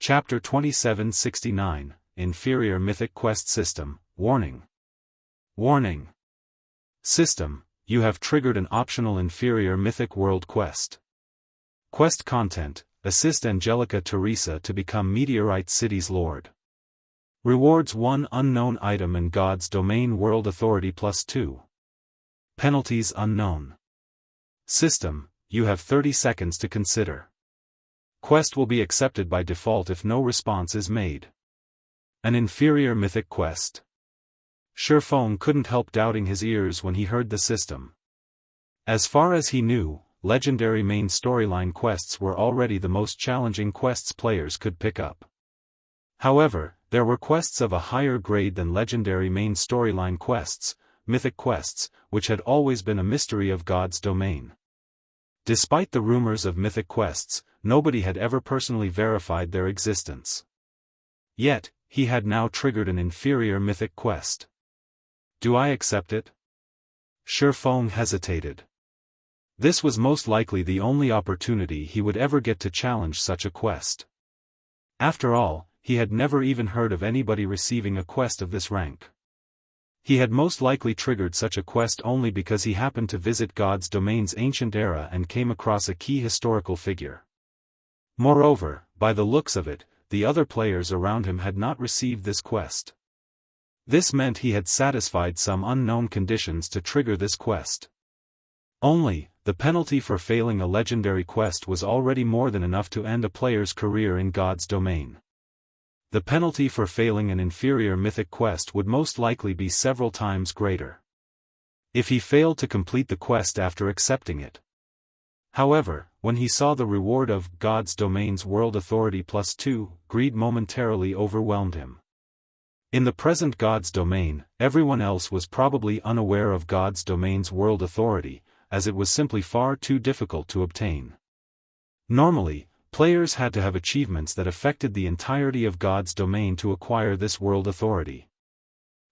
Chapter 2769, Inferior Mythic Quest System, Warning. Warning. System, you have triggered an optional Inferior Mythic World Quest. Quest content, assist Angelica Teresa to become Meteorite City's Lord. Rewards 1 unknown item in God's Domain World Authority +2. Penalties unknown. System, you have 30 seconds to consider. Quest will be accepted by default if no response is made. An inferior mythic quest. Feng couldn't help doubting his ears when he heard the system. As far as he knew, legendary main storyline quests were already the most challenging quests players could pick up. However, there were quests of a higher grade than legendary main storyline quests, mythic quests, which had always been a mystery of God's domain. Despite the rumors of mythic quests, nobody had ever personally verified their existence. Yet, he had now triggered an inferior mythic quest. Do I accept it? Feng hesitated. This was most likely the only opportunity he would ever get to challenge such a quest. After all, he had never even heard of anybody receiving a quest of this rank. He had most likely triggered such a quest only because he happened to visit God's domain's ancient era and came across a key historical figure. Moreover, by the looks of it, the other players around him had not received this quest. This meant he had satisfied some unknown conditions to trigger this quest. Only, the penalty for failing a legendary quest was already more than enough to end a player's career in God's domain. The penalty for failing an inferior mythic quest would most likely be several times greater. If he failed to complete the quest after accepting it. However, when he saw the reward of God's domain's world authority +2, greed momentarily overwhelmed him. In the present God's domain, everyone else was probably unaware of God's domain's world authority, as it was simply far too difficult to obtain. Normally, players had to have achievements that affected the entirety of God's domain to acquire this world authority.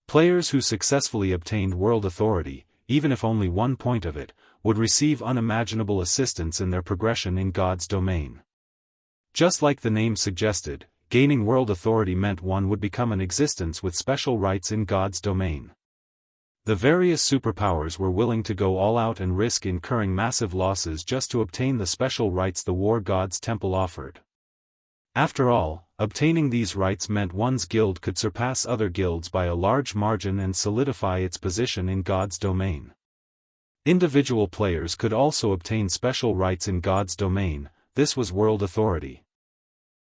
Players who successfully obtained world authority, even if only 1 point of it, would receive unimaginable assistance in their progression in God's domain. Just like the name suggested, gaining world authority meant one would become an existence with special rights in God's domain. The various superpowers were willing to go all out and risk incurring massive losses just to obtain the special rights the war god's temple offered. After all, obtaining these rights meant one's guild could surpass other guilds by a large margin and solidify its position in God's domain. Individual players could also obtain special rights in God's domain. This was world authority.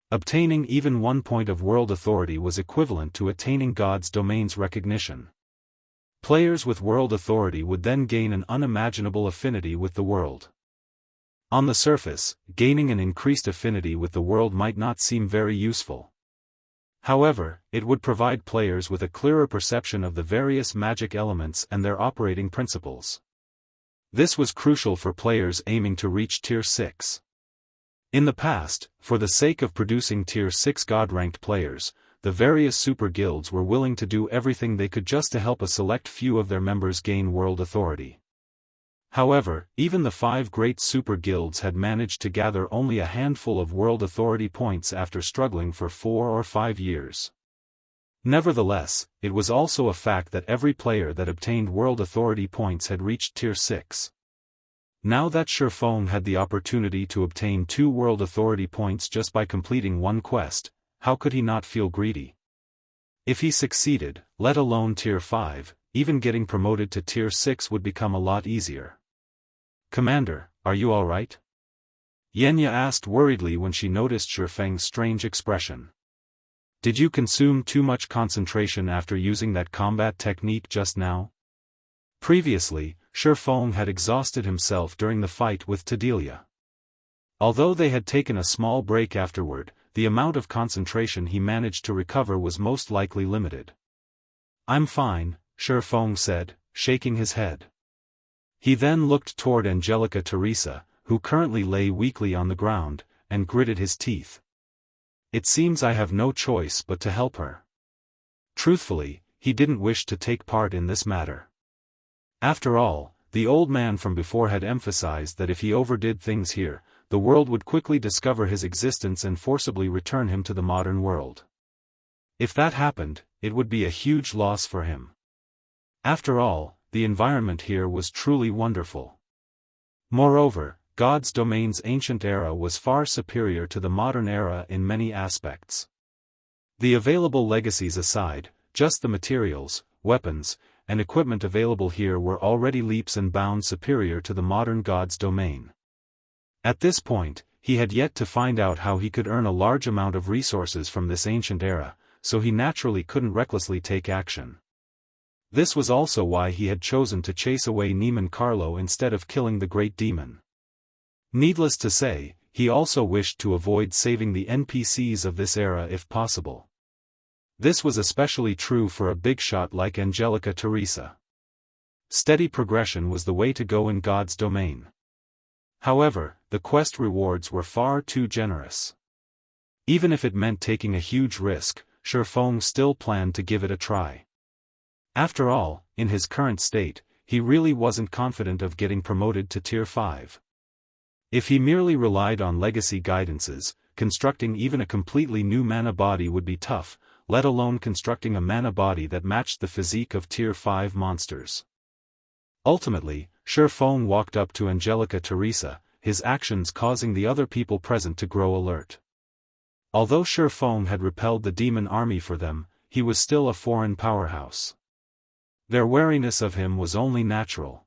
Obtaining even 1 point of world authority was equivalent to attaining God's domain's recognition. Players with world authority would then gain an unimaginable affinity with the world. On the surface, gaining an increased affinity with the world might not seem very useful. However, it would provide players with a clearer perception of the various magic elements and their operating principles. This was crucial for players aiming to reach Tier 6. In the past, for the sake of producing Tier 6 God-ranked players, the various super guilds were willing to do everything they could just to help a select few of their members gain world authority. However, even the 5 great super guilds had managed to gather only a handful of world authority points after struggling for 4 or 5 years. Nevertheless, it was also a fact that every player that obtained world authority points had reached Tier 6. Now that Feng had the opportunity to obtain 2 world authority points just by completing 1 quest, how could he not feel greedy? If he succeeded, let alone Tier 5, even getting promoted to Tier 6 would become a lot easier. Commander, are you alright? Xianxia asked worriedly when she noticed Feng's strange expression. Did you consume too much concentration after using that combat technique just now? Previously, Feng had exhausted himself during the fight with Tadelia. Although they had taken a small break afterward, the amount of concentration he managed to recover was most likely limited. I'm fine, Feng said, shaking his head. He then looked toward Angelica Teresa, who currently lay weakly on the ground, and gritted his teeth. It seems I have no choice but to help her. Truthfully, he didn't wish to take part in this matter. After all, the old man from before had emphasized that if he overdid things here, the world would quickly discover his existence and forcibly return him to the modern world. If that happened, it would be a huge loss for him. After all, the environment here was truly wonderful. Moreover, God's domain's ancient era was far superior to the modern era in many aspects. The available legacies aside, just the materials, weapons, and equipment available here were already leaps and bounds superior to the modern God's domain. At this point, he had yet to find out how he could earn a large amount of resources from this ancient era, so he naturally couldn't recklessly take action. This was also why he had chosen to chase away Neiman Carlo instead of killing the great demon. Needless to say, he also wished to avoid saving the NPCs of this era if possible. This was especially true for a big shot like Angelica Teresa. Steady progression was the way to go in God's domain. However, the quest rewards were far too generous. Even if it meant taking a huge risk, Feng still planned to give it a try. After all, in his current state, he really wasn't confident of getting promoted to Tier 5. If he merely relied on legacy guidances, constructing even a completely new mana body would be tough, let alone constructing a mana body that matched the physique of Tier 5 monsters. Ultimately, Feng walked up to Angelica Teresa, his actions causing the other people present to grow alert. Although Feng had repelled the demon army for them, he was still a foreign powerhouse. Their wariness of him was only natural.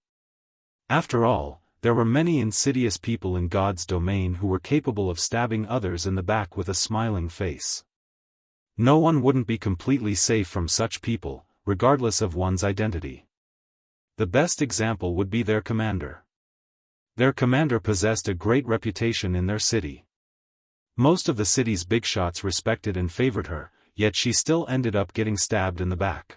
After all, there were many insidious people in God's domain who were capable of stabbing others in the back with a smiling face. No one wouldn't be completely safe from such people, regardless of one's identity. The best example would be their commander. Their commander possessed a great reputation in their city. Most of the city's big shots respected and favored her, yet she still ended up getting stabbed in the back.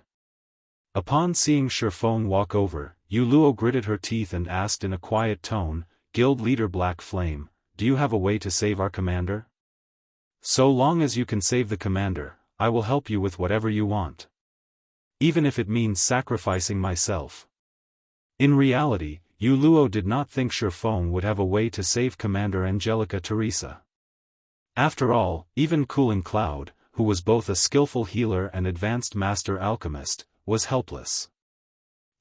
Upon seeing Feng walk over, Luo gritted her teeth and asked in a quiet tone, "Guild leader Black Flame, do you have a way to save our commander?" "So long as you can save the commander, I will help you with whatever you want. Even if it means sacrificing myself." In reality, Luo did not think Feng would have a way to save Commander Angelica Teresa. After all, even Cooling Cloud, who was both a skillful healer and advanced master alchemist, was helpless.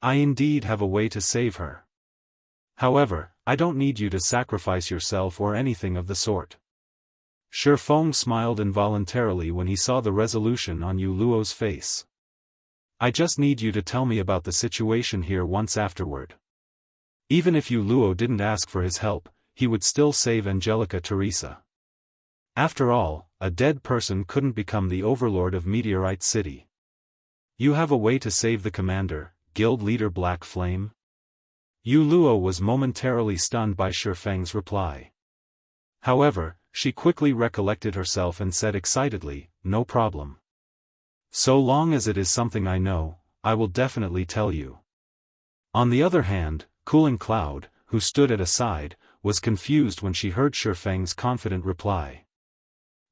"I indeed have a way to save her. However, I don't need you to sacrifice yourself or anything of the sort." Feng smiled involuntarily when he saw the resolution on Luo's face. "I just need you to tell me about the situation here once afterward." Even if Luo didn't ask for his help, he would still save Angelica Teresa. After all, a dead person couldn't become the overlord of Meteorite City. "You have a way to save the commander, guild leader Black Flame?" Luo was momentarily stunned by Feng's reply. However, she quickly recollected herself and said excitedly, "No problem. So long as it is something I know, I will definitely tell you." On the other hand, Cooling Cloud, who stood at a side, was confused when she heard Feng's confident reply.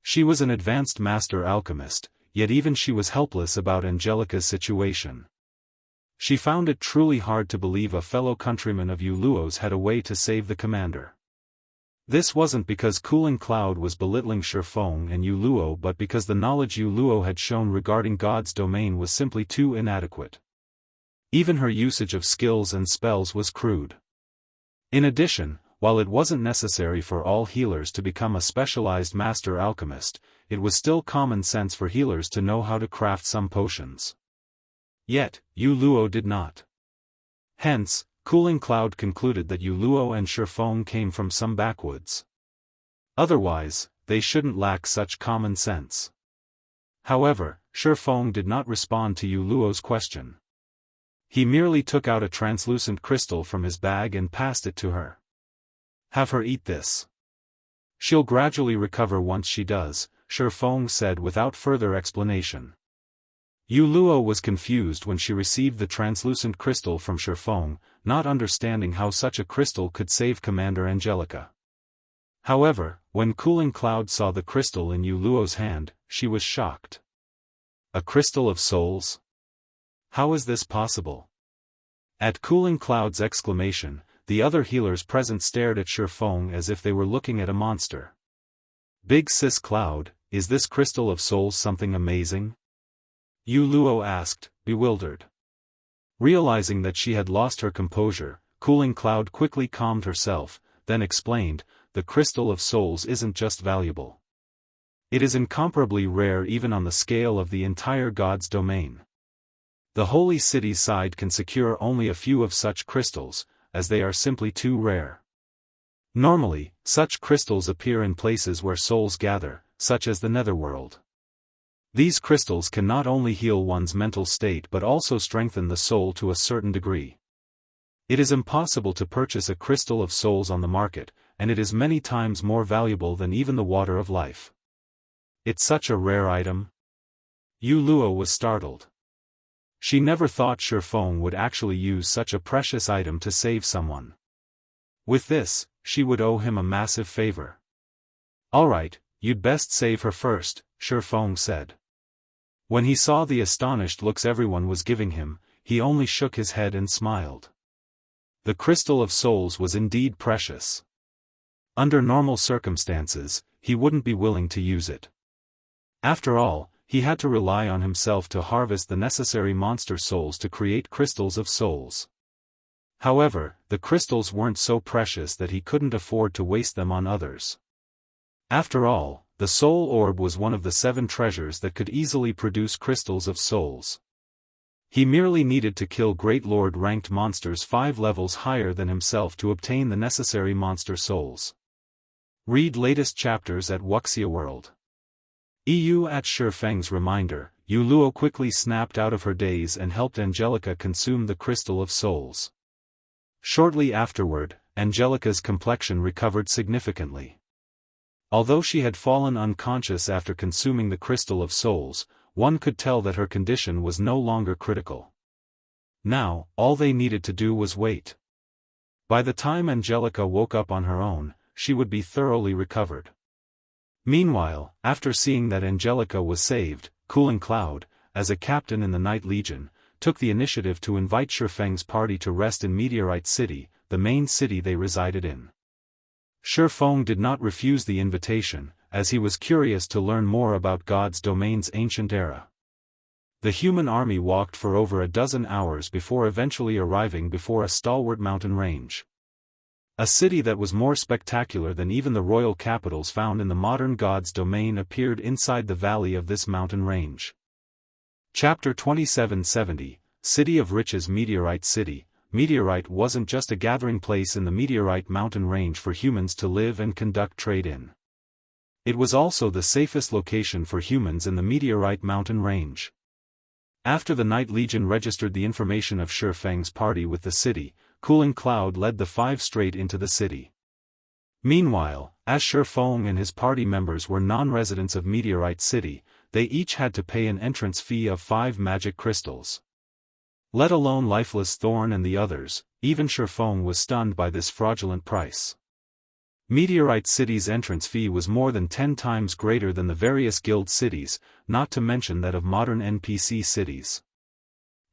She was an advanced master alchemist, yet even she was helpless about Angelica's situation. She found it truly hard to believe a fellow countryman of Luo's had a way to save the commander. This wasn't because Cooling Cloud was belittling Feng and Luo, but because the knowledge Luo had shown regarding God's domain was simply too inadequate. Even her usage of skills and spells was crude. In addition, while it wasn't necessary for all healers to become a specialized master alchemist, it was still common sense for healers to know how to craft some potions. Yet, Luo did not. Hence, Cooling Cloud concluded that Luo and Feng came from some backwoods. Otherwise, they shouldn't lack such common sense. However, Feng did not respond to Luo's question. He merely took out a translucent crystal from his bag and passed it to her. "Have her eat this. She'll gradually recover once she does," Feng said without further explanation. Luo was confused when she received the translucent crystal from Feng, not understanding how such a crystal could save Commander Angelica. However, when Cooling Cloud saw the crystal in Luo's hand, she was shocked. "A crystal of souls? How is this possible?" At Cooling Cloud's exclamation, the other healers present stared at Feng as if they were looking at a monster. "Big Sis Cloud, is this crystal of souls something amazing?" Yu Luo asked, bewildered. Realizing that she had lost her composure, Cooling Cloud quickly calmed herself, then explained, "The crystal of souls isn't just valuable. It is incomparably rare even on the scale of the entire God's domain. The holy city side can secure only a few of such crystals, as they are simply too rare. Normally, such crystals appear in places where souls gather, such as the netherworld. These crystals can not only heal one's mental state but also strengthen the soul to a certain degree. It is impossible to purchase a crystal of souls on the market, and it is many times more valuable than even the water of life. It's such a rare item." Yu Luo was startled. She never thought Feng would actually use such a precious item to save someone. With this, she would owe him a massive favor. "Alright, you'd best save her first," Feng said. When he saw the astonished looks everyone was giving him, he only shook his head and smiled. The crystal of souls was indeed precious. Under normal circumstances, he wouldn't be willing to use it. After all, he had to rely on himself to harvest the necessary monster souls to create crystals of souls. However, the crystals weren't so precious that he couldn't afford to waste them on others. After all, the soul orb was one of the 7 treasures that could easily produce crystals of souls. He merely needed to kill Great Lord-ranked monsters 5 levels higher than himself to obtain the necessary monster souls. Read latest chapters at Wuxia World. EU at Feng's reminder, Yu Luo quickly snapped out of her daze and helped Angelica consume the crystal of souls. Shortly afterward, Angelica's complexion recovered significantly. Although she had fallen unconscious after consuming the crystal of souls, one could tell that her condition was no longer critical. Now, all they needed to do was wait. By the time Angelica woke up on her own, she would be thoroughly recovered. Meanwhile, after seeing that Angelica was saved, Cooling Cloud, as a captain in the Night Legion, took the initiative to invite Feng's party to rest in Meteorite City, the main city they resided in. Feng did not refuse the invitation, as he was curious to learn more about God's domain's ancient era. The human army walked for over a dozen hours before eventually arriving before a stalwart mountain range. A city that was more spectacular than even the royal capitals found in the modern God's domain appeared inside the valley of this mountain range. Chapter 2770, City of Riches. Meteorite City. Meteorite wasn't just a gathering place in the Meteorite mountain range for humans to live and conduct trade in. It was also the safest location for humans in the Meteorite mountain range. After the Night Legion registered the information of Feng's party with the city, Cooling Cloud led the 5 straight into the city. Meanwhile, as Feng and his party members were non-residents of Meteorite City, they each had to pay an entrance fee of 5 magic crystals. Let alone Lifeless Thorn and the others, even Feng was stunned by this fraudulent price. Meteorite City's entrance fee was more than 10 times greater than the various guild cities, not to mention that of modern NPC cities.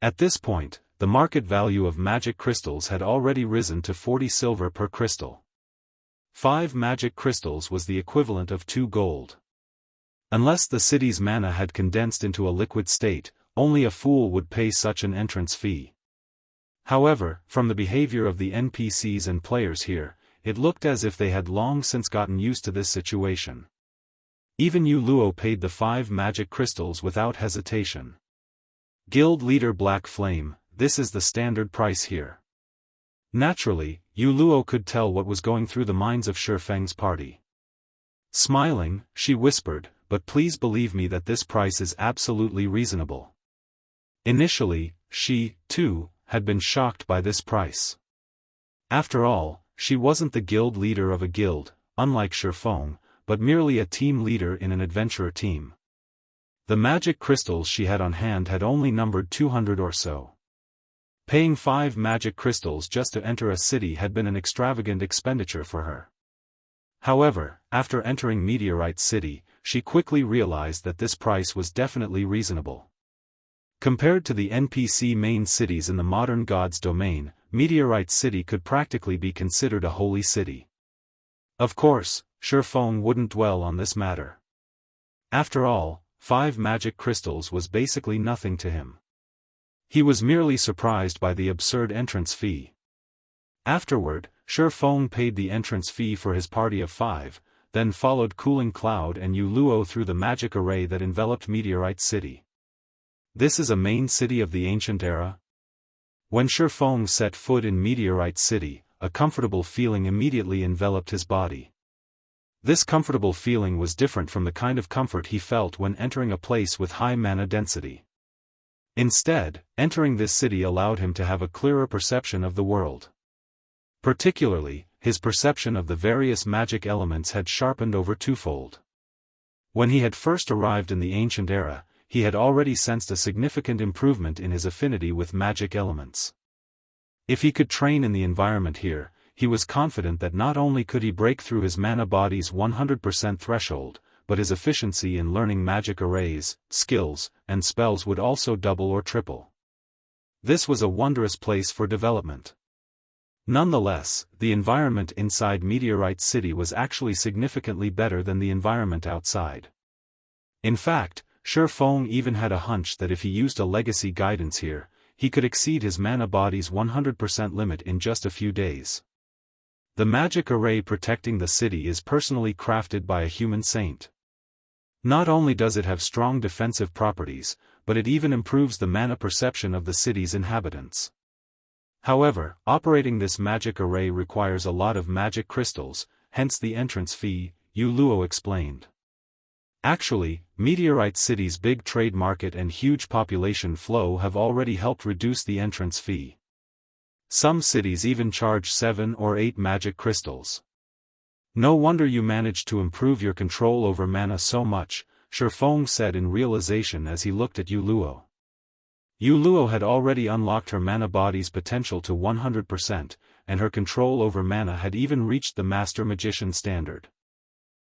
At this point, the market value of magic crystals had already risen to 40 silver per crystal. 5 magic crystals was the equivalent of 2 gold. Unless the city's mana had condensed into a liquid state, only a fool would pay such an entrance fee. However, from the behavior of the NPCs and players here, it looked as if they had long since gotten used to this situation. Even Yu Luo paid the 5 magic crystals without hesitation. Guild leader Black Flame, this is the standard price here. Naturally, Yu Luo could tell what was going through the minds of Feng's party. Smiling, she whispered, "But please believe me that this price is absolutely reasonable." Initially, she, too, had been shocked by this price. After all, she wasn't the guild leader of a guild, unlike Feng, but merely a team leader in an adventurer team. The magic crystals she had on hand had only numbered 200 or so. Paying 5 magic crystals just to enter a city had been an extravagant expenditure for her. However, after entering Meteorite City, she quickly realized that this price was definitely reasonable. Compared to the NPC main cities in the modern God's domain, Meteorite City could practically be considered a holy city. Of course, Feng wouldn't dwell on this matter. After all, 5 magic crystals was basically nothing to him. He was merely surprised by the absurd entrance fee. Afterward, Feng paid the entrance fee for his party of 5, then followed Cooling Cloud and Yu Luo through the magic array that enveloped Meteorite City. This is a main city of the ancient era? When Feng set foot in Meteorite City, a comfortable feeling immediately enveloped his body. This comfortable feeling was different from the kind of comfort he felt when entering a place with high mana density. Instead, entering this city allowed him to have a clearer perception of the world. Particularly, his perception of the various magic elements had sharpened over twofold. When he had first arrived in the ancient era, he had already sensed a significant improvement in his affinity with magic elements. If he could train in the environment here, he was confident that not only could he break through his mana body's 100% threshold, but his efficiency in learning magic arrays, skills, and spells would also double or triple. This was a wondrous place for development. Nonetheless, the environment inside Meteorite City was actually significantly better than the environment outside. In fact, Feng even had a hunch that if he used a legacy guidance here, he could exceed his mana body's 100% limit in just a few days. The magic array protecting the city is personally crafted by a human saint. Not only does it have strong defensive properties, but it even improves the mana perception of the city's inhabitants. However, operating this magic array requires a lot of magic crystals, hence the entrance fee, Yu Luo explained. Actually, Meteorite City's big trade market and huge population flow have already helped reduce the entrance fee. Some cities even charge 7 or 8 magic crystals. No wonder you managed to improve your control over mana so much, Feng said in realization as he looked at Yu Luo. Yu Luo had already unlocked her mana body's potential to 100%, and her control over mana had even reached the Master Magician standard.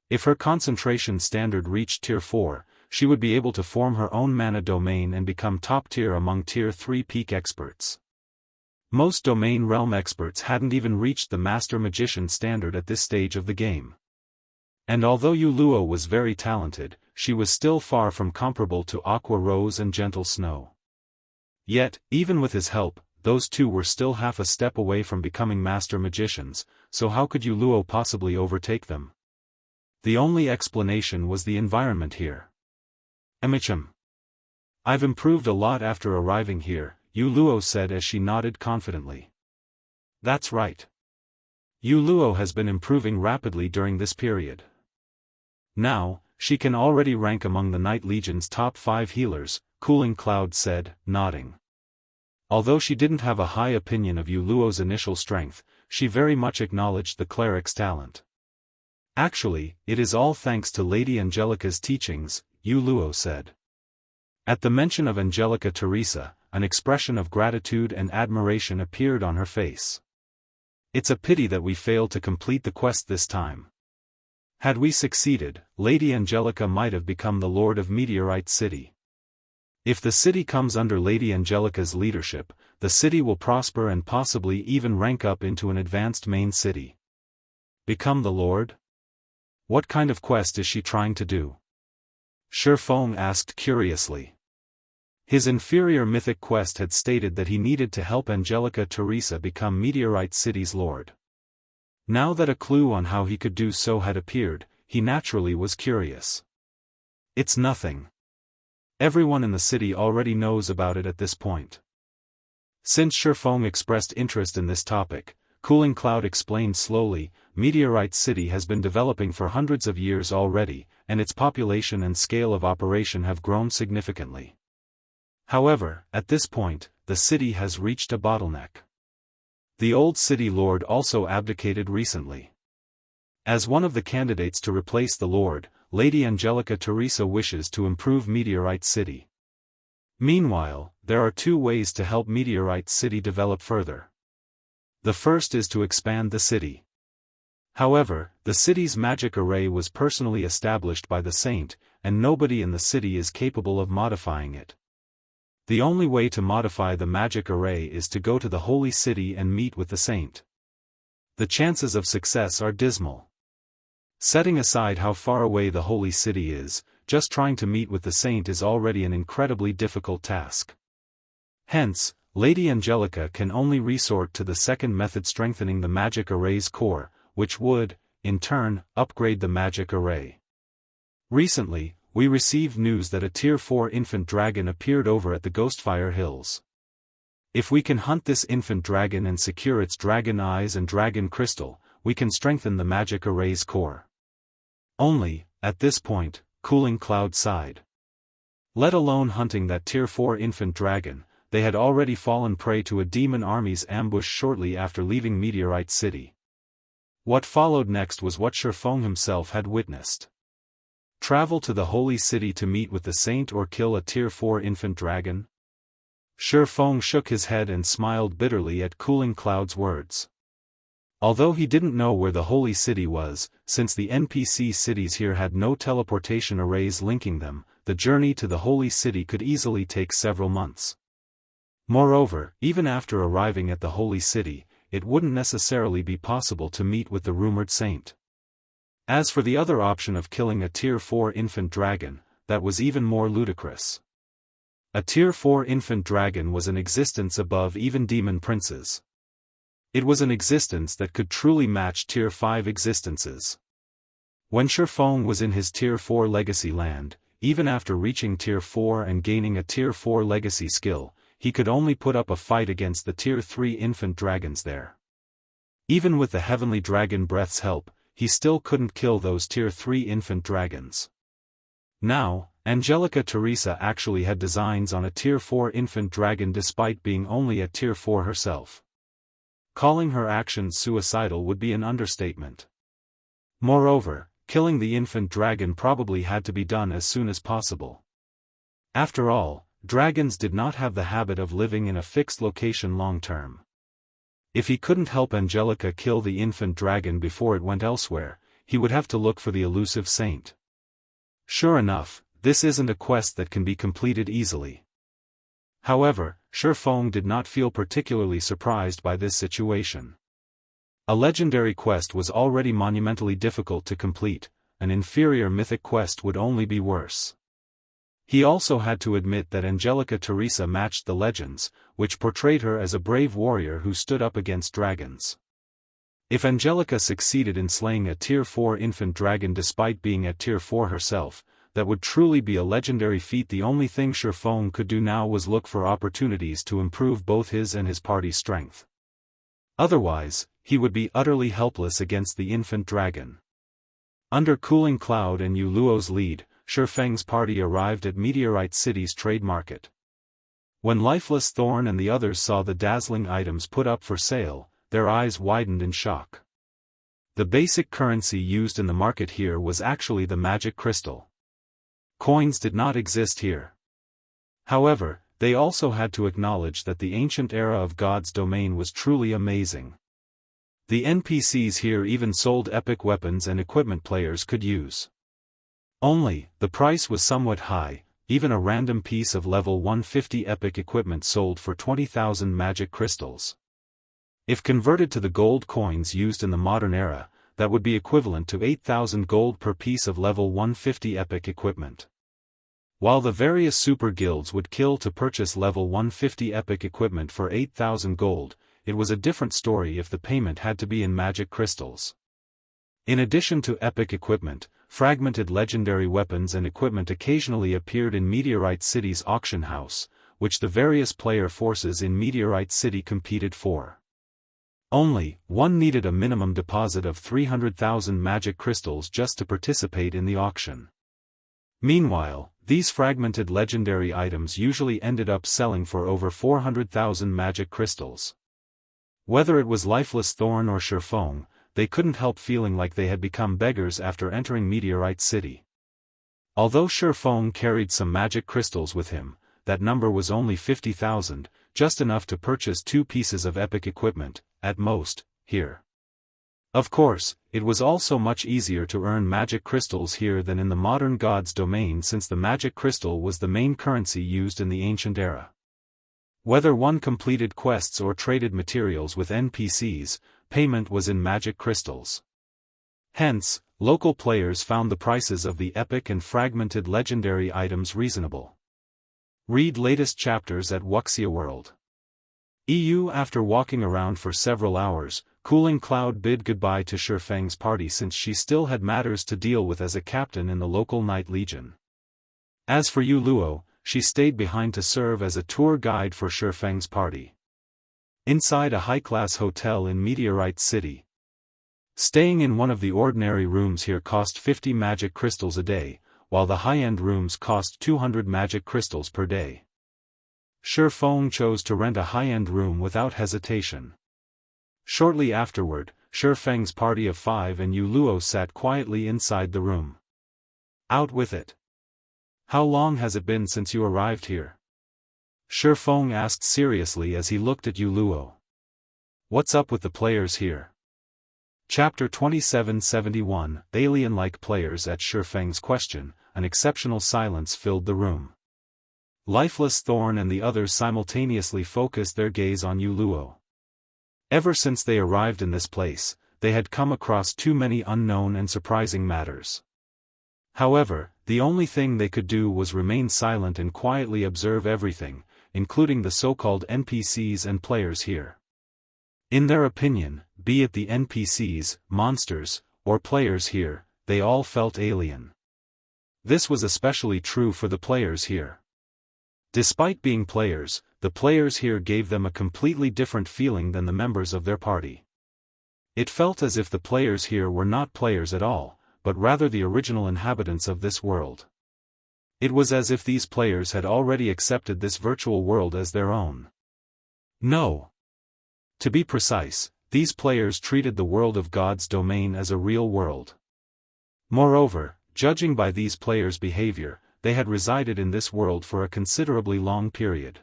If her concentration standard reached Tier 4, she would be able to form her own mana domain and become top tier among Tier 3 peak experts. Most domain realm experts hadn't even reached the Master Magician standard at this stage of the game. And although Yu Luo was very talented, she was still far from comparable to Aqua Rose and Gentle Snow. Yet, even with his help, those two were still half a step away from becoming Master Magicians, so how could Yu Luo possibly overtake them? The only explanation was the environment here. I've improved a lot after arriving here, Yu Luo said as she nodded confidently. That's right. Yu Luo has been improving rapidly during this period. Now, she can already rank among the Night Legion's top 5 healers, Cooling Cloud said, nodding. Although she didn't have a high opinion of Yu Luo's initial strength, she very much acknowledged the cleric's talent. Actually, it is all thanks to Lady Angelica's teachings, Yu Luo said. At the mention of Angelica Teresa, an expression of gratitude and admiration appeared on her face. It's a pity that we failed to complete the quest this time. Had we succeeded, Lady Angelica might have become the Lord of Meteorite City. If the city comes under Lady Angelica's leadership, the city will prosper and possibly even rank up into an advanced main city. Become the Lord? What kind of quest is she trying to do? Feng asked curiously. His inferior mythic quest had stated that he needed to help Angelica Teresa become Meteorite City's Lord. Now that a clue on how he could do so had appeared, he naturally was curious. It's nothing. Everyone in the city already knows about it at this point. Since Feng expressed interest in this topic, Cooling Cloud explained slowly, Meteorite City has been developing for hundreds of years already, and its population and scale of operation have grown significantly. However, at this point, the city has reached a bottleneck. The old city lord also abdicated recently. As one of the candidates to replace the lord, Lady Angelica Teresa wishes to improve Meteorite City. Meanwhile, there are 2 ways to help Meteorite City develop further. The first is to expand the city. However, the city's magic array was personally established by the saint, and nobody in the city is capable of modifying it. The only way to modify the magic array is to go to the holy city and meet with the saint. The chances of success are dismal. Setting aside how far away the holy city is, just trying to meet with the saint is already an incredibly difficult task. Hence, Lady Angelica can only resort to the second method, strengthening the magic array's core, which would, in turn, upgrade the magic array. Recently, we received news that a Tier 4 infant dragon appeared over at the Ghostfire Hills. If we can hunt this infant dragon and secure its dragon eyes and dragon crystal, we can strengthen the magic array's core. Only, at this point, Cooling Cloud sighed. Let alone hunting that Tier 4 infant dragon, they had already fallen prey to a demon army's ambush shortly after leaving Meteorite City. What followed next was what Feng himself had witnessed. Travel to the holy city to meet with the saint or kill a Tier 4 infant dragon? Feng shook his head and smiled bitterly at Cooling Cloud's words. Although he didn't know where the holy city was, since the NPC cities here had no teleportation arrays linking them, the journey to the holy city could easily take several months. Moreover, even after arriving at the holy city, it wouldn't necessarily be possible to meet with the rumored saint. As for the other option of killing a Tier 4 infant dragon, that was even more ludicrous. A Tier 4 infant dragon was an existence above even demon princes. It was an existence that could truly match Tier 5 existences. When Feng was in his Tier 4 legacy land, even after reaching Tier 4 and gaining a Tier 4 legacy skill, he could only put up a fight against the Tier 3 infant dragons there. Even with the Heavenly Dragon Breath's help, he still couldn't kill those Tier 3 infant dragons. Now, Angelica Teresa actually had designs on a Tier 4 infant dragon despite being only at Tier 4 herself. Calling her actions suicidal would be an understatement. Moreover, killing the infant dragon probably had to be done as soon as possible. After all, dragons did not have the habit of living in a fixed location long term. If he couldn't help Angelica kill the infant dragon before it went elsewhere, he would have to look for the elusive saint. Sure enough, this isn't a quest that can be completed easily. However, Feng did not feel particularly surprised by this situation. A legendary quest was already monumentally difficult to complete, an inferior mythic quest would only be worse. He also had to admit that Angelica Teresa matched the legends, which portrayed her as a brave warrior who stood up against dragons. If Angelica succeeded in slaying a Tier 4 infant dragon despite being at Tier 4 herself, that would truly be a legendary feat. The only thing Feng could do now was look for opportunities to improve both his and his party's strength. Otherwise, he would be utterly helpless against the infant dragon. Under Cooling Cloud and Yu Luo's lead, Feng's party arrived at Meteorite City's trade market. When Lifeless Thorn and the others saw the dazzling items put up for sale, their eyes widened in shock. The basic currency used in the market here was actually the magic crystal. Coins did not exist here. However, they also had to acknowledge that the ancient era of God's domain was truly amazing. The NPCs here even sold epic weapons and equipment players could use. Only, the price was somewhat high. Even a random piece of level 150 epic equipment sold for 20,000 magic crystals. If converted to the gold coins used in the modern era, that would be equivalent to 8,000 gold per piece of level 150 epic equipment. While the various super guilds would kill to purchase level 150 epic equipment for 8,000 gold, it was a different story if the payment had to be in magic crystals. In addition to epic equipment, fragmented legendary weapons and equipment occasionally appeared in Meteorite City's auction house, which the various player forces in Meteorite City competed for. Only, one needed a minimum deposit of 300,000 magic crystals just to participate in the auction. Meanwhile, these fragmented legendary items usually ended up selling for over 400,000 magic crystals. Whether it was Lifeless Thorn or Feng, they couldn't help feeling like they had become beggars after entering Meteorite City. Although Feng carried some magic crystals with him, that number was only 50,000, just enough to purchase 2 pieces of epic equipment, at most, here. Of course, it was also much easier to earn magic crystals here than in the modern God's domain, since the magic crystal was the main currency used in the ancient era. Whether one completed quests or traded materials with NPCs, payment was in magic crystals. Hence, local players found the prices of the epic and fragmented legendary items reasonable. Read latest chapters at Wuxia World. EU. After walking around for several hours, Cooling Cloud bid goodbye to Feng's party since she still had matters to deal with as a captain in the local Night Legion. As for Luo, she stayed behind to serve as a tour guide for Feng's party. Inside a high-class hotel in Meteorite City. Staying in one of the ordinary rooms here cost 50 magic crystals a day, while the high-end rooms cost 200 magic crystals per day. Feng chose to rent a high-end room without hesitation. Shortly afterward, Feng's party of 5 and Luo sat quietly inside the room. Out with it. How long has it been since you arrived here? Feng asked seriously as he looked at Luo. What's up with the players here? Chapter 2771, Alien-like players. At Feng's question, an exceptional silence filled the room. Lifeless Thorn and the others simultaneously focused their gaze on Luo. Ever since they arrived in this place, they had come across too many unknown and surprising matters. However, the only thing they could do was remain silent and quietly observe everything, including the so-called NPCs and players here. In their opinion, be it the NPCs, monsters, or players here, they all felt alien. This was especially true for the players here. Despite being players, the players here gave them a completely different feeling than the members of their party. It felt as if the players here were not players at all, but rather the original inhabitants of this world. It was as if these players had already accepted this virtual world as their own. No. To be precise, these players treated the world of God's domain as a real world. Moreover, judging by these players' behavior, they had resided in this world for a considerably long period.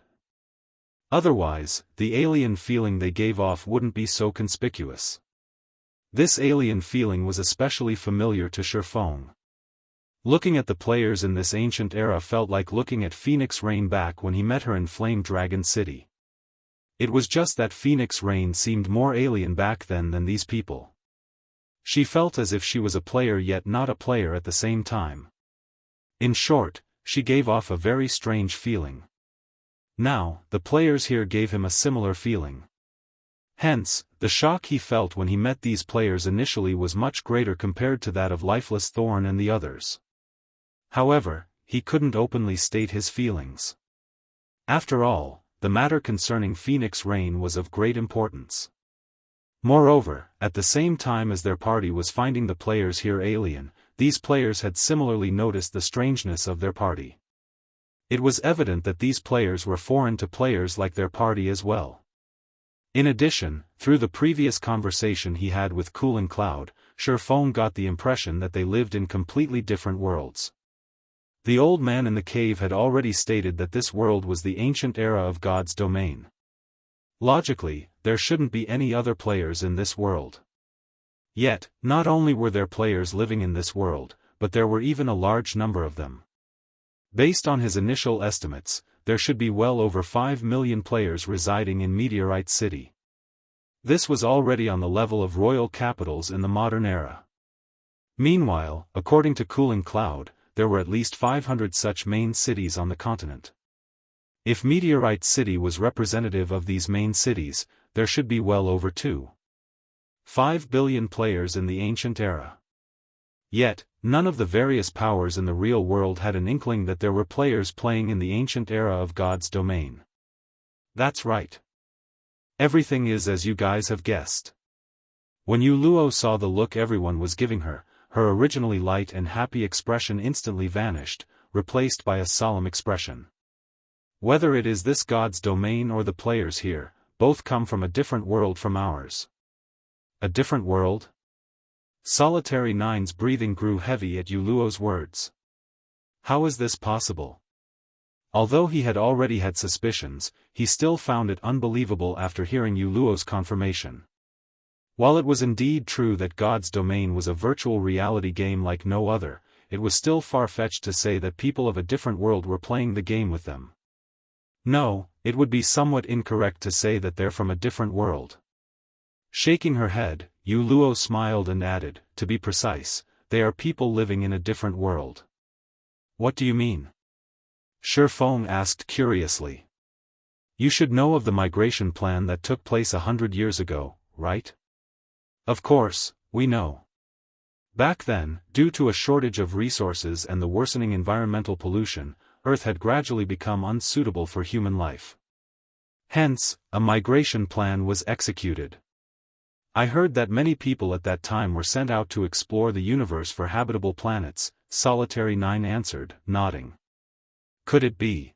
Otherwise, the alien feeling they gave off wouldn't be so conspicuous. This alien feeling was especially familiar to Feng. Looking at the players in this ancient era felt like looking at Phoenix Rain back when he met her in Flame Dragon City. It was just that Phoenix Rain seemed more alien back then than these people. She felt as if she was a player yet not a player at the same time. In short, she gave off a very strange feeling. Now, the players here gave him a similar feeling. Hence, the shock he felt when he met these players initially was much greater compared to that of Lifeless Thorn and the others. However, he couldn't openly state his feelings. After all, the matter concerning Phoenix Rain was of great importance. Moreover, at the same time as their party was finding the players here alien, these players had similarly noticed the strangeness of their party. It was evident that these players were foreign to players like their party as well. In addition, through the previous conversation he had with Cooling Cloud, Feng got the impression that they lived in completely different worlds. The old man in the cave had already stated that this world was the ancient era of God's domain. Logically, there shouldn't be any other players in this world. Yet, not only were there players living in this world, but there were even a large number of them. Based on his initial estimates, there should be well over 5 million players residing in Meteorite City. This was already on the level of royal capitals in the modern era. Meanwhile, according to Cooling Cloud, there were at least 500 such main cities on the continent. If Meteorite City was representative of these main cities, there should be well over 2.5 billion players in the ancient era. Yet, none of the various powers in the real world had an inkling that there were players playing in the ancient era of God's domain. That's right. Everything is as you guys have guessed. When Luo saw the look everyone was giving her, her originally light and happy expression instantly vanished, replaced by a solemn expression. Whether it is this God's domain or the players here, both come from a different world from ours. A different world? Solitary Nine's breathing grew heavy at Luo's words. How is this possible? Although he had already had suspicions, he still found it unbelievable after hearing Luo's confirmation. While it was indeed true that God's domain was a virtual reality game like no other, it was still far-fetched to say that people of a different world were playing the game with them. No, it would be somewhat incorrect to say that they're from a different world. Shaking her head, Yu Luo smiled and added, to be precise, they are people living in a different world. What do you mean? Feng asked curiously. You should know of the migration plan that took place 100 years ago, right? Of course, we know. Back then, due to a shortage of resources and the worsening environmental pollution, Earth had gradually become unsuitable for human life. Hence, a migration plan was executed. I heard that many people at that time were sent out to explore the universe for habitable planets, Solitary 9 answered, nodding. Could it be?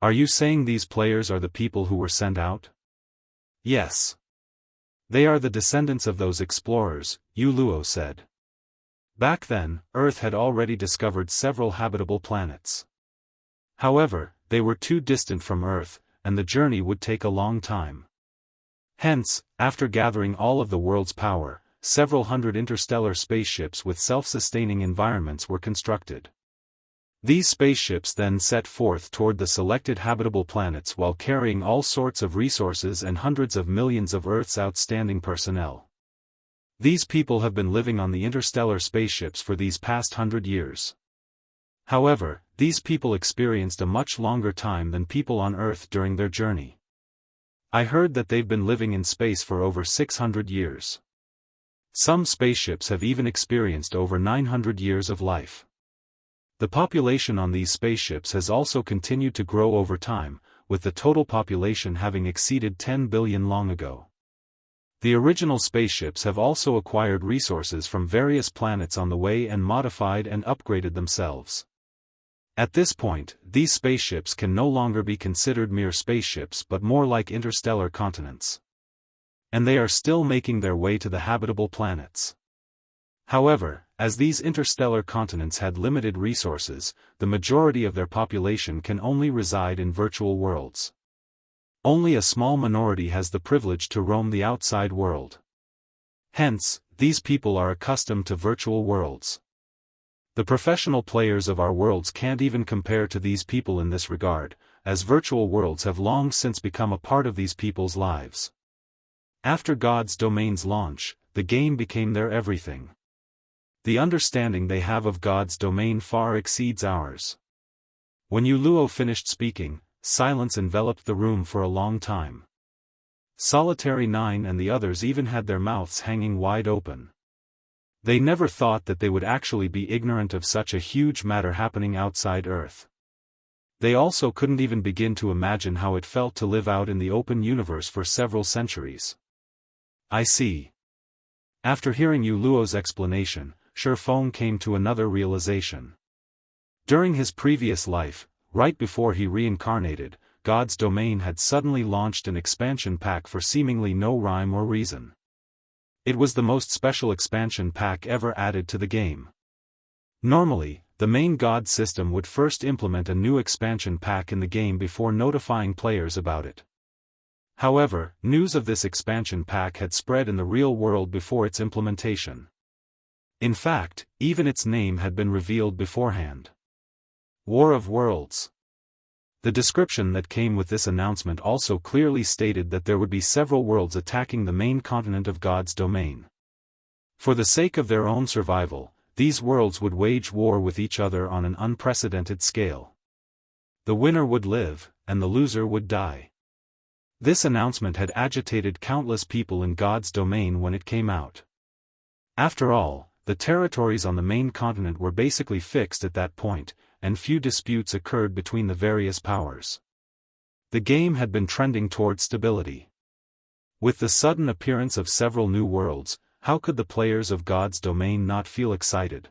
Are you saying these players are the people who were sent out? Yes. They are the descendants of those explorers, Yu Luo said. Back then, Earth had already discovered several habitable planets. However, they were too distant from Earth, and the journey would take a long time. Hence, after gathering all of the world's power, several hundred interstellar spaceships with self-sustaining environments were constructed. These spaceships then set forth toward the selected habitable planets while carrying all sorts of resources and hundreds of millions of Earth's outstanding personnel. These people have been living on the interstellar spaceships for these past 100 years. However, these people experienced a much longer time than people on Earth during their journey. I heard that they've been living in space for over 600 years. Some spaceships have even experienced over 900 years of life. The population on these spaceships has also continued to grow over time, with the total population having exceeded 10 billion long ago. The original spaceships have also acquired resources from various planets on the way and modified and upgraded themselves. At this point, these spaceships can no longer be considered mere spaceships but more like interstellar continents. And they are still making their way to the habitable planets. However, as these interstellar continents had limited resources, the majority of their population can only reside in virtual worlds. Only a small minority has the privilege to roam the outside world. Hence, these people are accustomed to virtual worlds. The professional players of our worlds can't even compare to these people in this regard, as virtual worlds have long since become a part of these people's lives. After God's Domain's launch, the game became their everything. The understanding they have of God's Domain far exceeds ours. When Yu Luo finished speaking, silence enveloped the room for a long time. Solitary 9 and the others even had their mouths hanging wide open. They never thought that they would actually be ignorant of such a huge matter happening outside Earth. They also couldn't even begin to imagine how it felt to live out in the open universe for several centuries. I see. After hearing Yu Luo's explanation, Feng came to another realization. During his previous life, right before he reincarnated, God's Domain had suddenly launched an expansion pack for seemingly no rhyme or reason. It was the most special expansion pack ever added to the game. Normally, the main God system would first implement a new expansion pack in the game before notifying players about it. However, news of this expansion pack had spread in the real world before its implementation. In fact, even its name had been revealed beforehand. War of Worlds. The description that came with this announcement also clearly stated that there would be several worlds attacking the main continent of God's Domain. For the sake of their own survival, these worlds would wage war with each other on an unprecedented scale. The winner would live, and the loser would die. This announcement had agitated countless people in God's Domain when it came out. After all, the territories on the main continent were basically fixed at that point, and few disputes occurred between the various powers. The game had been trending toward stability. With the sudden appearance of several new worlds, how could the players of God's Domain not feel excited?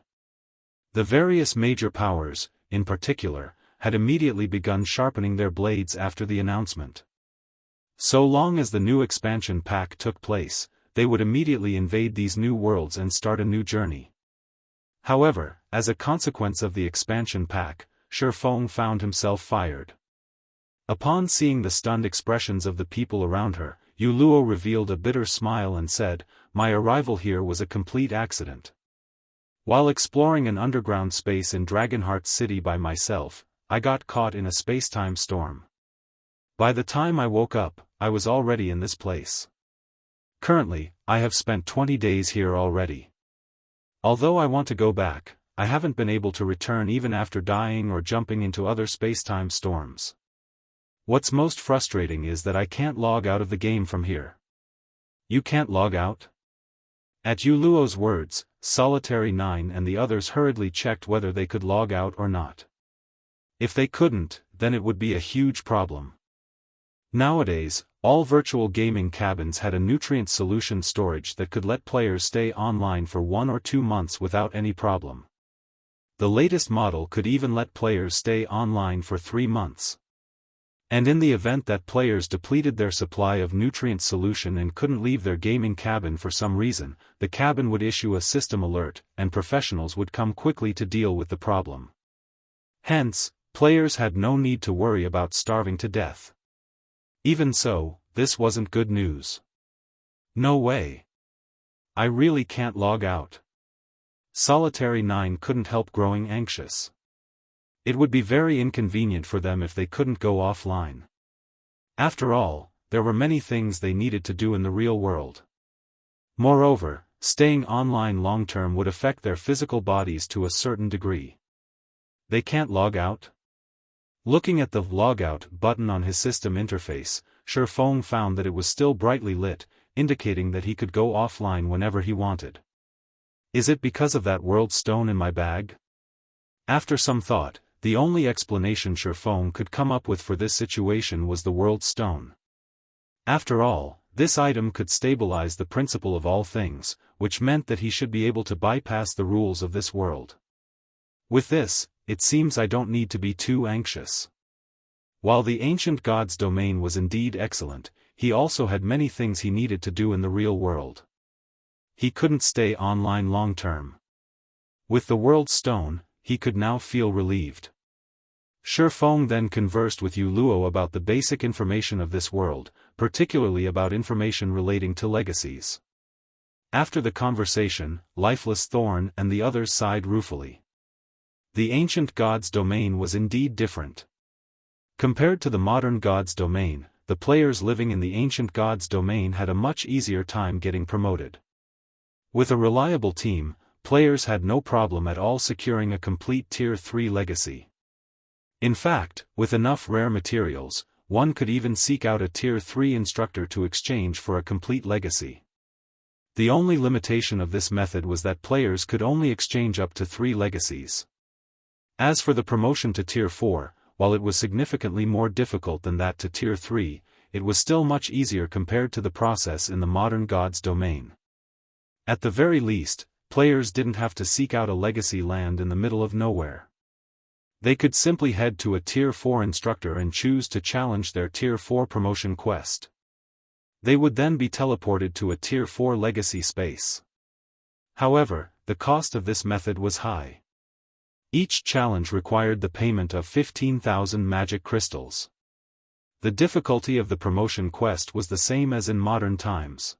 The various major powers, in particular, had immediately begun sharpening their blades after the announcement. So long as the new expansion pack took place, they would immediately invade these new worlds and start a new journey. However, as a consequence of the expansion pack, Feng found himself fired. Upon seeing the stunned expressions of the people around her, Yu Luo revealed a bitter smile and said, "My arrival here was a complete accident. While exploring an underground space in Dragonheart City by myself, I got caught in a space-time storm. By the time I woke up, I was already in this place. Currently, I have spent 20 days here already. Although I want to go back, I haven't been able to return even after dying or jumping into other spacetime storms. What's most frustrating is that I can't log out of the game from here. You can't log out? At Yu Luo's words, Solitary 9 and the others hurriedly checked whether they could log out or not. If they couldn't, then it would be a huge problem. Nowadays, all virtual gaming cabins had a nutrient solution storage that could let players stay online for 1 or 2 months without any problem. The latest model could even let players stay online for 3 months. And in the event that players depleted their supply of nutrient solution and couldn't leave their gaming cabin for some reason, the cabin would issue a system alert, and professionals would come quickly to deal with the problem. Hence, players had no need to worry about starving to death. Even so, this wasn't good news. No way. I really can't log out. Solitary 9 couldn't help growing anxious. It would be very inconvenient for them if they couldn't go offline. After all, there were many things they needed to do in the real world. Moreover, staying online long-term would affect their physical bodies to a certain degree. They can't log out? Looking at the Logout button on his system interface, Feng found that it was still brightly lit, indicating that he could go offline whenever he wanted. Is it because of that world stone in my bag? After some thought, the only explanation Feng could come up with for this situation was the world stone. After all, this item could stabilize the principle of all things, which meant that he should be able to bypass the rules of this world. With this, it seems I don't need to be too anxious. While the ancient god's domain was indeed excellent, he also had many things he needed to do in the real world. He couldn't stay online long-term. With the world stone, he could now feel relieved. Feng then conversed with Yu Luo about the basic information of this world, particularly about information relating to legacies. After the conversation, Lifeless Thorn and the others sighed ruefully. The ancient god's domain was indeed different. Compared to the modern god's domain, the players living in the ancient god's domain had a much easier time getting promoted. With a reliable team, players had no problem at all securing a complete Tier 3 legacy. In fact, with enough rare materials, one could even seek out a Tier 3 instructor to exchange for a complete legacy. The only limitation of this method was that players could only exchange up to 3 legacies. As for the promotion to Tier 4, while it was significantly more difficult than that to Tier 3, it was still much easier compared to the process in the modern god's domain. At the very least, players didn't have to seek out a legacy land in the middle of nowhere. They could simply head to a Tier 4 instructor and choose to challenge their Tier 4 promotion quest. They would then be teleported to a Tier 4 legacy space. However, the cost of this method was high. Each challenge required the payment of 15,000 magic crystals. The difficulty of the promotion quest was the same as in modern times.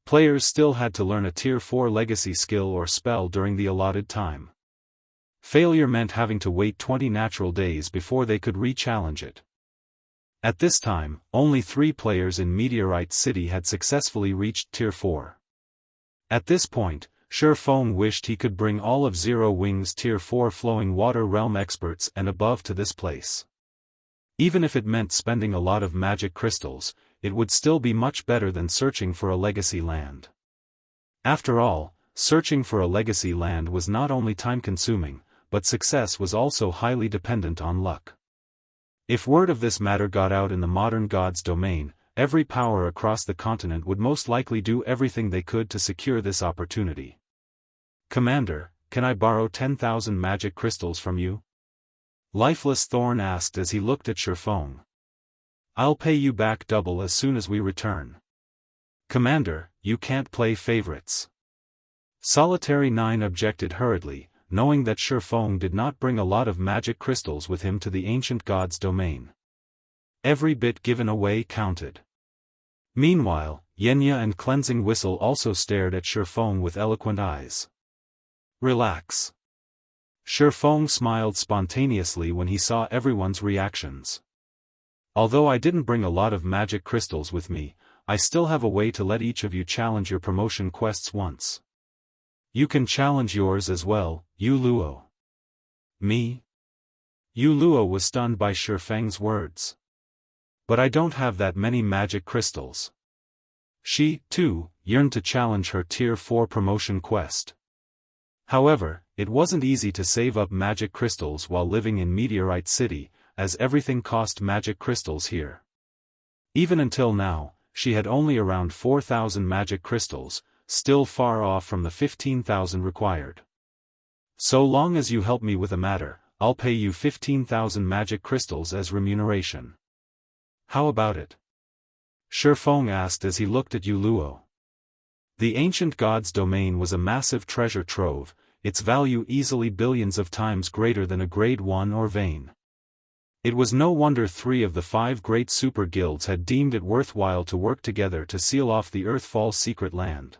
Players still had to learn a Tier 4 legacy skill or spell during the allotted time. Failure meant having to wait 20 natural days before they could re-challenge it. At this time, only 3 players in Meteorite City had successfully reached Tier 4. At this point, Feng wished he could bring all of Zero Wing's Tier 4 Flowing Water Realm experts and above to this place. Even if it meant spending a lot of magic crystals, it would still be much better than searching for a legacy land. After all, searching for a legacy land was not only time-consuming, but success was also highly dependent on luck. If word of this matter got out in the modern god's domain, every power across the continent would most likely do everything they could to secure this opportunity. Commander, can I borrow 10,000 magic crystals from you? Lifeless Thorn asked as he looked at Feng. I'll pay you back double as soon as we return. Commander, you can't play favorites. Solitary 9 objected hurriedly, knowing that Feng did not bring a lot of magic crystals with him to the ancient god's domain. Every bit given away counted. Meanwhile, Xianxia and Cleansing Whistle also stared at Feng with eloquent eyes. Relax. Feng smiled spontaneously when he saw everyone's reactions. Although I didn't bring a lot of magic crystals with me, I still have a way to let each of you challenge your promotion quests once. You can challenge yours as well, Yu Luo. Me? Yu Luo was stunned by Shi Feng's words. But I don't have that many magic crystals. She, too, yearned to challenge her Tier 4 promotion quest. However, it wasn't easy to save up magic crystals while living in Meteorite City, as everything cost magic crystals here. Even until now, she had only around 4,000 magic crystals, still far off from the 15,000 required. So long as you help me with a matter, I'll pay you 15,000 magic crystals as remuneration. How about it? Feng asked as he looked at Yu Luo. The ancient god's domain was a massive treasure trove, its value easily billions of times greater than a grade 1 or vein. It was no wonder 3 of the 5 great super guilds had deemed it worthwhile to work together to seal off the Earthfall's secret land.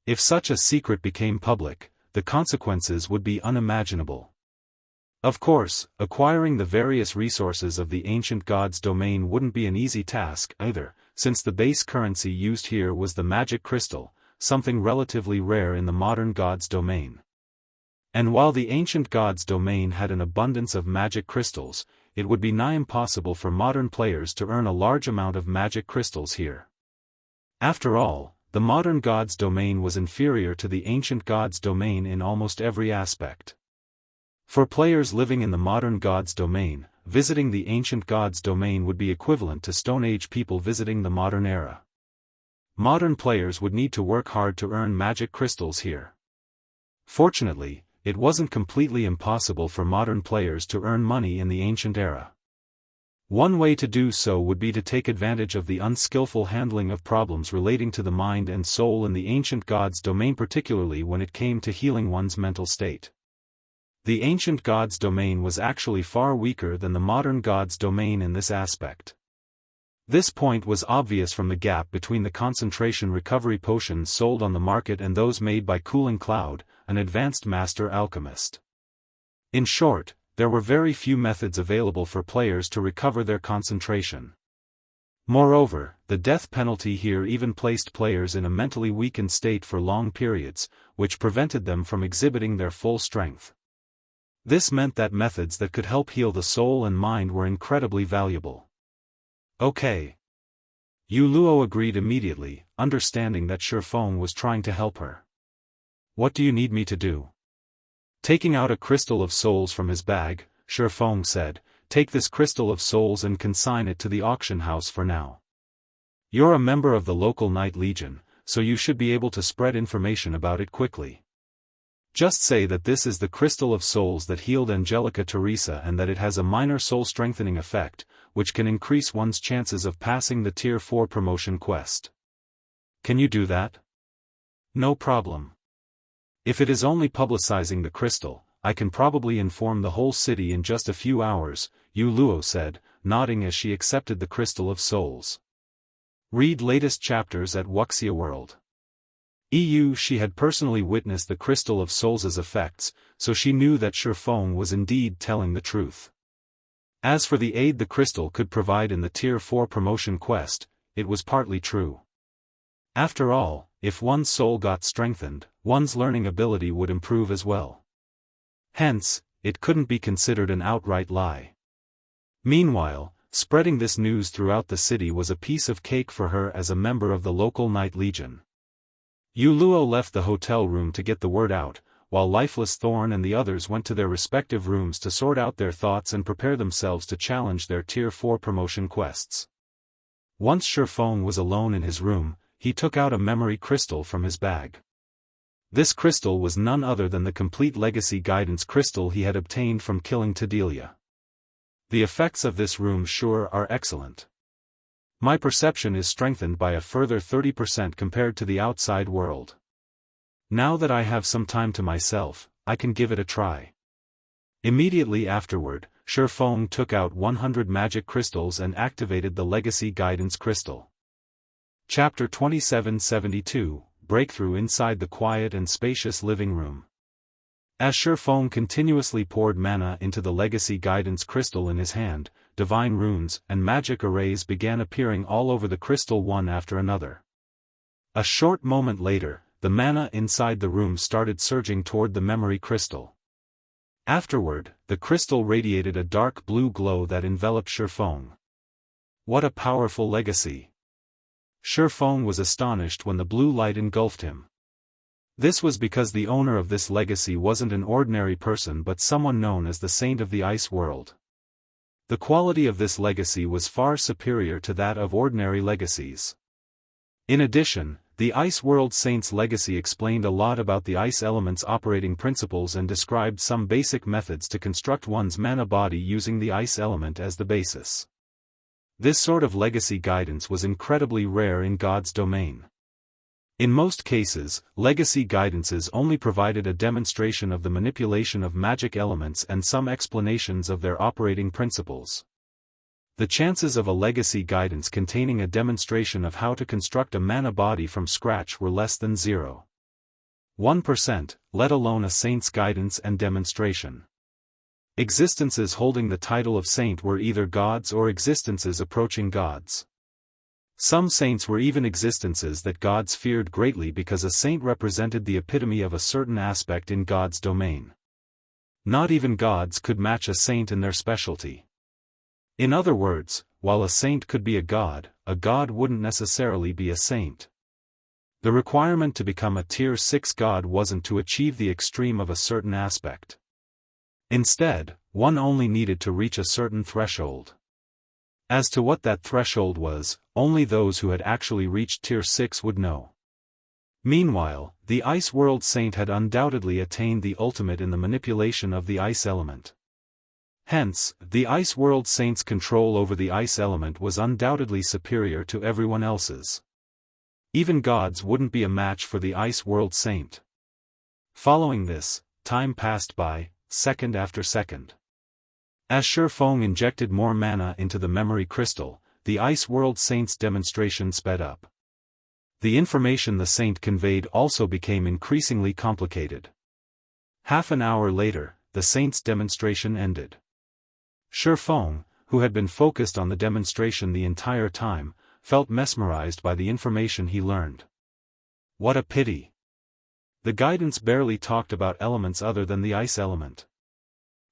If such a secret became public, the consequences would be unimaginable. Of course, acquiring the various resources of the ancient god's domain wouldn't be an easy task either, since the base currency used here was the magic crystal, something relatively rare in the modern god's domain. And while the ancient god's domain had an abundance of magic crystals, it would be nigh impossible for modern players to earn a large amount of magic crystals here. After all, the modern god's domain was inferior to the ancient god's domain in almost every aspect. For players living in the modern god's domain, visiting the ancient god's domain would be equivalent to Stone Age people visiting the modern era. Modern players would need to work hard to earn magic crystals here. Fortunately, it wasn't completely impossible for modern players to earn money in the ancient era. One way to do so would be to take advantage of the unskillful handling of problems relating to the mind and soul in the ancient god's domain, particularly when it came to healing one's mental state. The ancient god's domain was actually far weaker than the modern god's domain in this aspect. This point was obvious from the gap between the concentration recovery potions sold on the market and those made by Cooling Cloud, an advanced master alchemist. In short, there were very few methods available for players to recover their concentration. Moreover, the death penalty here even placed players in a mentally weakened state for long periods, which prevented them from exhibiting their full strength. This meant that methods that could help heal the soul and mind were incredibly valuable. Okay. Yu Luo agreed immediately, understanding that Feng was trying to help her. What do you need me to do? Taking out a crystal of souls from his bag, Feng said, take this crystal of souls and consign it to the auction house for now. You're a member of the local Knight Legion, so you should be able to spread information about it quickly. Just say that this is the crystal of souls that healed Angelica Teresa and that it has a minor soul-strengthening effect, which can increase one's chances of passing the Tier 4 promotion quest. Can you do that? No problem. If it is only publicizing the crystal, I can probably inform the whole city in just a few hours, Yu Luo said, nodding as she accepted the crystal of souls. Read latest chapters at Wuxia World. She had personally witnessed the crystal of souls' effects, so she knew that Feng was indeed telling the truth. As for the aid the crystal could provide in the Tier 4 promotion quest, it was partly true. After all, if one's soul got strengthened, one's learning ability would improve as well. Hence, it couldn't be considered an outright lie. Meanwhile, spreading this news throughout the city was a piece of cake for her as a member of the local Knight Legion. Yu Luo left the hotel room to get the word out, while Lifeless Thorn and the others went to their respective rooms to sort out their thoughts and prepare themselves to challenge their Tier 4 promotion quests. Once Feng was alone in his room, he took out a memory crystal from his bag. This crystal was none other than the complete legacy guidance crystal he had obtained from killing Tadelia. The effects of this room sure are excellent. My perception is strengthened by a further 30% compared to the outside world. Now that I have some time to myself, I can give it a try. Immediately afterward, Feng took out 100 magic crystals and activated the legacy guidance crystal. Chapter 2772, Breakthrough inside the quiet and spacious living room. As Feng continuously poured mana into the legacy guidance crystal in his hand, divine runes, and magic arrays began appearing all over the crystal one after another. A short moment later, the mana inside the room started surging toward the memory crystal. Afterward, the crystal radiated a dark blue glow that enveloped Feng. What a powerful legacy! Feng was astonished when the blue light engulfed him. This was because the owner of this legacy wasn't an ordinary person but someone known as the Saint of the Ice World. The quality of this legacy was far superior to that of ordinary legacies. In addition, the Ice World Saint's legacy explained a lot about the ice element's operating principles and described some basic methods to construct one's mana body using the ice element as the basis. This sort of legacy guidance was incredibly rare in God's domain. In most cases, legacy guidances only provided a demonstration of the manipulation of magic elements and some explanations of their operating principles. The chances of a legacy guidance containing a demonstration of how to construct a mana body from scratch were less than 0.1%, let alone a saint's guidance and demonstration. Existences holding the title of saint were either gods or existences approaching gods. Some saints were even existences that gods feared greatly because a saint represented the epitome of a certain aspect in God's domain. Not even gods could match a saint in their specialty. In other words, while a saint could be a god wouldn't necessarily be a saint. The requirement to become a Tier 6 god wasn't to achieve the extreme of a certain aspect. Instead, one only needed to reach a certain threshold. As to what that threshold was, only those who had actually reached Tier 6 would know. Meanwhile, the Ice World Saint had undoubtedly attained the ultimate in the manipulation of the ice element. Hence, the Ice World Saint's control over the ice element was undoubtedly superior to everyone else's. Even gods wouldn't be a match for the Ice World Saint. Following this, time passed by, second after second. As Feng injected more mana into the memory crystal, the Ice World Saint's demonstration sped up. The information the saint conveyed also became increasingly complicated. Half an hour later, the saint's demonstration ended. Feng, who had been focused on the demonstration the entire time, felt mesmerized by the information he learned. What a pity! The guidance barely talked about elements other than the ice element.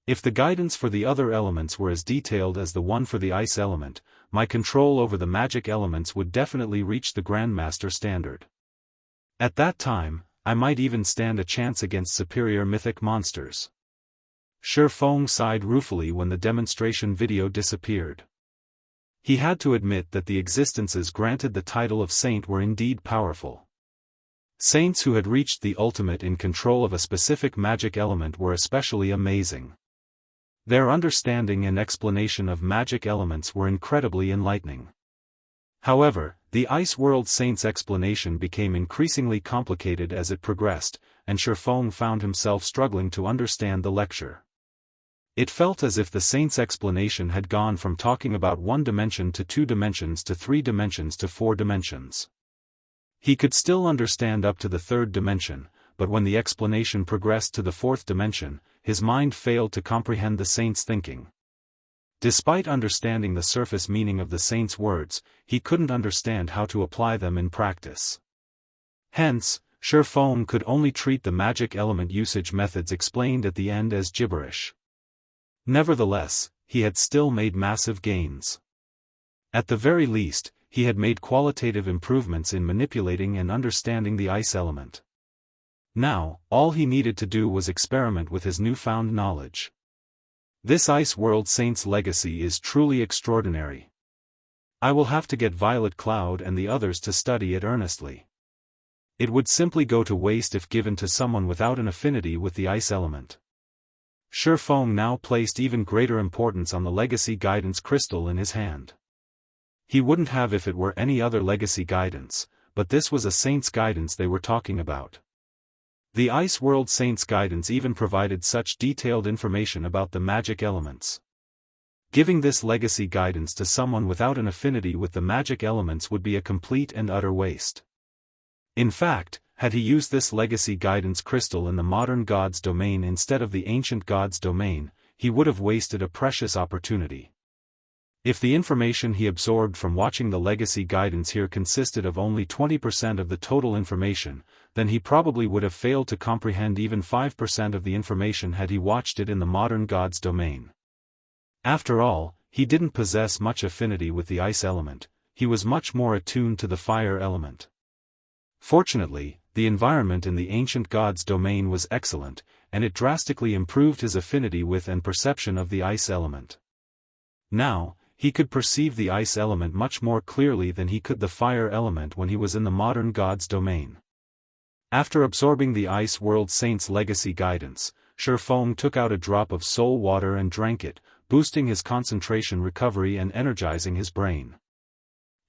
If the guidance for the other elements were as detailed as the one for the ice element, my control over the magic elements would definitely reach the Grandmaster standard. At that time, I might even stand a chance against superior mythic monsters. Feng sighed ruefully when the demonstration video disappeared. He had to admit that the existences granted the title of saint were indeed powerful. Saints who had reached the ultimate in control of a specific magic element were especially amazing. Their understanding and explanation of magic elements were incredibly enlightening. However, the Ice World Saint's explanation became increasingly complicated as it progressed, and Feng found himself struggling to understand the lecture. It felt as if the saint's explanation had gone from talking about one dimension to 2 dimensions to 3 dimensions to 4 dimensions. He could still understand up to the 3rd dimension, but when the explanation progressed to the 4th dimension, his mind failed to comprehend the saint's thinking. Despite understanding the surface meaning of the saint's words, he couldn't understand how to apply them in practice. Hence, Feng could only treat the magic element usage methods explained at the end as gibberish. Nevertheless, he had still made massive gains. At the very least, he had made qualitative improvements in manipulating and understanding the ice element. Now, all he needed to do was experiment with his newfound knowledge. This Ice World Saint's legacy is truly extraordinary. I will have to get Violet Cloud and the others to study it earnestly. It would simply go to waste if given to someone without an affinity with the ice element. Feng now placed even greater importance on the legacy guidance crystal in his hand. He wouldn't have if it were any other legacy guidance, but this was a saint's guidance they were talking about. The Ice World Saint's guidance even provided such detailed information about the magic elements. Giving this legacy guidance to someone without an affinity with the magic elements would be a complete and utter waste. In fact, had he used this legacy guidance crystal in the modern god's domain instead of the ancient god's domain, he would have wasted a precious opportunity. If the information he absorbed from watching the legacy guidance here consisted of only 20% of the total information, then he probably would have failed to comprehend even 5% of the information had he watched it in the modern god's domain. After all, he didn't possess much affinity with the ice element, he was much more attuned to the fire element. Fortunately, the environment in the ancient god's domain was excellent, and it drastically improved his affinity with and perception of the ice element. Now, he could perceive the ice element much more clearly than he could the fire element when he was in the modern god's domain. After absorbing the Ice World Saint's legacy guidance, Feng took out a drop of soul water and drank it, boosting his concentration recovery and energizing his brain.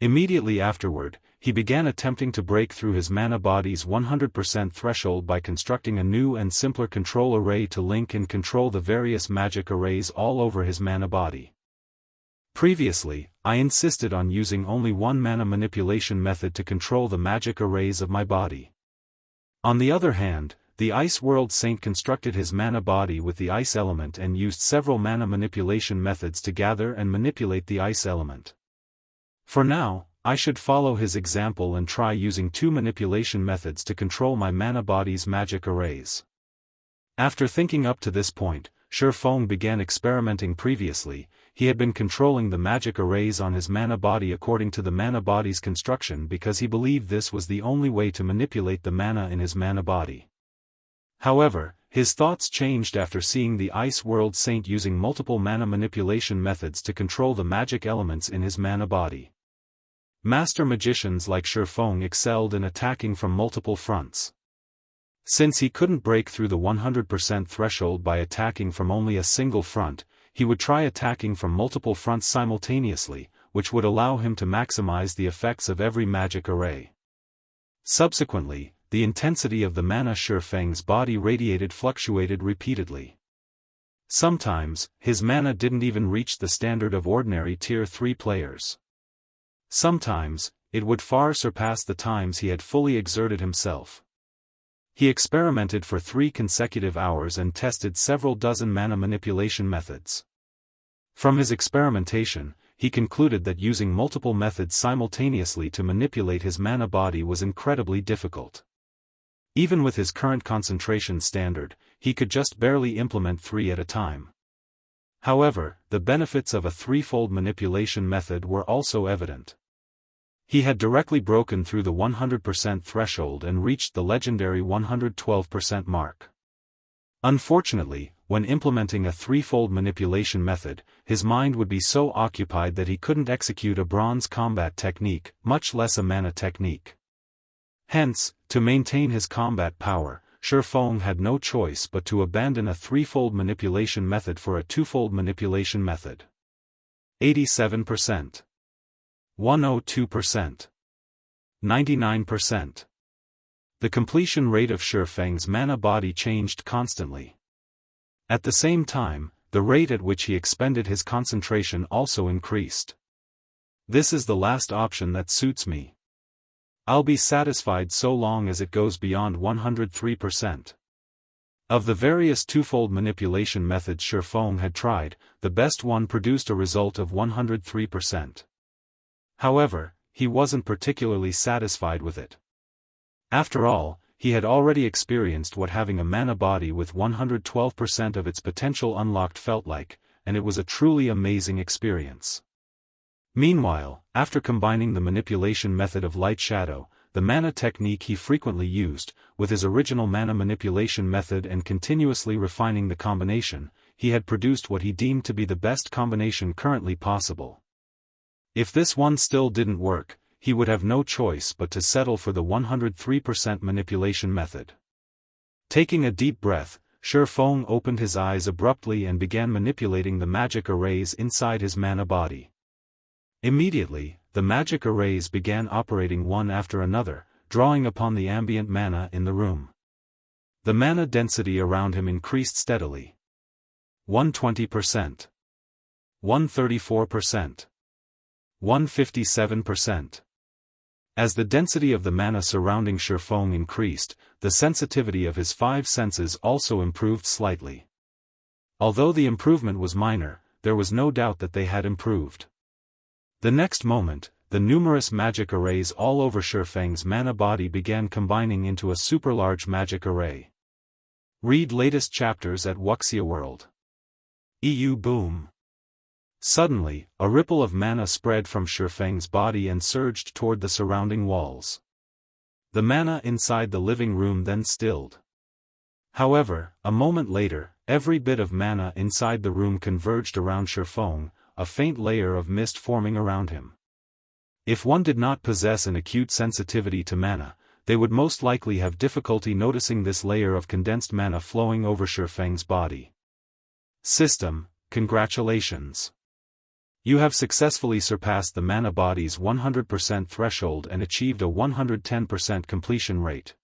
Immediately afterward, he began attempting to break through his mana body's 100% threshold by constructing a new and simpler control array to link and control the various magic arrays all over his mana body. Previously, I insisted on using only one mana manipulation method to control the magic arrays of my body. On the other hand, the Ice World Saint constructed his mana body with the ice element and used several mana manipulation methods to gather and manipulate the ice element. For now, I should follow his example and try using two manipulation methods to control my mana body's magic arrays. After thinking up to this point, Feng began experimenting. Previously, he had been controlling the magic arrays on his mana body according to the mana body's construction because he believed this was the only way to manipulate the mana in his mana body. However, his thoughts changed after seeing the Ice World Saint using multiple mana manipulation methods to control the magic elements in his mana body. Master magicians like Feng excelled in attacking from multiple fronts. Since he couldn't break through the 100% threshold by attacking from only a single front, he would try attacking from multiple fronts simultaneously, which would allow him to maximize the effects of every magic array. Subsequently, the intensity of the mana Feng's body radiated fluctuated repeatedly. Sometimes, his mana didn't even reach the standard of ordinary Tier 3 players. Sometimes, it would far surpass the times he had fully exerted himself. He experimented for 3 consecutive hours and tested several dozen mana manipulation methods. From his experimentation, he concluded that using multiple methods simultaneously to manipulate his mana body was incredibly difficult. Even with his current concentration standard, he could just barely implement 3 at a time. However, the benefits of a threefold manipulation method were also evident. He had directly broken through the 100% threshold and reached the legendary 112% mark. Unfortunately, when implementing a threefold manipulation method, his mind would be so occupied that he couldn't execute a bronze combat technique, much less a mana technique. Hence, to maintain his combat power, Feng had no choice but to abandon a threefold manipulation method for a twofold manipulation method. 87%. 102%. 99%. The completion rate of Feng's mana body changed constantly. At the same time, the rate at which he expended his concentration also increased. This is the last option that suits me. I'll be satisfied so long as it goes beyond 103%. Of the various twofold manipulation methods Feng had tried, the best one produced a result of 103%. However, he wasn't particularly satisfied with it. After all, he had already experienced what having a mana body with 112% of its potential unlocked felt like, and it was a truly amazing experience. Meanwhile, after combining the manipulation method of light-shadow, the mana technique he frequently used, with his original mana manipulation method and continuously refining the combination, he had produced what he deemed to be the best combination currently possible. If this one still didn't work, he would have no choice but to settle for the 103% manipulation method. Taking a deep breath, Feng opened his eyes abruptly and began manipulating the magic arrays inside his mana body. Immediately, the magic arrays began operating one after another, drawing upon the ambient mana in the room. The mana density around him increased steadily. 120%. 134%. 157%. As the density of the mana surrounding Feng increased, the sensitivity of his 5 senses also improved slightly. Although the improvement was minor, there was no doubt that they had improved. The next moment, the numerous magic arrays all over Feng's mana body began combining into a super-large magic array. Read latest chapters at Wuxia World. EU Boom. Suddenly, a ripple of mana spread from Feng's body and surged toward the surrounding walls. The mana inside the living room then stilled. However, a moment later, every bit of mana inside the room converged around Feng, a faint layer of mist forming around him. If one did not possess an acute sensitivity to mana, they would most likely have difficulty noticing this layer of condensed mana flowing over Feng's body. System, congratulations. You have successfully surpassed the mana body's 100% threshold and achieved a 110% completion rate.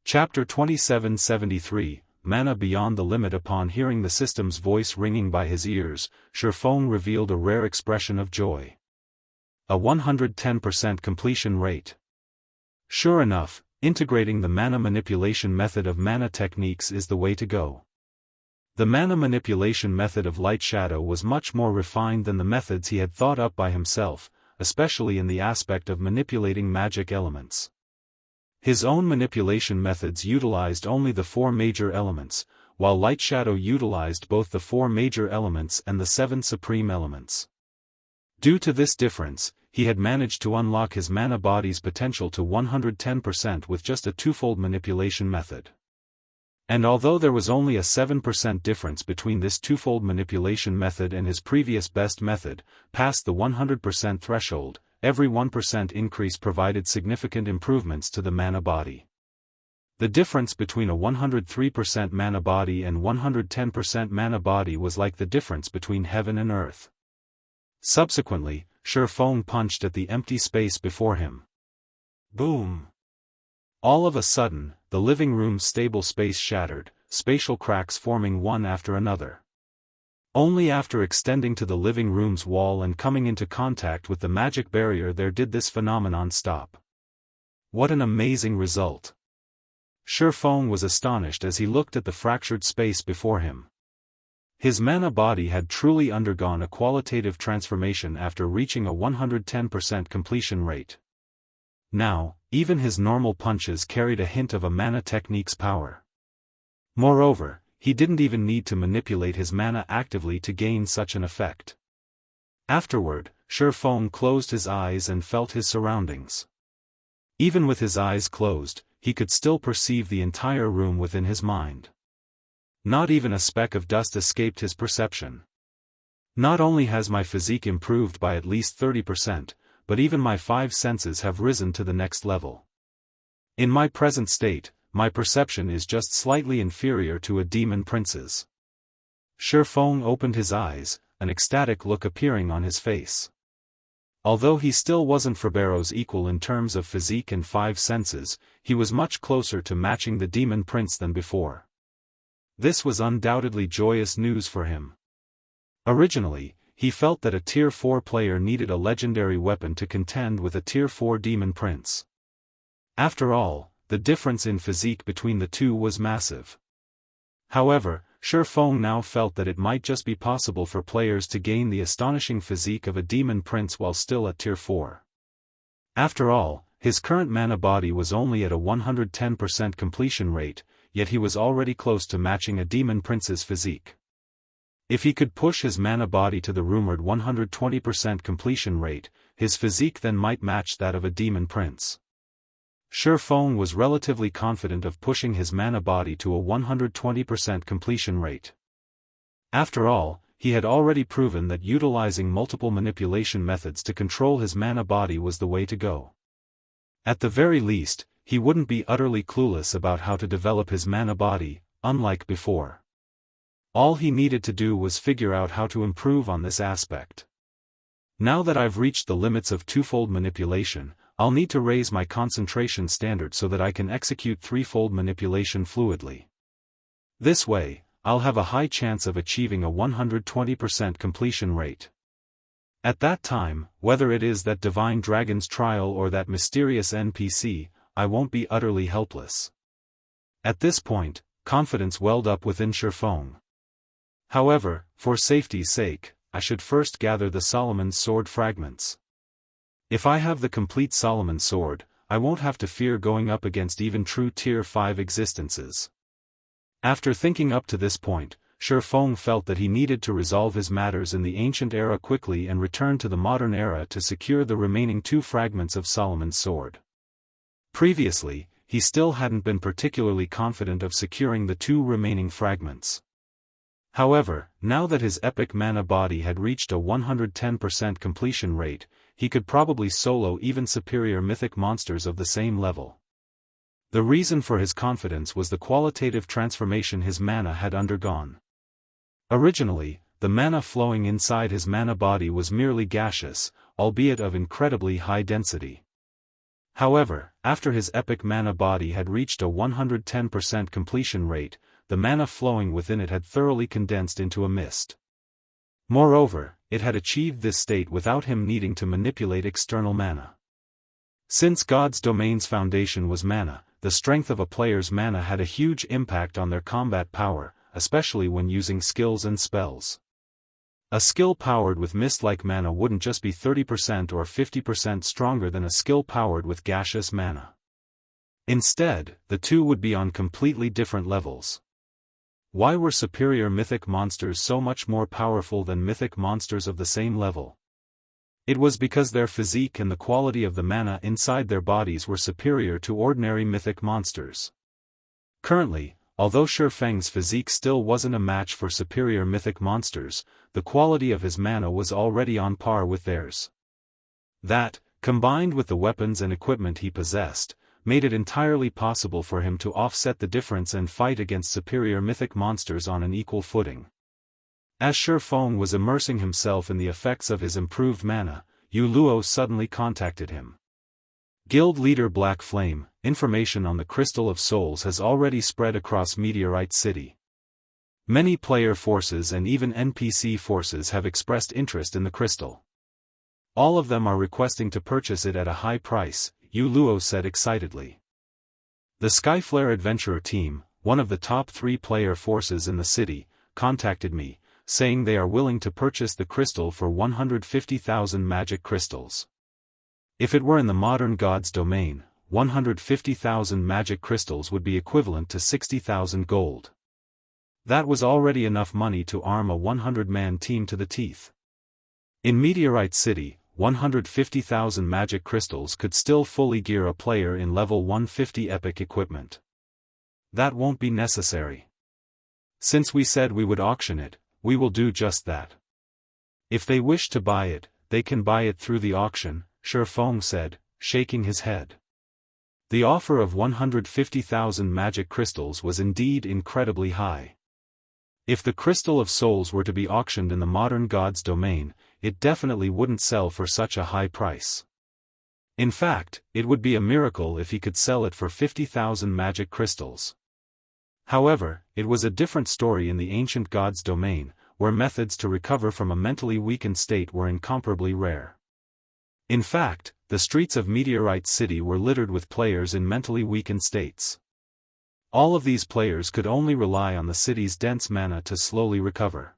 Chapter 2773, Mana Beyond the Limit. Upon hearing the system's voice ringing by his ears, Feng revealed a rare expression of joy. A 110% completion rate. Sure enough, integrating the mana manipulation method of mana techniques is the way to go. The mana manipulation method of Light Shadow was much more refined than the methods he had thought up by himself, especially in the aspect of manipulating magic elements. His own manipulation methods utilized only the 4 major elements, while Light Shadow utilized both the 4 major elements and the 7 supreme elements. Due to this difference, he had managed to unlock his mana body's potential to 110% with just a twofold manipulation method. And although there was only a 7% difference between this twofold manipulation method and his previous best method, past the 100% threshold, every 1% increase provided significant improvements to the mana body. The difference between a 103% mana body and 110% mana body was like the difference between heaven and earth. Subsequently, Feng punched at the empty space before him. Boom! All of a sudden, the living room's stable space shattered, spatial cracks forming one after another. Only after extending to the living room's wall and coming into contact with the magic barrier there did this phenomenon stop. What an amazing result! Feng was astonished as he looked at the fractured space before him. His mana body had truly undergone a qualitative transformation after reaching a 110% completion rate. Now, even his normal punches carried a hint of a mana technique's power. Moreover, he didn't even need to manipulate his mana actively to gain such an effect. Afterward, Feng closed his eyes and felt his surroundings. Even with his eyes closed, he could still perceive the entire room within his mind. Not even a speck of dust escaped his perception. Not only has my physique improved by at least 30%, but even my 5 senses have risen to the next level. In my present state, my perception is just slightly inferior to a demon prince's. Feng opened his eyes, an ecstatic look appearing on his face. Although he still wasn't Ferbero's equal in terms of physique and 5 senses, he was much closer to matching the demon prince than before. This was undoubtedly joyous news for him. Originally, he felt that a Tier 4 player needed a legendary weapon to contend with a Tier 4 demon prince. After all, the difference in physique between the two was massive. However, Feng now felt that it might just be possible for players to gain the astonishing physique of a demon prince while still at Tier 4. After all, his current mana body was only at a 110% completion rate, yet he was already close to matching a demon prince's physique. If he could push his mana body to the rumored 120% completion rate, his physique then might match that of a demon prince. Feng was relatively confident of pushing his mana body to a 120% completion rate. After all, he had already proven that utilizing multiple manipulation methods to control his mana body was the way to go. At the very least, he wouldn't be utterly clueless about how to develop his mana body, unlike before. All he needed to do was figure out how to improve on this aspect. Now that I've reached the limits of twofold manipulation, I'll need to raise my concentration standard so that I can execute threefold manipulation fluidly. This way, I'll have a high chance of achieving a 120% completion rate. At that time, whether it is that divine dragon's trial or that mysterious NPC, I won't be utterly helpless. At this point, confidence welled up within Feng. However, for safety's sake, I should first gather the Solomon's sword fragments. If I have the complete Solomon's sword, I won't have to fear going up against even true Tier 5 existences. After thinking up to this point, Feng felt that he needed to resolve his matters in the ancient era quickly and return to the modern era to secure the remaining 2 fragments of Solomon's sword. Previously, he still hadn't been particularly confident of securing the 2 remaining fragments. However, now that his epic mana body had reached a 110% completion rate, he could probably solo even superior mythic monsters of the same level. The reason for his confidence was the qualitative transformation his mana had undergone. Originally, the mana flowing inside his mana body was merely gaseous, albeit of incredibly high density. However, after his epic mana body had reached a 110% completion rate, the mana flowing within it had thoroughly condensed into a mist. Moreover, it had achieved this state without him needing to manipulate external mana. Since God's domain's foundation was mana, the strength of a player's mana had a huge impact on their combat power, especially when using skills and spells. A skill powered with mist-like mana wouldn't just be 30% or 50% stronger than a skill powered with gaseous mana. Instead, the 2 would be on completely different levels. Why were superior mythic monsters so much more powerful than mythic monsters of the same level? It was because their physique and the quality of the mana inside their bodies were superior to ordinary mythic monsters. Currently, although Feng's physique still wasn't a match for superior mythic monsters, the quality of his mana was already on par with theirs. That, combined with the weapons and equipment he possessed, made it entirely possible for him to offset the difference and fight against superior mythic monsters on an equal footing. As Feng was immersing himself in the effects of his improved mana, Yu Luo suddenly contacted him. Guild leader Black Flame, information on the Crystal of Souls has already spread across Meteorite City. Many player forces and even NPC forces have expressed interest in the crystal. All of them are requesting to purchase it at a high price, Yu Luo said excitedly. The Skyflare adventurer team, one of the top 3 player forces in the city, contacted me, saying they are willing to purchase the crystal for 150,000 magic crystals. If it were in the modern god's domain, 150,000 magic crystals would be equivalent to 60,000 gold. That was already enough money to arm a 100-man team to the teeth. In Meteorite City, 150,000 magic crystals could still fully gear a player in level 150 epic equipment. That won't be necessary. Since we said we would auction it, we will do just that. If they wish to buy it, they can buy it through the auction, Feng said, shaking his head. The offer of 150,000 magic crystals was indeed incredibly high. If the Crystal of Souls were to be auctioned in the modern god's domain, it definitely wouldn't sell for such a high price. In fact, it would be a miracle if he could sell it for 50,000 magic crystals. However, it was a different story in the ancient god's domain, where methods to recover from a mentally weakened state were incomparably rare. In fact, the streets of Meteorite City were littered with players in mentally weakened states. All of these players could only rely on the city's dense mana to slowly recover.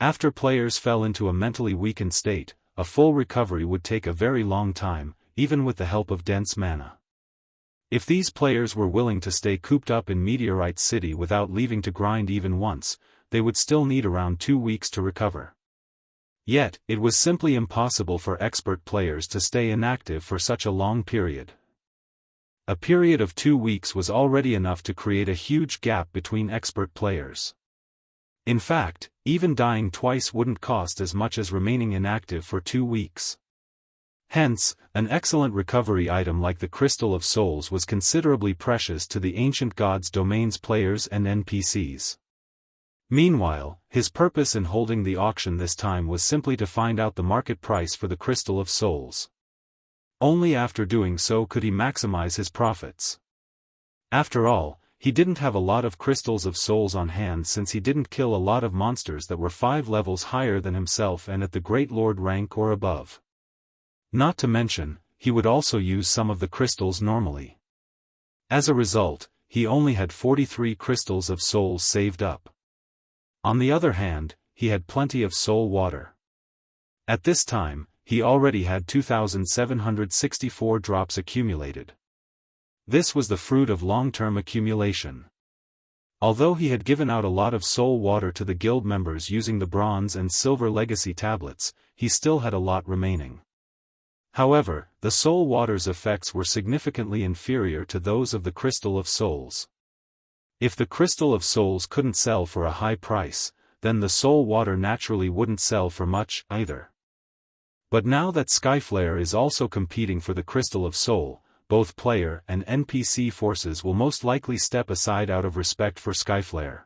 After players fell into a mentally weakened state, a full recovery would take a very long time, even with the help of dense mana. If these players were willing to stay cooped up in Meteorite City without leaving to grind even once, they would still need around 2 weeks to recover. Yet, it was simply impossible for expert players to stay inactive for such a long period. A period of 2 weeks was already enough to create a huge gap between expert players. In fact, even dying twice wouldn't cost as much as remaining inactive for 2 weeks. Hence, an excellent recovery item like the Crystal of Souls was considerably precious to the ancient god's domain's players and NPCs. Meanwhile, his purpose in holding the auction this time was simply to find out the market price for the Crystal of Souls. Only after doing so could he maximize his profits. After all, he didn't have a lot of Crystals of Souls on hand since he didn't kill a lot of monsters that were 5 levels higher than himself and at the Great Lord rank or above. Not to mention, he would also use some of the crystals normally. As a result, he only had 43 Crystals of Souls saved up. On the other hand, he had plenty of soul water. At this time, he already had 2,764 drops accumulated. This was the fruit of long-term accumulation. Although he had given out a lot of soul water to the guild members using the bronze and silver legacy tablets, he still had a lot remaining. However, the soul water's effects were significantly inferior to those of the Crystal of Souls. If the Crystal of Souls couldn't sell for a high price, then the soul water naturally wouldn't sell for much, either. But now that Skyflare is also competing for the Crystal of Soul, both player and NPC forces will most likely step aside out of respect for Skyflare.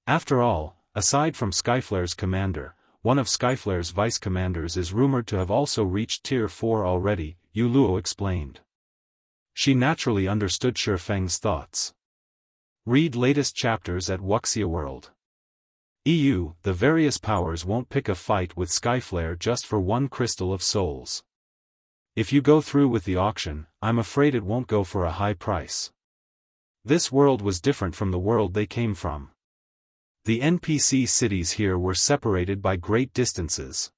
After all, aside from Skyflare's commander, one of Skyflare's vice-commanders is rumored to have also reached Tier 4 already, Yu Luo explained. She naturally understood Feng's thoughts. Read latest chapters at Wuxia World. EU, the various powers won't pick a fight with Skyflare just for one Crystal of Souls. If you go through with the auction, I'm afraid it won't go for a high price. This world was different from the world they came from. The NPC cities here were separated by great distances.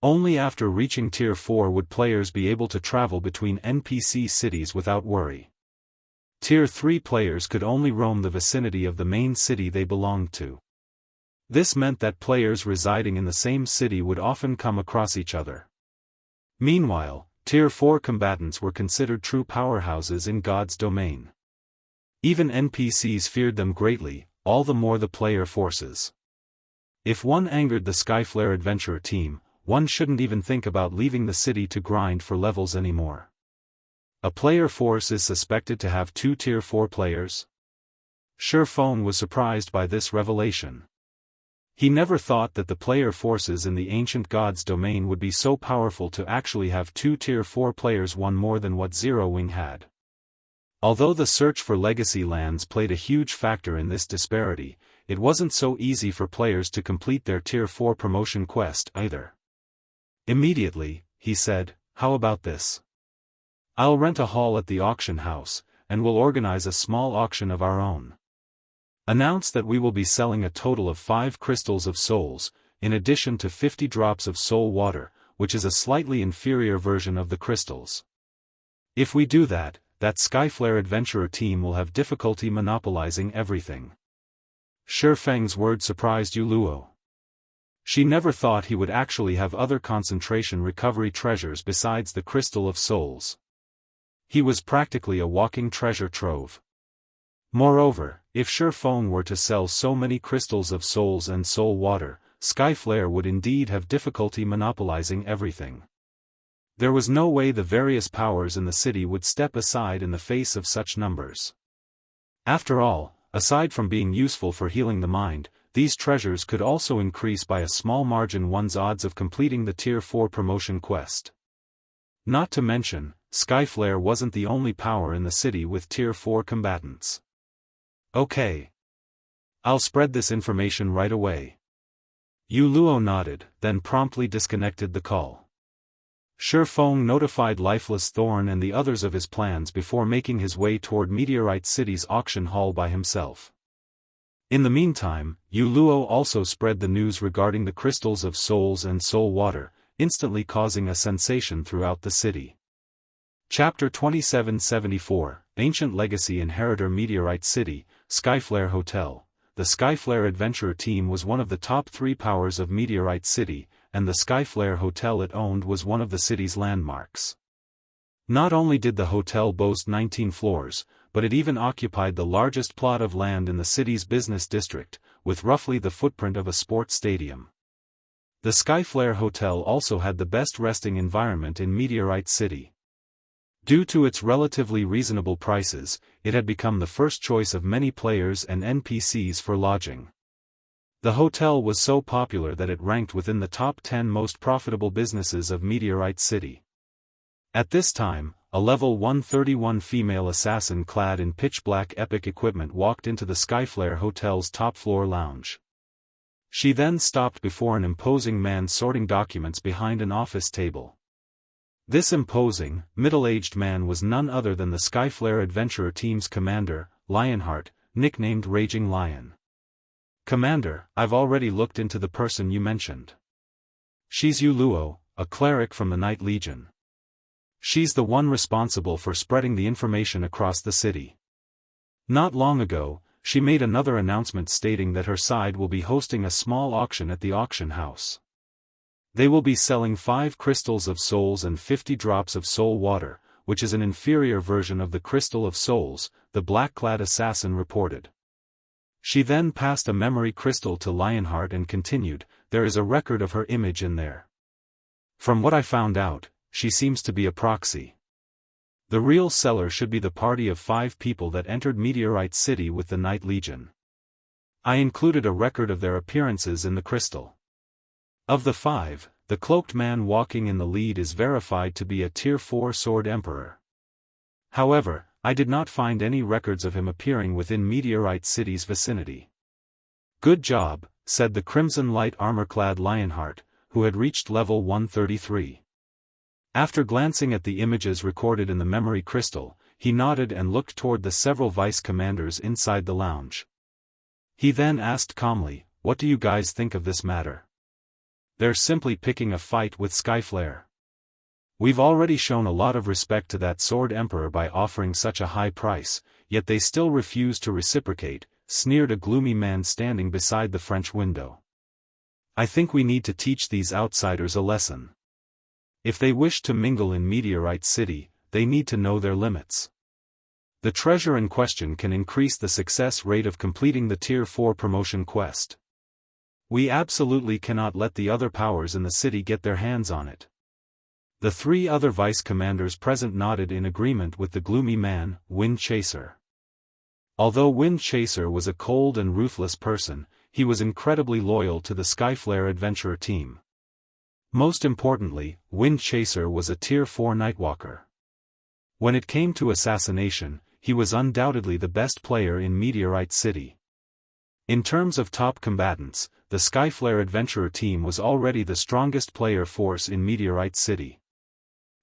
Only after reaching Tier 4 would players be able to travel between NPC cities without worry. Tier 3 players could only roam the vicinity of the main city they belonged to. This meant that players residing in the same city would often come across each other. Meanwhile, Tier 4 combatants were considered true powerhouses in God's domain. Even NPCs feared them greatly, all the more the player forces. If one angered the Skyflare adventurer team, one shouldn't even think about leaving the city to grind for levels anymore. A player force is suspected to have 2 Tier 4 players? Feng was surprised by this revelation. He never thought that the player forces in the ancient god's domain would be so powerful to actually have 2 Tier 4 players, one more than what Zero Wing had. Although the search for legacy lands played a huge factor in this disparity, it wasn't so easy for players to complete their Tier 4 promotion quest either. Immediately, he said, "How about this? I'll rent a hall at the auction house, and we'll organize a small auction of our own. Announce that we will be selling a total of 5 crystals of souls, in addition to 50 drops of soul water, which is a slightly inferior version of the crystals. If we do that, that Skyflare adventurer team will have difficulty monopolizing everything." Feng's word surprised Yu Luo. She never thought he would actually have other concentration recovery treasures besides the Crystal of Souls. He was practically a walking treasure trove. Moreover, if Feng were to sell so many crystals of souls and soul water, Skyflare would indeed have difficulty monopolizing everything. There was no way the various powers in the city would step aside in the face of such numbers. After all, aside from being useful for healing the mind, these treasures could also increase by a small margin one's odds of completing the Tier 4 promotion quest. Not to mention, Skyflare wasn't the only power in the city with Tier 4 combatants. Okay. I'll spread this information right away. Yu Luo nodded, then promptly disconnected the call. Feng notified Lifeless Thorn and the others of his plans before making his way toward Meteorite City's auction hall by himself. In the meantime, Yu Luo also spread the news regarding the crystals of souls and soul water, instantly causing a sensation throughout the city. Chapter 2774, Ancient Legacy Inheritor Meteorite City, Skyflare Hotel. The Skyflare adventurer team was one of the top 3 powers of Meteorite City, and the Skyflare Hotel it owned was one of the city's landmarks. Not only did the hotel boast 19 floors, but it even occupied the largest plot of land in the city's business district, with roughly the footprint of a sports stadium. The Skyflare Hotel also had the best resting environment in Meteorite City. Due to its relatively reasonable prices, it had become the first choice of many players and NPCs for lodging. The hotel was so popular that it ranked within the top 10 most profitable businesses of Meteorite City. At this time, a level 131 female assassin clad in pitch-black epic equipment walked into the Skyflare Hotel's top-floor lounge. She then stopped before an imposing man sorting documents behind an office table. This imposing, middle-aged man was none other than the Skyflare adventurer team's commander, Lionheart, nicknamed Raging Lion. Commander, I've already looked into the person you mentioned. She's Yu Luo, a cleric from the Night Legion. She's the one responsible for spreading the information across the city. Not long ago, she made another announcement stating that her side will be hosting a small auction at the auction house. They will be selling 5 crystals of souls and 50 drops of soul water, which is an inferior version of the crystal of souls, the black-clad assassin reported. She then passed a memory crystal to Lionheart and continued, there is a record of her image in there. From what I found out, she seems to be a proxy. The real seller should be the party of 5 people that entered Meteorite City with the Night Legion. I included a record of their appearances in the crystal. Of the 5, the cloaked man walking in the lead is verified to be a Tier 4 Sword Emperor. However, I did not find any records of him appearing within Meteorite City's vicinity. Good job, said the crimson light armor-clad Lionheart, who had reached level 133. After glancing at the images recorded in the memory crystal, he nodded and looked toward the several vice commanders inside the lounge. He then asked calmly, what do you guys think of this matter? They're simply picking a fight with Skyflare. We've already shown a lot of respect to that Sword Emperor by offering such a high price, yet they still refuse to reciprocate, sneered a gloomy man standing beside the French window. I think we need to teach these outsiders a lesson. If they wish to mingle in Meteorite City, they need to know their limits. The treasure in question can increase the success rate of completing the Tier 4 promotion quest. We absolutely cannot let the other powers in the city get their hands on it. The 3 other vice commanders present nodded in agreement with the gloomy man, Wind Chaser. Although Wind Chaser was a cold and ruthless person, he was incredibly loyal to the Skyflare adventurer team. Most importantly, Wind Chaser was a Tier 4 Nightwalker. When it came to assassination, he was undoubtedly the best player in Meteorite City. In terms of top combatants, the Skyflare adventurer team was already the strongest player force in Meteorite City.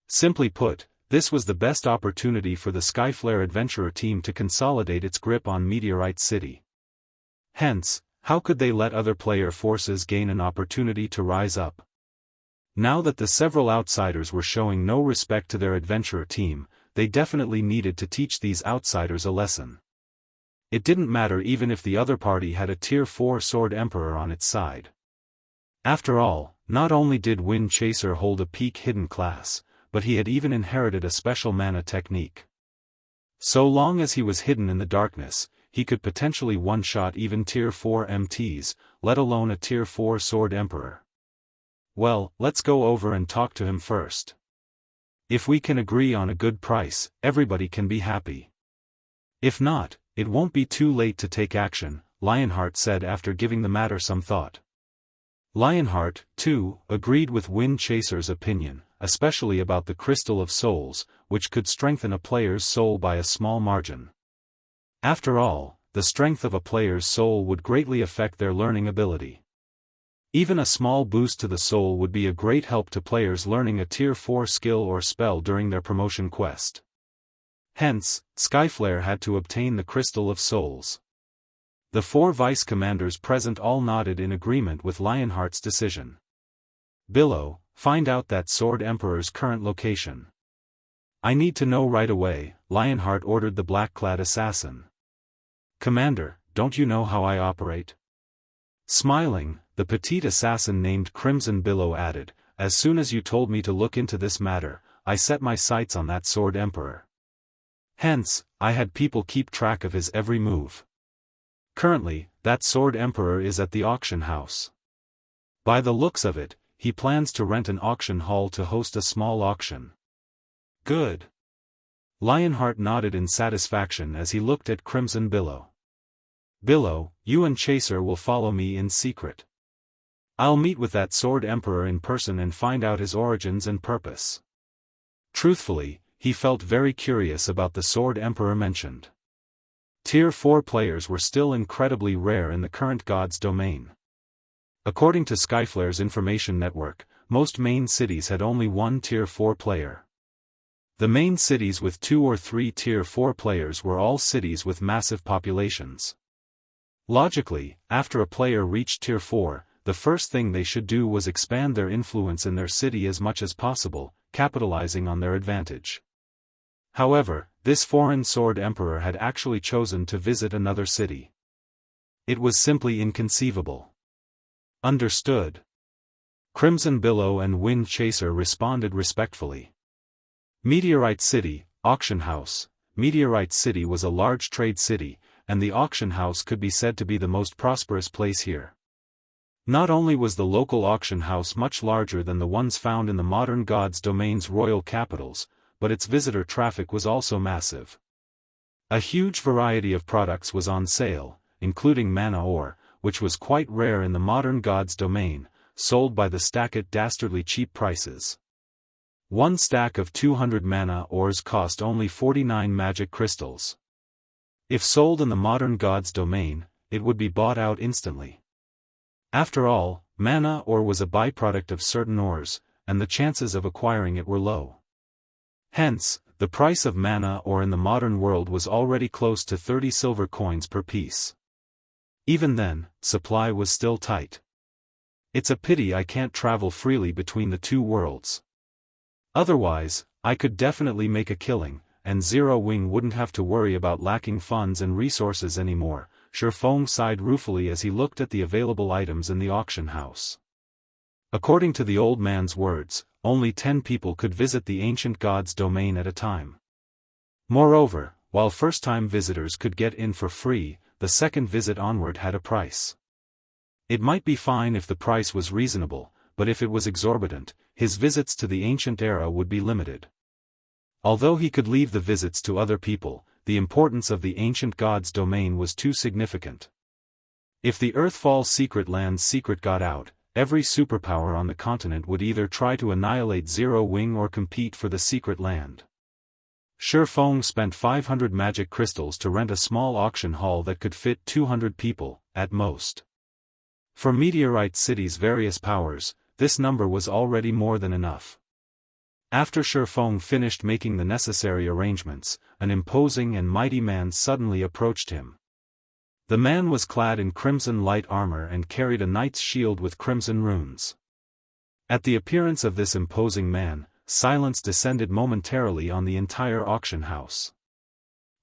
Simply put, this was the best opportunity for the Skyflare adventurer team to consolidate its grip on Meteorite City. Hence, how could they let other player forces gain an opportunity to rise up? Now that the several outsiders were showing no respect to their adventurer team, they definitely needed to teach these outsiders a lesson. It didn't matter even if the other party had a Tier 4 Sword Emperor on its side. After all, not only did Wind Chaser hold a peak hidden class, but he had even inherited a special mana technique. So long as he was hidden in the darkness, he could potentially one-shot even Tier 4 MTs, let alone a Tier 4 Sword Emperor. Well, let's go over and talk to him first. If we can agree on a good price, everybody can be happy. If not, it won't be too late to take action, Lionheart said after giving the matter some thought. Lionheart, too, agreed with Wind Chaser's opinion, especially about the Crystal of Souls, which could strengthen a player's soul by a small margin. After all, the strength of a player's soul would greatly affect their learning ability. Even a small boost to the soul would be a great help to players learning a Tier 4 skill or spell during their promotion quest. Hence, Skyflare had to obtain the Crystal of Souls. The 4 vice commanders present all nodded in agreement with Lionheart's decision. Billow, find out that Sword Emperor's current location. I need to know right away, Lionheart ordered the black-clad assassin. Commander, don't you know how I operate? Smiling, the petite assassin named Crimson Billow added, as soon as you told me to look into this matter, I set my sights on that Sword Emperor. Hence, I had people keep track of his every move. Currently, that Sword Emperor is at the auction house. By the looks of it, he plans to rent an auction hall to host a small auction. Good. Lionheart nodded in satisfaction as he looked at Crimson Billow. Billow, you and Chaser will follow me in secret. I'll meet with that Sword Emperor in person and find out his origins and purpose. Truthfully, he felt very curious about the Sword Emperor mentioned. Tier 4 players were still incredibly rare in the current God's domain. According to Skyflare's information network, most main cities had only one Tier 4 player. The main cities with 2 or 3 Tier 4 players were all cities with massive populations. Logically, after a player reached Tier 4, the first thing they should do was expand their influence in their city as much as possible, capitalizing on their advantage. However, this foreign sword emperor had actually chosen to visit another city. It was simply inconceivable. Understood. Crimson Billow and Wind Chaser responded respectfully. Meteorite City, Auction House. Meteorite City was a large trade city, and the auction house could be said to be the most prosperous place here. Not only was the local auction house much larger than the ones found in the modern gods' domain's royal capitals, but its visitor traffic was also massive. A huge variety of products was on sale, including mana ore, which was quite rare in the modern gods' domain, sold by the stack at dastardly cheap prices. One stack of 200 mana ores cost only 49 magic crystals. If sold in the modern gods' domain, it would be bought out instantly. After all, mana ore was a byproduct of certain ores, and the chances of acquiring it were low. Hence, the price of mana ore in the modern world was already close to 30 silver coins per piece. Even then, supply was still tight. It's a pity I can't travel freely between the two worlds. Otherwise, I could definitely make a killing, and Zero Wing wouldn't have to worry about lacking funds and resources anymore. Feng sighed ruefully as he looked at the available items in the auction house. According to the old man's words, only 10 people could visit the ancient god's domain at a time. Moreover, while first-time visitors could get in for free, the second visit onward had a price. It might be fine if the price was reasonable, but if it was exorbitant, his visits to the ancient era would be limited. Although he could leave the visits to other people, the importance of the ancient god's domain was too significant. If the Earthfall secret land's secret got out, every superpower on the continent would either try to annihilate Zero Wing or compete for the secret land. Feng spent 500 magic crystals to rent a small auction hall that could fit 200 people, at most. For Meteorite City's various powers, this number was already more than enough. After Feng finished making the necessary arrangements, an imposing and mighty man suddenly approached him. The man was clad in crimson light armor and carried a knight's shield with crimson runes. At the appearance of this imposing man, silence descended momentarily on the entire auction house.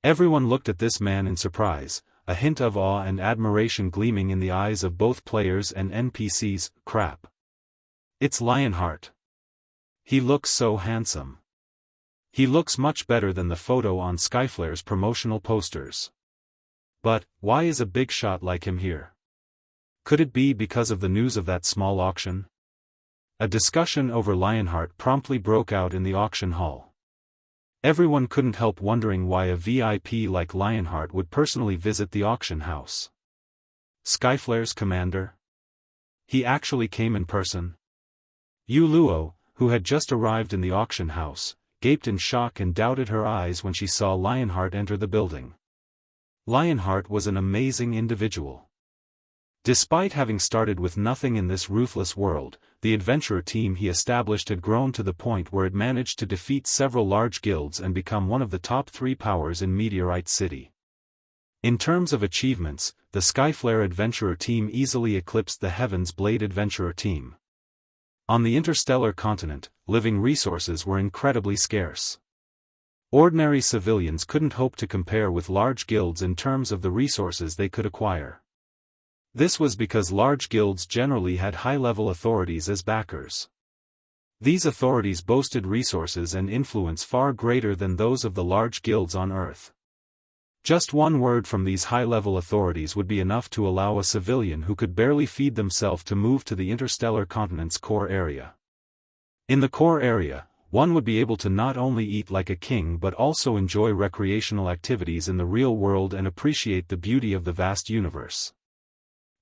Everyone looked at this man in surprise, a hint of awe and admiration gleaming in the eyes of both players and NPCs. Crap. It's Lionheart. He looks so handsome. He looks much better than the photo on Skyflare's promotional posters. But, why is a big shot like him here? Could it be because of the news of that small auction? A discussion over Lionheart promptly broke out in the auction hall. Everyone couldn't help wondering why a VIP like Lionheart would personally visit the auction house. Skyflare's commander? He actually came in person? Yu Luo, who had just arrived in the auction house, gaped in shock and doubted her eyes when she saw Lionheart enter the building. Lionheart was an amazing individual. Despite having started with nothing in this ruthless world, the adventurer team he established had grown to the point where it managed to defeat several large guilds and become one of the top 3 powers in Meteorite City. In terms of achievements, the Skyflare adventurer team easily eclipsed the Heaven's Blade adventurer team. On the interstellar continent, living resources were incredibly scarce. Ordinary civilians couldn't hope to compare with large guilds in terms of the resources they could acquire. This was because large guilds generally had high-level authorities as backers. These authorities boasted resources and influence far greater than those of the large guilds on Earth. Just one word from these high-level authorities would be enough to allow a civilian who could barely feed themselves to move to the interstellar continent's core area. In the core area, one would be able to not only eat like a king but also enjoy recreational activities in the real world and appreciate the beauty of the vast universe.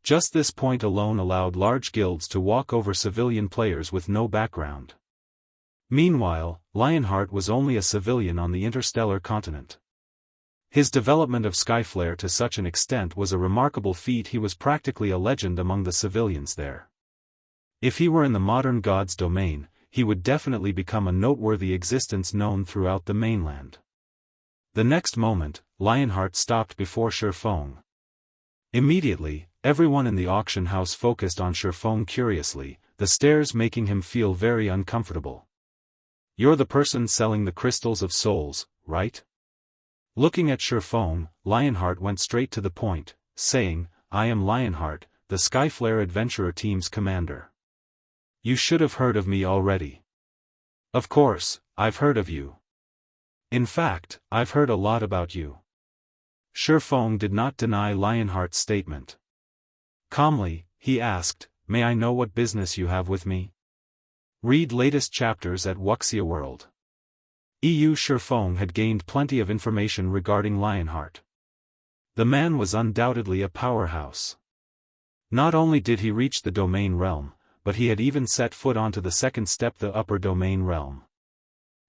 Just this point alone allowed large guilds to walk over civilian players with no background. Meanwhile, Lionheart was only a civilian on the interstellar continent. His development of Skyflare to such an extent was a remarkable feat. He was practically a legend among the civilians there. If he were in the modern god's domain, he would definitely become a noteworthy existence known throughout the mainland. The next moment, Lionheart stopped before Feng. Immediately, everyone in the auction house focused on Feng curiously, the stares making him feel very uncomfortable. "You're the person selling the crystals of souls, right?" Looking at Feng, Lionheart went straight to the point, saying, "I am Lionheart, the Skyflare adventurer team's commander. You should have heard of me already." "Of course, I've heard of you. In fact, I've heard a lot about you." Feng did not deny Lionheart's statement. Calmly, he asked, "May I know what business you have with me?" Read latest chapters at Wuxia World. Feng had gained plenty of information regarding Lionheart. The man was undoubtedly a powerhouse. Not only did he reach the domain realm, but he had even set foot onto the second step, the upper domain realm.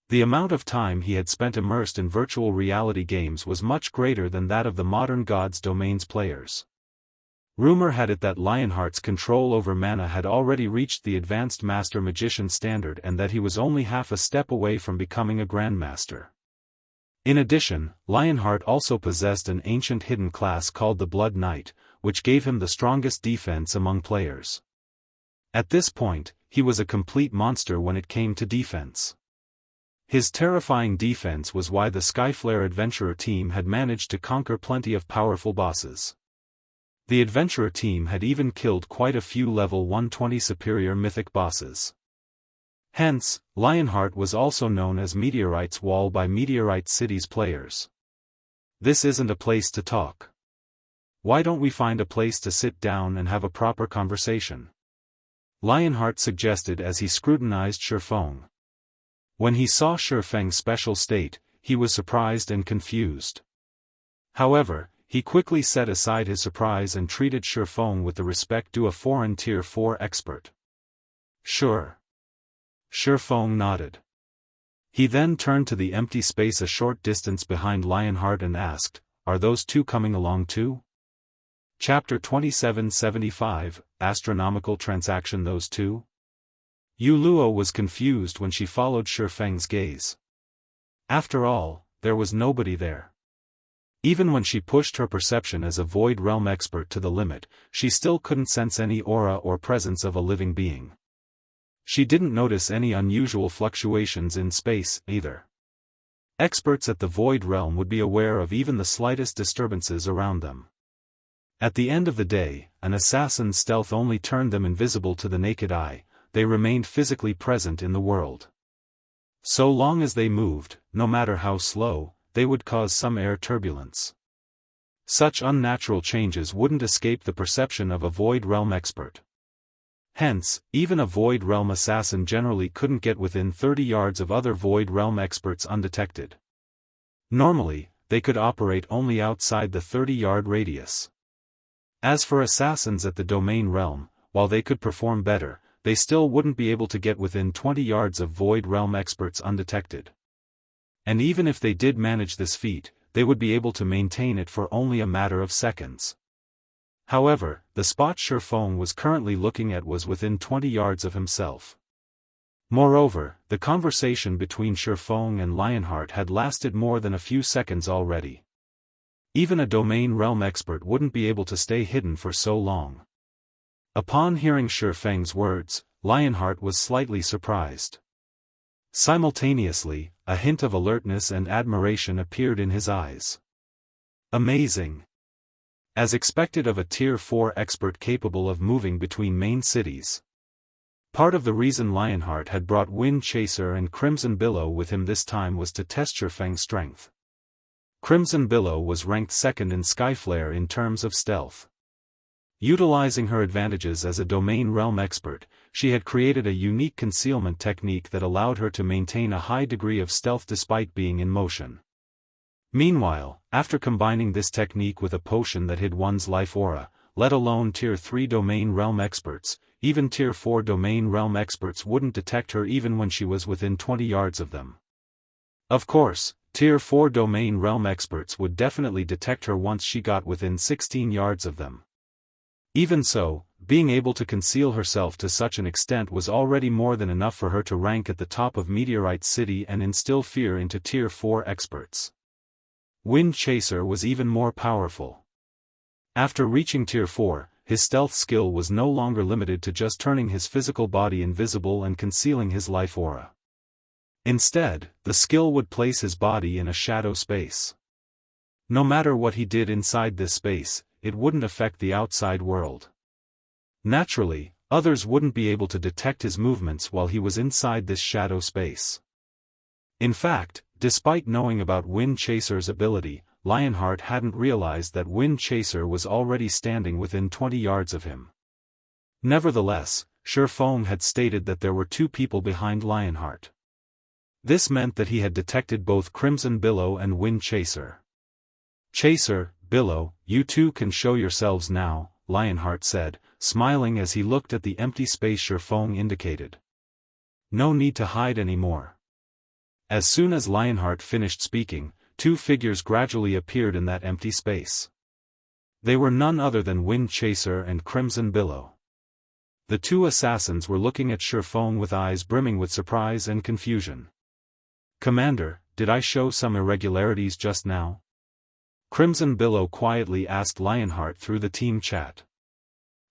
The amount of time he had spent immersed in virtual reality games was much greater than that of the modern God's Domains players. Rumor had it that Lionheart's control over mana had already reached the Advanced Master Magician standard and that he was only half a step away from becoming a Grandmaster. In addition, Lionheart also possessed an ancient hidden class called the Blood Knight, which gave him the strongest defense among players. At this point, he was a complete monster when it came to defense. His terrifying defense was why the Skyflare adventurer team had managed to conquer plenty of powerful bosses. The adventurer team had even killed quite a few level 120 superior mythic bosses. Hence, Lionheart was also known as Meteorite's Wall by Meteorite City's players. "This isn't a place to talk. Why don't we find a place to sit down and have a proper conversation?" Lionheart suggested as he scrutinized Feng. When he saw Feng's special state, he was surprised and confused. However, he quickly set aside his surprise and treated Feng with the respect due a foreign Tier 4 expert. "Sure." Feng nodded. He then turned to the empty space a short distance behind Lionheart and asked, "Are those two coming along too?" Chapter 2775, Astronomical Transaction. Those two? Luo was confused when she followed Feng's gaze. After all, there was nobody there. Even when she pushed her perception as a Void Realm expert to the limit, she still couldn't sense any aura or presence of a living being. She didn't notice any unusual fluctuations in space, either. Experts at the Void Realm would be aware of even the slightest disturbances around them. At the end of the day, an assassin's stealth only turned them invisible to the naked eye. They remained physically present in the world. So long as they moved, no matter how slow, they would cause some air turbulence. Such unnatural changes wouldn't escape the perception of a Void Realm expert. Hence, even a Void Realm assassin generally couldn't get within 30 yards of other Void Realm experts undetected. Normally, they could operate only outside the 30-yard radius. As for assassins at the Domain Realm, while they could perform better, they still wouldn't be able to get within 20 yards of Void Realm experts undetected. And even if they did manage this feat, they would be able to maintain it for only a matter of seconds. However, the spot Feng was currently looking at was within 20 yards of himself. Moreover, the conversation between Feng and Lionheart had lasted more than a few seconds already. Even a Domain Realm expert wouldn't be able to stay hidden for so long. Upon hearing Feng's words, Lionheart was slightly surprised. Simultaneously, a hint of alertness and admiration appeared in his eyes. Amazing! As expected of a Tier 4 expert capable of moving between main cities. Part of the reason Lionheart had brought Wind Chaser and Crimson Billow with him this time was to test Feng's strength. Crimson Billow was ranked second in Skyflare in terms of stealth. Utilizing her advantages as a Domain Realm expert, she had created a unique concealment technique that allowed her to maintain a high degree of stealth despite being in motion. Meanwhile, after combining this technique with a potion that hid one's life aura, let alone Tier 3 Domain Realm experts, even Tier 4 Domain Realm experts wouldn't detect her even when she was within 20 yards of them. Of course, Tier 4 Domain Realm experts would definitely detect her once she got within 16 yards of them. Even so, being able to conceal herself to such an extent was already more than enough for her to rank at the top of Meteorite City and instill fear into Tier 4 experts. Wind Chaser was even more powerful. After reaching Tier 4, his stealth skill was no longer limited to just turning his physical body invisible and concealing his life aura. Instead, the skill would place his body in a shadow space. No matter what he did inside this space, it wouldn't affect the outside world. Naturally, others wouldn't be able to detect his movements while he was inside this shadow space. In fact, despite knowing about Wind Chaser's ability, Lionheart hadn't realized that Wind Chaser was already standing within 20 yards of him. Nevertheless, Feng had stated that there were two people behind Lionheart. This meant that he had detected both Crimson Billow and Wind Chaser. "Chaser, Billow, you two can show yourselves now," Lionheart said, smiling as he looked at the empty space Feng indicated. "No need to hide anymore." As soon as Lionheart finished speaking, two figures gradually appeared in that empty space. They were none other than Wind Chaser and Crimson Billow. The two assassins were looking at Feng with eyes brimming with surprise and confusion. "Commander, did I show some irregularities just now?" Crimson Billow quietly asked Lionheart through the team chat.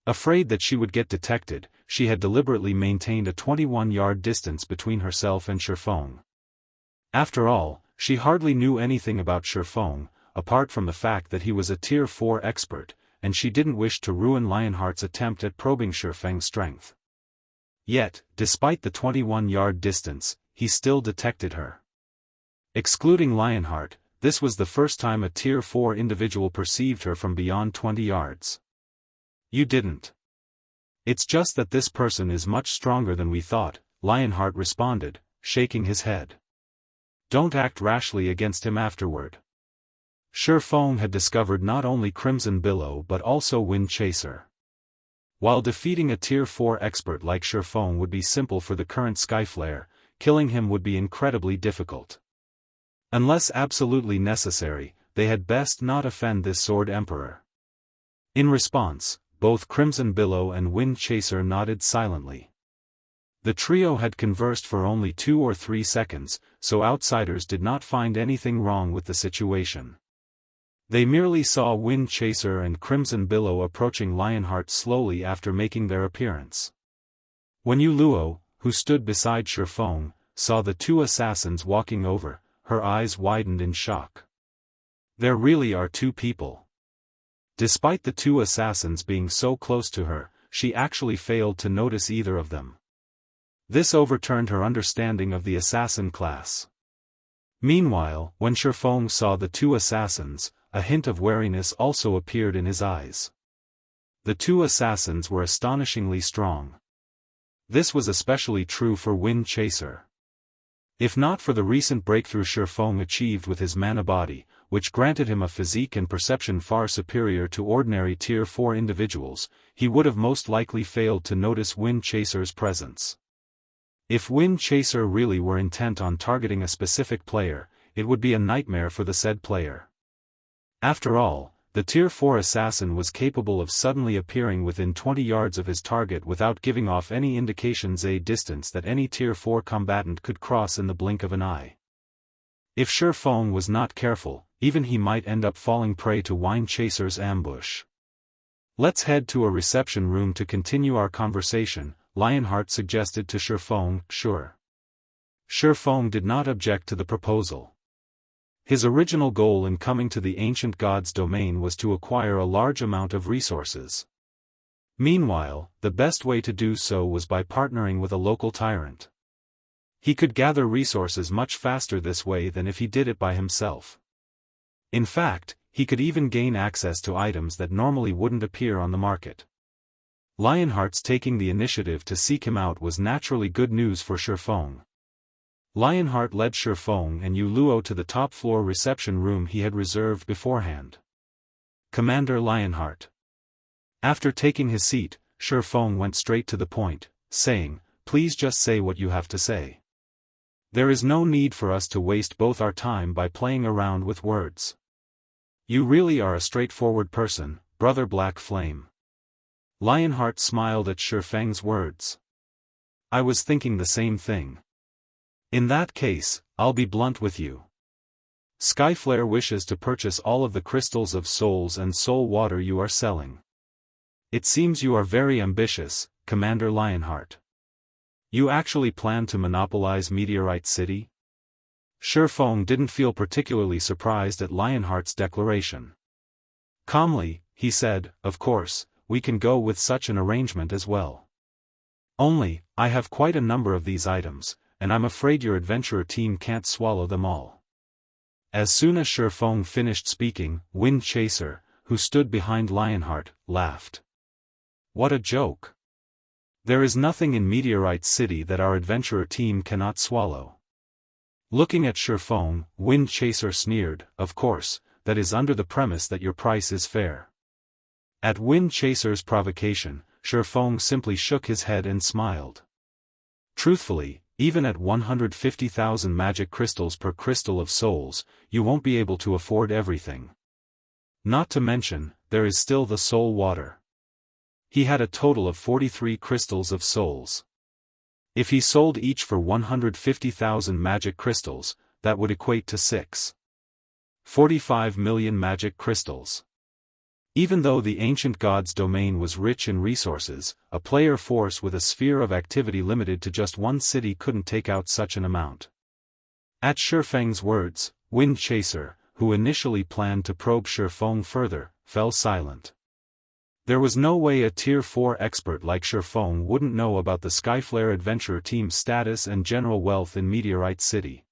Afraid that she would get detected, she had deliberately maintained a 21-yard distance between herself and Feng. After all, she hardly knew anything about Feng, apart from the fact that he was a Tier 4 expert, and she didn't wish to ruin Lionheart's attempt at probing Feng's strength. Yet, despite the 21-yard distance, he still detected her. Excluding Lionheart, this was the first time a Tier 4 individual perceived her from beyond 20 yards. "You didn't. It's just that this person is much stronger than we thought," Lionheart responded, shaking his head. "Don't act rashly against him afterward." Feng had discovered not only Crimson Billow but also Wind Chaser. While defeating a Tier 4 expert like Feng would be simple for the current Skyflare, killing him would be incredibly difficult. Unless absolutely necessary, they had best not offend this Sword Emperor. In response, both Crimson Billow and Wind Chaser nodded silently. The trio had conversed for only 2 or 3 seconds, so outsiders did not find anything wrong with the situation. They merely saw Wind Chaser and Crimson Billow approaching Lionheart slowly after making their appearance. When Yu Luo, who stood beside Feng, saw the two assassins walking over, her eyes widened in shock. There really are two people. Despite the two assassins being so close to her, she actually failed to notice either of them. This overturned her understanding of the assassin class. Meanwhile, when Feng saw the two assassins, a hint of wariness also appeared in his eyes. The two assassins were astonishingly strong. This was especially true for Wind Chaser. If not for the recent breakthrough Feng achieved with his mana body, which granted him a physique and perception far superior to ordinary Tier 4 individuals, he would have most likely failed to notice Wind Chaser's presence. If Wind Chaser really were intent on targeting a specific player, it would be a nightmare for the said player. After all, the Tier 4 assassin was capable of suddenly appearing within 20 yards of his target without giving off any indications a distance that any Tier 4 combatant could cross in the blink of an eye. If Feng was not careful, even he might end up falling prey to Wind Chaser's ambush. "Let's head to a reception room to continue our conversation," Lionheart suggested to Feng. "Sure." Feng did not object to the proposal. His original goal in coming to the ancient god's domain was to acquire a large amount of resources. Meanwhile, the best way to do so was by partnering with a local tyrant. He could gather resources much faster this way than if he did it by himself. In fact, he could even gain access to items that normally wouldn't appear on the market. Lionheart's taking the initiative to seek him out was naturally good news for Feng. Lionheart led Feng and Yu Luo to the top-floor reception room he had reserved beforehand. "Commander Lionheart." After taking his seat, Feng went straight to the point, saying, "Please just say what you have to say. There is no need for us to waste both our time by playing around with words. You really are a straightforward person, Brother Black Flame." Lionheart smiled at Feng's words. "I was thinking the same thing. In that case, I'll be blunt with you. Skyflare wishes to purchase all of the crystals of souls and soul water you are selling. It seems you are very ambitious, Commander Lionheart. You actually plan to monopolize Meteorite City? Feng didn't feel particularly surprised at Lionheart's declaration. Calmly, he said, "Of course, we can go with such an arrangement as well. Only, I have quite a number of these items, and I'm afraid your adventurer team can't swallow them all." As soon as Feng finished speaking, Wind Chaser, who stood behind Lionheart, laughed. What a joke. There is nothing in Meteorite City that our adventurer team cannot swallow. Looking at Feng, Wind Chaser sneered, "Of course, that is under the premise that your price is fair." At Wind Chaser's provocation, Feng simply shook his head and smiled. Truthfully, even at 150,000 magic crystals per crystal of souls, you won't be able to afford everything. Not to mention, there is still the soul water. He had a total of 43 crystals of souls. If he sold each for 150,000 magic crystals, that would equate to 6.45 million magic crystals. Even though the ancient god's domain was rich in resources, a player force with a sphere of activity limited to just one city couldn't take out such an amount. At Feng's words, Wind Chaser, who initially planned to probe Feng further, fell silent. There was no way a Tier 4 expert like Feng wouldn't know about the Skyflare adventurer team's status and general wealth in Meteorite City.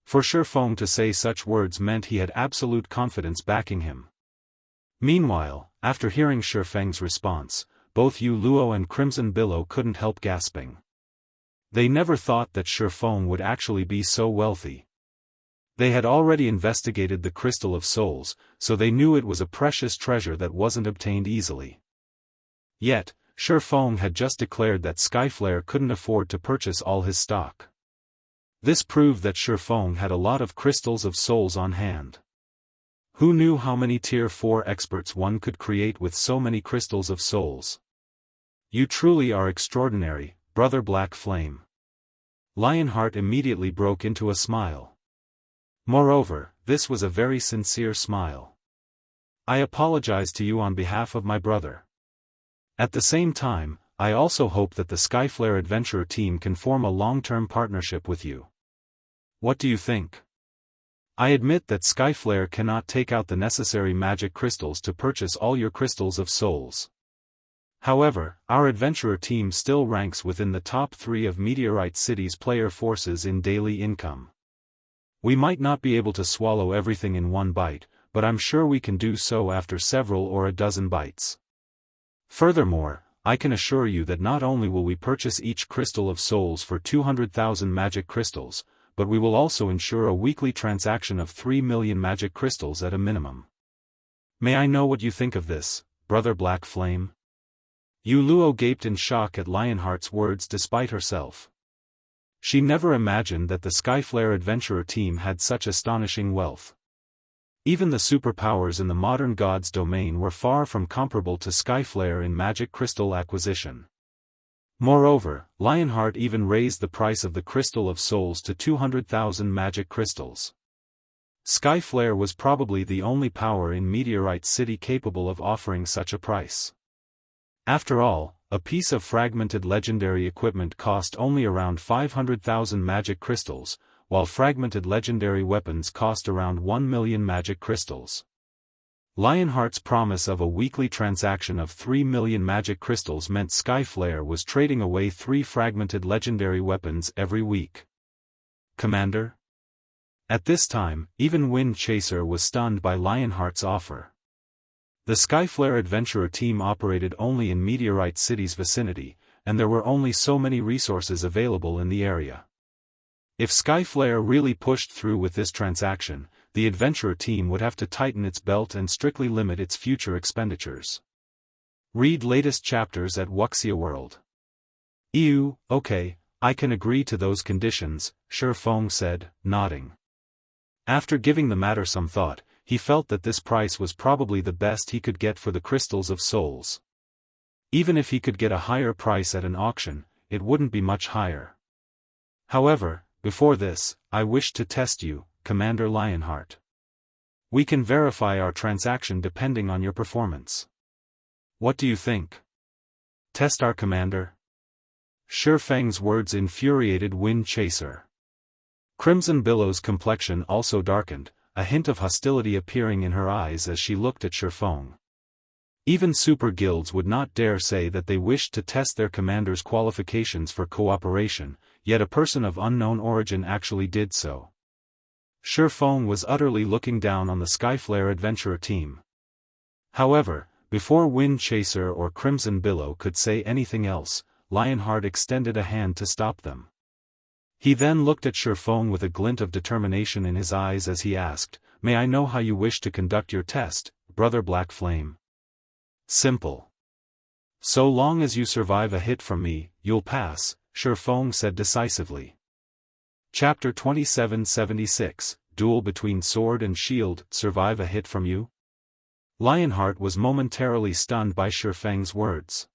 For Feng to say such words meant he had absolute confidence backing him. Meanwhile, after hearing Feng's response, both Yu Luo and Crimson Billow couldn't help gasping. They never thought that Feng would actually be so wealthy. They had already investigated the Crystal of Souls, so they knew it was a precious treasure that wasn't obtained easily. Yet, Feng had just declared that Skyflare couldn't afford to purchase all his stock. This proved that Feng had a lot of crystals of souls on hand. Who knew how many Tier 4 experts one could create with so many crystals of souls? You truly are extraordinary, Brother Black Flame. Lionheart immediately broke into a smile. Moreover, this was a very sincere smile. I apologize to you on behalf of my brother. At the same time, I also hope that the Skyflare adventurer team can form a long-term partnership with you. What do you think? I admit that Skyflare cannot take out the necessary magic crystals to purchase all your crystals of souls. However, our adventurer team still ranks within the top 3 of Meteorite City's player forces in daily income. We might not be able to swallow everything in one bite, but I'm sure we can do so after several or a dozen bites. Furthermore, I can assure you that not only will we purchase each crystal of souls for 200,000 magic crystals, but we will also ensure a weekly transaction of 3 million magic crystals at a minimum. May I know what you think of this, Brother Black Flame? Yu Luo gaped in shock at Lionheart's words despite herself. She never imagined that the Skyflare adventurer team had such astonishing wealth. Even the superpowers in the modern god's domain were far from comparable to Skyflare in magic crystal acquisition. Moreover, Lionheart even raised the price of the Crystal of Souls to 200,000 magic crystals. Skyflare was probably the only power in Meteorite City capable of offering such a price. After all, a piece of fragmented legendary equipment cost only around 500,000 magic crystals, while fragmented legendary weapons cost around 1 million magic crystals. Lionheart's promise of a weekly transaction of 3 million magic crystals meant Skyflare was trading away 3 fragmented legendary weapons every week. Commander? At this time, even Wind Chaser was stunned by Lionheart's offer. The Skyflare adventurer team operated only in Meteorite City's vicinity, and there were only so many resources available in the area. If Skyflare really pushed through with this transaction, the adventurer team would have to tighten its belt and strictly limit its future expenditures. Read latest chapters at Wuxia World. Ew, okay, I can agree to those conditions, Feng said, nodding. After giving the matter some thought, he felt that this price was probably the best he could get for the crystals of souls. Even if he could get a higher price at an auction, it wouldn't be much higher. However, before this, I wished to test you, Commander Lionheart. We can verify our transaction depending on your performance. What do you think? Test our commander? Feng's words infuriated Wind Chaser. Crimson Billow's complexion also darkened, a hint of hostility appearing in her eyes as she looked at Feng. Even super guilds would not dare say that they wished to test their commander's qualifications for cooperation, yet a person of unknown origin actually did so. Feng was utterly looking down on the Skyflare adventurer team. However, before Wind Chaser or Crimson Billow could say anything else, Lionheart extended a hand to stop them. He then looked at Feng with a glint of determination in his eyes as he asked, "May I know how you wish to conduct your test, Brother Black Flame?" "Simple. So long as you survive a hit from me, you'll pass," Feng said decisively. Chapter 2776, Duel between Sword and Shield, Survive a hit from you? Lionheart was momentarily stunned by Feng's words.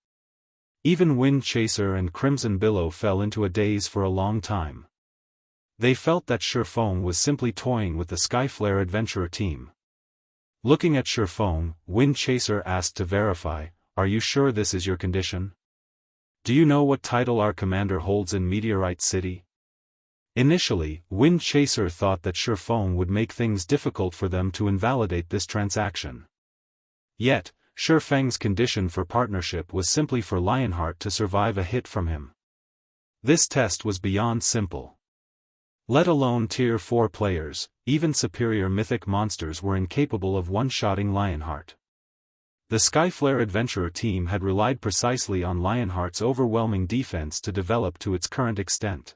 Even Wind Chaser and Crimson Billow fell into a daze for a long time. They felt that Feng was simply toying with the Skyflare adventurer team. Looking at Feng, Wind Chaser asked to verify, "Are you sure this is your condition? Do you know what title our commander holds in Meteorite City?" Initially, Wind Chaser thought that Feng would make things difficult for them to invalidate this transaction. Yet, Feng's condition for partnership was simply for Lionheart to survive a hit from him. This test was beyond simple. Let alone Tier 4 players, even superior mythic monsters were incapable of one-shotting Lionheart. The Skyflare adventurer team had relied precisely on Lionheart's overwhelming defense to develop to its current extent.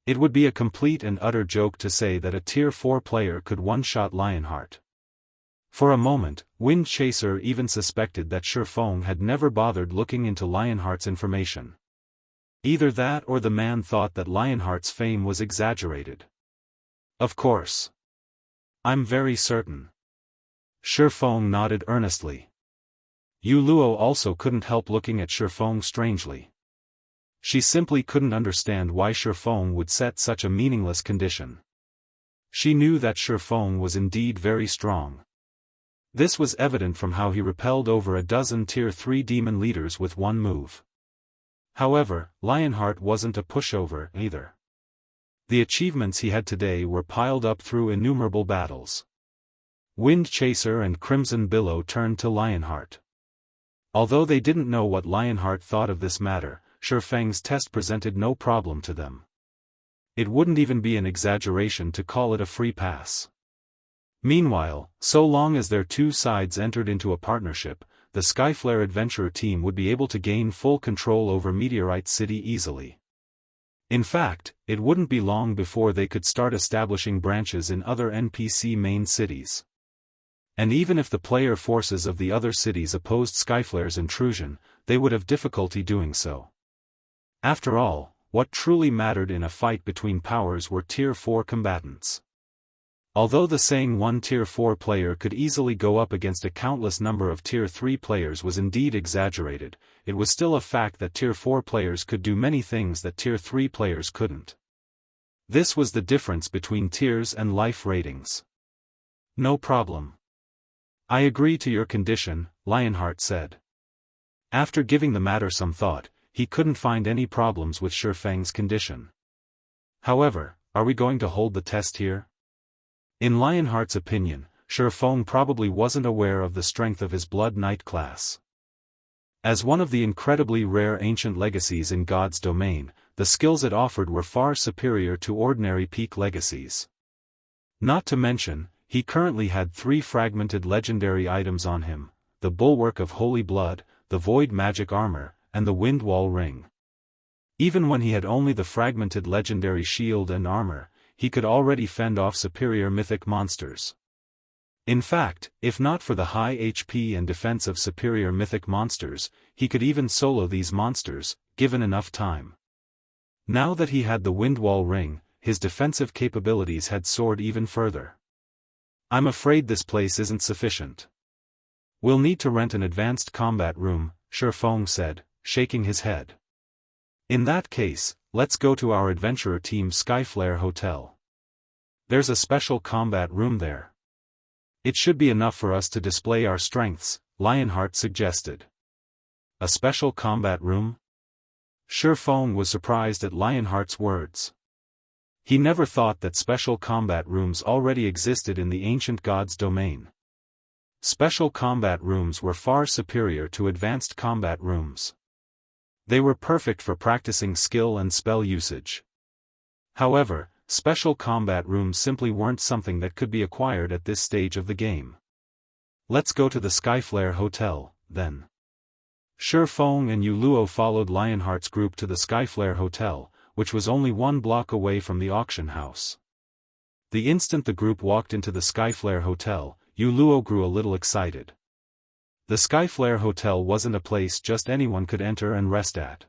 It would be a complete and utter joke to say that a Tier 4 player could one-shot Lionheart. For a moment, Wind Chaser even suspected that Feng had never bothered looking into Lionheart's information. Either that or the man thought that Lionheart's fame was exaggerated. "Of course. I'm very certain." Feng nodded earnestly. Yu Luo also couldn't help looking at Feng strangely. She simply couldn't understand why Feng would set such a meaningless condition. She knew that Feng was indeed very strong. This was evident from how he repelled over a dozen Tier 3 demon leaders with one move. However, Lionheart wasn't a pushover either. The achievements he had today were piled up through innumerable battles. Wind Chaser and Crimson Billow turned to Lionheart. Although they didn't know what Lionheart thought of this matter, Feng's test presented no problem to them. It wouldn't even be an exaggeration to call it a free pass. Meanwhile, so long as their two sides entered into a partnership, the Skyflare adventurer team would be able to gain full control over Meteorite City easily. In fact, it wouldn't be long before they could start establishing branches in other NPC main cities. And even if the player forces of the other cities opposed Skyflare's intrusion, they would have difficulty doing so. After all, what truly mattered in a fight between powers were Tier 4 combatants. Although the saying one Tier 4 player could easily go up against a countless number of Tier 3 players was indeed exaggerated, it was still a fact that Tier 4 players could do many things that Tier 3 players couldn't. This was the difference between tiers and life ratings. "No problem. I agree to your condition," Lionheart said. After giving the matter some thought, he couldn't find any problems with Feng's condition. However, are we going to hold the test here? In Lionheart's opinion, Feng probably wasn't aware of the strength of his Blood Knight class. As one of the incredibly rare ancient legacies in God's domain, the skills it offered were far superior to ordinary peak legacies. Not to mention, he currently had 3 fragmented legendary items on him: the Bulwark of Holy Blood, the Void Magic Armor, and the Windwall Ring. Even when he had only the fragmented legendary shield and armor, he could already fend off superior mythic monsters. In fact, if not for the high HP and defense of superior mythic monsters, he could even solo these monsters, given enough time. Now that he had the Windwall Ring, his defensive capabilities had soared even further. "I'm afraid this place isn't sufficient. We'll need to rent an advanced combat room," Feng said, shaking his head. "In that case, let's go to our adventurer team's Skyflare Hotel." There's a special combat room there. It should be enough for us to display our strengths, Lionheart suggested. A special combat room? Feng was surprised at Lionheart's words. He never thought that special combat rooms already existed in the ancient god's domain. Special combat rooms were far superior to advanced combat rooms. They were perfect for practicing skill and spell usage. However, special combat rooms simply weren't something that could be acquired at this stage of the game. Let's go to the Skyflare Hotel, then. Feng and Luo followed Lionheart's group to the Skyflare Hotel, which was only 1 block away from the auction house. The instant the group walked into the Skyflare Hotel, Luo grew a little excited. The Skyflare Hotel wasn't a place just anyone could enter and rest at.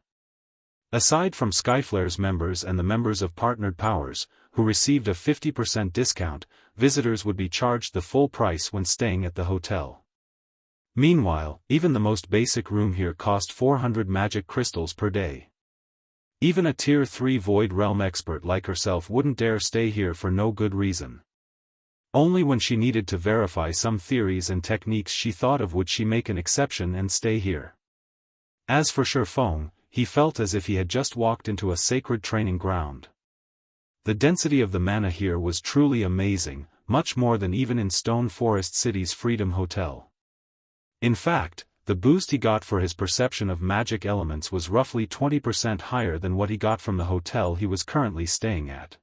Aside from Skyflare's members and the members of Partnered Powers, who received a 50% discount, visitors would be charged the full price when staying at the hotel. Meanwhile, even the most basic room here cost 400 magic crystals per day. Even a Tier 3 Void Realm expert like herself wouldn't dare stay here for no good reason. Only when she needed to verify some theories and techniques she thought of would she make an exception and stay here. As for Feng, he felt as if he had just walked into a sacred training ground. The density of the mana here was truly amazing, much more than even in Stone Forest City's Freedom Hotel. In fact, the boost he got for his perception of magic elements was roughly 20% higher than what he got from the hotel he was currently staying at.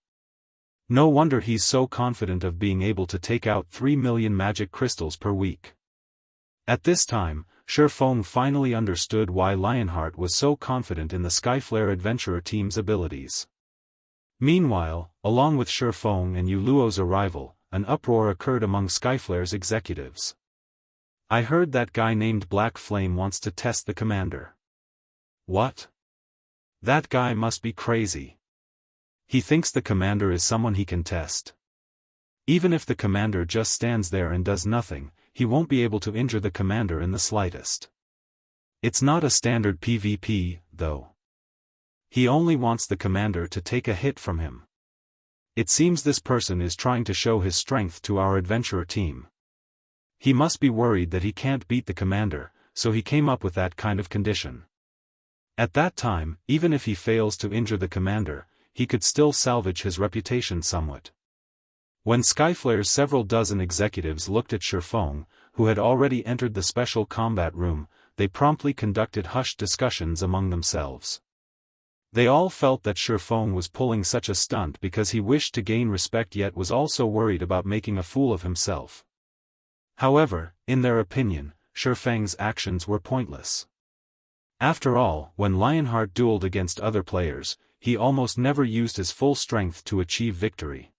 No wonder he's so confident of being able to take out 3 million magic crystals per week. At this time, Feng finally understood why Lionheart was so confident in the Skyflare adventurer team's abilities. Meanwhile, along with Feng and Luo's arrival, an uproar occurred among Skyflare's executives. I heard that guy named Black Flame wants to test the commander. What? That guy must be crazy. He thinks the commander is someone he can test. Even if the commander just stands there and does nothing, he won't be able to injure the commander in the slightest. It's not a standard PvP, though. He only wants the commander to take a hit from him. It seems this person is trying to show his strength to our adventurer team. He must be worried that he can't beat the commander, so he came up with that kind of condition. At that time, even if he fails to injure the commander, he could still salvage his reputation somewhat. When Skyflare's several dozen executives looked at Feng, who had already entered the special combat room, they promptly conducted hushed discussions among themselves. They all felt that Feng was pulling such a stunt because he wished to gain respect yet was also worried about making a fool of himself. However, in their opinion, Feng's actions were pointless. After all, when Lionheart dueled against other players, he almost never used his full strength to achieve victory.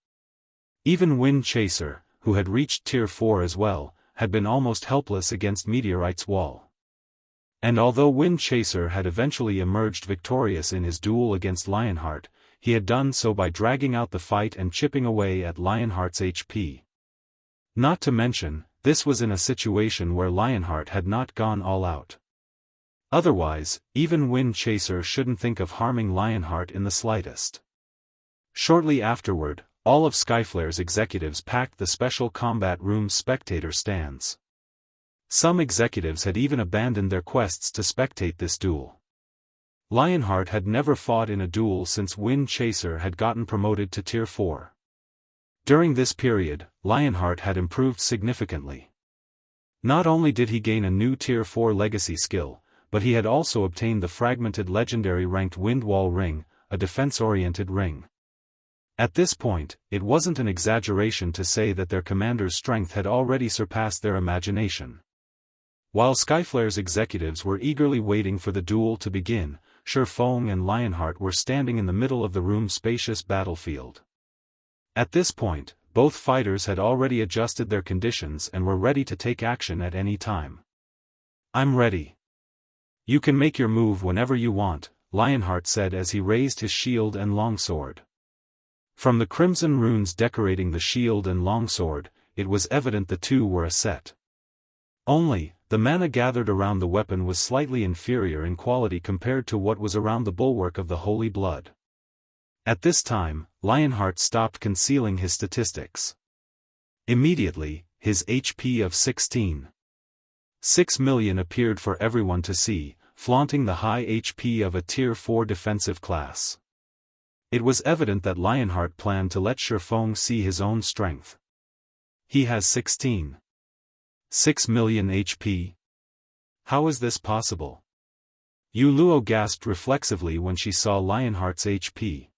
Even Wind Chaser, who had reached Tier 4 as well, had been almost helpless against Meteorite's wall. And although Wind Chaser had eventually emerged victorious in his duel against Lionheart, he had done so by dragging out the fight and chipping away at Lionheart's HP. Not to mention, this was in a situation where Lionheart had not gone all out. Otherwise, even Wind Chaser shouldn't think of harming Lionheart in the slightest. Shortly afterward, all of Skyflare's executives packed the special combat room's spectator stands. Some executives had even abandoned their quests to spectate this duel. Lionheart had never fought in a duel since Wind Chaser had gotten promoted to Tier 4. During this period, Lionheart had improved significantly. Not only did he gain a new Tier 4 legacy skill, but he had also obtained the fragmented legendary ranked Windwall Ring, a defense-oriented ring. At this point, it wasn't an exaggeration to say that their commander's strength had already surpassed their imagination. While Skyflare's executives were eagerly waiting for the duel to begin, Feng and Lionheart were standing in the middle of the room's spacious battlefield. At this point, both fighters had already adjusted their conditions and were ready to take action at any time. I'm ready. You can make your move whenever you want, Lionheart said as he raised his shield and longsword. From the crimson runes decorating the shield and longsword, it was evident the two were a set. Only, the mana gathered around the weapon was slightly inferior in quality compared to what was around the bulwark of the Holy Blood. At this time, Lionheart stopped concealing his statistics. Immediately, his HP of 16.6 million appeared for everyone to see, flaunting the high HP of a Tier 4 defensive class. It was evident that Lionheart planned to let Feng see his own strength. He has 16.6 million HP? How is this possible? Yu Luo gasped reflexively when she saw Lionheart's HP.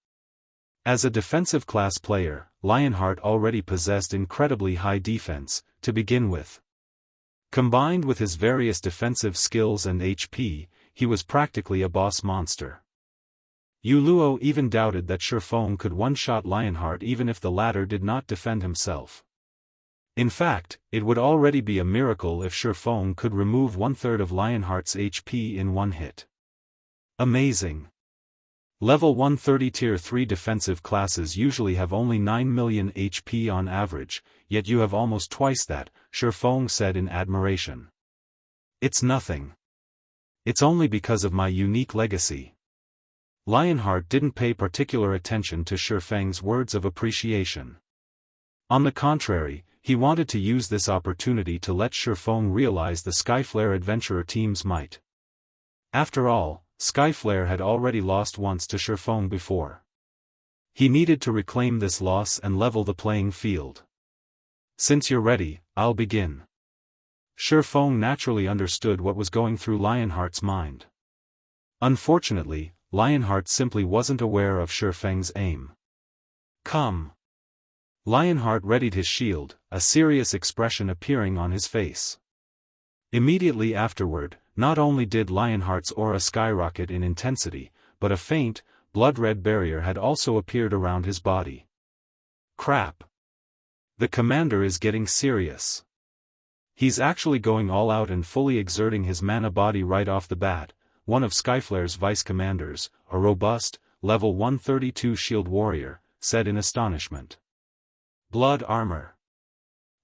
As a defensive class player, Lionheart already possessed incredibly high defense, to begin with. Combined with his various defensive skills and HP, he was practically a boss monster. Yu Luo even doubted that Feng could one-shot Lionheart even if the latter did not defend himself. In fact, it would already be a miracle if Feng could remove 1/3 of Lionheart's HP in one hit. Amazing. Level 130 Tier 3 defensive classes usually have only 9 million HP on average, yet you have almost twice that, Feng said in admiration. It's nothing. It's only because of my unique legacy. Lionheart didn't pay particular attention to Feng's words of appreciation. On the contrary, he wanted to use this opportunity to let Feng realize the Skyflare adventurer team's might. After all, Skyflare had already lost once to Feng before. He needed to reclaim this loss and level the playing field. Since you're ready, I'll begin. Feng naturally understood what was going through Lionheart's mind. Unfortunately, Lionheart simply wasn't aware of Feng's aim. Come. Lionheart readied his shield, a serious expression appearing on his face. Immediately afterward, not only did Lionheart's aura skyrocket in intensity, but a faint, blood-red barrier had also appeared around his body. Crap. The commander is getting serious. He's actually going all out and fully exerting his mana body right off the bat, one of Skyflare's vice-commanders, a robust, level 132 shield warrior, said in astonishment. Blood armor.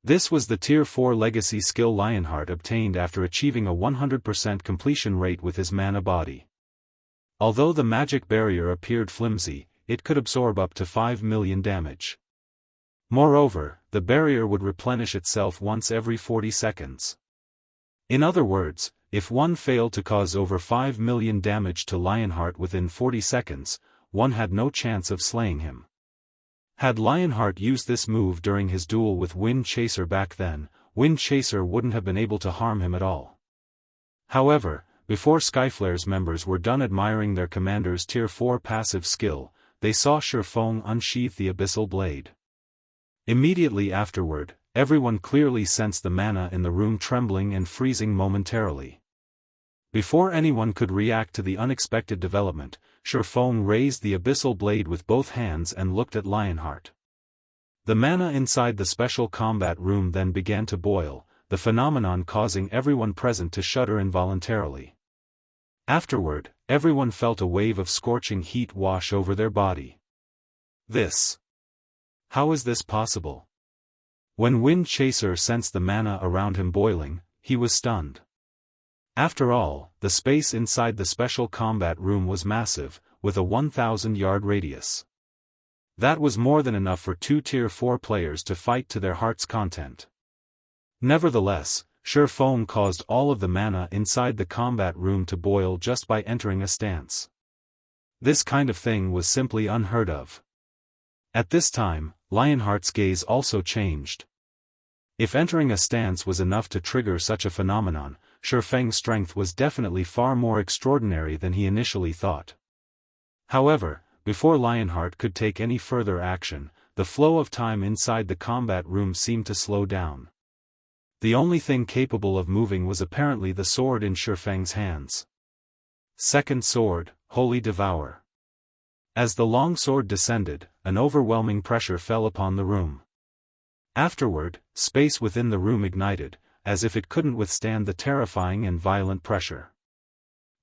This was the Tier 4 legacy skill Lionheart obtained after achieving a 100% completion rate with his mana body. Although the magic barrier appeared flimsy, it could absorb up to 5 million damage. Moreover, the barrier would replenish itself once every 40 seconds. In other words, if one failed to cause over 5 million damage to Lionheart within 40 seconds, one had no chance of slaying him. Had Lionheart used this move during his duel with Wind Chaser back then, Wind Chaser wouldn't have been able to harm him at all. However, before Skyflare's members were done admiring their commander's Tier 4 passive skill, they saw Feng unsheath the abyssal blade. Immediately afterward, everyone clearly sensed the mana in the room trembling and freezing momentarily. Before anyone could react to the unexpected development, Feng raised the abyssal blade with both hands and looked at Lionheart. The mana inside the special combat room then began to boil, the phenomenon causing everyone present to shudder involuntarily. Afterward, everyone felt a wave of scorching heat wash over their body. How is this possible? When Wind Chaser sensed the mana around him boiling, he was stunned. After all, the space inside the special combat room was massive, with a 1,000-yard radius. That was more than enough for 2 Tier 4 players to fight to their heart's content. Nevertheless, Feng caused all of the mana inside the combat room to boil just by entering a stance. This kind of thing was simply unheard of. At this time, Lionheart's gaze also changed. If entering a stance was enough to trigger such a phenomenon, Feng's strength was definitely far more extraordinary than he initially thought. However, before Lionheart could take any further action, the flow of time inside the combat room seemed to slow down. The only thing capable of moving was apparently the sword in Feng's hands. Second sword, Holy Devour. As the long sword descended, an overwhelming pressure fell upon the room. Afterward, space within the room ignited, as if it couldn't withstand the terrifying and violent pressure.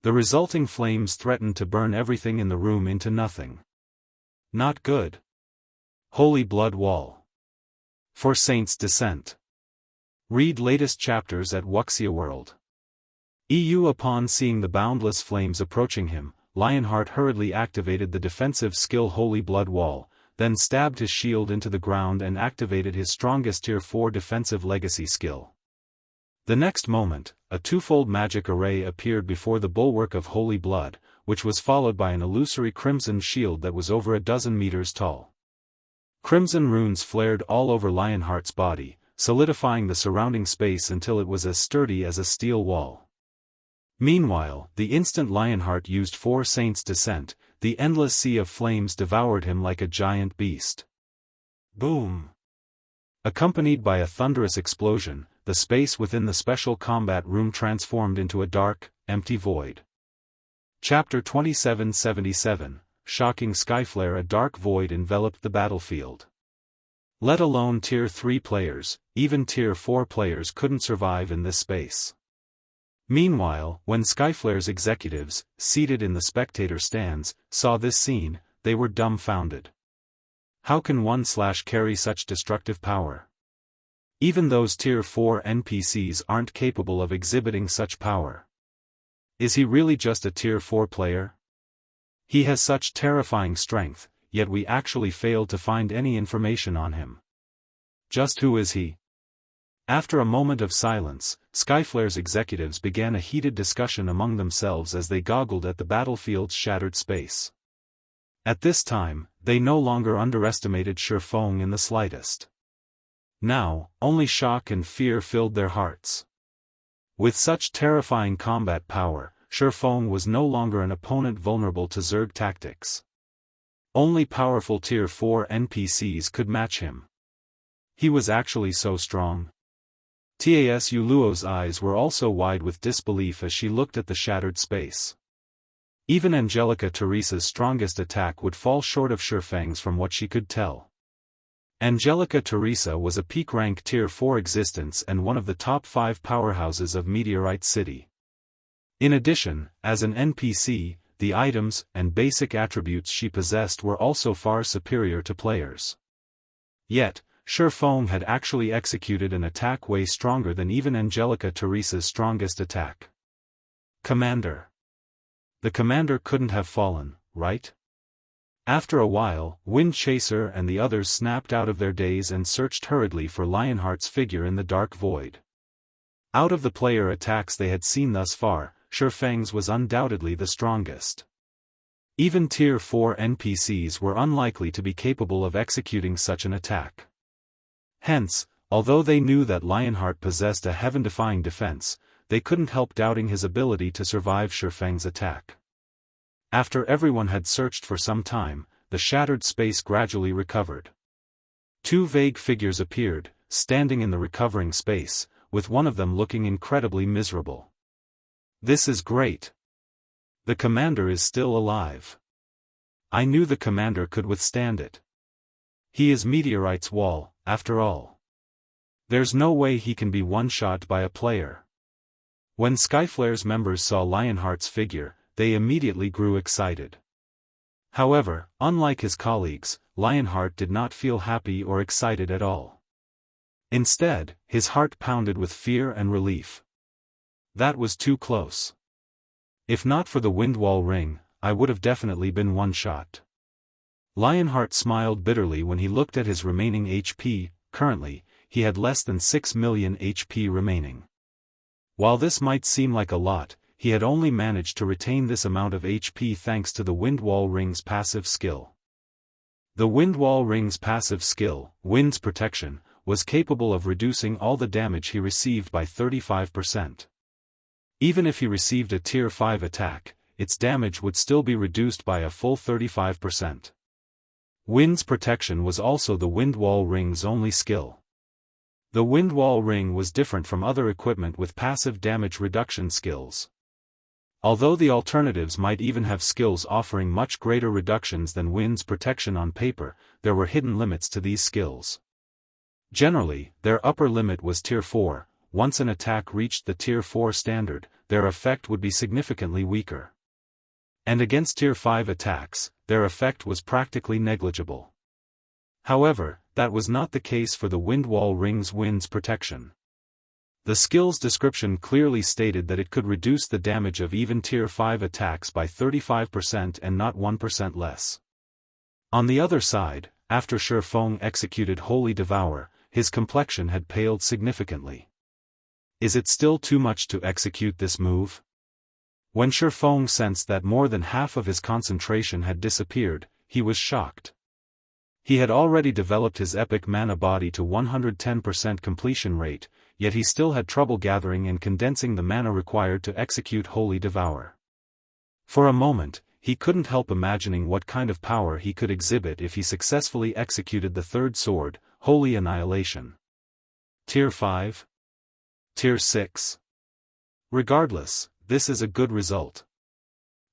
The resulting flames threatened to burn everything in the room into nothing. Not good. Holy Blood Wall. For Saints' Descent. Read latest chapters at Wuxia World. EU. Upon seeing the boundless flames approaching him, Lionheart hurriedly activated the defensive skill Holy Blood Wall, then stabbed his shield into the ground and activated his strongest Tier 4 defensive legacy skill. The next moment, a twofold magic array appeared before the bulwark of Holy Blood, which was followed by an illusory crimson shield that was over a dozen meters tall. Crimson runes flared all over Lionheart's body, solidifying the surrounding space until it was as sturdy as a steel wall. Meanwhile, the instant Lionheart used 4 Saints' Descent, the endless sea of flames devoured him like a giant beast. Boom! Accompanied by a thunderous explosion, the space within the special combat room transformed into a dark, empty void. Chapter 2777, Shocking Skyflare. A dark void enveloped the battlefield. Let alone Tier 3 players, even Tier 4 players couldn't survive in this space. Meanwhile, when Skyflare's executives, seated in the spectator stands, saw this scene, they were dumbfounded. How can one carry such destructive power? Even those Tier 4 NPCs aren't capable of exhibiting such power. Is he really just a Tier 4 player? He has such terrifying strength, yet we actually failed to find any information on him. Just who is he? After a moment of silence, Skyflare's executives began a heated discussion among themselves as they goggled at the battlefield's shattered space. At this time, they no longer underestimated Feng in the slightest. Now, only shock and fear filled their hearts. With such terrifying combat power, Feng was no longer an opponent vulnerable to Zerg tactics. Only powerful Tier 4 NPCs could match him. He was actually so strong. Tas Yuluo's eyes were also wide with disbelief as she looked at the shattered space. Even Angelica Teresa's strongest attack would fall short of Feng's from what she could tell. Angelica Teresa was a peak-rank Tier 4 existence and one of the top 5 powerhouses of Meteorite City. In addition, as an NPC, the items and basic attributes she possessed were also far superior to players. Yet, Feng had actually executed an attack way stronger than even Angelica Teresa's strongest attack. Commander. The commander couldn't have fallen, right? After a while, Wind Chaser and the others snapped out of their daze and searched hurriedly for Lionheart's figure in the dark void. Out of the player attacks they had seen thus far, Feng's was undoubtedly the strongest. Even Tier 4 NPCs were unlikely to be capable of executing such an attack. Hence, although they knew that Lionheart possessed a heaven-defying defense, they couldn't help doubting his ability to survive Feng's attack. After everyone had searched for some time, the shattered space gradually recovered. 2 vague figures appeared, standing in the recovering space, with one of them looking incredibly miserable. This is great. The commander is still alive. I knew the commander could withstand it. He is Meteorite's wall, after all. There's no way he can be one-shot by a player. When Skyflare's members saw Lionheart's figure, they immediately grew excited. However, unlike his colleagues, Lionheart did not feel happy or excited at all. Instead, his heart pounded with fear and relief. That was too close. If not for the Windwall ring, I would have definitely been one-shot. Lionheart smiled bitterly when he looked at his remaining HP. Currently, he had less than 6 million HP remaining. While this might seem like a lot, he had only managed to retain this amount of HP thanks to the Windwall ring's passive skill. The Windwall ring's passive skill, Wind's Protection, was capable of reducing all the damage he received by 35%. Even if he received a Tier 5 attack, its damage would still be reduced by a full 35%. Wind's Protection was also the Windwall ring's only skill. The Windwall ring was different from other equipment with passive damage reduction skills. Although the alternatives might even have skills offering much greater reductions than Wind's Protection on paper, there were hidden limits to these skills. Generally, their upper limit was Tier 4, once an attack reached the Tier 4 standard, their effect would be significantly weaker. And against Tier 5 attacks, their effect was practically negligible. However, that was not the case for the Windwall ring's Wind's Protection. The skill's description clearly stated that it could reduce the damage of even Tier 5 attacks by 35% and not 1% less. On the other side, after Feng executed Holy Devour, his complexion had paled significantly. Is it still too much to execute this move? When Feng sensed that more than half of his concentration had disappeared, he was shocked. He had already developed his epic mana body to 110% completion rate, yet he still had trouble gathering and condensing the mana required to execute Holy Devour. For a moment, he couldn't help imagining what kind of power he could exhibit if he successfully executed the third sword, Holy Annihilation. Tier 5? Tier 6? Regardless, this is a good result.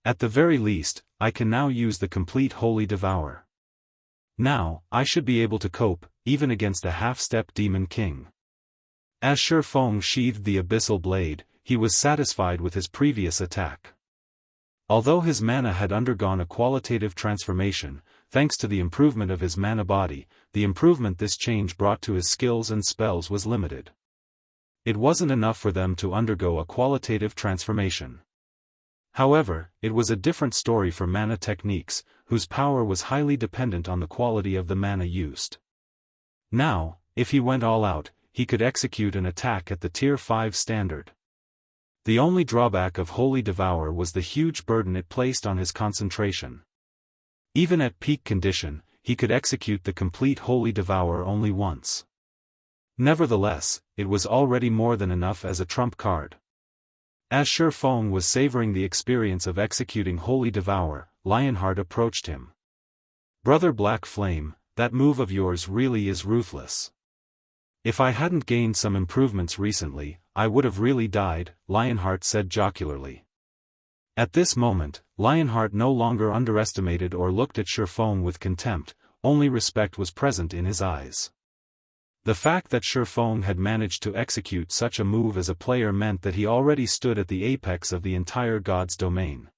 At the very least, I can now use the complete Holy Devour. Now, I should be able to cope, even against a half-step Demon King. As Feng sheathed the Abyssal Blade, he was satisfied with his previous attack. Although his mana had undergone a qualitative transformation, thanks to the improvement of his mana body, the improvement this change brought to his skills and spells was limited. It wasn't enough for them to undergo a qualitative transformation. However, it was a different story for mana techniques, whose power was highly dependent on the quality of the mana used. Now, if he went all out, he could execute an attack at the Tier 5 standard. The only drawback of Holy Devour was the huge burden it placed on his concentration. Even at peak condition, he could execute the complete Holy Devour only once. Nevertheless, it was already more than enough as a trump card. As Feng was savoring the experience of executing Holy Devour, Lionheart approached him. "Brother Black Flame, that move of yours really is ruthless. If I hadn't gained some improvements recently, I would have really died," Lionheart said jocularly. At this moment, Lionheart no longer underestimated or looked at Feng with contempt, only respect was present in his eyes. The fact that Feng had managed to execute such a move as a player meant that he already stood at the apex of the entire God's domain.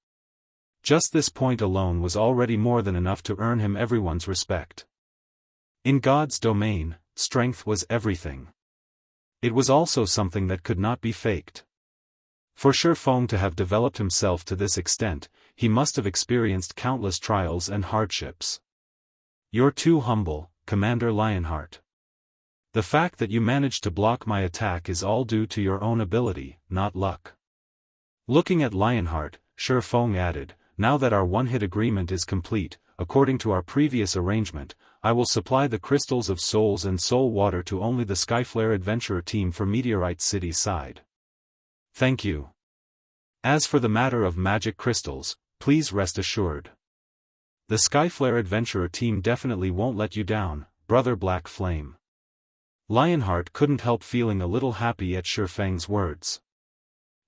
Just this point alone was already more than enough to earn him everyone's respect. In God's domain, strength was everything. It was also something that could not be faked. For Feng to have developed himself to this extent, he must have experienced countless trials and hardships. "You're too humble, Commander Lionheart. The fact that you managed to block my attack is all due to your own ability, not luck." Looking at Lionheart, Feng added, "Now that our one-hit agreement is complete, according to our previous arrangement, I will supply the Crystals of Souls and Soul Water to only the Skyflare Adventurer team for Meteorite City's side. Thank you. As for the matter of magic crystals, please rest assured. The Skyflare Adventurer team definitely won't let you down, Brother Black Flame." Lionheart couldn't help feeling a little happy at Feng's words.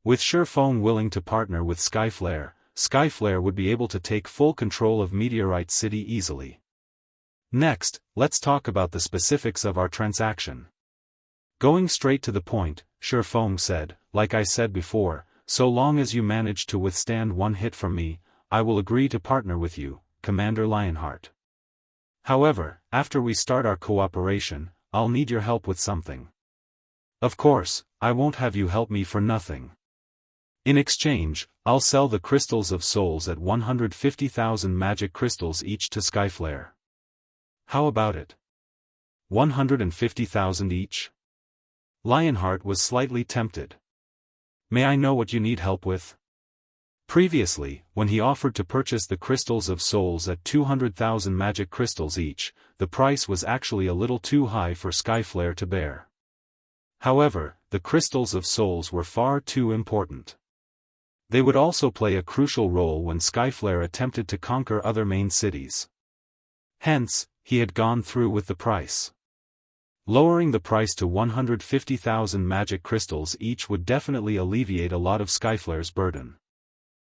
With Feng willing to partner with Skyflare, Skyflare would be able to take full control of Meteorite City easily. Next, let's talk about the specifics of our transaction. Going straight to the point, Feng said, "Like I said before, so long as you manage to withstand one hit from me, I will agree to partner with you, Commander Lionheart. However, after we start our cooperation, I'll need your help with something. Of course, I won't have you help me for nothing. In exchange, I'll sell the Crystals of Souls at 150,000 magic crystals each to Skyflare. How about it? 150,000 each?" Lionheart was slightly tempted. "May I know what you need help with?" Previously, when he offered to purchase the Crystals of Souls at 200,000 magic crystals each, the price was actually a little too high for Skyflare to bear. However, the Crystals of Souls were far too important. They would also play a crucial role when Skyflare attempted to conquer other main cities. Hence, he had gone through with the price. Lowering the price to 150,000 magic crystals each would definitely alleviate a lot of Skyflare's burden.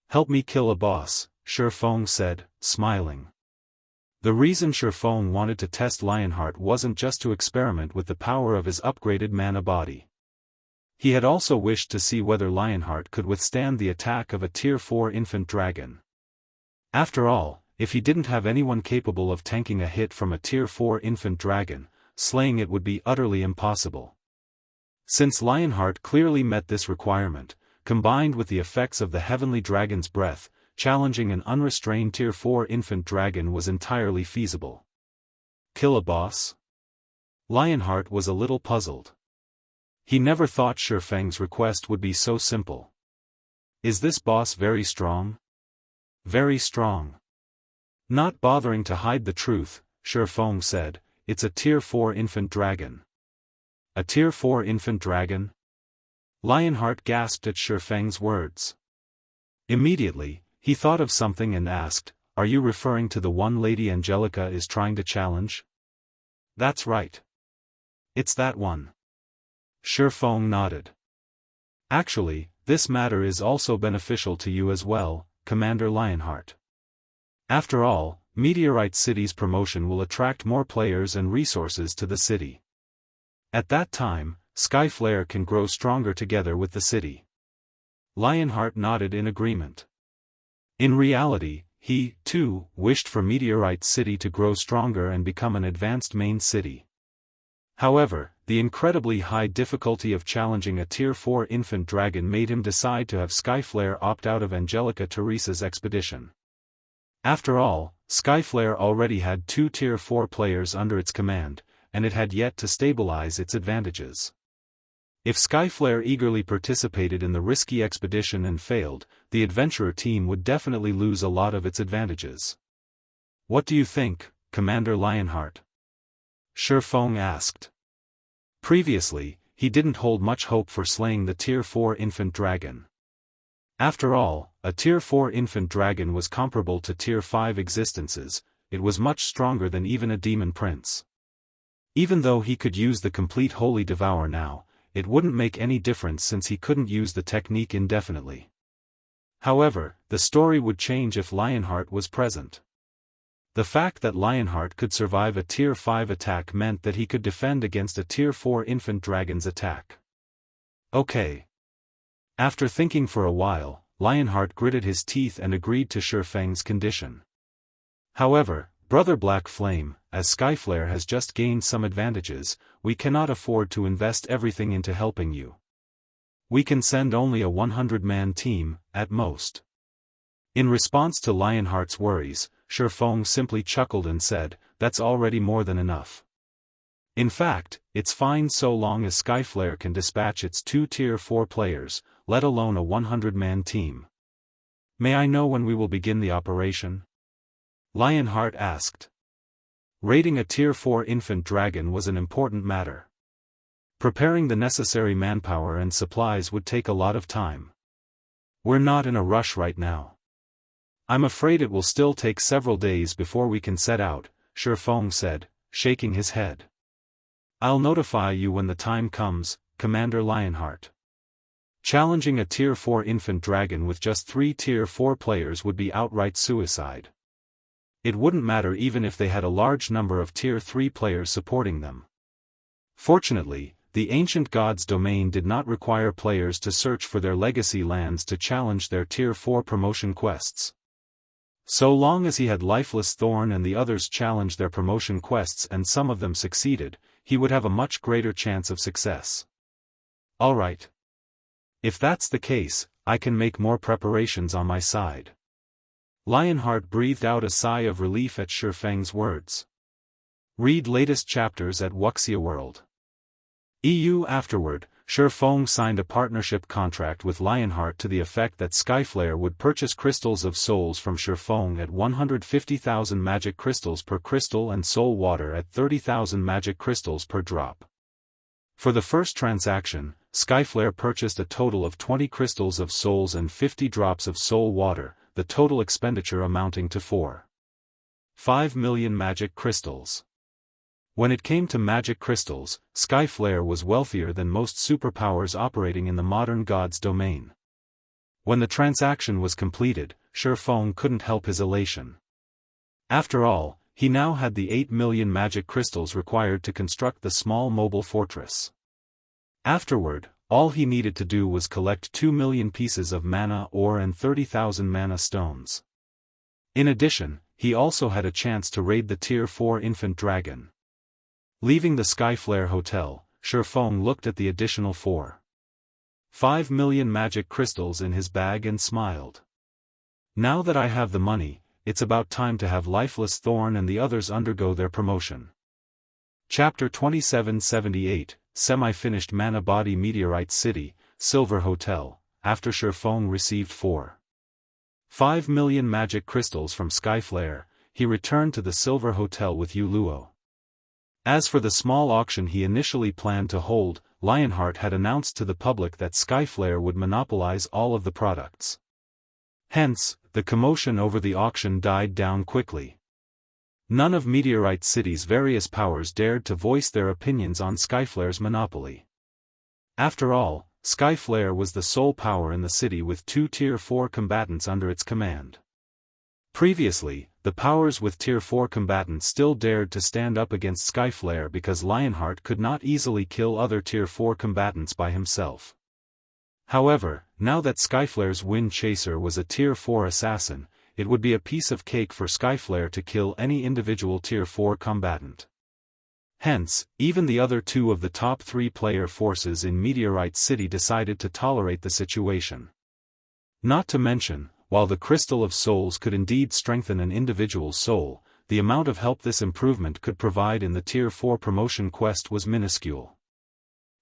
"Help me kill a boss," Feng said, smiling. The reason Feng wanted to test Lionheart wasn't just to experiment with the power of his upgraded mana body. He had also wished to see whether Lionheart could withstand the attack of a Tier 4 infant dragon. After all, if he didn't have anyone capable of tanking a hit from a Tier 4 infant dragon, slaying it would be utterly impossible. Since Lionheart clearly met this requirement, combined with the effects of the Heavenly Dragon's breath, challenging an unrestrained Tier 4 infant dragon was entirely feasible. Kill a boss? Lionheart was a little puzzled. He never thought Feng's request would be so simple. Is this boss very strong? Very strong. Not bothering to hide the truth, Feng said, it's a Tier 4 infant dragon. A Tier 4 infant dragon? Lionheart gasped at Feng's words. Immediately, he thought of something and asked, are you referring to the one Lady Angelica is trying to challenge? That's right. It's that one. Feng nodded. Actually, this matter is also beneficial to you as well, Commander Lionheart. After all, Meteorite City's promotion will attract more players and resources to the city. At that time, Skyflare can grow stronger together with the city. Lionheart nodded in agreement. In reality, he, too, wished for Meteorite City to grow stronger and become an advanced main city. However, the incredibly high difficulty of challenging a Tier 4 infant dragon made him decide to have Skyflare opt out of Angelica Teresa's expedition. After all, Skyflare already had 2 Tier 4 players under its command, and it had yet to stabilize its advantages. If Skyflare eagerly participated in the risky expedition and failed, the adventurer team would definitely lose a lot of its advantages. What do you think, Commander Lionheart? Feng asked. Previously, he didn't hold much hope for slaying the Tier 4 infant dragon. After all, a Tier 4 infant dragon was comparable to Tier 5 existences, it was much stronger than even a demon prince. Even though he could use the complete Holy Devour now, it wouldn't make any difference since he couldn't use the technique indefinitely. However, the story would change if Lionheart was present. The fact that Lionheart could survive a Tier 5 attack meant that he could defend against a Tier 4 infant dragon's attack. Okay. After thinking for a while, Lionheart gritted his teeth and agreed to Feng's condition. However, Brother Black Flame, as Skyflare has just gained some advantages, we cannot afford to invest everything into helping you. We can send only a 100-man team, at most. In response to Lionheart's worries, Feng simply chuckled and said, that's already more than enough. In fact, it's fine so long as Skyflare can dispatch its 2 Tier 4 players, let alone a 100-man team. May I know when we will begin the operation? Lionheart asked. Raiding a Tier 4 infant dragon was an important matter. Preparing the necessary manpower and supplies would take a lot of time. We're not in a rush right now. I'm afraid it will still take several days before we can set out, Feng said, shaking his head. I'll notify you when the time comes, Commander Lionheart. Challenging a Tier 4 infant dragon with just 3 Tier 4 players would be outright suicide. It wouldn't matter even if they had a large number of Tier 3 players supporting them. Fortunately, the ancient god's domain did not require players to search for their legacy lands to challenge their Tier 4 promotion quests. So long as he had Lifeless Thorn and the others challenge their promotion quests and some of them succeeded, he would have a much greater chance of success. Alright. If that's the case, I can make more preparations on my side. Lionheart breathed out a sigh of relief at Feng's words. Read latest chapters at Wuxia World. EU. Afterward, Feng signed a partnership contract with Lionheart to the effect that Skyflare would purchase crystals of souls from Feng at 150,000 magic crystals per crystal and soul water at 30,000 magic crystals per drop. For the first transaction, Skyflare purchased a total of 20 crystals of souls and 50 drops of soul water, the total expenditure amounting to 4.5 million magic crystals. When it came to magic crystals, Skyflare was wealthier than most superpowers operating in the modern god's domain. When the transaction was completed, Feng couldn't help his elation. After all, he now had the 8 million magic crystals required to construct the small mobile fortress. Afterward, all he needed to do was collect 2 million pieces of mana ore and 30,000 mana stones. In addition, he also had a chance to raid the Tier 4 infant dragon. Leaving the Skyflare Hotel, Feng looked at the additional 4.5 million magic crystals in his bag and smiled. Now that I have the money, it's about time to have Lifeless Thorn and the others undergo their promotion. Chapter 2778, Semi-finished Mana Body Meteorite City, Silver Hotel. After Feng received 4.5 million magic crystals from Skyflare, he returned to the Silver Hotel with Luo. As for the small auction he initially planned to hold, Lionheart had announced to the public that Skyflare would monopolize all of the products. Hence, the commotion over the auction died down quickly. None of Meteorite City's various powers dared to voice their opinions on Skyflare's monopoly. After all, Skyflare was the sole power in the city with 2 Tier 4 combatants under its command. Previously, the powers with Tier 4 combatants still dared to stand up against Skyflare because Lionheart could not easily kill other Tier 4 combatants by himself. However, now that Skyflare's Wind Chaser was a Tier 4 assassin, it would be a piece of cake for Skyflare to kill any individual Tier 4 combatant. Hence, even the other 2 of the top 3 player forces in Meteorite City decided to tolerate the situation. Not to mention, while the Crystal of Souls could indeed strengthen an individual's soul, the amount of help this improvement could provide in the Tier 4 promotion quest was minuscule.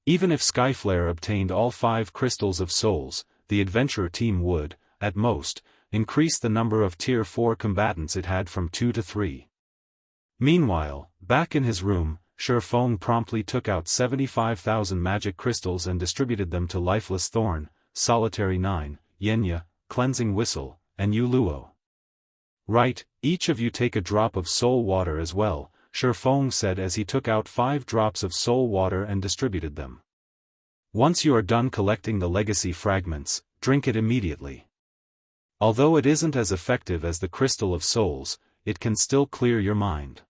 Even if Skyflare obtained all 5 Crystals of Souls, the adventurer team would, at most, increase the number of Tier 4 combatants it had from 2 to 3. Meanwhile, back in his room, Feng promptly took out 75,000 magic crystals and distributed them to Lifeless Thorn, Solitary 9, Xianxia, Cleansing Whistle, and Luo. Right, each of you take a drop of soul water as well, Feng said as he took out 5 drops of soul water and distributed them. Once you are done collecting the legacy fragments, drink it immediately. Although it isn't as effective as the Crystal of Souls, it can still clear your mind.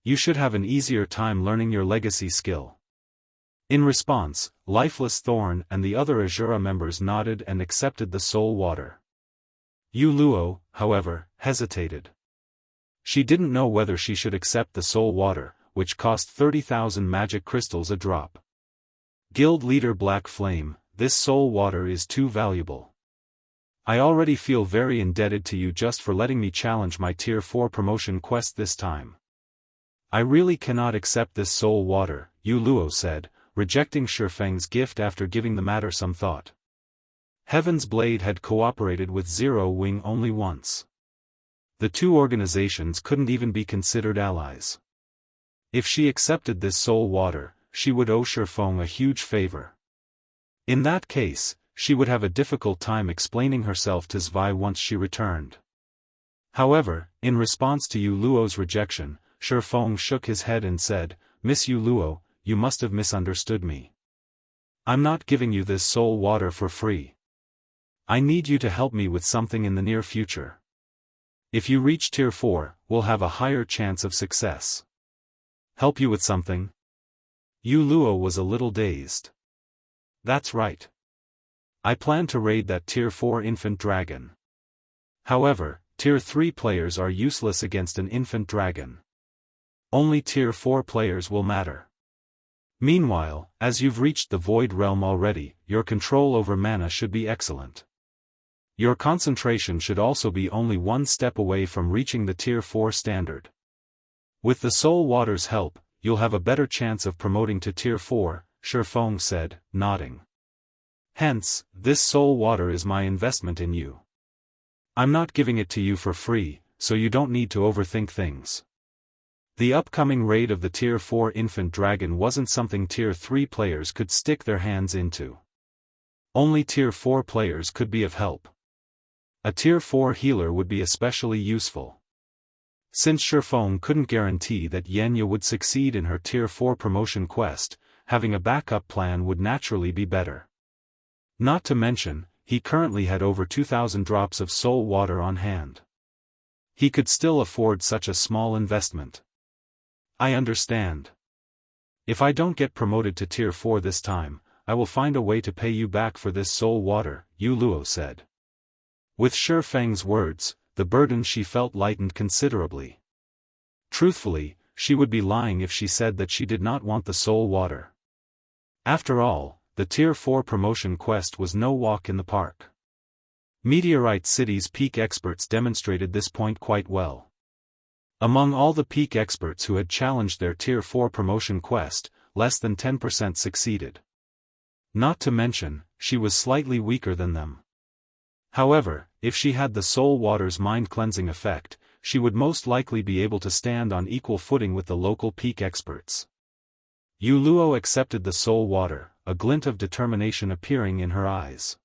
You should have an easier time learning your legacy skill. In response, Lifeless Thorn and the other Azura members nodded and accepted the soul water. Luo, however, hesitated. She didn't know whether she should accept the soul water, which cost 30,000 magic crystals a drop. Guild leader Black Flame, this soul water is too valuable. I already feel very indebted to you just for letting me challenge my Tier 4 promotion quest this time. I really cannot accept this soul water, Luo said, rejecting Feng's gift after giving the matter some thought. Heaven's Blade had cooperated with Zero Wing only once. The 2 organizations couldn't even be considered allies. If she accepted this soul water, she would owe Feng a huge favor. In that case, she would have a difficult time explaining herself to Zvi once she returned. However, in response to Luo's rejection, Feng shook his head and said, Miss Luo, you must have misunderstood me. I'm not giving you this soul water for free. I need you to help me with something in the near future. If you reach Tier 4, we'll have a higher chance of success. Help you with something? Luo was a little dazed. That's right. I plan to raid that Tier 4 infant dragon. However, Tier 3 players are useless against an infant dragon. Only Tier 4 players will matter. Meanwhile, as you've reached the Void Realm already, your control over mana should be excellent. Your concentration should also be only one step away from reaching the Tier 4 standard. With the Soul Water's help, you'll have a better chance of promoting to Tier 4, Feng said, nodding. Hence, this Soul Water is my investment in you. I'm not giving it to you for free, so you don't need to overthink things. The upcoming raid of the Tier 4 infant dragon wasn't something Tier 3 players could stick their hands into. Only Tier 4 players could be of help. A Tier 4 healer would be especially useful. Since Feng couldn't guarantee that Xianxia would succeed in her Tier 4 promotion quest, having a backup plan would naturally be better. Not to mention, he currently had over 2,000 drops of soul water on hand. He could still afford such a small investment. I understand. If I don't get promoted to Tier 4 this time, I will find a way to pay you back for this soul water, Luo said. With Feng's words, the burden she felt lightened considerably. Truthfully, she would be lying if she said that she did not want the soul water. After all, the Tier 4 promotion quest was no walk in the park. Meteorite City's peak experts demonstrated this point quite well. Among all the peak experts who had challenged their Tier 4 promotion quest, less than 10% succeeded. Not to mention, she was slightly weaker than them. However, if she had the Soul Water's mind-cleansing effect, she would most likely be able to stand on equal footing with the local peak experts. Yu Luo accepted the Soul Water, a glint of determination appearing in her eyes.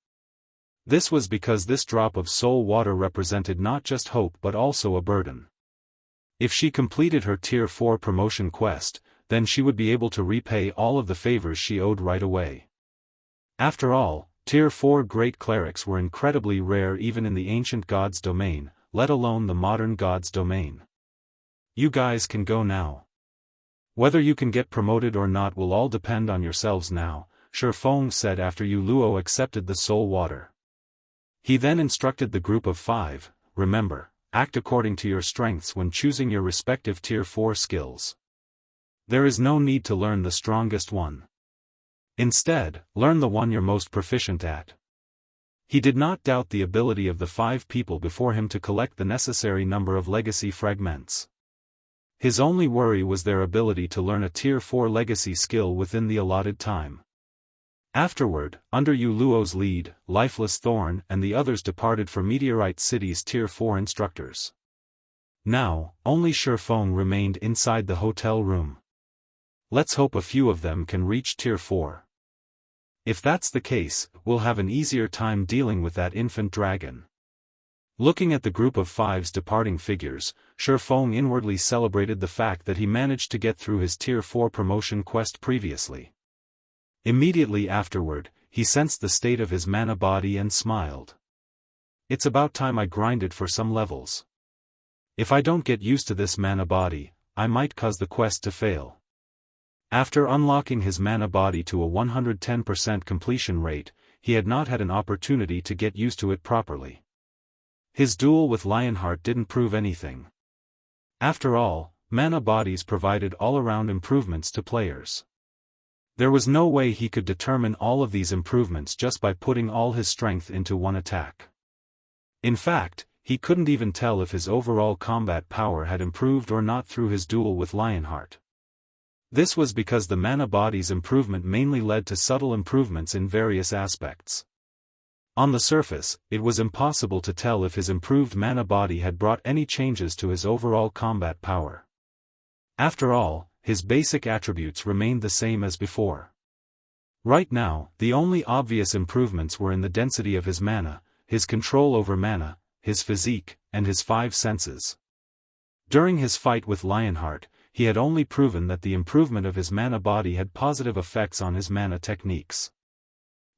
This was because this drop of Soul Water represented not just hope but also a burden. If she completed her Tier 4 promotion quest, then she would be able to repay all of the favors she owed right away. After all, Tier 4 Great Clerics were incredibly rare even in the ancient gods' domain, let alone the modern gods' domain. You guys can go now. Whether you can get promoted or not will all depend on yourselves now, Feng said after Yu Luo accepted the Soul Water. He then instructed the group of 5, remember, act according to your strengths when choosing your respective Tier 4 skills. There is no need to learn the strongest one. Instead, learn the one you're most proficient at. He did not doubt the ability of the 5 people before him to collect the necessary number of legacy fragments. His only worry was their ability to learn a Tier 4 legacy skill within the allotted time. Afterward, under Yu Luo's lead, Lifeless Thorn and the others departed for Meteorite City's Tier 4 instructors. Now, only Feng remained inside the hotel room. Let's hope a few of them can reach Tier 4. If that's the case, we'll have an easier time dealing with that infant dragon. Looking at the group of 5's departing figures, Feng inwardly celebrated the fact that he managed to get through his Tier 4 promotion quest previously. Immediately afterward, he sensed the state of his mana body and smiled. It's about time I grinded for some levels. If I don't get used to this mana body, I might cause the quest to fail. After unlocking his mana body to a 110% completion rate, he had not had an opportunity to get used to it properly. His duel with Lionheart didn't prove anything. After all, mana bodies provided all-around improvements to players. There was no way he could determine all of these improvements just by putting all his strength into one attack. In fact, he couldn't even tell if his overall combat power had improved or not through his duel with Lionheart. This was because the mana body's improvement mainly led to subtle improvements in various aspects. On the surface, it was impossible to tell if his improved mana body had brought any changes to his overall combat power. After all, his basic attributes remained the same as before. Right now, the only obvious improvements were in the density of his mana, his control over mana, his physique, and his 5 senses. During his fight with Lionheart, he had only proven that the improvement of his mana body had positive effects on his mana techniques.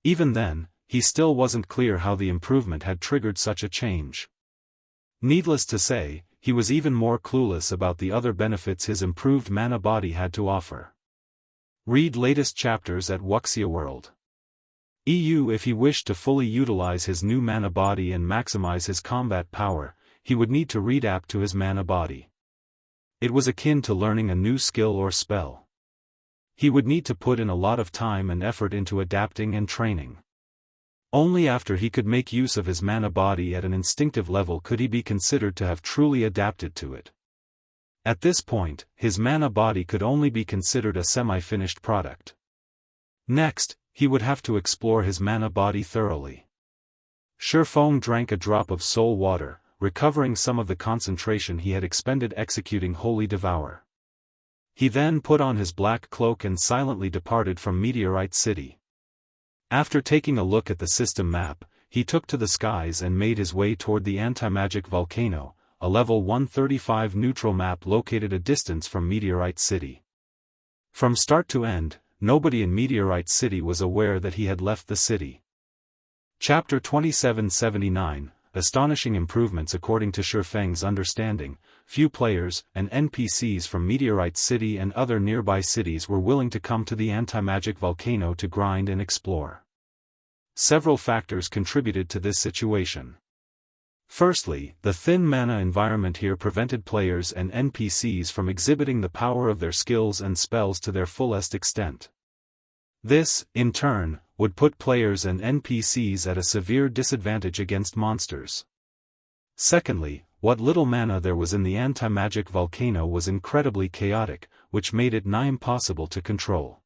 Even then, he still wasn't clear how the improvement had triggered such a change. Needless to say, he was even more clueless about the other benefits his improved mana body had to offer. Read latest chapters at Wuxia World. EU. If he wished to fully utilize his new mana body and maximize his combat power, he would need to readapt to his mana body. It was akin to learning a new skill or spell. He would need to put in a lot of time and effort into adapting and training. Only after he could make use of his mana body at an instinctive level could he be considered to have truly adapted to it. At this point, his mana body could only be considered a semi-finished product. Next, he would have to explore his mana body thoroughly. Feng drank a drop of soul water, recovering some of the concentration he had expended executing Holy Devour. He then put on his black cloak and silently departed from Meteorite City. After taking a look at the system map, he took to the skies and made his way toward the anti-magic volcano, a level 135 neutral map located a distance from Meteorite City. From start to end, nobody in Meteorite City was aware that he had left the city. Chapter 2779, Astonishing Improvements. According to Feng's understanding, few players and NPCs from Meteorite City and other nearby cities were willing to come to the anti-magic volcano to grind and explore. Several factors contributed to this situation. Firstly, the thin mana environment here prevented players and NPCs from exhibiting the power of their skills and spells to their fullest extent. This, in turn, would put players and NPCs at a severe disadvantage against monsters. Secondly, what little mana there was in the anti-magic volcano was incredibly chaotic, which made it nigh impossible to control.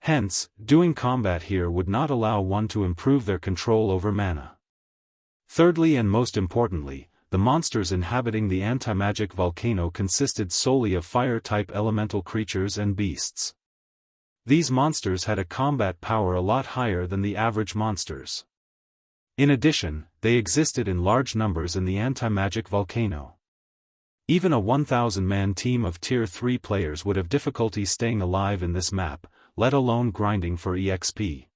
Hence, doing combat here would not allow one to improve their control over mana. Thirdly and most importantly, the monsters inhabiting the anti-magic volcano consisted solely of fire-type elemental creatures and beasts. These monsters had a combat power a lot higher than the average monsters. In addition, they existed in large numbers in the anti-magic volcano. Even a 1,000-man team of Tier 3 players would have difficulty staying alive in this map, let alone grinding for EXP.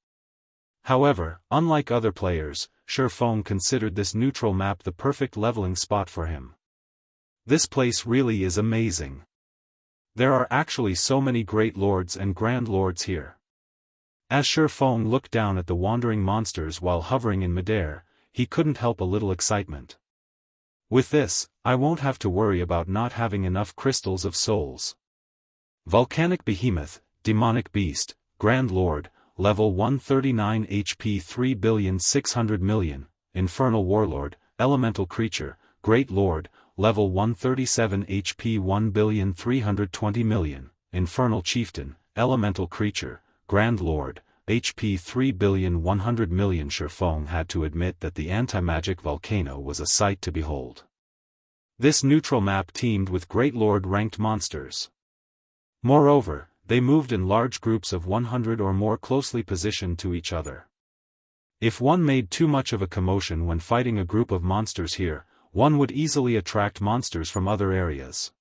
However, unlike other players, Feng considered this neutral map the perfect leveling spot for him. This place really is amazing. There are actually so many great lords and grand lords here. As Feng looked down at the wandering monsters while hovering in midair, he couldn't help a little excitement. With this, I won't have to worry about not having enough crystals of souls. Volcanic Behemoth, Demonic Beast, Grand Lord, Level 139 HP 3,600,000,000, Infernal Warlord, Elemental Creature, Great Lord, Level 137 HP 1,320,000,000, Infernal Chieftain, Elemental Creature, Grand Lord, HP 3,100,000,000. Feng had to admit that the anti-magic volcano was a sight to behold. This neutral map teemed with Great Lord-ranked monsters. Moreover, they moved in large groups of 100 or more closely positioned to each other. If one made too much of a commotion when fighting a group of monsters here, one would easily attract monsters from other areas.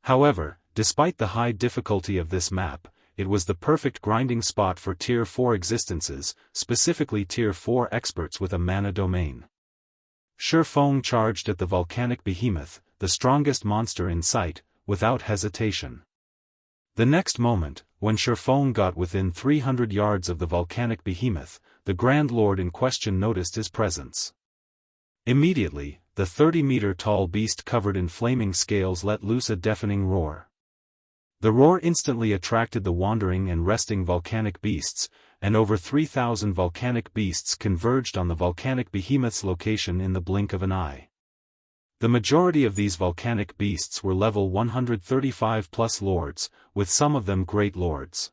However, despite the high difficulty of this map, it was the perfect grinding spot for Tier 4 existences, specifically Tier 4 experts with a mana domain. Feng charged at the volcanic behemoth, the strongest monster in sight, without hesitation. The next moment, when Feng got within 300 yards of the volcanic behemoth, the Grand Lord in question noticed his presence. Immediately, the 30-meter-tall beast covered in flaming scales let loose a deafening roar. The roar instantly attracted the wandering and resting volcanic beasts, and over 3,000 volcanic beasts converged on the volcanic behemoth's location in the blink of an eye. The majority of these volcanic beasts were level 135+ lords, with some of them great lords.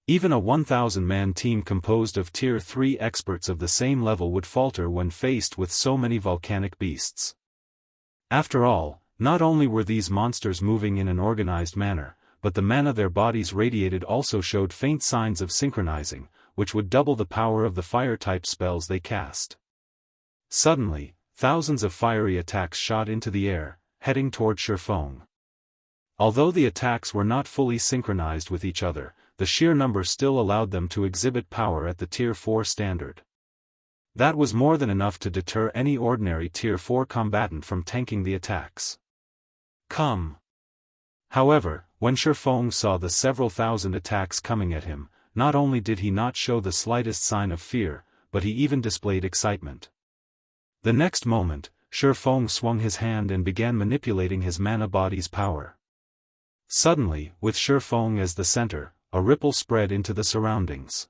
Even a 1,000-man team composed of Tier 3 experts of the same level would falter when faced with so many volcanic beasts. After all, not only were these monsters moving in an organized manner, but the mana their bodies radiated also showed faint signs of synchronizing, which would double the power of the fire-type spells they cast. Suddenly, thousands of fiery attacks shot into the air, heading toward Feng. Although the attacks were not fully synchronized with each other, the sheer number still allowed them to exhibit power at the Tier 4 standard. That was more than enough to deter any ordinary Tier 4 combatant from tanking the attacks. Come! However, when Feng saw the several thousand attacks coming at him, not only did he not show the slightest sign of fear, but he even displayed excitement. The next moment, Feng swung his hand and began manipulating his mana body's power. Suddenly, with Feng as the center, a ripple spread into the surroundings.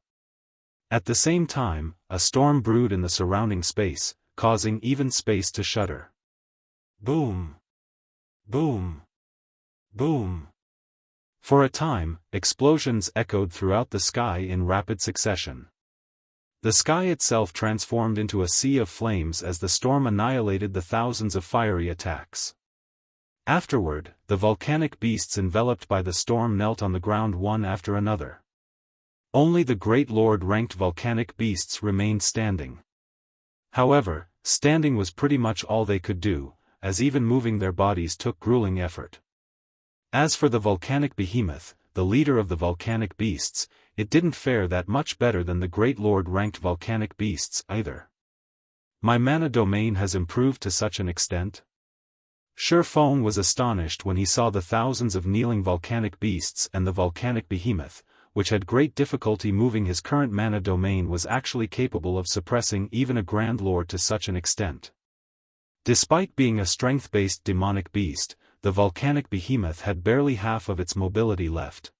At the same time, a storm brewed in the surrounding space, causing even space to shudder. Boom! Boom! Boom! For a time, explosions echoed throughout the sky in rapid succession. The sky itself transformed into a sea of flames as the storm annihilated the thousands of fiery attacks. Afterward, the volcanic beasts enveloped by the storm knelt on the ground one after another. Only the Great Lord-ranked volcanic beasts remained standing. However, standing was pretty much all they could do, as even moving their bodies took grueling effort. As for the volcanic behemoth, the leader of the volcanic beasts, it didn't fare that much better than the Great Lord-ranked volcanic beasts either. My mana domain has improved to such an extent? Feng was astonished when he saw the thousands of kneeling volcanic beasts and the volcanic behemoth, which had great difficulty moving his current mana domain, was actually capable of suppressing even a Grand Lord to such an extent. Despite being a strength-based demonic beast, the volcanic behemoth had barely half of its mobility left.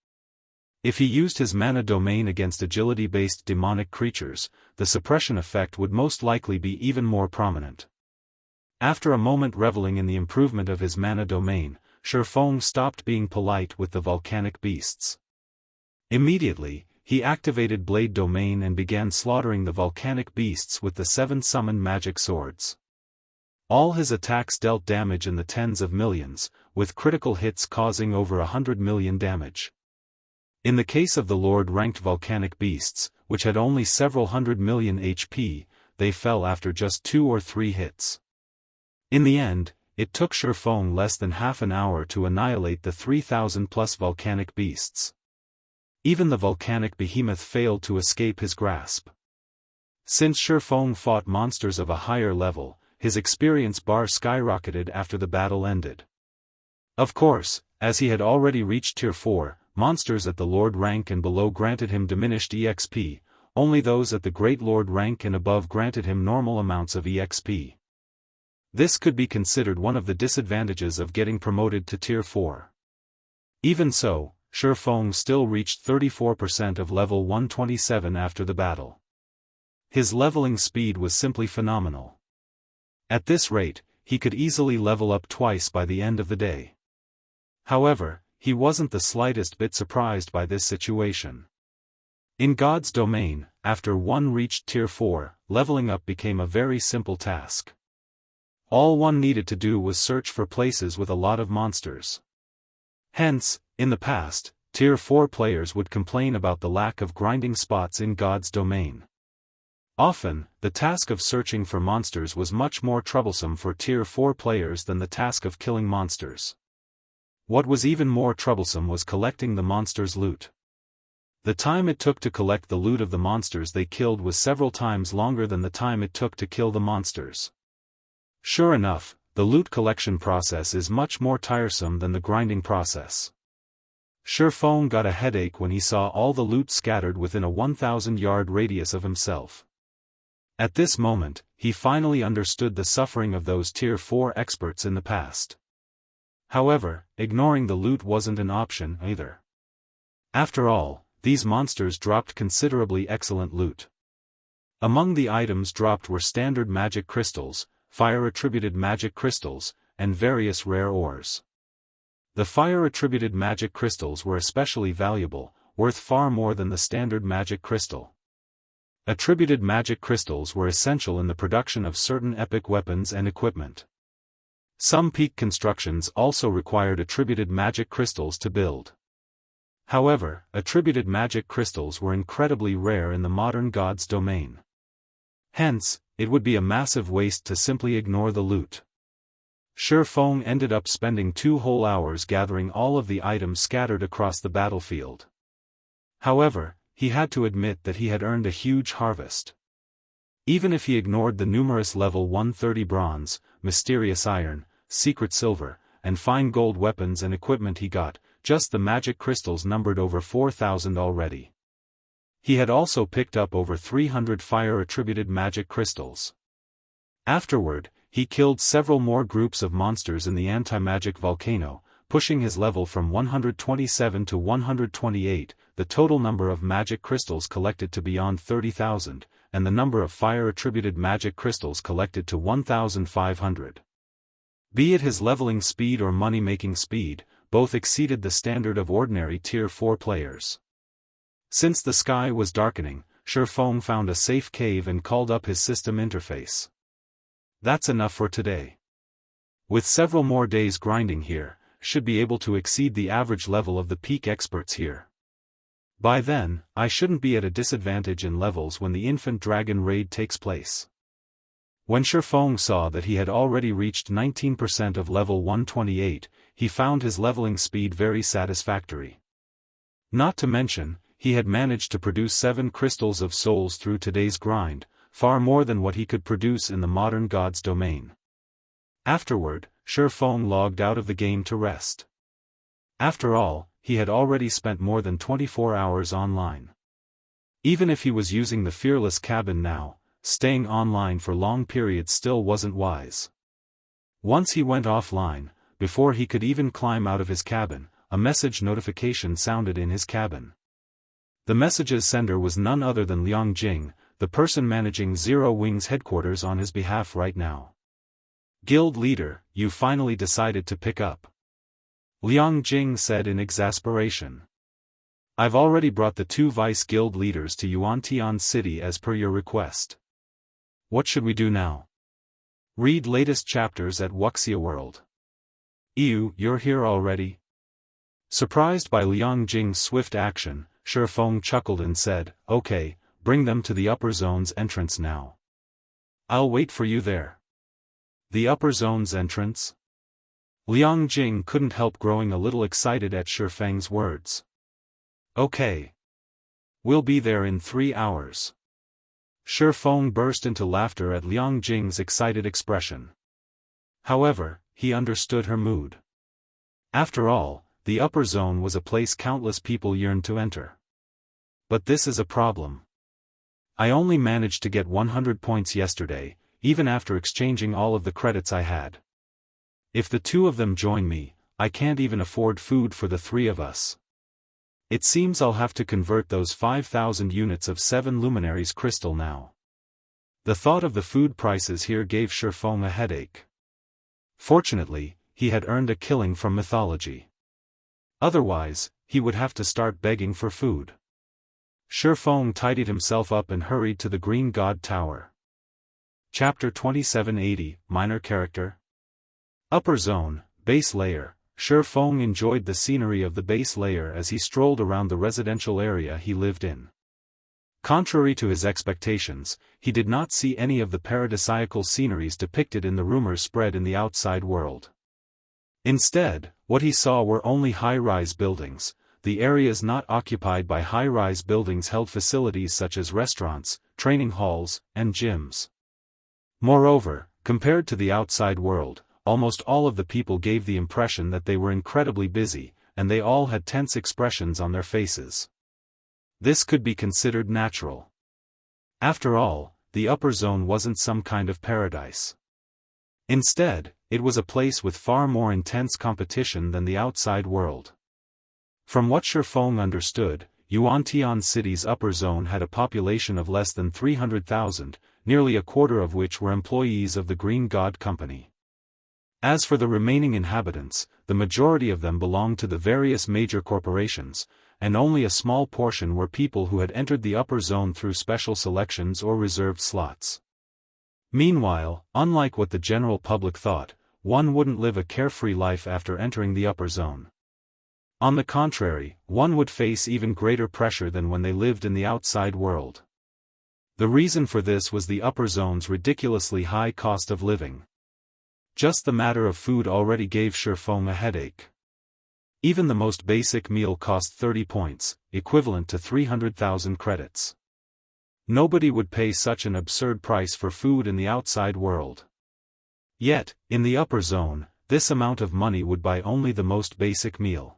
If he used his mana domain against agility-based demonic creatures, the suppression effect would most likely be even more prominent. After a moment reveling in the improvement of his mana domain, Feng stopped being polite with the volcanic beasts. Immediately, he activated Blade Domain and began slaughtering the volcanic beasts with the 7 summoned magic swords. All his attacks dealt damage in the tens of millions, with critical hits causing over 100 million damage. In the case of the Lord-ranked volcanic beasts, which had only several hundred million HP, they fell after just 2 or 3 hits. In the end, it took Feng less than half an hour to annihilate the 3,000+ volcanic beasts. Even the volcanic behemoth failed to escape his grasp. Since Feng fought monsters of a higher level, his experience bar skyrocketed after the battle ended. Of course, as he had already reached Tier 4, monsters at the Lord rank and below granted him diminished EXP, only those at the Great Lord rank and above granted him normal amounts of EXP. This could be considered one of the disadvantages of getting promoted to Tier 4. Even so, Feng still reached 34% of level 127 after the battle. His leveling speed was simply phenomenal. At this rate, he could easily level up twice by the end of the day. However, he wasn't the slightest bit surprised by this situation. In God's domain, after one reached Tier 4, leveling up became a very simple task. All one needed to do was search for places with a lot of monsters. Hence, in the past, Tier 4 players would complain about the lack of grinding spots in God's domain. Often, the task of searching for monsters was much more troublesome for Tier 4 players than the task of killing monsters. What was even more troublesome was collecting the monsters' loot. The time it took to collect the loot of the monsters they killed was several times longer than the time it took to kill the monsters. Sure enough, the loot collection process is much more tiresome than the grinding process. Feng got a headache when he saw all the loot scattered within a 1,000-yard radius of himself. At this moment, he finally understood the suffering of those Tier 4 experts in the past. However, ignoring the loot wasn't an option either. After all, these monsters dropped considerably excellent loot. Among the items dropped were standard magic crystals, fire-attributed magic crystals, and various rare ores. The fire-attributed magic crystals were especially valuable, worth far more than the standard magic crystal. Attributed magic crystals were essential in the production of certain epic weapons and equipment. Some peak constructions also required attributed magic crystals to build. However, attributed magic crystals were incredibly rare in the modern God's domain. Hence, it would be a massive waste to simply ignore the loot. Feng ended up spending 2 whole hours gathering all of the items scattered across the battlefield. However, he had to admit that he had earned a huge harvest. Even if he ignored the numerous level 130 bronze, mysterious iron, secret silver, and fine gold weapons and equipment he got, just the magic crystals numbered over 4,000 already. He had also picked up over 300 fire-attributed magic crystals. Afterward, he killed several more groups of monsters in the anti-magic volcano, pushing his level from 127 to 128, the total number of magic crystals collected to beyond 30,000, and the number of fire-attributed magic crystals collected to 1,500. Be it his leveling speed or money-making speed, both exceeded the standard of ordinary Tier 4 players. Since the sky was darkening, Feng found a safe cave and called up his system interface. That's enough for today. With several more days grinding here, should be able to exceed the average level of the peak experts here. By then, I shouldn't be at a disadvantage in levels when the infant dragon raid takes place. When Feng saw that he had already reached 19% of level 128, he found his leveling speed very satisfactory. Not to mention, he had managed to produce 7 crystals of souls through today's grind, far more than what he could produce in the modern God's domain. Afterward, Feng logged out of the game to rest. After all, he had already spent more than 24 hours online. Even if he was using the Fearless cabin now, staying online for long periods still wasn't wise. Once he went offline, before he could even climb out of his cabin, a message notification sounded in his cabin. The message's sender was none other than Liang Jing, the person managing Zero Wing's headquarters on his behalf right now. Guild leader, you finally decided to pick up. Liang Jing said in exasperation. I've already brought the 2 vice guild leaders to Yuantian City as per your request. What should we do now? Read latest chapters at Wuxia World. Ew, you're here already? Surprised by Liang Jing's swift action, Feng chuckled and said, okay, bring them to the upper zone's entrance now. I'll wait for you there. The upper zone's entrance? Liang Jing couldn't help growing a little excited at Feng's words. Okay. We'll be there in 3 hours. Feng burst into laughter at Liang Jing's excited expression. However, he understood her mood. After all, the upper zone was a place countless people yearned to enter. But this is a problem. I only managed to get 100 points yesterday, even after exchanging all of the credits I had. If the 2 of them join me, I can't even afford food for the 3 of us. It seems I'll have to convert those 5,000 units of 7 luminaries crystal now. The thought of the food prices here gave Feng a headache. Fortunately, he had earned a killing from mythology. Otherwise, he would have to start begging for food. Feng tidied himself up and hurried to the Green God Tower. Chapter 2780, Minor Character. Upper Zone, Base Layer. Feng enjoyed the scenery of the base layer as he strolled around the residential area he lived in. Contrary to his expectations, he did not see any of the paradisiacal sceneries depicted in the rumors spread in the outside world. Instead, what he saw were only high-rise buildings. The areas not occupied by high-rise buildings held facilities such as restaurants, training halls, and gyms. Moreover, compared to the outside world, almost all of the people gave the impression that they were incredibly busy, and they all had tense expressions on their faces. This could be considered natural. After all, the upper zone wasn't some kind of paradise. Instead, it was a place with far more intense competition than the outside world. From what Feng understood, Yuantian City's upper zone had a population of less than 300,000, nearly a quarter of which were employees of the Green God Company. As for the remaining inhabitants, the majority of them belonged to the various major corporations, and only a small portion were people who had entered the upper zone through special selections or reserved slots. Meanwhile, unlike what the general public thought, one wouldn't live a carefree life after entering the upper zone. On the contrary, one would face even greater pressure than when they lived in the outside world. The reason for this was the upper zone's ridiculously high cost of living. Just the matter of food already gave Feng a headache. Even the most basic meal cost 30 points, equivalent to 300,000 credits. Nobody would pay such an absurd price for food in the outside world. Yet, in the upper zone, this amount of money would buy only the most basic meal.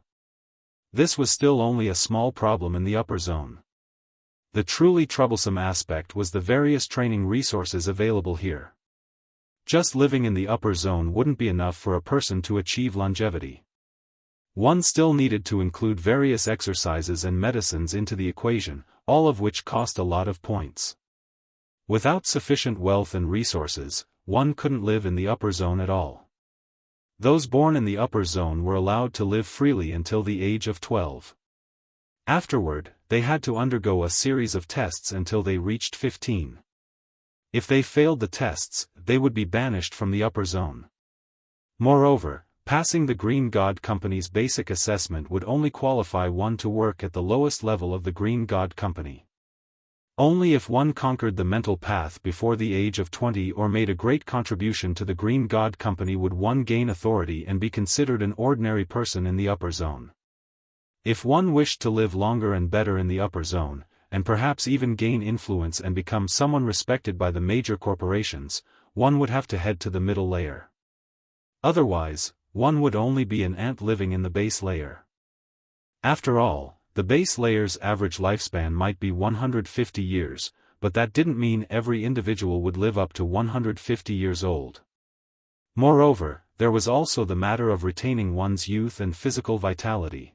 This was still only a small problem in the upper zone. The truly troublesome aspect was the various training resources available here. Just living in the upper zone wouldn't be enough for a person to achieve longevity. One still needed to include various exercises and medicines into the equation, all of which cost a lot of points. Without sufficient wealth and resources, one couldn't live in the upper zone at all. Those born in the upper zone were allowed to live freely until the age of 12. Afterward, they had to undergo a series of tests until they reached 15. If they failed the tests, they would be banished from the upper zone. Moreover, passing the Green God Company's basic assessment would only qualify one to work at the lowest level of the Green God Company. Only if one conquered the mental path before the age of 20 or made a great contribution to the Green God Company would one gain authority and be considered an ordinary person in the upper zone. If one wished to live longer and better in the upper zone, and perhaps even gain influence and become someone respected by the major corporations, one would have to head to the middle layer. Otherwise, one would only be an ant living in the base layer. After all, the base layer's average lifespan might be 150 years, but that didn't mean every individual would live up to 150 years old. Moreover, there was also the matter of retaining one's youth and physical vitality.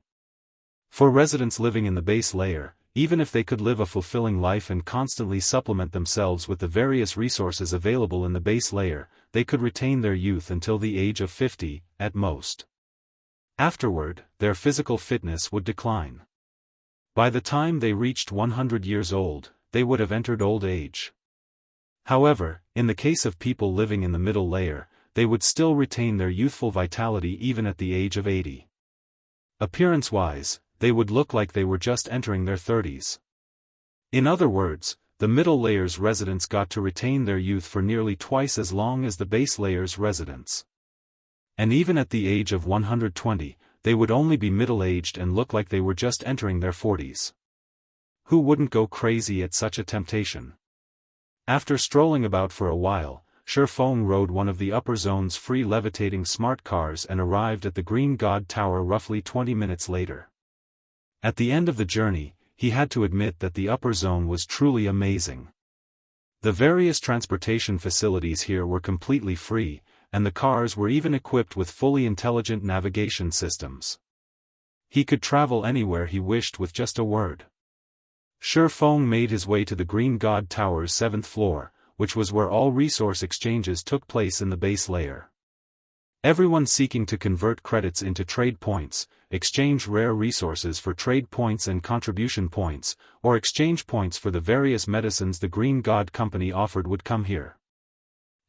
For residents living in the base layer, even if they could live a fulfilling life and constantly supplement themselves with the various resources available in the base layer, they could retain their youth until the age of 50, at most. Afterward, their physical fitness would decline. By the time they reached 100 years old, they would have entered old age. However, in the case of people living in the middle layer, they would still retain their youthful vitality even at the age of 80. Appearance-wise, they would look like they were just entering their 30s. In other words, the middle layer's residents got to retain their youth for nearly twice as long as the base layer's residents. And even at the age of 120, they would only be middle-aged and look like they were just entering their 40s. Who wouldn't go crazy at such a temptation? After strolling about for a while, Feng rode one of the upper zone's free levitating smart cars and arrived at the Green God Tower roughly 20 minutes later. At the end of the journey, he had to admit that the upper zone was truly amazing. The various transportation facilities here were completely free, and the cars were even equipped with fully intelligent navigation systems. He could travel anywhere he wished with just a word. Feng made his way to the Green God Tower's 7th floor, which was where all resource exchanges took place in the base layer. Everyone seeking to convert credits into trade points, exchange rare resources for trade points and contribution points, or exchange points for the various medicines the Green God Company offered would come here.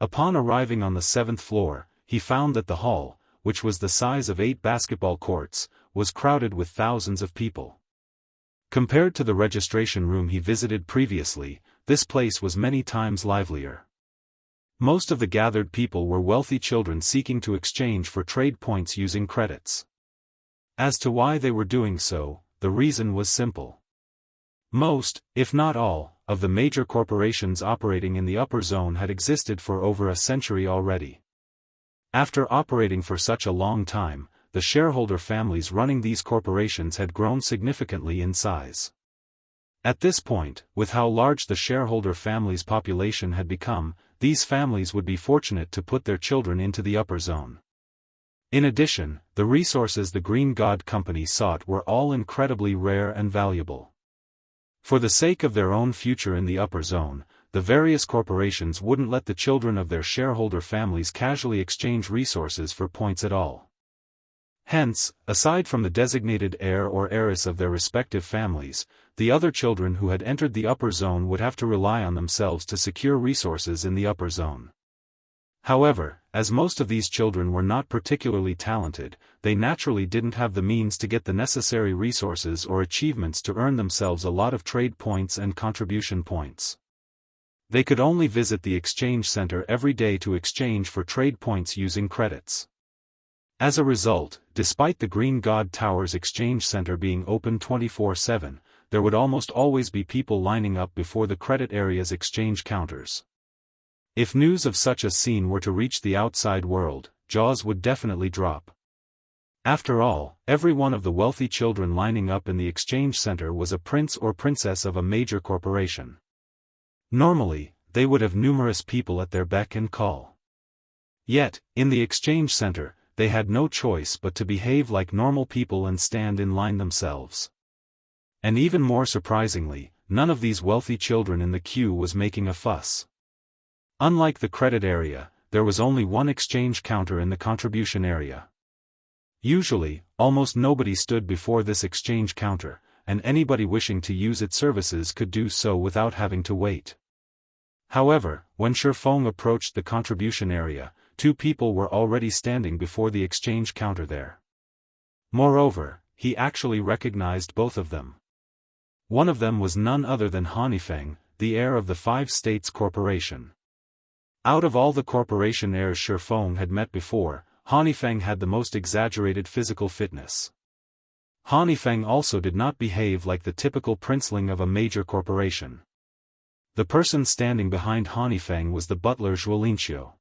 Upon arriving on the 7th floor, he found that the hall, which was the size of 8 basketball courts, was crowded with thousands of people. Compared to the registration room he visited previously, this place was many times livelier. Most of the gathered people were wealthy children seeking to exchange for trade points using credits. As to why they were doing so, the reason was simple. Most, if not all, of the major corporations operating in the upper zone had existed for over a century already. After operating for such a long time, the shareholder families running these corporations had grown significantly in size. At this point, with how large the shareholder families' population had become, these families would be fortunate to put their children into the upper zone. In addition, the resources the Green God Company sought were all incredibly rare and valuable. For the sake of their own future in the upper zone, the various corporations wouldn't let the children of their shareholder families casually exchange resources for points at all. Hence, aside from the designated heir or heiress of their respective families, the other children who had entered the upper zone would have to rely on themselves to secure resources in the upper zone. However, as most of these children were not particularly talented, they naturally didn't have the means to get the necessary resources or achievements to earn themselves a lot of trade points and contribution points. They could only visit the exchange center every day to exchange for trade points using credits. As a result, despite the Green God Tower's exchange center being open 24/7, there would almost always be people lining up before the credit area's exchange counters. If news of such a scene were to reach the outside world, jaws would definitely drop. After all, every one of the wealthy children lining up in the exchange center was a prince or princess of a major corporation. Normally, they would have numerous people at their beck and call. Yet, in the exchange center, they had no choice but to behave like normal people and stand in line themselves. And even more surprisingly, none of these wealthy children in the queue was making a fuss. Unlike the credit area, there was only one exchange counter in the contribution area. Usually, almost nobody stood before this exchange counter, and anybody wishing to use its services could do so without having to wait. However, when Feng approached the contribution area, 2 people were already standing before the exchange counter there. Moreover, he actually recognized both of them. One of them was none other than Feng, the heir of the 5 States Corporation. Out of all the corporation heirs Feng had met before, Feng had the most exaggerated physical fitness. Feng also did not behave like the typical princeling of a major corporation. The person standing behind Feng was the butler Xianxia.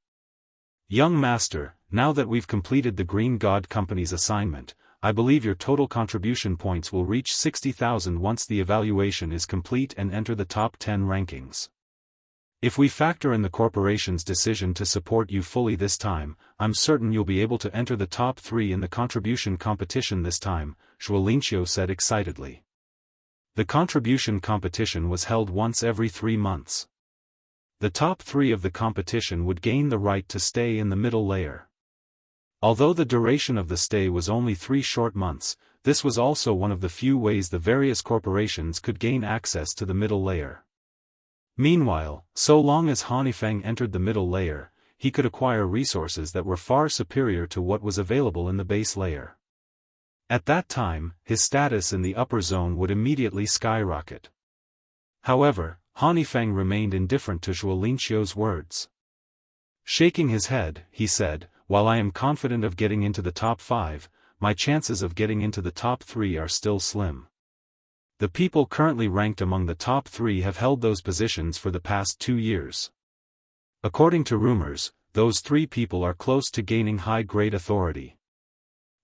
Young master, now that we've completed the Green God Company's assignment, I believe your total contribution points will reach 60,000 once the evaluation is complete and enter the top 10 rankings. If we factor in the corporation's decision to support you fully this time, I'm certain you'll be able to enter the top 3 in the contribution competition this time, Xianxia said excitedly. The contribution competition was held once every 3 months. The top 3 of the competition would gain the right to stay in the middle layer. Although the duration of the stay was only 3 short months, this was also one of the few ways the various corporations could gain access to the middle layer. Meanwhile, so long as Feng entered the middle layer, he could acquire resources that were far superior to what was available in the base layer. At that time, his status in the upper zone would immediately skyrocket. However, Feng remained indifferent to Xianxia's words. Shaking his head, he said, "While I am confident of getting into the top 5, my chances of getting into the top 3 are still slim. The people currently ranked among the top 3 have held those positions for the past 2 years. According to rumors, those 3 people are close to gaining high-grade authority.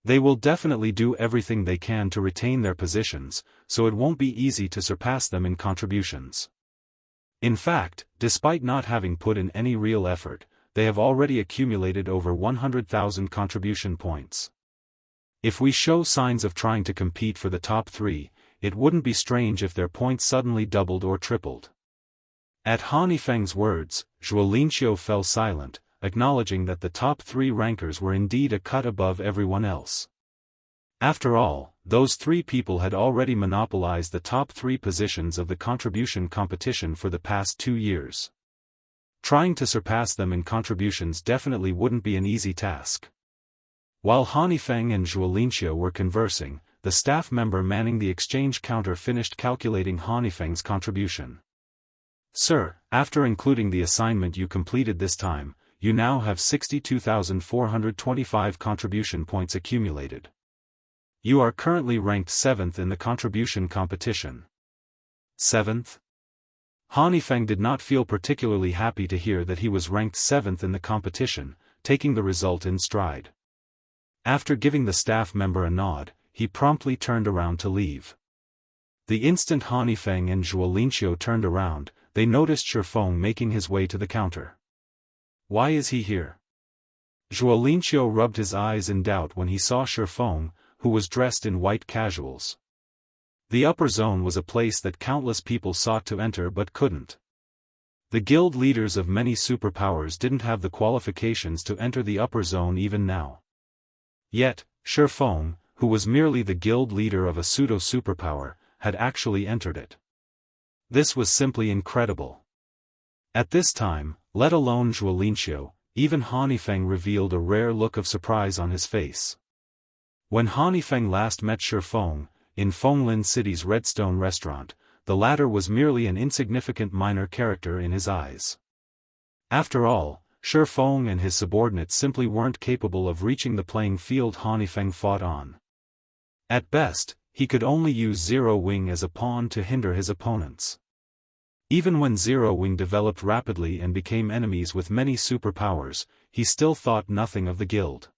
They will definitely do everything they can to retain their positions, so it won't be easy to surpass them in contributions. In fact, despite not having put in any real effort, they have already accumulated over 100,000 contribution points. If we show signs of trying to compete for the top 3, it wouldn't be strange if their points suddenly doubled or tripled." At Feng's words, Xianxia fell silent, acknowledging that the top 3 rankers were indeed a cut above everyone else. After all, those 3 people had already monopolized the top 3 positions of the contribution competition for the past 2 years. Trying to surpass them in contributions definitely wouldn't be an easy task. While Feng and Xianxia were conversing, the staff member manning the exchange counter finished calculating Feng's contribution. "Sir, after including the assignment you completed this time, you now have 62,425 contribution points accumulated. You are currently ranked 7th in the contribution competition." 7th? Feng did not feel particularly happy to hear that he was ranked 7th in the competition, taking the result in stride. After giving the staff member a nod, he promptly turned around to leave. The instant Feng and Xianxia turned around, they noticed Feng making his way to the counter. "Why is he here?" Xianxia rubbed his eyes in doubt when he saw Feng, who was dressed in white casuals. The upper zone was a place that countless people sought to enter but couldn't. The guild leaders of many superpowers didn't have the qualifications to enter the upper zone even now. Yet, Feng, who was merely the guild leader of a pseudo-superpower, had actually entered it. This was simply incredible. At this time, let alone Xianxia, even Feng revealed a rare look of surprise on his face. When Feng last met Feng, in Fenglin City's Redstone restaurant, the latter was merely an insignificant minor character in his eyes. After all, Feng and his subordinates simply weren't capable of reaching the playing field Feng fought on. At best, he could only use Zero Wing as a pawn to hinder his opponents. Even when Zero Wing developed rapidly and became enemies with many superpowers, he still thought nothing of the guild.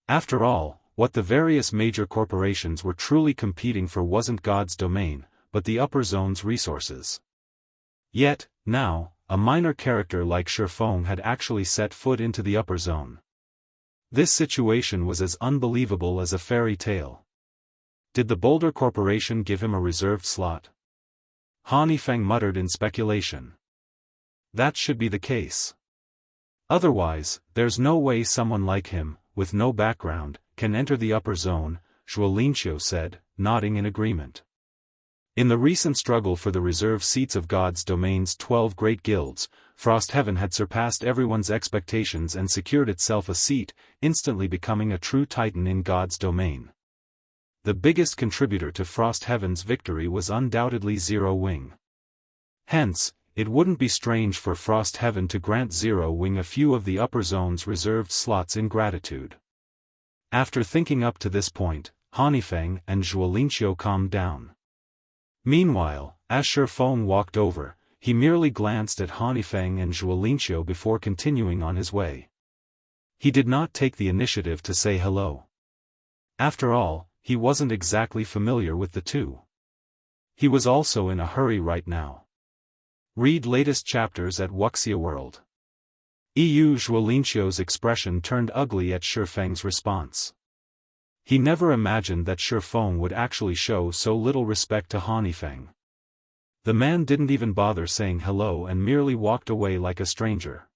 After all, what the various major corporations were truly competing for wasn't God's domain, but the upper zone's resources. Yet, now, a minor character like Feng had actually set foot into the upper zone. This situation was as unbelievable as a fairy tale. Did the Boulder Corporation give him a reserved slot? Feng muttered in speculation. That should be the case. Otherwise, there's no way someone like him, with no background, can enter the upper zone, Xianxia said, nodding in agreement. In the recent struggle for the reserve seats of God's domain's 12 great guilds, Frostheaven had surpassed everyone's expectations and secured itself a seat, instantly becoming a true titan in God's domain. The biggest contributor to Frostheaven's victory was undoubtedly Zero Wing. Hence, it wouldn't be strange for Frostheaven to grant Zero Wing a few of the upper zone's reserved slots in gratitude. After thinking up to this point, Feng and Xianxia calmed down. Meanwhile, as Feng walked over, he merely glanced at Feng and Xianxia before continuing on his way. He did not take the initiative to say hello. After all, he wasn't exactly familiar with the two. He was also in a hurry right now. Read latest chapters at Wuxia World. Xianxia's expression turned ugly at Feng's response. He never imagined that Feng would actually show so little respect to Feng. The man didn't even bother saying hello and merely walked away like a stranger.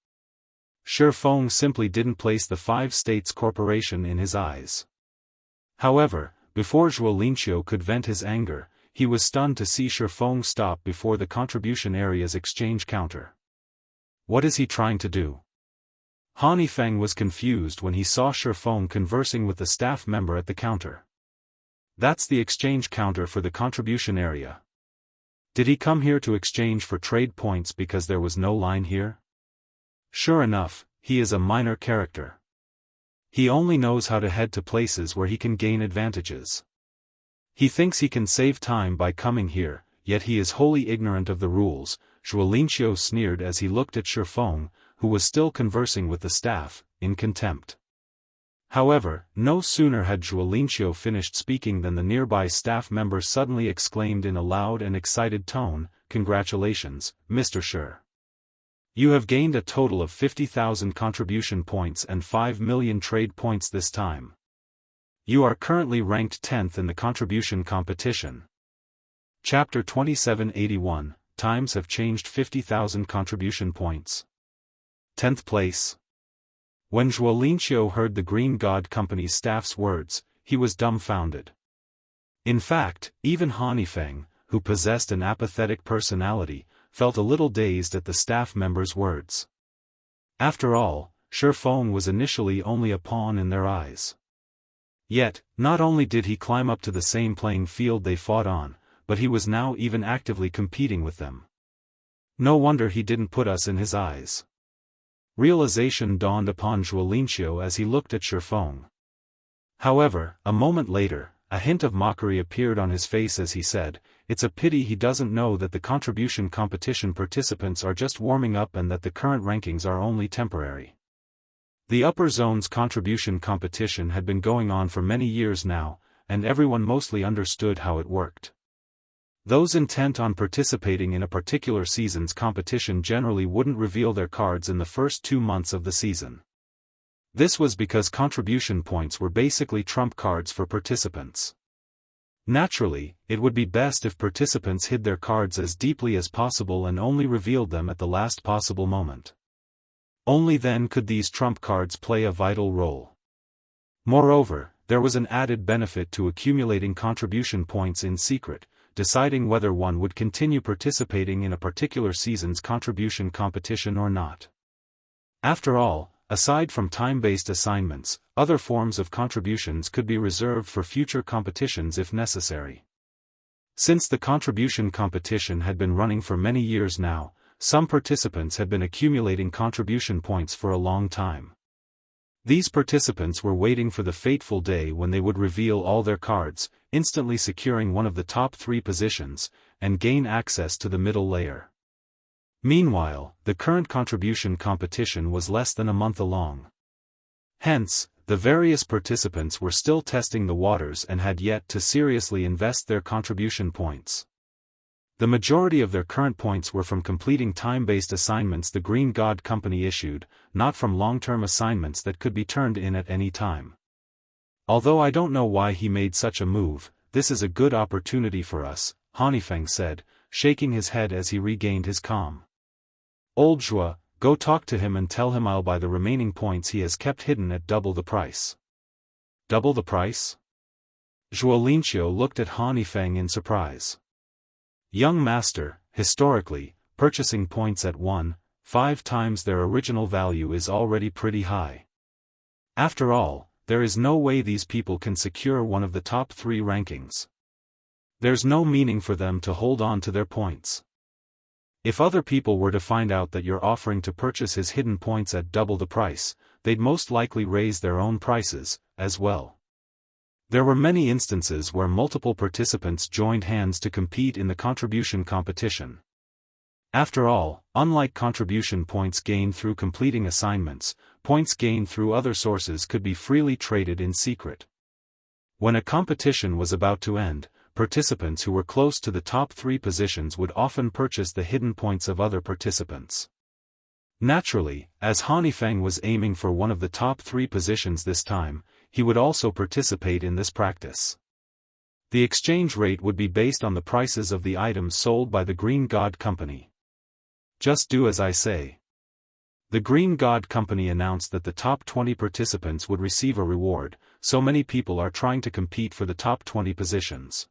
Feng simply didn't place the Five States Corporation in his eyes. However, before Xianxia could vent his anger, he was stunned to see Feng stop before the contribution area's exchange counter. What is he trying to do? Feng was confused when he saw Feng conversing with the staff member at the counter. That's the exchange counter for the contribution area. Did he come here to exchange for trade points because there was no line here? Sure enough, he is a minor character. He only knows how to head to places where he can gain advantages. He thinks he can save time by coming here, yet he is wholly ignorant of the rules. Xianxia sneered as he looked at Feng, who was still conversing with the staff, in contempt. However, no sooner had Xianxia finished speaking than the nearby staff member suddenly exclaimed in a loud and excited tone, "Congratulations, Mr. Shi. You have gained a total of 50,000 contribution points and 5 million trade points this time. You are currently ranked 10th in the contribution competition." Chapter 2781, Times have changed 50,000 contribution points. 10th place. When Xianxia heard the Green God Company's staff's words, he was dumbfounded. In fact, even Feng, who possessed an apathetic personality, felt a little dazed at the staff member's words. After all, Feng was initially only a pawn in their eyes. Yet, not only did he climb up to the same playing field they fought on, but he was now even actively competing with them. No wonder he didn't put us in his eyes. Realization dawned upon Xianxia as he looked at Feng. However, a moment later, a hint of mockery appeared on his face as he said, "It's a pity he doesn't know that the contribution competition participants are just warming up and that the current rankings are only temporary." The upper zone's contribution competition had been going on for many years now, and everyone mostly understood how it worked. Those intent on participating in a particular season's competition generally wouldn't reveal their cards in the first 2 months of the season. This was because contribution points were basically trump cards for participants. Naturally, it would be best if participants hid their cards as deeply as possible and only revealed them at the last possible moment. Only then could these trump cards play a vital role. Moreover, there was an added benefit to accumulating contribution points in secret, deciding whether one would continue participating in a particular season's contribution competition or not. After all, aside from time-based assignments, other forms of contributions could be reserved for future competitions if necessary. Since the contribution competition had been running for many years now, some participants had been accumulating contribution points for a long time. These participants were waiting for the fateful day when they would reveal all their cards, instantly securing one of the top 3 positions, and gain access to the middle layer. Meanwhile, the current contribution competition was less than a month along. Hence, the various participants were still testing the waters and had yet to seriously invest their contribution points. The majority of their current points were from completing time-based assignments the Green God Company issued, not from long-term assignments that could be turned in at any time. Although I don't know why he made such a move, this is a good opportunity for us, Feng said, shaking his head as he regained his calm. Old Zhua, go talk to him and tell him I'll buy the remaining points he has kept hidden at double the price. Double the price? Xianxia looked at Feng in surprise. Young master, historically, purchasing points at 1.5 times their original value is already pretty high. After all, there is no way these people can secure one of the top 3 rankings. There's no meaning for them to hold on to their points. If other people were to find out that you're offering to purchase his hidden points at double the price, they'd most likely raise their own prices, as well. There were many instances where multiple participants joined hands to compete in the contribution competition. After all, unlike contribution points gained through completing assignments, points gained through other sources could be freely traded in secret. When a competition was about to end, participants who were close to the top 3 positions would often purchase the hidden points of other participants. Naturally, as Feng was aiming for one of the top 3 positions this time, he would also participate in this practice. The exchange rate would be based on the prices of the items sold by the Green God Company. Just do as I say. The Green God Company announced that the top 20 participants would receive a reward, so many people are trying to compete for the top 20 positions.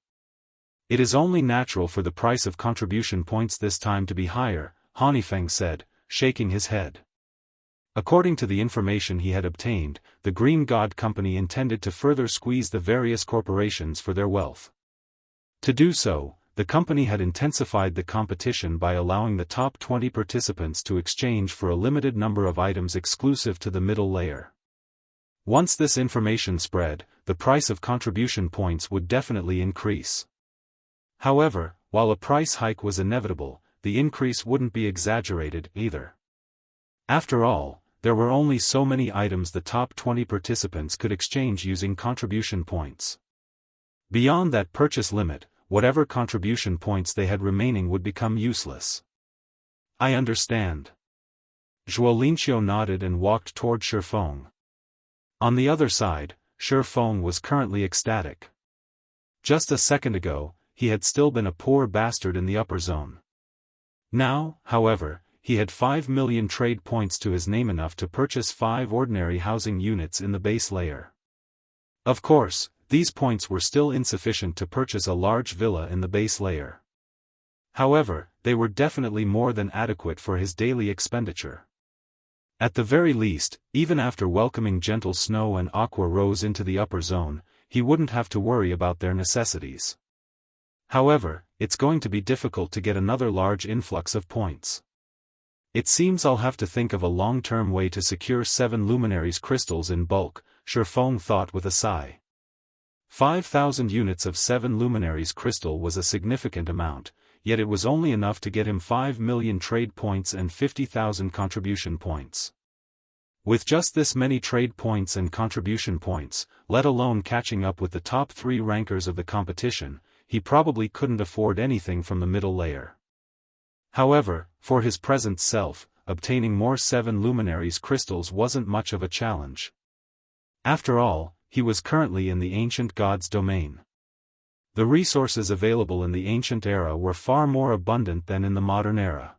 It is only natural for the price of contribution points this time to be higher, Feng said, shaking his head. According to the information he had obtained, the Green God Company intended to further squeeze the various corporations for their wealth. To do so, the company had intensified the competition by allowing the top 20 participants to exchange for a limited number of items exclusive to the middle layer. Once this information spread, the price of contribution points would definitely increase. However, while a price hike was inevitable, the increase wouldn't be exaggerated either. After all, there were only so many items the top 20 participants could exchange using contribution points. Beyond that purchase limit, whatever contribution points they had remaining would become useless. I understand. Xianxia nodded and walked toward Feng. On the other side, Feng was currently ecstatic. Just a second ago, he had still been a poor bastard in the upper zone. Now, however, he had 5 million trade points to his name, enough to purchase 5 ordinary housing units in the base layer. Of course, these points were still insufficient to purchase a large villa in the base layer. However, they were definitely more than adequate for his daily expenditure. At the very least, even after welcoming gentle snow and aqua rose into the upper zone, he wouldn't have to worry about their necessities. However, it's going to be difficult to get another large influx of points. It seems I'll have to think of a long-term way to secure 7 luminaries crystals in bulk, Feng thought with a sigh. 5,000 units of 7 luminaries crystal was a significant amount, yet it was only enough to get him 5 million trade points and 50,000 contribution points. With just this many trade points and contribution points, let alone catching up with the top 3 rankers of the competition, he probably couldn't afford anything from the middle layer. However, for his present self, obtaining more 7 luminaries crystals wasn't much of a challenge. After all, he was currently in the ancient god's domain. The resources available in the ancient era were far more abundant than in the modern era.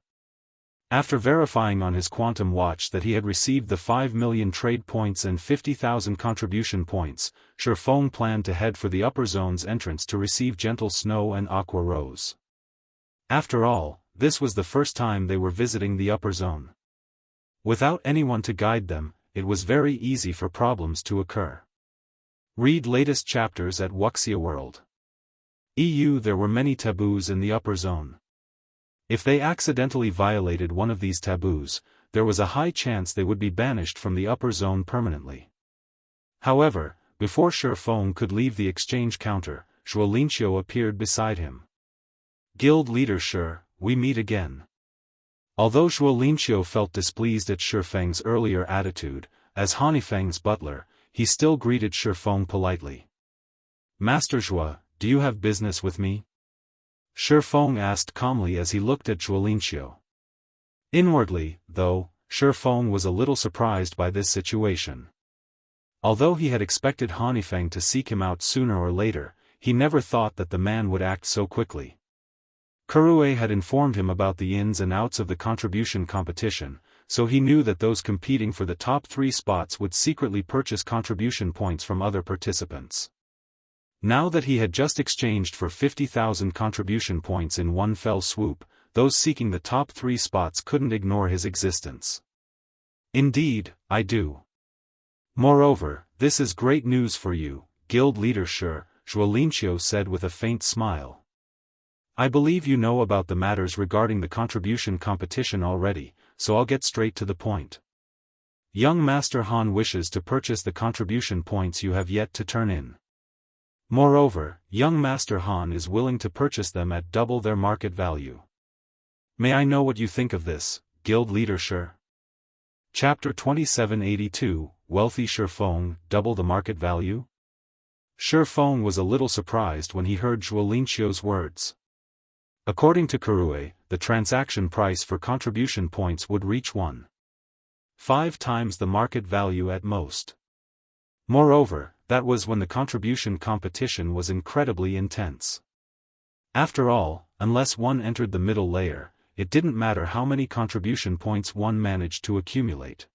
After verifying on his quantum watch that he had received the 5 million trade points and 50,000 contribution points, Feng planned to head for the upper zone's entrance to receive gentle snow and aqua rose. After all, this was the first time they were visiting the upper zone. Without anyone to guide them, it was very easy for problems to occur. Read latest chapters at Wuxia World. There were many taboos in the upper zone. If they accidentally violated one of these taboos, there was a high chance they would be banished from the upper zone permanently. However, before Feng could leave the exchange counter, Xianxia appeared beside him. Guild leader we meet again. Although Xianxia felt displeased at Feng's earlier attitude, as Feng's butler, he still greeted Feng politely. Master Zhua, do you have business with me? Feng asked calmly as he looked at Xianxia. Inwardly, though, Feng was a little surprised by this situation. Although he had expected Feng to seek him out sooner or later, he never thought that the man would act so quickly. Kurue had informed him about the ins and outs of the contribution competition, so he knew that those competing for the top 3 spots would secretly purchase contribution points from other participants. Now that he had just exchanged for 50,000 contribution points in one fell swoop, those seeking the top 3 spots couldn't ignore his existence. Indeed, I do. Moreover, this is great news for you, guild leader Xianxia said with a faint smile. I believe you know about the matters regarding the contribution competition already, so I'll get straight to the point. Young Master Han wishes to purchase the contribution points you have yet to turn in. Moreover, young Master Han is willing to purchase them at double their market value. May I know what you think of this, guild leader Chapter 2782, Wealthy Feng, double the market value? Feng was a little surprised when he heard Xianxia's words. According to Kurue, the transaction price for contribution points would reach 1.5 times the market value at most. Moreover, that was when the contribution competition was incredibly intense. After all, unless one entered the middle layer, it didn't matter how many contribution points one managed to accumulate.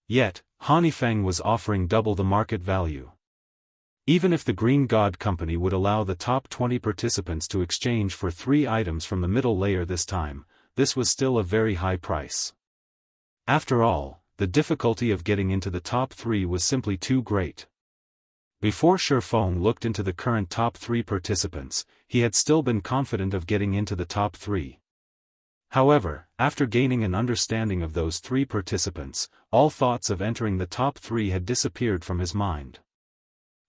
Yet, Feng was offering double the market value. Even if the Green God Company would allow the top 20 participants to exchange for 3 items from the middle layer this time, this was still a very high price. After all, the difficulty of getting into the top 3 was simply too great. Before Feng looked into the current top 3 participants, he had still been confident of getting into the top 3. However, after gaining an understanding of those 3 participants, all thoughts of entering the top 3 had disappeared from his mind.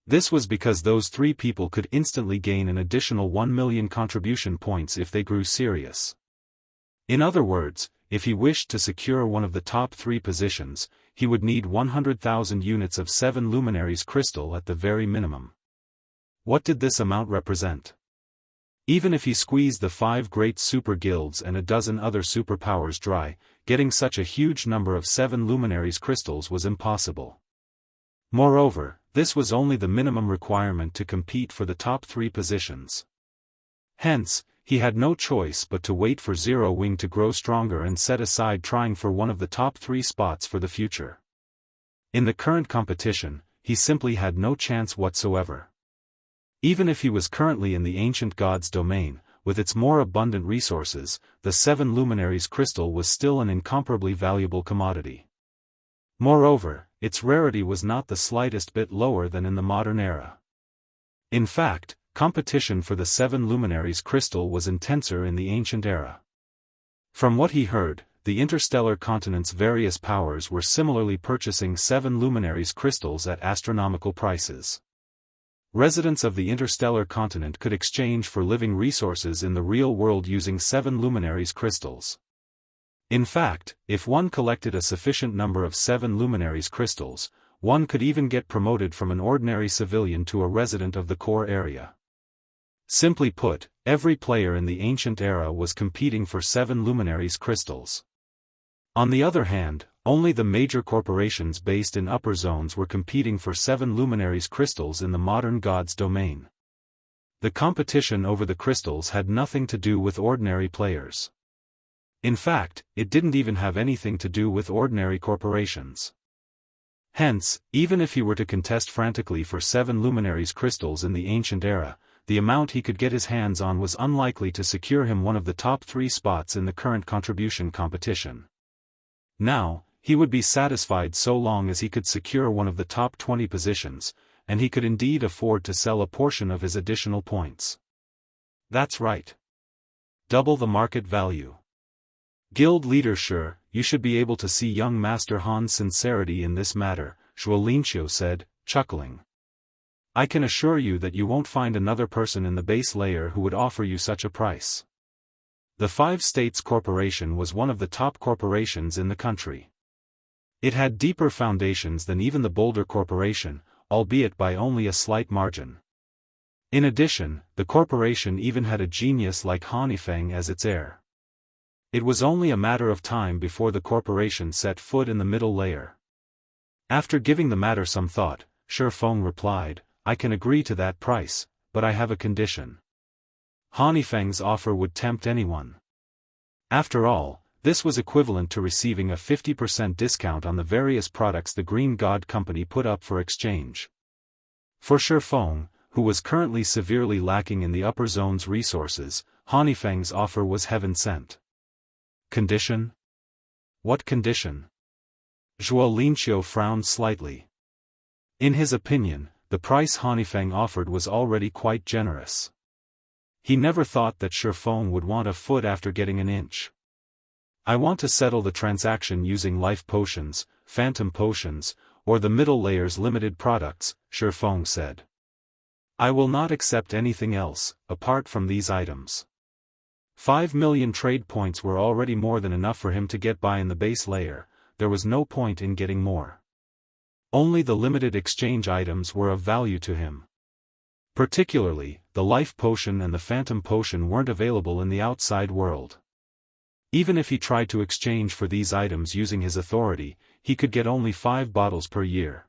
This was because those 3 people could instantly gain an additional 1 million contribution points if they grew serious. In other words, if he wished to secure one of the top 3 positions, he would need 100,000 units of 7 luminaries crystal at the very minimum. What did this amount represent? Even if he squeezed the 5 great super guilds and a dozen other superpowers dry, getting such a huge number of 7 luminaries crystals was impossible. Moreover, this was only the minimum requirement to compete for the top 3 positions. Hence, he had no choice but to wait for Zero Wing to grow stronger and set aside trying for one of the top 3 spots for the future. In the current competition, he simply had no chance whatsoever. Even if he was currently in the ancient god's domain, with its more abundant resources, the 7 luminaries crystal was still an incomparably valuable commodity. Moreover, its rarity was not the slightest bit lower than in the modern era. In fact, competition for the 7 luminaries crystal was intenser in the ancient era. From what he heard, the interstellar continent's various powers were similarly purchasing 7 luminaries crystals at astronomical prices. Residents of the interstellar continent could exchange for living resources in the real world using 7 luminaries crystals. In fact, if one collected a sufficient number of 7 luminaries crystals, one could even get promoted from an ordinary civilian to a resident of the core area. Simply put, every player in the ancient era was competing for 7 luminaries crystals. On the other hand, only the major corporations based in upper zones were competing for 7 luminaries crystals in the modern god's domain. The competition over the crystals had nothing to do with ordinary players. In fact, it didn't even have anything to do with ordinary corporations. Hence, even if he were to contest frantically for 7 luminaries crystals in the ancient era, the amount he could get his hands on was unlikely to secure him one of the top 3 spots in the current contribution competition. Now, he would be satisfied so long as he could secure one of the top 20 positions, and he could indeed afford to sell a portion of his additional points. That's right. Double the market value. Guild leader sure, you should be able to see young Master Han's sincerity in this matter, Xianxia said, chuckling. I can assure you that you won't find another person in the base layer who would offer you such a price. The Five States Corporation was one of the top corporations in the country. It had deeper foundations than even the Boulder Corporation, albeit by only a slight margin. In addition, the corporation even had a genius like Feng as its heir. It was only a matter of time before the corporation set foot in the middle layer. After giving the matter some thought, Feng replied, I can agree to that price, but I have a condition. Feng's offer would tempt anyone. After all, this was equivalent to receiving a 50% discount on the various products the Green God Company put up for exchange. For Feng, who was currently severely lacking in the upper zone's resources, Feng's offer was heaven sent. Condition? What condition? Xianxia frowned slightly. In his opinion, the price Feng offered was already quite generous. He never thought that Feng would want a foot after getting an inch. I want to settle the transaction using life potions, phantom potions, or the middle layer's limited products, Feng said. I will not accept anything else, apart from these items. 5 million trade points were already more than enough for him to get by in the base layer, there was no point in getting more. Only the limited exchange items were of value to him. Particularly, the life potion and the phantom potion weren't available in the outside world. Even if he tried to exchange for these items using his authority, he could get only 5 bottles per year.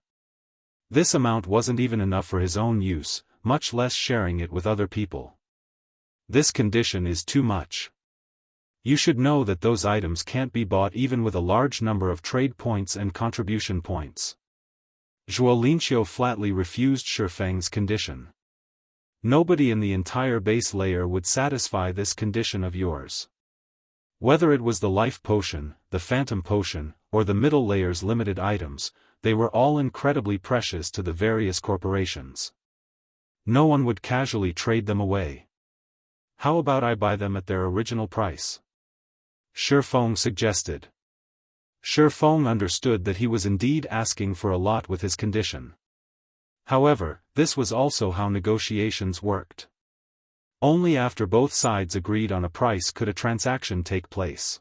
This amount wasn't even enough for his own use, much less sharing it with other people. This condition is too much. You should know that those items can't be bought even with a large number of trade points and contribution points. Xianxia flatly refused Feng's condition. Nobody in the entire base layer would satisfy this condition of yours. Whether it was the life potion, the phantom potion, or the middle layer's limited items, they were all incredibly precious to the various corporations. No one would casually trade them away. How about I buy them at their original price? Feng suggested. Feng understood that he was indeed asking for a lot with his condition. However, this was also how negotiations worked. Only after both sides agreed on a price could a transaction take place.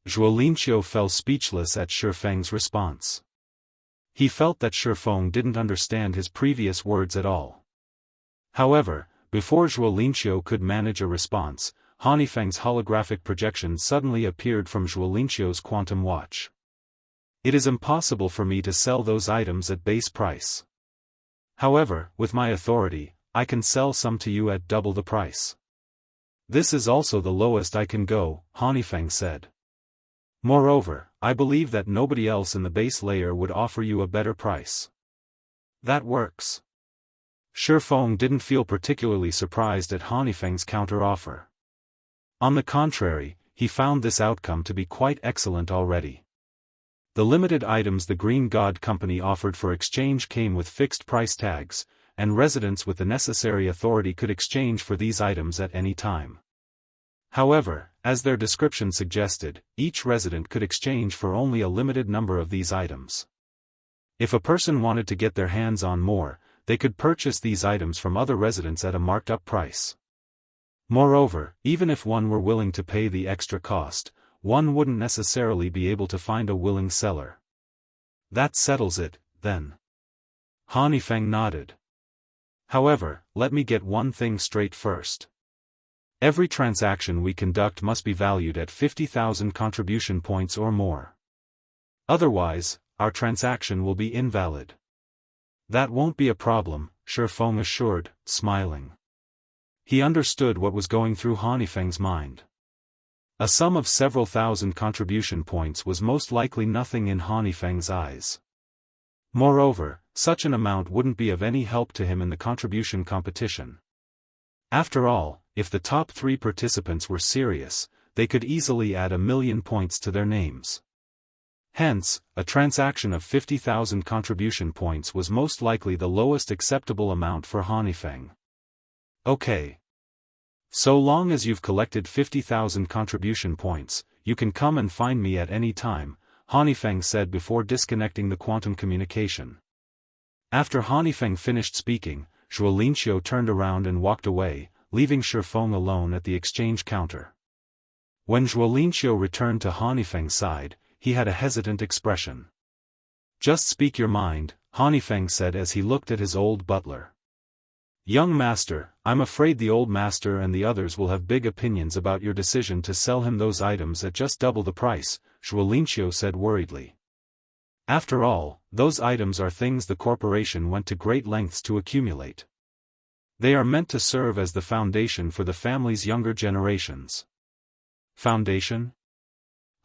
Xianxia fell speechless at Feng's response. He felt that Feng didn't understand his previous words at all. However, before Xianxia could manage a response, Feng's holographic projection suddenly appeared from Xianxia's quantum watch. It is impossible for me to sell those items at base price. However, with my authority, I can sell some to you at double the price. This is also the lowest I can go, Feng said. Moreover, I believe that nobody else in the base layer would offer you a better price. That works. Feng didn't feel particularly surprised at Feng's counter-offer. On the contrary, he found this outcome to be quite excellent already. The limited items the Green God Company offered for exchange came with fixed price tags, and residents with the necessary authority could exchange for these items at any time. However, as their description suggested, each resident could exchange for only a limited number of these items. If a person wanted to get their hands on more, they could purchase these items from other residents at a marked-up price. Moreover, even if one were willing to pay the extra cost, one wouldn't necessarily be able to find a willing seller. That settles it, then. Feng nodded. However, let me get one thing straight first. Every transaction we conduct must be valued at 50,000 contribution points or more. Otherwise, our transaction will be invalid. That won't be a problem, Feng assured, smiling. He understood what was going through Feng's mind. A sum of several thousand contribution points was most likely nothing in Feng's eyes. Moreover, such an amount wouldn't be of any help to him in the contribution competition. After all, if the top 3 participants were serious, they could easily add 1,000,000 points to their names. Hence, a transaction of 50,000 contribution points was most likely the lowest acceptable amount for Feng. Okay. So long as you've collected 50,000 contribution points, you can come and find me at any time, Feng said before disconnecting the quantum communication. After Feng finished speaking, Xianxia turned around and walked away, leaving Feng alone at the exchange counter. When Xianxia returned to Feng's side, he had a hesitant expression. Just speak your mind, Feng said as he looked at his old butler. Young master, I'm afraid the old master and the others will have big opinions about your decision to sell him those items at just double the price, Xianxia said worriedly. After all, those items are things the corporation went to great lengths to accumulate. They are meant to serve as the foundation for the family's younger generations. Foundation?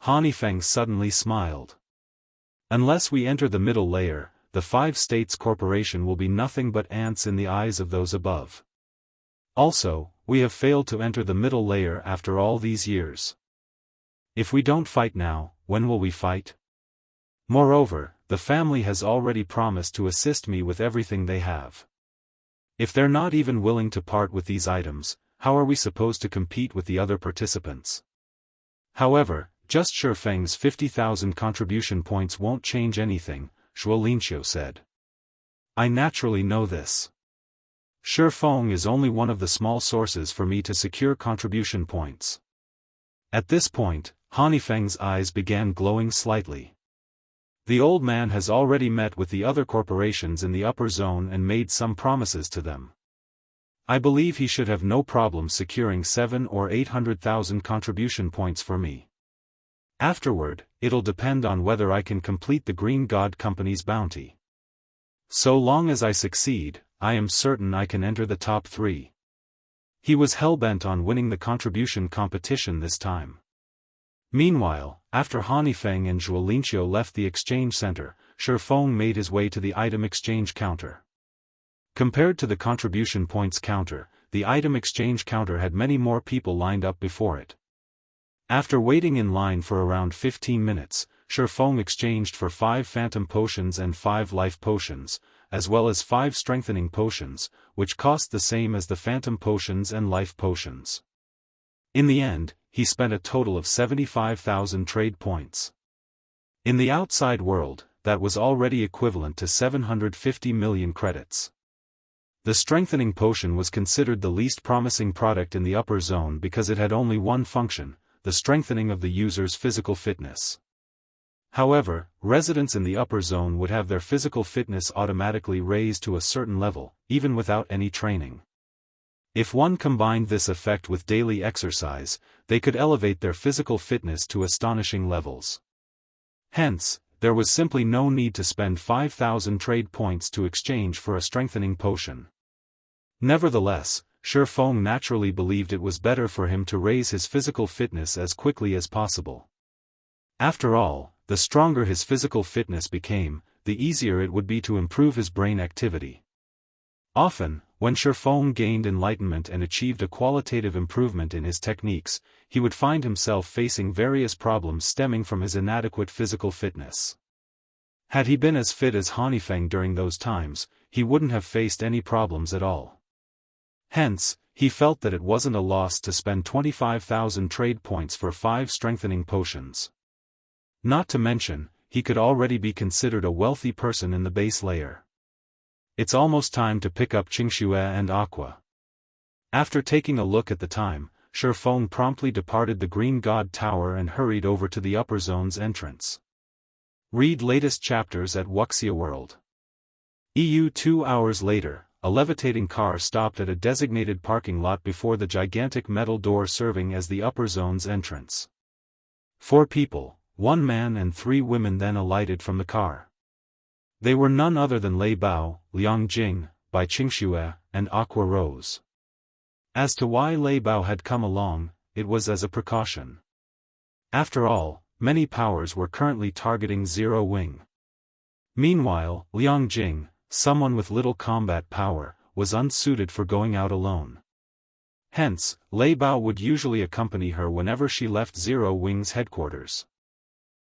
Feng suddenly smiled. Unless we enter the middle layer, the 5 states corporation will be nothing but ants in the eyes of those above. Also, we have failed to enter the middle layer after all these years. If we don't fight now, when will we fight? Moreover, the family has already promised to assist me with everything they have. If they're not even willing to part with these items, how are we supposed to compete with the other participants? However, just Feng's 50,000 contribution points won't change anything, Xianxia said. I naturally know this. Feng is only one of the small sources for me to secure contribution points. At this point, Feng's eyes began glowing slightly. The old man has already met with the other corporations in the upper zone and made some promises to them. I believe he should have no problem securing 700,000 or 800,000 contribution points for me. Afterward, it'll depend on whether I can complete the Green God Company's bounty. So long as I succeed, I am certain I can enter the top 3. He was hell-bent on winning the contribution competition this time. Meanwhile, after Feng and Xianxia left the exchange center, Feng made his way to the item exchange counter. Compared to the contribution points counter, the item exchange counter had many more people lined up before it. After waiting in line for around 15 minutes, Feng exchanged for 5 phantom potions and 5 life potions, as well as 5 strengthening potions, which cost the same as the phantom potions and life potions. In the end, he spent a total of 75,000 trade points. In the outside world, that was already equivalent to 750 million credits. The strengthening potion was considered the least promising product in the upper zone because it had only one function, the strengthening of the user's physical fitness. However, residents in the upper zone would have their physical fitness automatically raised to a certain level, even without any training. If one combined this effect with daily exercise, they could elevate their physical fitness to astonishing levels. Hence, there was simply no need to spend 5,000 trade points to exchange for a strengthening potion. Nevertheless, Feng naturally believed it was better for him to raise his physical fitness as quickly as possible. After all, the stronger his physical fitness became, the easier it would be to improve his brain activity. Often, when Feng gained enlightenment and achieved a qualitative improvement in his techniques, he would find himself facing various problems stemming from his inadequate physical fitness. Had he been as fit as Feng during those times, he wouldn't have faced any problems at all. Hence, he felt that it wasn't a loss to spend 25,000 trade points for 5 strengthening potions. Not to mention, he could already be considered a wealthy person in the base layer. It's almost time to pick up Xianxia and Aqua. After taking a look at the time, Feng promptly departed the Green God Tower and hurried over to the upper zone's entrance. Read latest chapters at Wuxia World. 2 hours later, a levitating car stopped at a designated parking lot before the gigantic metal door serving as the upper zone's entrance. 4 people, 1 man and 3 women then alighted from the car. They were none other than Lei Bao, Liang Jing, Bai Qingxue, and Aqua Rose. As to why Lei Bao had come along, it was as a precaution. After all, many powers were currently targeting Zero Wing. Meanwhile, Liang Jing, someone with little combat power, was unsuited for going out alone. Hence, Lei Bao would usually accompany her whenever she left Zero Wing's headquarters.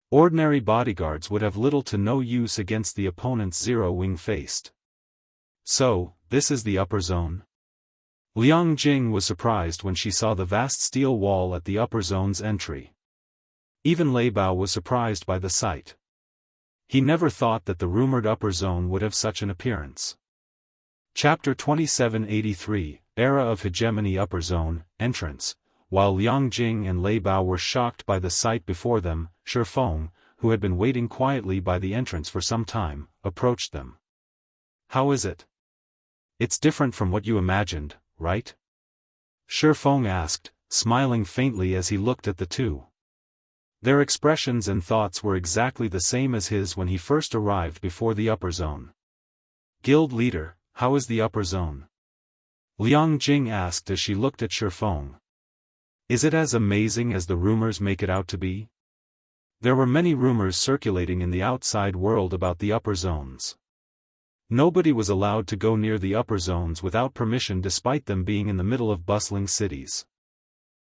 Ordinary bodyguards would have little to no use against the opponents Zero Wing faced. So, this is the upper zone? Liang Jing was surprised when she saw the vast steel wall at the upper zone's entry. Even Lei Bao was surprised by the sight. He never thought that the rumored upper zone would have such an appearance. Chapter 2783, Era of Hegemony Upper Zone, Entrance. While Liang Jing and Lei Bao were shocked by the sight before them, Feng, who had been waiting quietly by the entrance for some time, approached them. How is it? It's different from what you imagined, right? Feng asked, smiling faintly as he looked at the two. Their expressions and thoughts were exactly the same as his when he first arrived before the upper zone. Guild leader, how is the upper zone? Liang Jing asked as she looked at Feng. Is it as amazing as the rumors make it out to be? There were many rumors circulating in the outside world about the upper zones. Nobody was allowed to go near the upper zones without permission despite them being in the middle of bustling cities.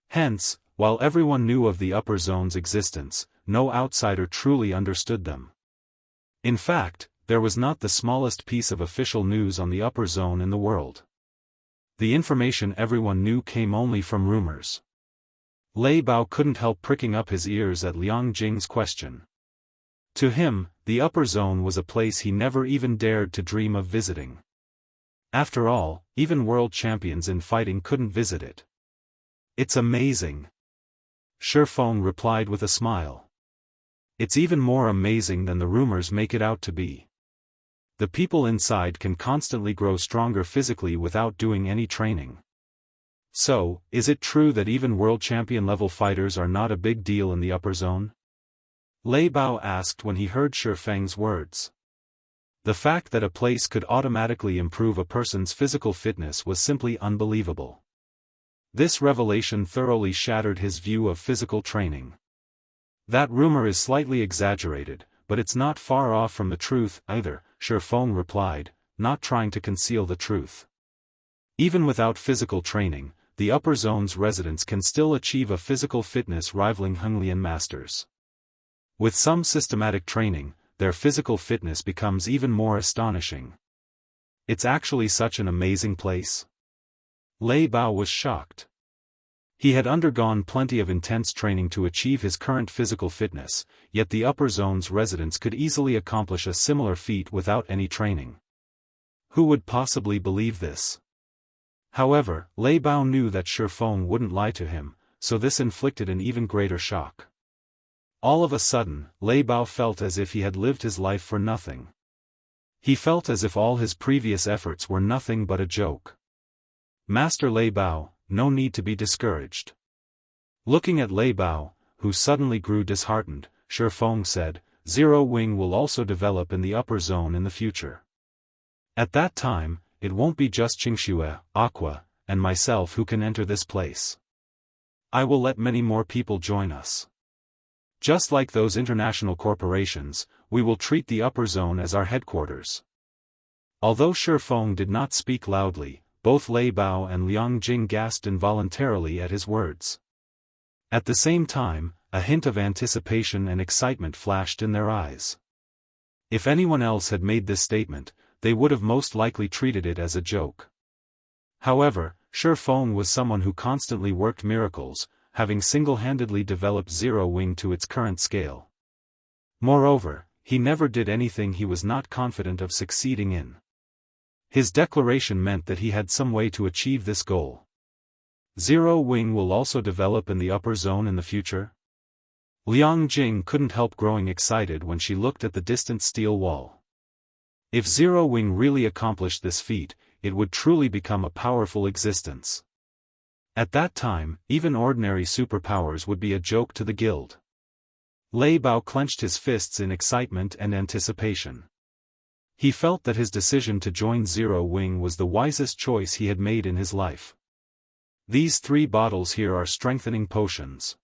Hence, while everyone knew of the upper zone's existence, no outsider truly understood them. In fact, there was not the smallest piece of official news on the upper zone in the world. The information everyone knew came only from rumors. Lei Bao couldn't help pricking up his ears at Liang Jing's question. To him, the upper zone was a place he never even dared to dream of visiting. After all, even world champions in fighting couldn't visit it. It's amazing. Feng replied with a smile. It's even more amazing than the rumors make it out to be. The people inside can constantly grow stronger physically without doing any training. So, is it true that even world champion level fighters are not a big deal in the upper zone? Lei Bao asked when he heard Feng's words. The fact that a place could automatically improve a person's physical fitness was simply unbelievable. This revelation thoroughly shattered his view of physical training. That rumor is slightly exaggerated, but it's not far off from the truth either, Feng replied, not trying to conceal the truth. Even without physical training, the upper zone's residents can still achieve a physical fitness rivaling Henglian masters. With some systematic training, their physical fitness becomes even more astonishing. It's actually such an amazing place. Lei Bao was shocked. He had undergone plenty of intense training to achieve his current physical fitness, yet the upper zone's residents could easily accomplish a similar feat without any training. Who would possibly believe this? However, Lei Bao knew that Feng wouldn't lie to him, so this inflicted an even greater shock. All of a sudden, Lei Bao felt as if he had lived his life for nothing. He felt as if all his previous efforts were nothing but a joke. Master Lei Bao, no need to be discouraged. Looking at Lei Bao, who suddenly grew disheartened, Feng said, Zero Wing will also develop in the upper zone in the future. At that time, it won't be just Xianxia, Aqua, and myself who can enter this place. I will let many more people join us. Just like those international corporations, we will treat the upper zone as our headquarters. Although Feng did not speak loudly, both Lei Bao and Liang Jing gasped involuntarily at his words. At the same time, a hint of anticipation and excitement flashed in their eyes. If anyone else had made this statement, they would have most likely treated it as a joke. However, Feng was someone who constantly worked miracles, having single-handedly developed Zero Wing to its current scale. Moreover, he never did anything he was not confident of succeeding in. His declaration meant that he had some way to achieve this goal. Zero Wing will also develop in the upper zone in the future? Liang Jing couldn't help growing excited when she looked at the distant steel wall. If Zero Wing really accomplished this feat, it would truly become a powerful existence. At that time, even ordinary superpowers would be a joke to the guild. Lei Bao clenched his fists in excitement and anticipation. He felt that his decision to join Zero Wing was the wisest choice he had made in his life. These 3 bottles here are strengthening potions.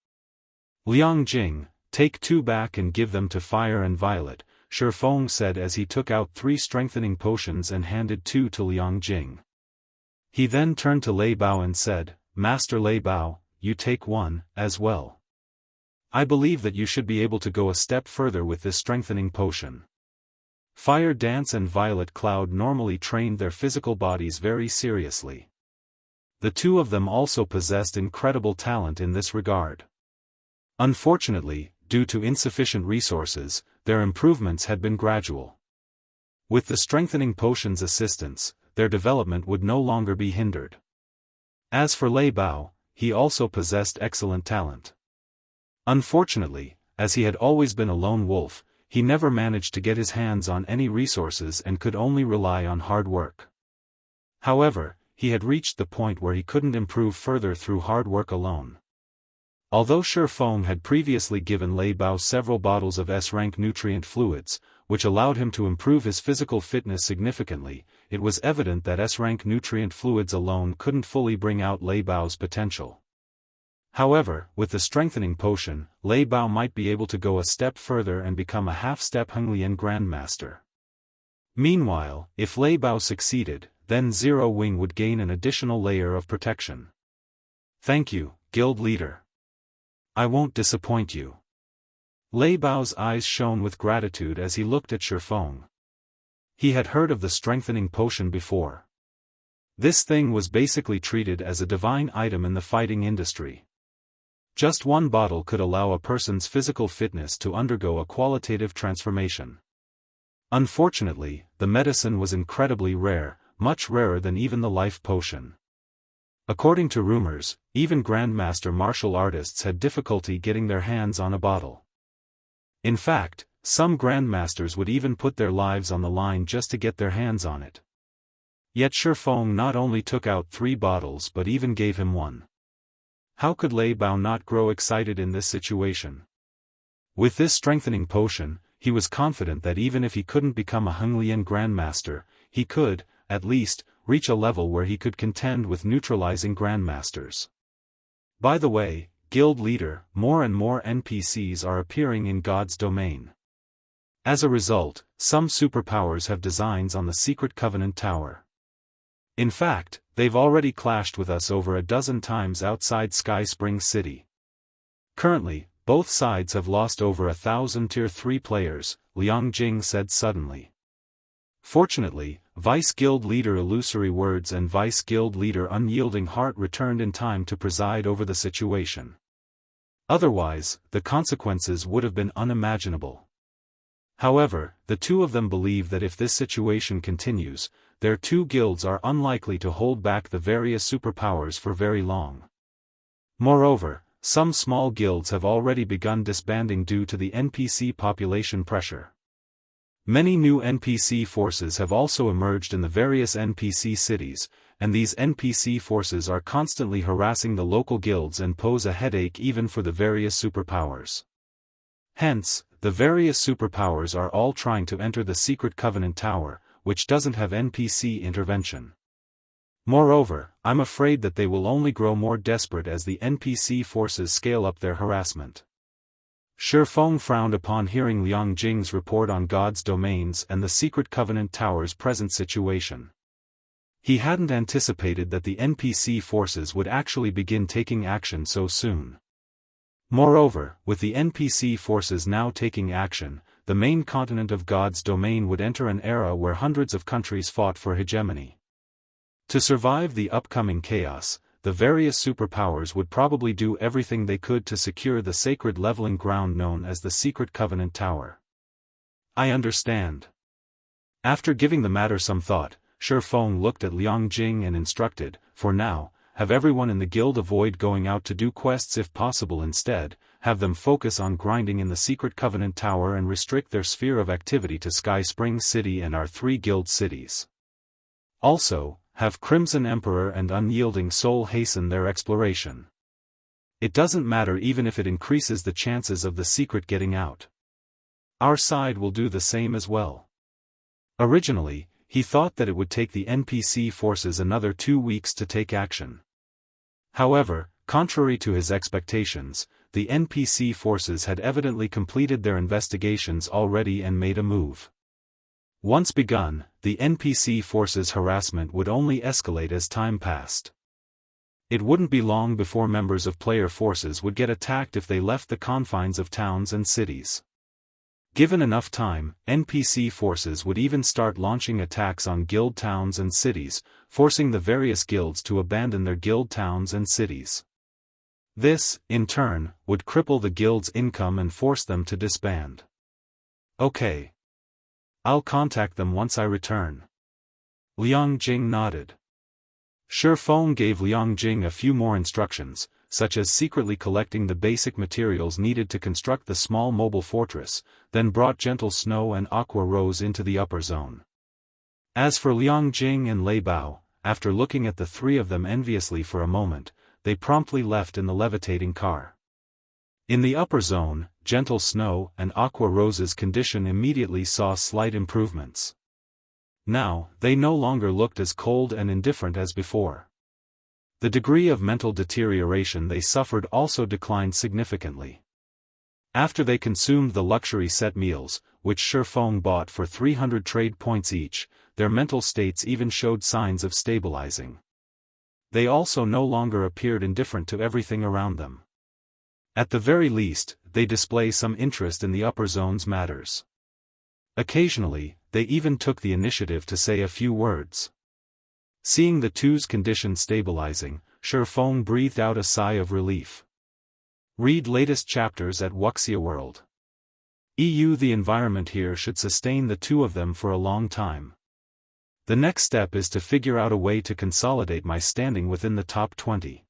Liang Jing, take 2 back and give them to Fire and Violet, Feng said as he took out 3 strengthening potions and handed 2 to Liang Jing. He then turned to Lei Bao and said, Master Lei Bao, you take 1, as well. I believe that you should be able to go a step further with this strengthening potion. Fire Dance and Violet Cloud normally trained their physical bodies very seriously. The 2 of them also possessed incredible talent in this regard. Unfortunately, due to insufficient resources, their improvements had been gradual. With the strengthening potion's assistance, their development would no longer be hindered. As for Lei Bao, he also possessed excellent talent. Unfortunately, as he had always been a lone wolf, he never managed to get his hands on any resources and could only rely on hard work. However, he had reached the point where he couldn't improve further through hard work alone. Although Feng had previously given Lei Bao several bottles of S-rank nutrient fluids, which allowed him to improve his physical fitness significantly, it was evident that S-rank nutrient fluids alone couldn't fully bring out Lei Bao's potential. However, with the strengthening potion, Lei Bao might be able to go a step further and become a half-step Henglian Grandmaster. Meanwhile, if Lei Bao succeeded, then Zero Wing would gain an additional layer of protection. Thank you, Guild Leader. I won't disappoint you. Lei Bao's eyes shone with gratitude as he looked at Feng. He had heard of the strengthening potion before. This thing was basically treated as a divine item in the fighting industry. Just 1 bottle could allow a person's physical fitness to undergo a qualitative transformation. Unfortunately, the medicine was incredibly rare, much rarer than even the life potion. According to rumors, even Grandmaster martial artists had difficulty getting their hands on a bottle. In fact, some Grandmasters would even put their lives on the line just to get their hands on it. Yet Feng not only took out 3 bottles but even gave him 1. How could Lei Bao not grow excited in this situation? With this strengthening potion, he was confident that even if he couldn't become a Henglian Grandmaster, he could, at least, reach a level where he could contend with neutralizing Grandmasters. By the way, Guild Leader, more and more NPCs are appearing in God's domain. As a result, some superpowers have designs on the Secret Covenant Tower. In fact, they've already clashed with us over a dozen times outside Sky Spring City. Currently, both sides have lost over 1,000 Tier 3 players, Liang Jing said suddenly. Fortunately, Vice Guild Leader Illusory Words and Vice Guild Leader Unyielding Heart returned in time to preside over the situation. Otherwise, the consequences would have been unimaginable. However, the two of them believe that if this situation continues, their two guilds are unlikely to hold back the various superpowers for very long. Moreover, some small guilds have already begun disbanding due to the NPC population pressure. Many new NPC forces have also emerged in the various NPC cities, and these NPC forces are constantly harassing the local guilds and pose a headache even for the various superpowers. Hence, the various superpowers are all trying to enter the Secret Covenant Tower, which doesn't have NPC intervention. Moreover, I'm afraid that they will only grow more desperate as the NPC forces scale up their harassment. Feng frowned upon hearing Liang Jing's report on God's domains and the Secret Covenant Tower's present situation. He hadn't anticipated that the NPC forces would actually begin taking action so soon. Moreover, with the NPC forces now taking action, the main continent of God's domain would enter an era where hundreds of countries fought for hegemony. To survive the upcoming chaos, the various superpowers would probably do everything they could to secure the sacred leveling ground known as the Secret Covenant Tower. I understand. After giving the matter some thought, Feng looked at Liang Jing and instructed, for now, have everyone in the guild avoid going out to do quests if possible, instead, have them focus on grinding in the Secret Covenant Tower and restrict their sphere of activity to Sky Spring City and our 3 guild cities. Also, have Crimson Emperor and Unyielding Soul hasten their exploration. It doesn't matter even if it increases the chances of the secret getting out. Our side will do the same as well. Originally, he thought that it would take the NPC forces another 2 weeks to take action. However, contrary to his expectations, the NPC forces had evidently completed their investigations already and made a move. Once begun, the NPC forces' harassment would only escalate as time passed. It wouldn't be long before members of player forces would get attacked if they left the confines of towns and cities. Given enough time, NPC forces would even start launching attacks on guild towns and cities, forcing the various guilds to abandon their guild towns and cities. This, in turn, would cripple the guild's income and force them to disband. Okay. I'll contact them once I return. Liang Jing nodded. Feng gave Liang Jing a few more instructions, such as secretly collecting the basic materials needed to construct the small mobile fortress, then brought Gentle Snow and Aqua Rose into the upper zone. As for Liang Jing and Lei Bao, after looking at the 3 of them enviously for a moment, they promptly left in the levitating car. In the upper zone, Gentle Snow and Aqua Rose's condition immediately saw slight improvements. Now, they no longer looked as cold and indifferent as before. The degree of mental deterioration they suffered also declined significantly. After they consumed the luxury set meals, which Feng bought for 300 trade points each, their mental states even showed signs of stabilizing. They also no longer appeared indifferent to everything around them. At the very least, they display some interest in the upper zone's matters. Occasionally, they even took the initiative to say a few words. Seeing the two's condition stabilizing, Feng breathed out a sigh of relief. Read latest chapters at Wuxia World. The environment here should sustain the two of them for a long time. The next step is to figure out a way to consolidate my standing within the top 20.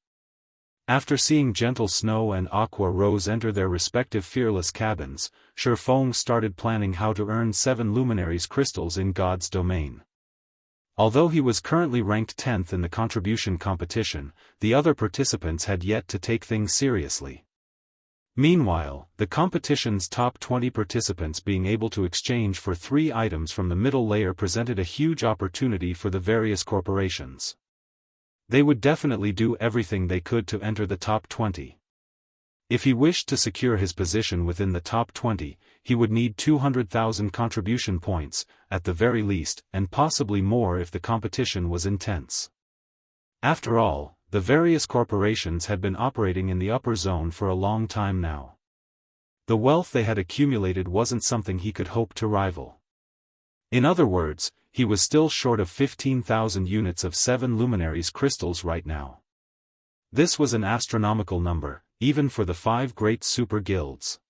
After seeing Gentle Snow and Aqua Rose enter their respective fearless cabins, Feng started planning how to earn 7 Luminaries crystals in God's domain. Although he was currently ranked 10th in the contribution competition, the other participants had yet to take things seriously. Meanwhile, the competition's top 20 participants being able to exchange for 3 items from the middle layer presented a huge opportunity for the various corporations. They would definitely do everything they could to enter the top 20. If he wished to secure his position within the top 20, he would need 200,000 contribution points, at the very least, and possibly more if the competition was intense. After all, the various corporations had been operating in the upper zone for a long time now. The wealth they had accumulated wasn't something he could hope to rival. In other words, he was still short of 15,000 units of 7 luminaries crystals right now. This was an astronomical number, even for the 5 great super guilds.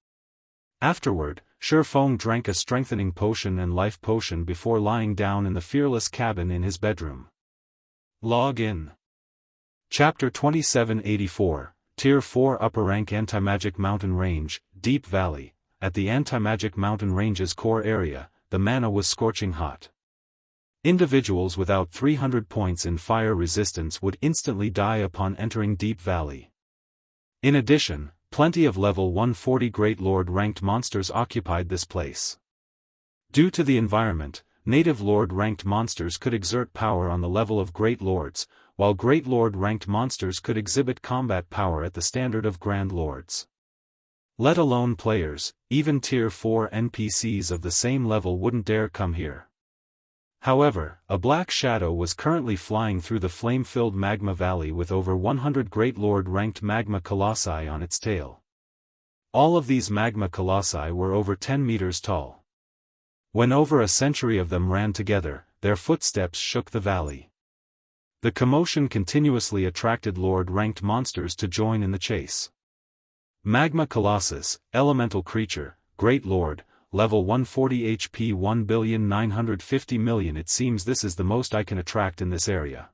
Afterward, Feng drank a strengthening potion and life potion before lying down in the fearless cabin in his bedroom. Log in. Chapter 2784, Tier 4 Upper Rank Antimagic Mountain Range, Deep Valley. At the Antimagic Mountain Range's core area, the mana was scorching hot. Individuals without 300 points in fire resistance would instantly die upon entering Deep Valley. In addition, plenty of level 140 Great Lord ranked monsters occupied this place. Due to the environment, native Lord ranked monsters could exert power on the level of Great Lords, while Great Lord ranked monsters could exhibit combat power at the standard of Grand Lords. Let alone players, even Tier 4 NPCs of the same level wouldn't dare come here. However, a black shadow was currently flying through the flame-filled magma valley with over 100 Great Lord-ranked magma colossi on its tail. All of these magma colossi were over 10 meters tall. When over a century of them ran together, their footsteps shook the valley. The commotion continuously attracted Lord-ranked monsters to join in the chase. Magma Colossus, Elemental Creature, Great Lord, Level 140 HP 1,950,000,000. It seems this is the most I can attract in this area.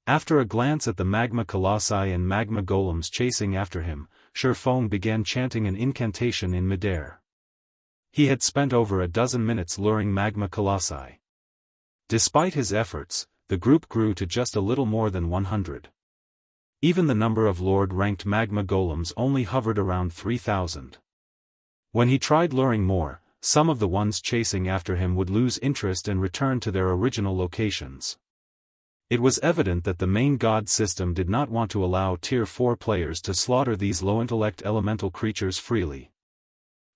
After a glance at the Magma Colossi and Magma Golems chasing after him, Feng began chanting an incantation in midair. He had spent over a dozen minutes luring Magma Colossi. Despite his efforts, the group grew to just a little more than 100. Even the number of Lord-ranked Magma Golems only hovered around 3,000. When he tried luring more, some of the ones chasing after him would lose interest and return to their original locations. It was evident that the main god system did not want to allow Tier 4 players to slaughter these low-intellect elemental creatures freely.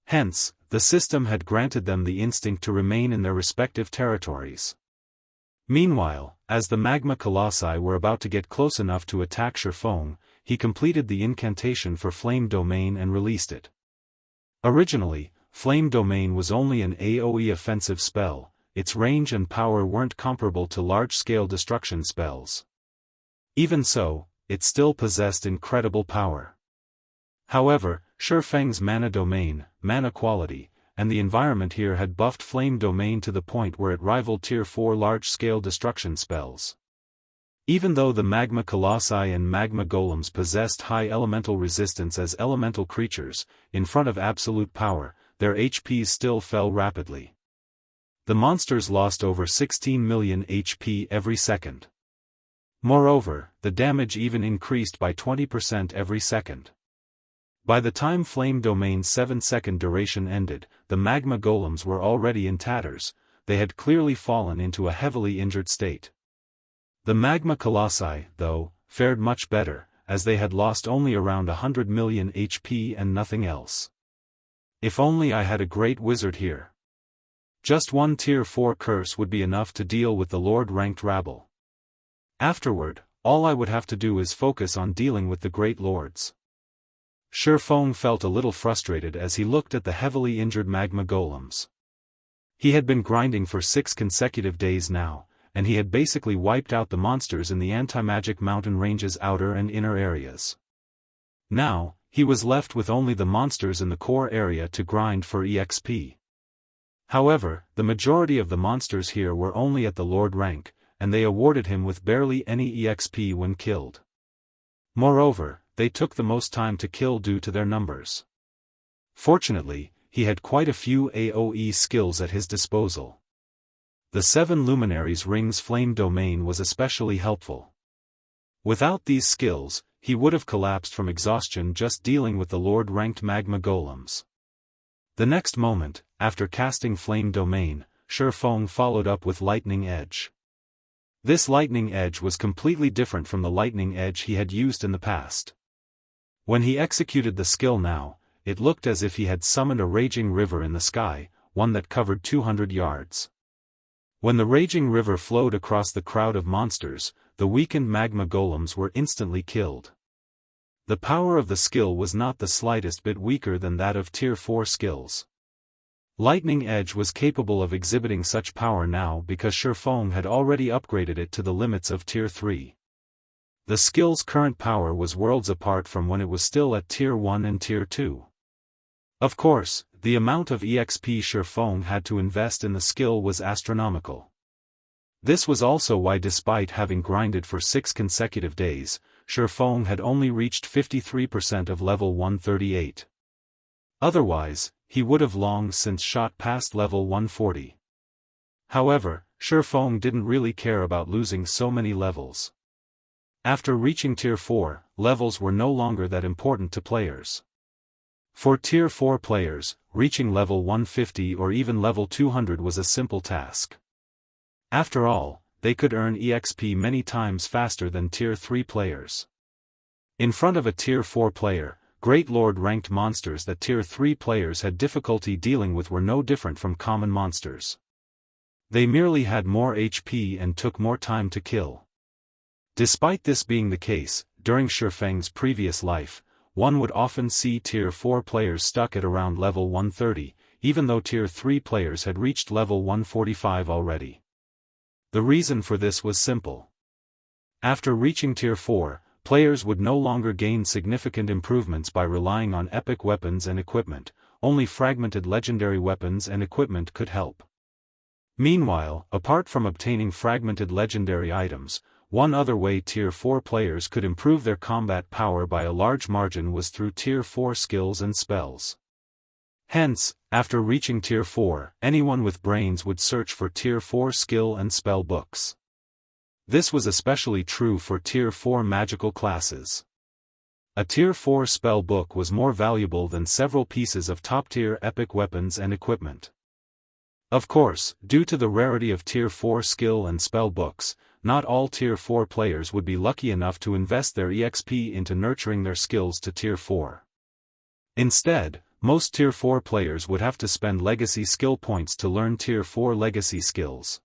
Hence, the system had granted them the instinct to remain in their respective territories. Meanwhile, as the Magma Colossi were about to get close enough to attack Feng, he completed the incantation for Flame Domain and released it. Originally, Flame Domain was only an AoE offensive spell, its range and power weren't comparable to large-scale destruction spells. Even so, it still possessed incredible power. However, Feng's mana domain, mana quality, and the environment here had buffed Flame Domain to the point where it rivaled Tier 4 large-scale destruction spells. Even though the Magma Colossi and Magma Golems possessed high elemental resistance as elemental creatures, in front of absolute power, their HPs still fell rapidly. The monsters lost over 16 million HP every second. Moreover, the damage even increased by 20% every second. By the time Flame Domain's 7-second duration ended, the Magma Golems were already in tatters, they had clearly fallen into a heavily injured state. The Magma Colossi, though, fared much better, as they had lost only around 100 million HP and nothing else. If only I had a great wizard here. Just one Tier 4 curse would be enough to deal with the Lord-ranked rabble. Afterward, all I would have to do is focus on dealing with the Great Lords. Feng felt a little frustrated as he looked at the heavily injured Magma Golems. He had been grinding for 6 consecutive days now, and he had basically wiped out the monsters in the Antimagic Mountain Range's outer and inner areas. Now, he was left with only the monsters in the core area to grind for EXP. However, the majority of the monsters here were only at the Lord rank, and they awarded him with barely any EXP when killed. Moreover, they took the most time to kill due to their numbers. Fortunately, he had quite a few AoE skills at his disposal. The 7 Luminaries Ring's Flame Domain was especially helpful. Without these skills, he would have collapsed from exhaustion just dealing with the Lord-ranked magma golems. The next moment, after casting Flame Domain, Feng followed up with Lightning Edge. This Lightning Edge was completely different from the Lightning Edge he had used in the past. When he executed the skill now, it looked as if he had summoned a raging river in the sky, one that covered 200 yards. When the raging river flowed across the crowd of monsters, the weakened magma golems were instantly killed. The power of the skill was not the slightest bit weaker than that of Tier 4 skills. Lightning Edge was capable of exhibiting such power now because Feng had already upgraded it to the limits of Tier 3. The skill's current power was worlds apart from when it was still at Tier 1 and Tier 2. Of course, the amount of EXP Feng had to invest in the skill was astronomical. This was also why, despite having grinded for 6 consecutive days, Feng had only reached 53% of level 138. Otherwise, he would have long since shot past level 140. However, Feng didn't really care about losing so many levels. After reaching Tier 4, levels were no longer that important to players. For Tier 4 players, reaching level 150 or even level 200 was a simple task. After all, they could earn EXP many times faster than Tier 3 players. In front of a Tier 4 player, Great Lord-ranked monsters that Tier 3 players had difficulty dealing with were no different from common monsters. They merely had more HP and took more time to kill. Despite this being the case, during Feng's previous life, one would often see Tier 4 players stuck at around level 130, even though Tier 3 players had reached level 145 already. The reason for this was simple. After reaching Tier 4, players would no longer gain significant improvements by relying on epic weapons and equipment, only fragmented legendary weapons and equipment could help. Meanwhile, apart from obtaining fragmented legendary items, one other way Tier 4 players could improve their combat power by a large margin was through Tier 4 skills and spells. Hence, after reaching Tier 4, anyone with brains would search for Tier 4 skill and spell books. This was especially true for Tier 4 magical classes. A Tier 4 spell book was more valuable than several pieces of top-tier epic weapons and equipment. Of course, due to the rarity of Tier 4 skill and spell books, not all Tier 4 players would be lucky enough to invest their EXP into nurturing their skills to Tier 4. Instead, most Tier 4 players would have to spend legacy skill points to learn Tier 4 legacy skills.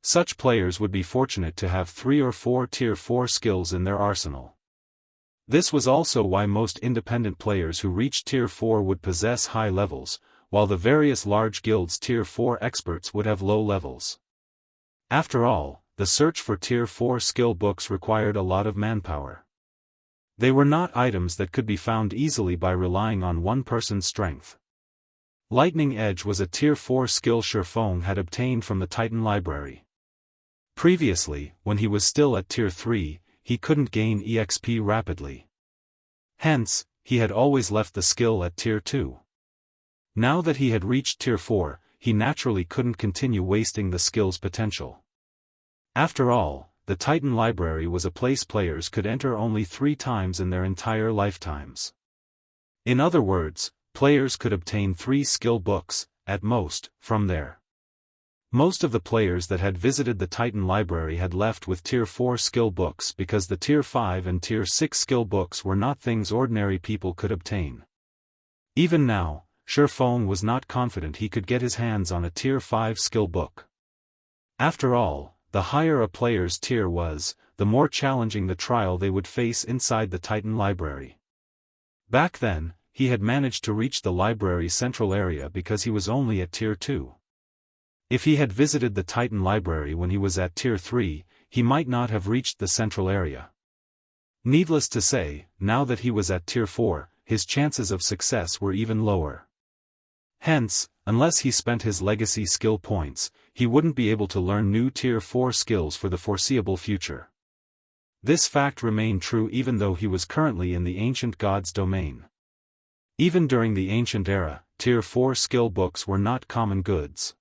Such players would be fortunate to have 3 or 4 Tier 4 skills in their arsenal. This was also why most independent players who reached Tier 4 would possess high levels, while the various large guilds' Tier 4 experts would have low levels. After all, the search for Tier 4 skill books required a lot of manpower. They were not items that could be found easily by relying on one person's strength. Lightning Edge was a Tier 4 skill Feng had obtained from the Titan Library. Previously, when he was still at Tier 3, he couldn't gain EXP rapidly. Hence, he had always left the skill at Tier 2. Now that he had reached Tier 4, he naturally couldn't continue wasting the skill's potential. After all, the Titan Library was a place players could enter only 3 times in their entire lifetimes. In other words, players could obtain 3 skill books, at most, from there. Most of the players that had visited the Titan Library had left with Tier 4 skill books because the Tier 5 and Tier 6 skill books were not things ordinary people could obtain. Even now, Feng was not confident he could get his hands on a Tier 5 skill book. After all, the higher a player's tier was, the more challenging the trial they would face inside the Titan Library. Back then, he had managed to reach the library's central area because he was only at Tier 2. If he had visited the Titan Library when he was at Tier 3, he might not have reached the central area. Needless to say, now that he was at Tier 4, his chances of success were even lower. Hence, unless he spent his legacy skill points, he wouldn't be able to learn new Tier 4 skills for the foreseeable future. This fact remained true even though he was currently in the Ancient Gods domain. Even during the Ancient Era, Tier 4 skill books were not common goods.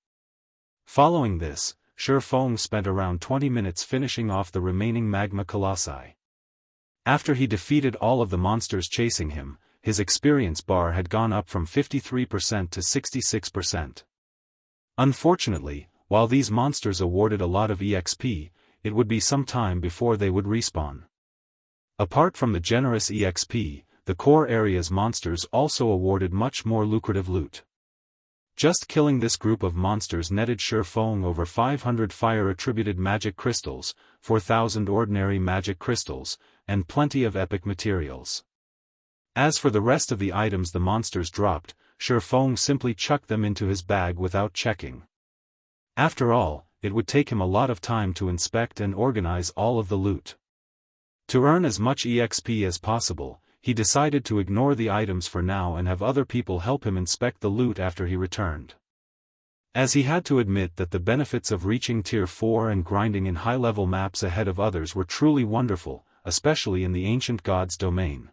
Following this, Feng spent around 20 minutes finishing off the remaining magma colossi. After he defeated all of the monsters chasing him, his experience bar had gone up from 53% to 66%. Unfortunately, while these monsters awarded a lot of EXP, it would be some time before they would respawn. Apart from the generous EXP, the core area's monsters also awarded much more lucrative loot. Just killing this group of monsters netted Feng over 500 fire-attributed magic crystals, 4,000 ordinary magic crystals, and plenty of epic materials. As for the rest of the items the monsters dropped, Feng simply chucked them into his bag without checking. After all, it would take him a lot of time to inspect and organize all of the loot. To earn as much EXP as possible, he decided to ignore the items for now and have other people help him inspect the loot after he returned. As he had to admit that the benefits of reaching Tier 4 and grinding in high-level maps ahead of others were truly wonderful, especially in the ancient god's domain.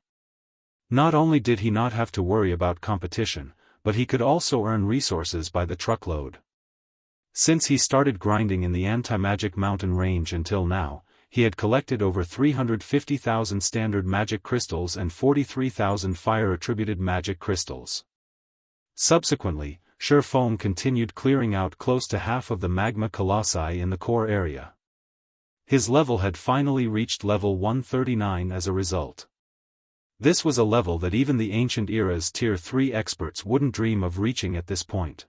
Not only did he not have to worry about competition, but he could also earn resources by the truckload. Since he started grinding in the anti-magic mountain range until now, he had collected over 350,000 standard magic crystals and 43,000 fire-attributed magic crystals. Subsequently, Feng continued clearing out close to half of the magma colossi in the core area. His level had finally reached level 139 as a result. This was a level that even the ancient era's Tier 3 experts wouldn't dream of reaching at this point.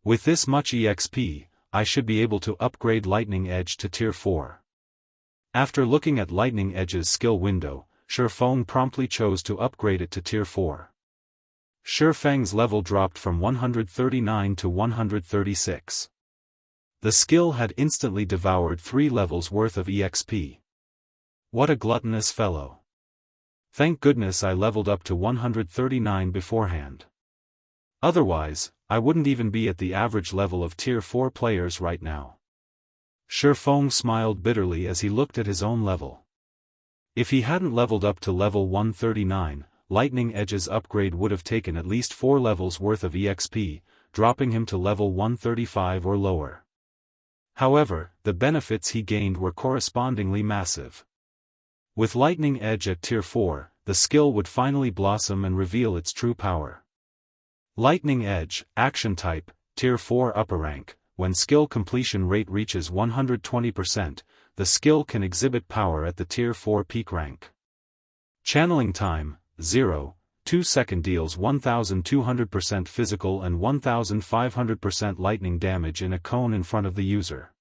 With this much EXP, I should be able to upgrade Lightning Edge to Tier 4. After looking at Lightning Edge's skill window, Feng promptly chose to upgrade it to Tier 4. Feng's level dropped from 139 to 136. The skill had instantly devoured 3 levels worth of EXP. What a gluttonous fellow. Thank goodness I leveled up to 139 beforehand. Otherwise, I wouldn't even be at the average level of Tier 4 players right now. Feng smiled bitterly as he looked at his own level. If he hadn't leveled up to level 139, Lightning Edge's upgrade would have taken at least 4 levels worth of EXP, dropping him to level 135 or lower. However, the benefits he gained were correspondingly massive. With Lightning Edge at Tier 4, the skill would finally blossom and reveal its true power. Lightning Edge, Action Type, Tier 4 Upper Rank. When skill completion rate reaches 120%, the skill can exhibit power at the Tier 4 peak rank. Channeling time, 0, 2 second deals 1200% physical and 1500% lightning damage in a cone in front of the user.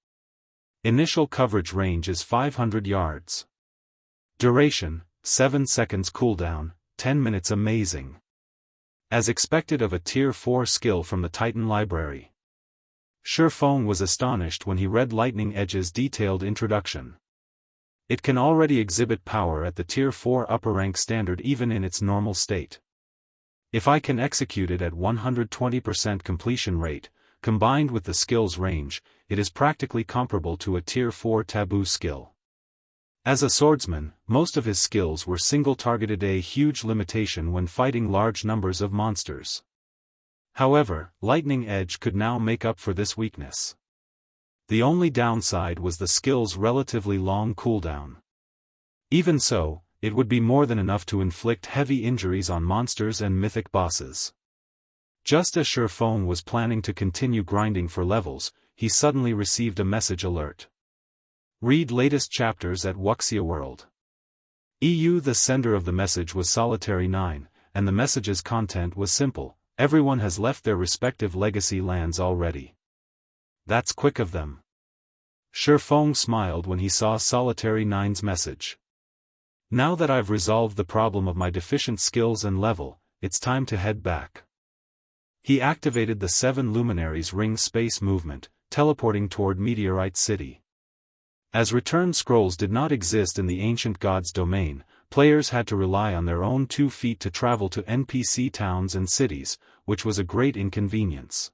Initial coverage range is 500 yards. Duration, 7 seconds cooldown, 10 minutes amazing. As expected of a Tier 4 skill from the Titan Library. Feng was astonished when he read Lightning Edge's detailed introduction. It can already exhibit power at the Tier 4 upper rank standard even in its normal state. If I can execute it at 120% completion rate, combined with the skill's range, it is practically comparable to a Tier 4 taboo skill. As a swordsman, most of his skills were single-targeted, a huge limitation when fighting large numbers of monsters. However, Lightning Edge could now make up for this weakness. The only downside was the skill's relatively long cooldown. Even so, it would be more than enough to inflict heavy injuries on monsters and mythic bosses. Just as Feng was planning to continue grinding for levels, he suddenly received a message alert. Read latest chapters at Wuxia World. The sender of the message was Solitary 9, and the message's content was simple: everyone has left their respective legacy lands already. That's quick of them. Feng smiled when he saw Solitary 9's message. Now that I've resolved the problem of my deficient skills and level, it's time to head back. He activated the 7 Luminaries Ring space movement, teleporting toward Meteorite City. As return scrolls did not exist in the ancient god's domain, players had to rely on their own 2 feet to travel to NPC towns and cities, which was a great inconvenience.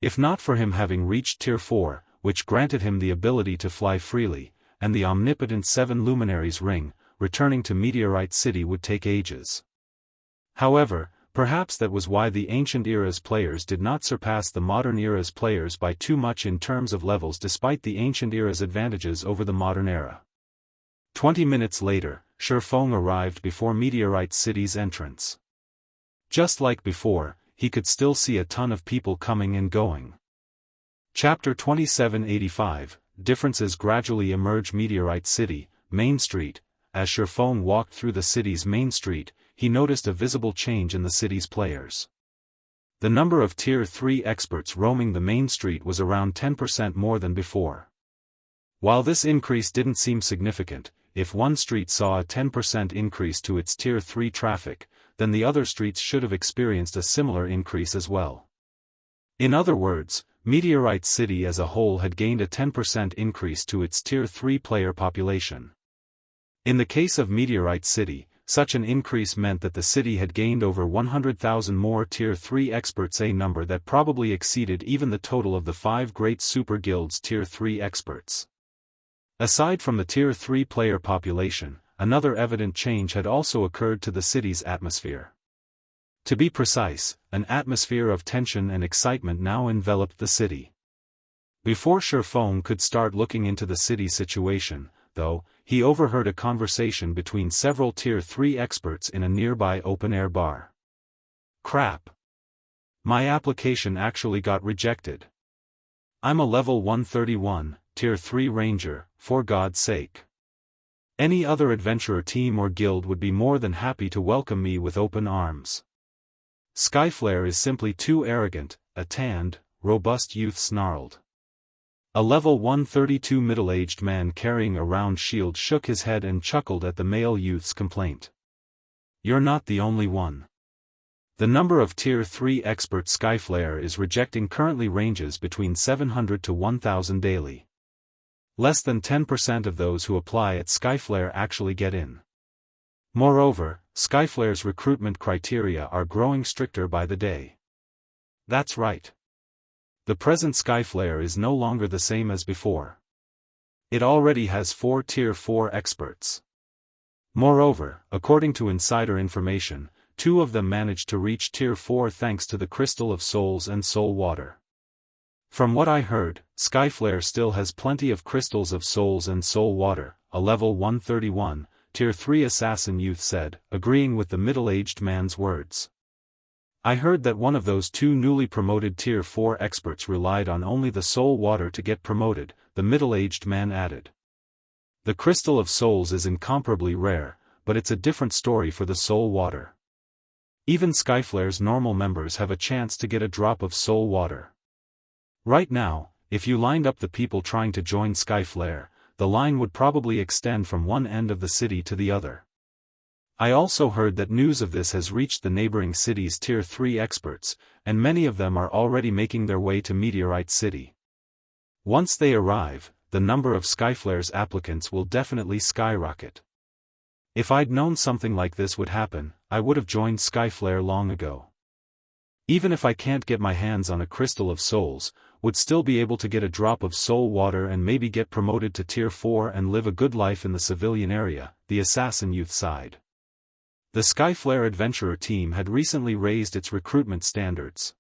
If not for him having reached Tier 4, which granted him the ability to fly freely, and the omnipotent 7 Luminaries Ring, returning to Meteorite City would take ages. However, perhaps that was why the ancient era's players did not surpass the modern era's players by too much in terms of levels, despite the ancient era's advantages over the modern era. 20 minutes later, Feng arrived before Meteorite City's entrance. Just like before, he could still see a ton of people coming and going. Chapter 2785, Differences gradually emerge. Meteorite City, Main Street. As Feng walked through the city's main street, he noticed a visible change in the city's players. The number of Tier 3 experts roaming the main street was around 10% more than before. While this increase didn't seem significant, if one street saw a 10% increase to its Tier 3 traffic, then the other streets should have experienced a similar increase as well. In other words, Meteorite City as a whole had gained a 10% increase to its Tier 3 player population. In the case of Meteorite City, such an increase meant that the city had gained over 100,000 more Tier 3 experts, a number that probably exceeded even the total of the 5 great super guilds' Tier 3 experts. Aside from the Tier 3 player population, another evident change had also occurred to the city's atmosphere. To be precise, an atmosphere of tension and excitement now enveloped the city. Before Feng could start looking into the city's situation, though, he overheard a conversation between several Tier 3 experts in a nearby open-air bar. Crap! My application actually got rejected. I'm a level 131, Tier 3 ranger, for God's sake. Any other adventurer team or guild would be more than happy to welcome me with open arms. Skyflare is simply too arrogant, a tanned, robust youth snarled. A level 132 middle-aged man carrying a round shield shook his head and chuckled at the male youth's complaint. You're not the only one. The number of Tier 3 expert Skyflare is rejecting currently ranges between 700 to 1,000 daily. Less than 10% of those who apply at Skyflare actually get in. Moreover, Skyflare's recruitment criteria are growing stricter by the day. That's right. The present Skyflare is no longer the same as before. It already has 4 Tier 4 experts. Moreover, according to insider information, 2 of them managed to reach Tier 4 thanks to the Crystal of Souls and Soul Water. From what I heard, Skyflare still has plenty of Crystals of Souls and Soul Water, a level 131, Tier 3 assassin youth said, agreeing with the middle-aged man's words. I heard that one of those 2 newly promoted Tier 4 experts relied on only the Soul Water to get promoted, the middle-aged man added. The Crystal of Souls is incomparably rare, but it's a different story for the Soul Water. Even Skyflare's normal members have a chance to get a drop of Soul Water. Right now, if you lined up the people trying to join Skyflare, the line would probably extend from one end of the city to the other. I also heard that news of this has reached the neighboring city's Tier 3 experts, and many of them are already making their way to Meteorite City. Once they arrive, the number of Skyflare's applicants will definitely skyrocket. If I'd known something like this would happen, I would have joined Skyflare long ago. Even if I can't get my hands on a Crystal of Souls, would still be able to get a drop of Soul Water and maybe get promoted to Tier 4 and live a good life in the civilian area, the assassin youth sighed. The Skyflare adventurer team had recently raised its recruitment standards.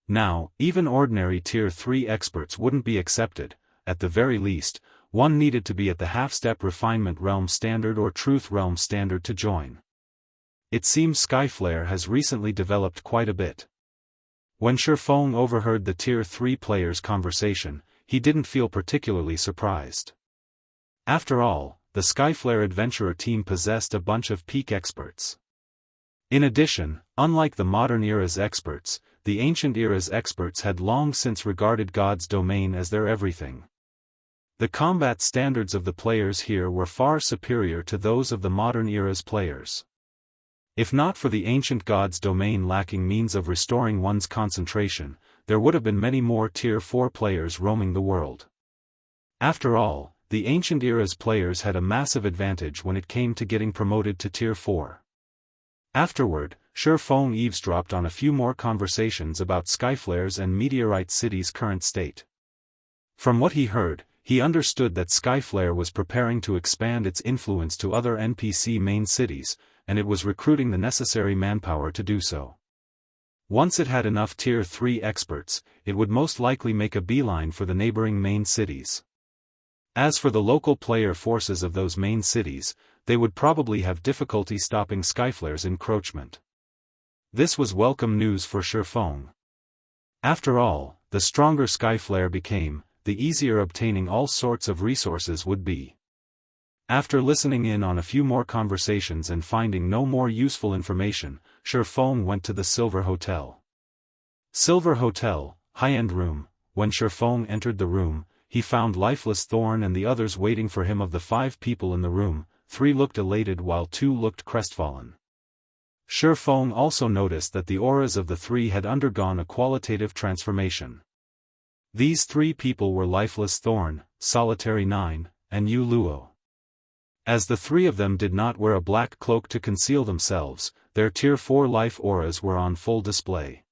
Now, even ordinary Tier 3 experts wouldn't be accepted. At the very least, one needed to be at the half-step refinement realm standard or truth realm standard to join. It seems Skyflare has recently developed quite a bit. When Feng overheard the Tier 3 players' conversation, he didn't feel particularly surprised. After all, the Skyflare adventurer team possessed a bunch of peak experts. In addition, unlike the modern era's experts, the ancient era's experts had long since regarded God's domain as their everything. The combat standards of the players here were far superior to those of the modern era's players. If not for the ancient God's domain lacking means of restoring one's concentration, there would have been many more Tier 4 players roaming the world. After all, the ancient era's players had a massive advantage when it came to getting promoted to Tier 4. Afterward, Feng eavesdropped on a few more conversations about Skyflare's and Meteorite City's current state. From what he heard, he understood that Skyflare was preparing to expand its influence to other NPC main cities, and it was recruiting the necessary manpower to do so. Once it had enough Tier 3 experts, it would most likely make a beeline for the neighboring main cities. As for the local player forces of those main cities, they would probably have difficulty stopping Skyflare's encroachment. This was welcome news for Feng. After all, the stronger Skyflare became, the easier obtaining all sorts of resources would be. After listening in on a few more conversations and finding no more useful information, Feng went to the Silver Hotel. Silver Hotel, high-end room. When Feng entered the room, he found Lifeless Thorn and the others waiting for him. Of the 5 people in the room, 3 looked elated while 2 looked crestfallen. Feng also noticed that the auras of the 3 had undergone a qualitative transformation. These 3 people were Lifeless Thorn, Solitary 9, and Yu Luo. As the 3 of them did not wear a black cloak to conceal themselves, their Tier 4 life auras were on full display.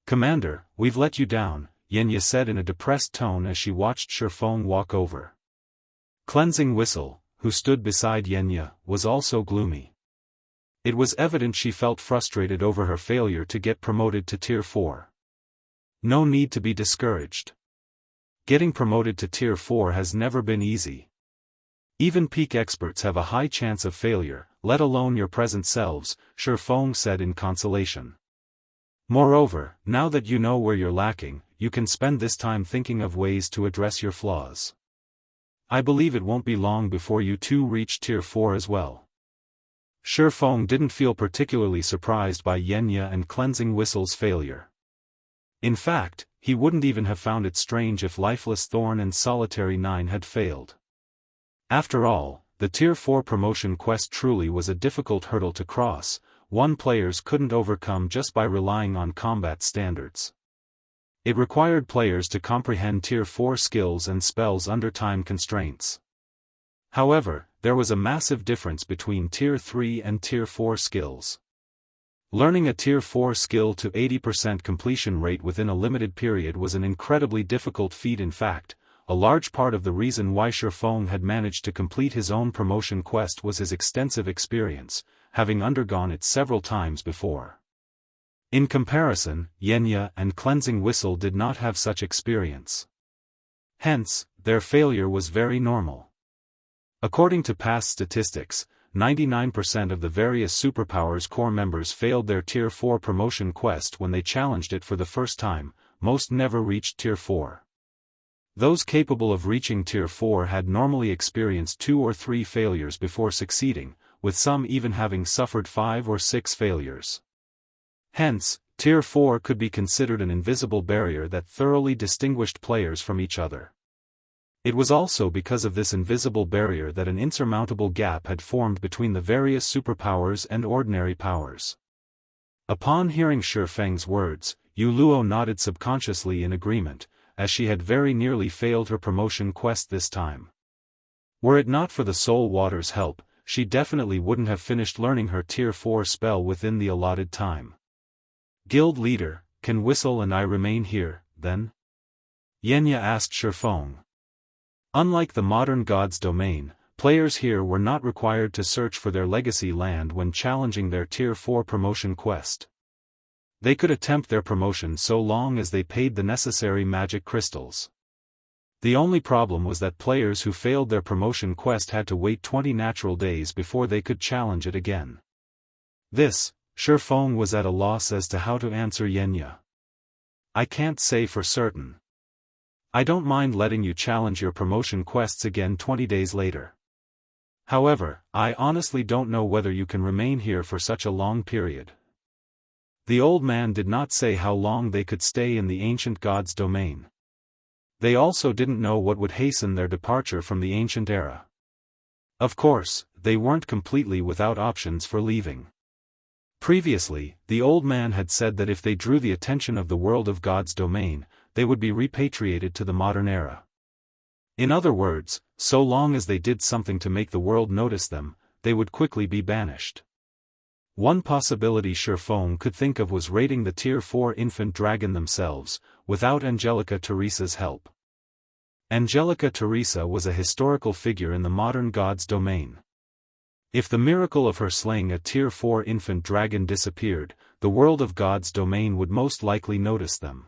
"Commander, we've let you down," Xianxia said in a depressed tone as she watched Feng walk over. Cleansing Whistle, who stood beside Xianxia, was also gloomy. It was evident she felt frustrated over her failure to get promoted to Tier 4. No need to be discouraged. Getting promoted to Tier 4 has never been easy. Even peak experts have a high chance of failure, let alone your present selves, Feng said in consolation. Moreover, now that you know where you're lacking, you can spend this time thinking of ways to address your flaws. I believe it won't be long before you too reach Tier 4 as well. Feng didn't feel particularly surprised by Xianxia and Cleansing Whistle's failure. In fact, he wouldn't even have found it strange if Lifeless Thorn and Solitary 9 had failed. After all, the Tier 4 promotion quest truly was a difficult hurdle to cross, one players couldn't overcome just by relying on combat standards. It required players to comprehend Tier 4 skills and spells under time constraints. However, there was a massive difference between Tier 3 and Tier 4 skills. Learning a Tier 4 skill to 80% completion rate within a limited period was an incredibly difficult feat. In fact, a large part of the reason why Feng had managed to complete his own promotion quest was his extensive experience, having undergone it several times before. In comparison, Xianxia and Cleansing Whistle did not have such experience. Hence, their failure was very normal. According to past statistics, 99% of the various superpowers core members failed their Tier 4 promotion quest when they challenged it for the first time. Most never reached Tier 4. Those capable of reaching Tier 4 had normally experienced 2 or 3 failures before succeeding, with some even having suffered 5 or 6 failures. Hence, Tier 4 could be considered an invisible barrier that thoroughly distinguished players from each other. It was also because of this invisible barrier that an insurmountable gap had formed between the various superpowers and ordinary powers. Upon hearing Feng's words, Yu Luo nodded subconsciously in agreement, as she had very nearly failed her promotion quest this time. Were it not for the Soul Water's help, she definitely wouldn't have finished learning her Tier 4 spell within the allotted time. "Guild leader, can Whistle and I remain here, then?" Xianxia asked Feng. Unlike the modern God's Domain, players here were not required to search for their legacy land when challenging their Tier 4 promotion quest. They could attempt their promotion so long as they paid the necessary magic crystals. The only problem was that players who failed their promotion quest had to wait 20 natural days before they could challenge it again. This, Feng was at a loss as to how to answer Xianxia. "I can't say for certain. I don't mind letting you challenge your promotion quests again 20 days later. However, I honestly don't know whether you can remain here for such a long period." The old man did not say how long they could stay in the ancient God's domain. They also didn't know what would hasten their departure from the ancient era. Of course, they weren't completely without options for leaving. Previously, the old man had said that if they drew the attention of the world of God's domain, they would be repatriated to the modern era. In other words, so long as they did something to make the world notice them, they would quickly be banished. One possibility Feng could think of was raiding the Tier 4 infant dragon themselves, without Angelica Teresa's help. Angelica Teresa was a historical figure in the modern God's domain. If the miracle of her slaying a Tier 4 infant dragon disappeared, the world of God's domain would most likely notice them.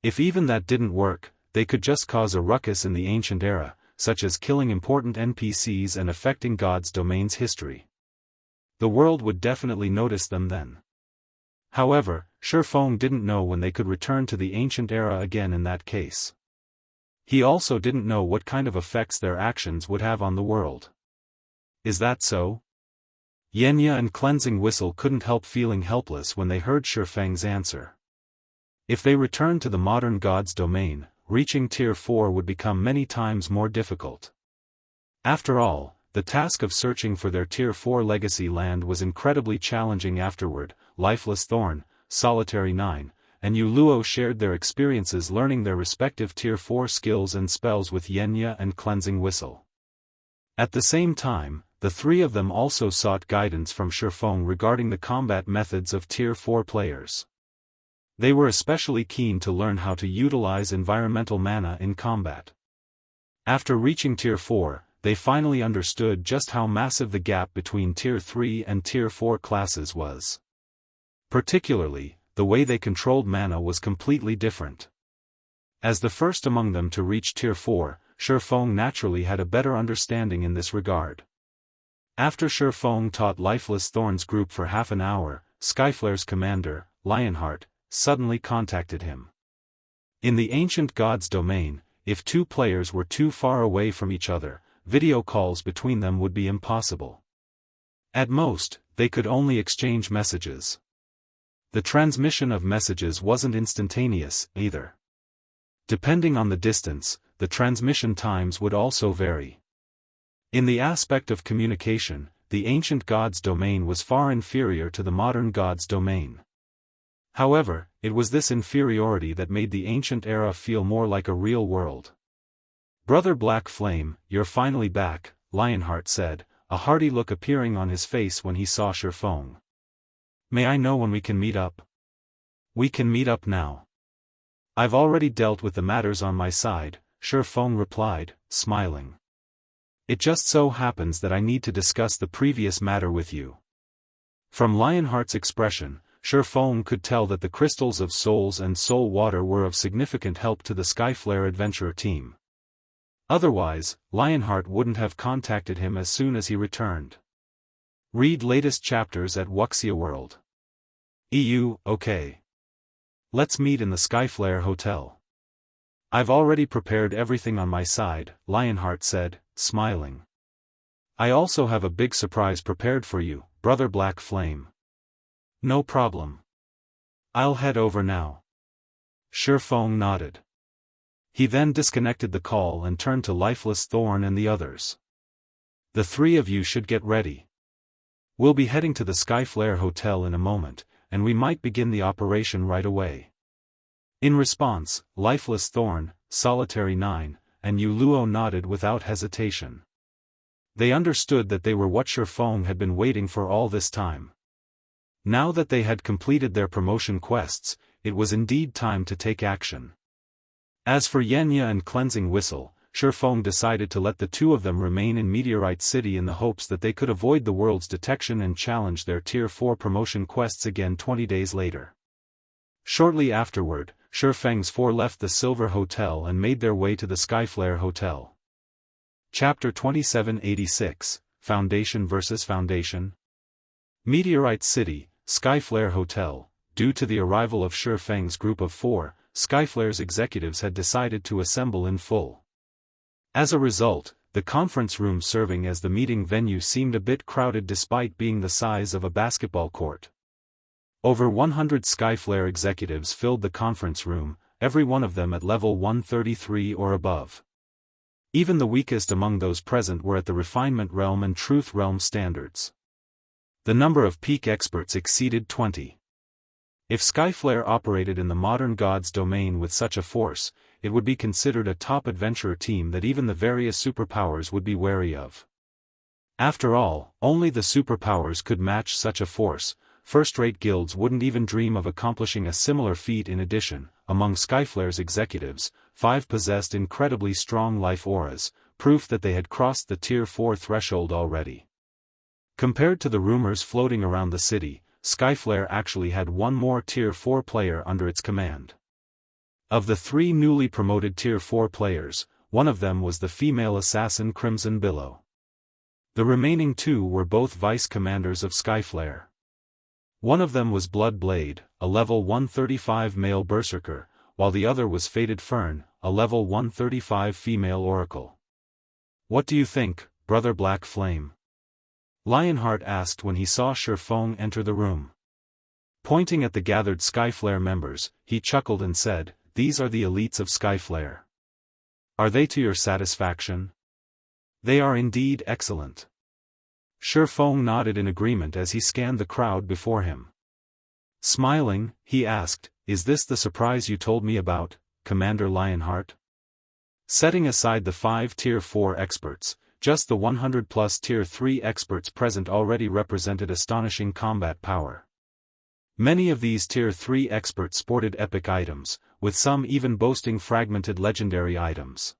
If even that didn't work, they could just cause a ruckus in the ancient era, such as killing important NPCs and affecting God's domain's history. The world would definitely notice them then. However, Feng didn't know when they could return to the ancient era again in that case. He also didn't know what kind of effects their actions would have on the world. Is that so? Xianxia and Cleansing Whistle couldn't help feeling helpless when they heard Feng's answer. If they returned to the modern God's domain, reaching Tier 4 would become many times more difficult. After all, the task of searching for their Tier 4 legacy land was incredibly challenging afterward. Lifeless Thorn, Solitary 9, and Luo shared their experiences learning their respective Tier 4 skills and spells with Xianxia and Cleansing Whistle. At the same time, the three of them also sought guidance from Feng regarding the combat methods of Tier 4 players. They were especially keen to learn how to utilize environmental mana in combat. After reaching Tier 4, they finally understood just how massive the gap between Tier 3 and Tier 4 classes was. Particularly, the way they controlled mana was completely different. As the first among them to reach Tier 4, Feng naturally had a better understanding in this regard. After Feng taught Lifeless Thorn's group for half an hour, Skyflare's commander, Dragonheart, suddenly contacted him. In the ancient god's domain, if two players were too far away from each other, video calls between them would be impossible. At most, they could only exchange messages. The transmission of messages wasn't instantaneous, either. Depending on the distance, the transmission times would also vary. In the aspect of communication, the ancient god's domain was far inferior to the modern god's domain. However, it was this inferiority that made the ancient era feel more like a real world. "Brother Black Flame, you're finally back," Dragonheart said, a hearty look appearing on his face when he saw Feng. "May I know when we can meet up?" "We can meet up now. I've already dealt with the matters on my side," Feng replied, smiling. "It just so happens that I need to discuss the previous matter with you." From Dragonheart's expression, Feng could tell that the crystals of souls and soul water were of significant help to the Skyflare adventurer team. Otherwise, Dragonheart wouldn't have contacted him as soon as he returned. Read latest chapters at Wuxia World. Okay. Let's meet in the Skyflare Hotel. "I've already prepared everything on my side," Dragonheart said, smiling. "I also have a big surprise prepared for you, Brother Black Flame." "No problem. I'll head over now." Feng nodded. He then disconnected the call and turned to Lifeless Thorn and the others. "The three of you should get ready. We'll be heading to the Skyflare Hotel in a moment, and we might begin the operation right away." In response, Lifeless Thorn, Solitary 9, and Luo nodded without hesitation. They understood that they were what Feng had been waiting for all this time. Now that they had completed their promotion quests, it was indeed time to take action. As for Xianxia and Cleansing Whistle, Feng decided to let the two of them remain in Meteorite City in the hopes that they could avoid the world's detection and challenge their Tier 4 promotion quests again 20 days later. Shortly afterward, Feng's four left the Silver Hotel and made their way to the Skyflare Hotel. Chapter 2786, Foundation vs. Foundation. Meteorite City, Skyflare Hotel. Due to the arrival of Feng's group of four, Skyflare's executives had decided to assemble in full. As a result, the conference room serving as the meeting venue seemed a bit crowded despite being the size of a basketball court. Over 100 Skyflare executives filled the conference room, every one of them at level 133 or above. Even the weakest among those present were at the Refinement Realm and Truth Realm standards. The number of peak experts exceeded 20. If Skyflare operated in the modern god's domain with such a force, it would be considered a top adventurer team that even the various superpowers would be wary of. After all, only the superpowers could match such a force. First-rate guilds wouldn't even dream of accomplishing a similar feat. In addition, among Skyflare's executives, 5 possessed incredibly strong life auras, proof that they had crossed the Tier 4 threshold already. Compared to the rumors floating around the city, Skyflare actually had one more Tier 4 player under its command. Of the 3 newly promoted Tier 4 players, one of them was the female assassin Crimson Billow. The remaining two were both vice-commanders of Skyflare. One of them was Blood Blade, a level 135 male berserker, while the other was Fated Fern, a level 135 female oracle. "What do you think, Brother Black Flame?" Lionheart asked when he saw Feng enter the room. Pointing at the gathered Skyflare members, he chuckled and said, "These are the elites of Skyflare. Are they to your satisfaction?" "They are indeed excellent." Feng nodded in agreement as he scanned the crowd before him. Smiling, he asked, "Is this the surprise you told me about, Commander Lionheart?" Setting aside the 5 Tier 4 experts, just the 100+ Tier 3 experts present already represented astonishing combat power. Many of these Tier 3 experts sported epic items, with some even boasting fragmented legendary items.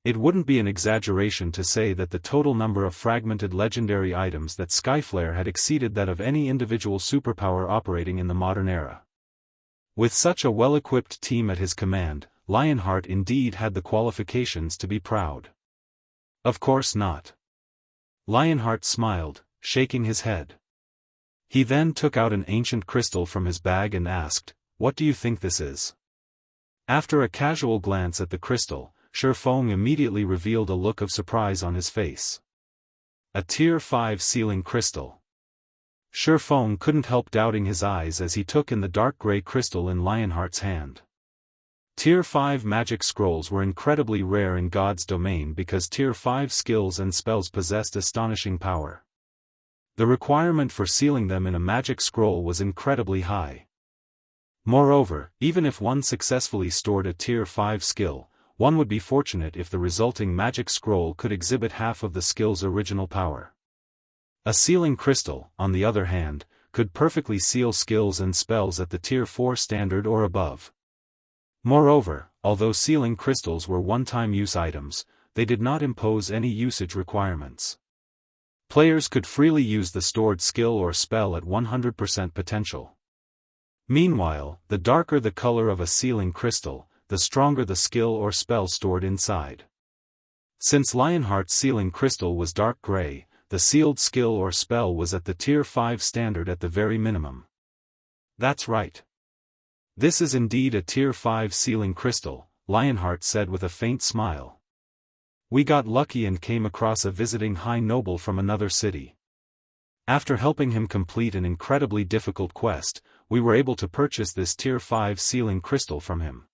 It wouldn't be an exaggeration to say that the total number of fragmented legendary items that Skyflare had exceeded that of any individual superpower operating in the modern era. With such a well-equipped team at his command, Lionheart indeed had the qualifications to be proud. Of course not. Lionheart smiled, shaking his head. He then took out an ancient crystal from his bag and asked, "What do you think this is?" After a casual glance at the crystal, Feng immediately revealed a look of surprise on his face. A Tier 5 sealing crystal. Feng couldn't help doubting his eyes as he took in the dark gray crystal in Lionheart's hand. Tier 5 magic scrolls were incredibly rare in God's domain because Tier 5 skills and spells possessed astonishing power. The requirement for sealing them in a magic scroll was incredibly high. Moreover, even if one successfully stored a Tier 5 skill, one would be fortunate if the resulting magic scroll could exhibit half of the skill's original power. A sealing crystal, on the other hand, could perfectly seal skills and spells at the Tier 4 standard or above. Moreover, although sealing crystals were one-time use items, they did not impose any usage requirements. Players could freely use the stored skill or spell at 100% potential. Meanwhile, the darker the color of a sealing crystal, the stronger the skill or spell stored inside. Since Lionheart's sealing crystal was dark gray, the sealed skill or spell was at the Tier 5 standard at the very minimum. That's right. This is indeed a Tier 5 sealing crystal, Lionheart said with a faint smile. We got lucky and came across a visiting high noble from another city. After helping him complete an incredibly difficult quest, we were able to purchase this Tier 5 sealing crystal from him.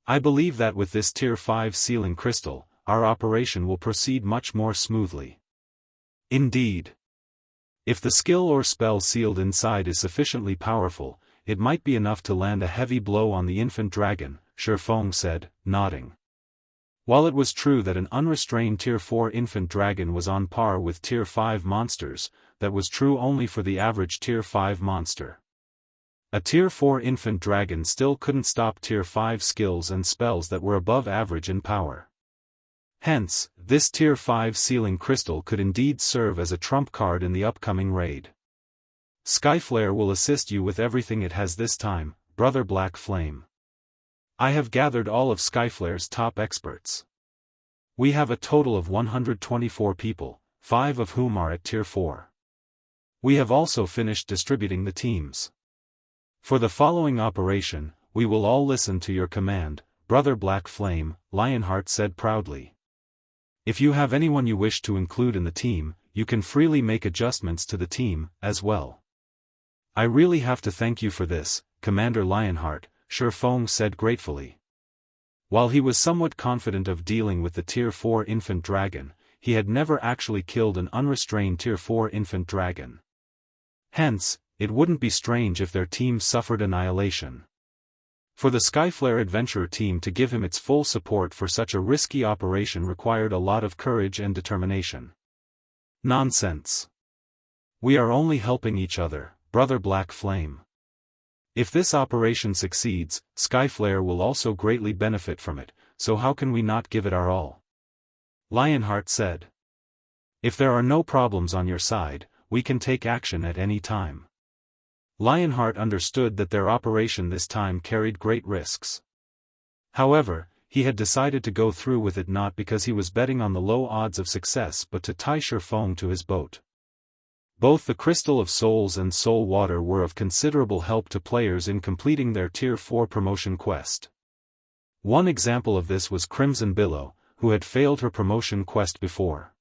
I believe that with this Tier 5 sealing crystal, our operation will proceed much more smoothly. Indeed. If the skill or spell sealed inside is sufficiently powerful, it might be enough to land a heavy blow on the infant dragon, Feng said, nodding. While it was true that an unrestrained Tier 4 infant dragon was on par with Tier 5 monsters, that was true only for the average Tier 5 monster. A Tier 4 infant dragon still couldn't stop Tier 5 skills and spells that were above average in power. Hence, this Tier 5 sealing crystal could indeed serve as a trump card in the upcoming raid. Skyflare will assist you with everything it has this time, Brother Black Flame. I have gathered all of Skyflare's top experts. We have a total of 124 people, 5 of whom are at Tier 4. We have also finished distributing the teams. For the following operation, we will all listen to your command, Brother Black Flame, Lionheart said proudly. If you have anyone you wish to include in the team, you can freely make adjustments to the team, as well. I really have to thank you for this, Commander Lionheart, Feng said gratefully. While he was somewhat confident of dealing with the Tier 4 infant dragon, he had never actually killed an unrestrained Tier 4 infant dragon. Hence, it wouldn't be strange if their team suffered annihilation. For the Skyflare adventurer team to give him its full support for such a risky operation required a lot of courage and determination. Nonsense. We are only helping each other, Brother Black Flame. If this operation succeeds, Skyflare will also greatly benefit from it, so how can we not give it our all? Lionheart said. If there are no problems on your side, we can take action at any time. Lionheart understood that their operation this time carried great risks. However, he had decided to go through with it not because he was betting on the low odds of success but to tie Feng to his boat. Both the Crystal of Souls and Soul Water were of considerable help to players in completing their Tier 4 promotion quest. One example of this was Crimson Billow, who had failed her promotion quest before.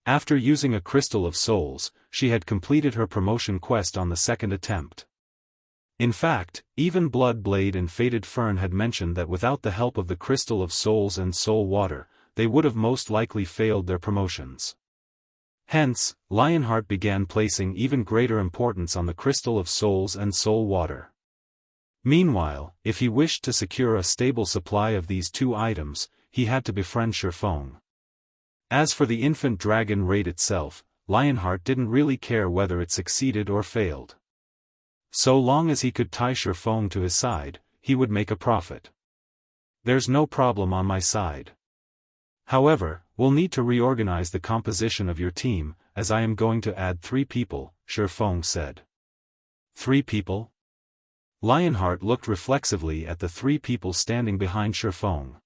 After using a Crystal of Souls, she had completed her promotion quest on the second attempt. In fact, even Bloodblade and Fated Fern had mentioned that without the help of the Crystal of Souls and Soul Water, they would have most likely failed their promotions. Hence, Lionheart began placing even greater importance on the Crystal of Souls and Soul Water. Meanwhile, if he wished to secure a stable supply of these two items, he had to befriend Feng. As for the Infant Dragon raid itself, Lionheart didn't really care whether it succeeded or failed. So long as he could tie Feng to his side, he would make a profit. There's no problem on my side. However, we'll need to reorganize the composition of your team, as I am going to add 3 people, Feng said. 3 people? Lionheart looked reflexively at the 3 people standing behind Feng.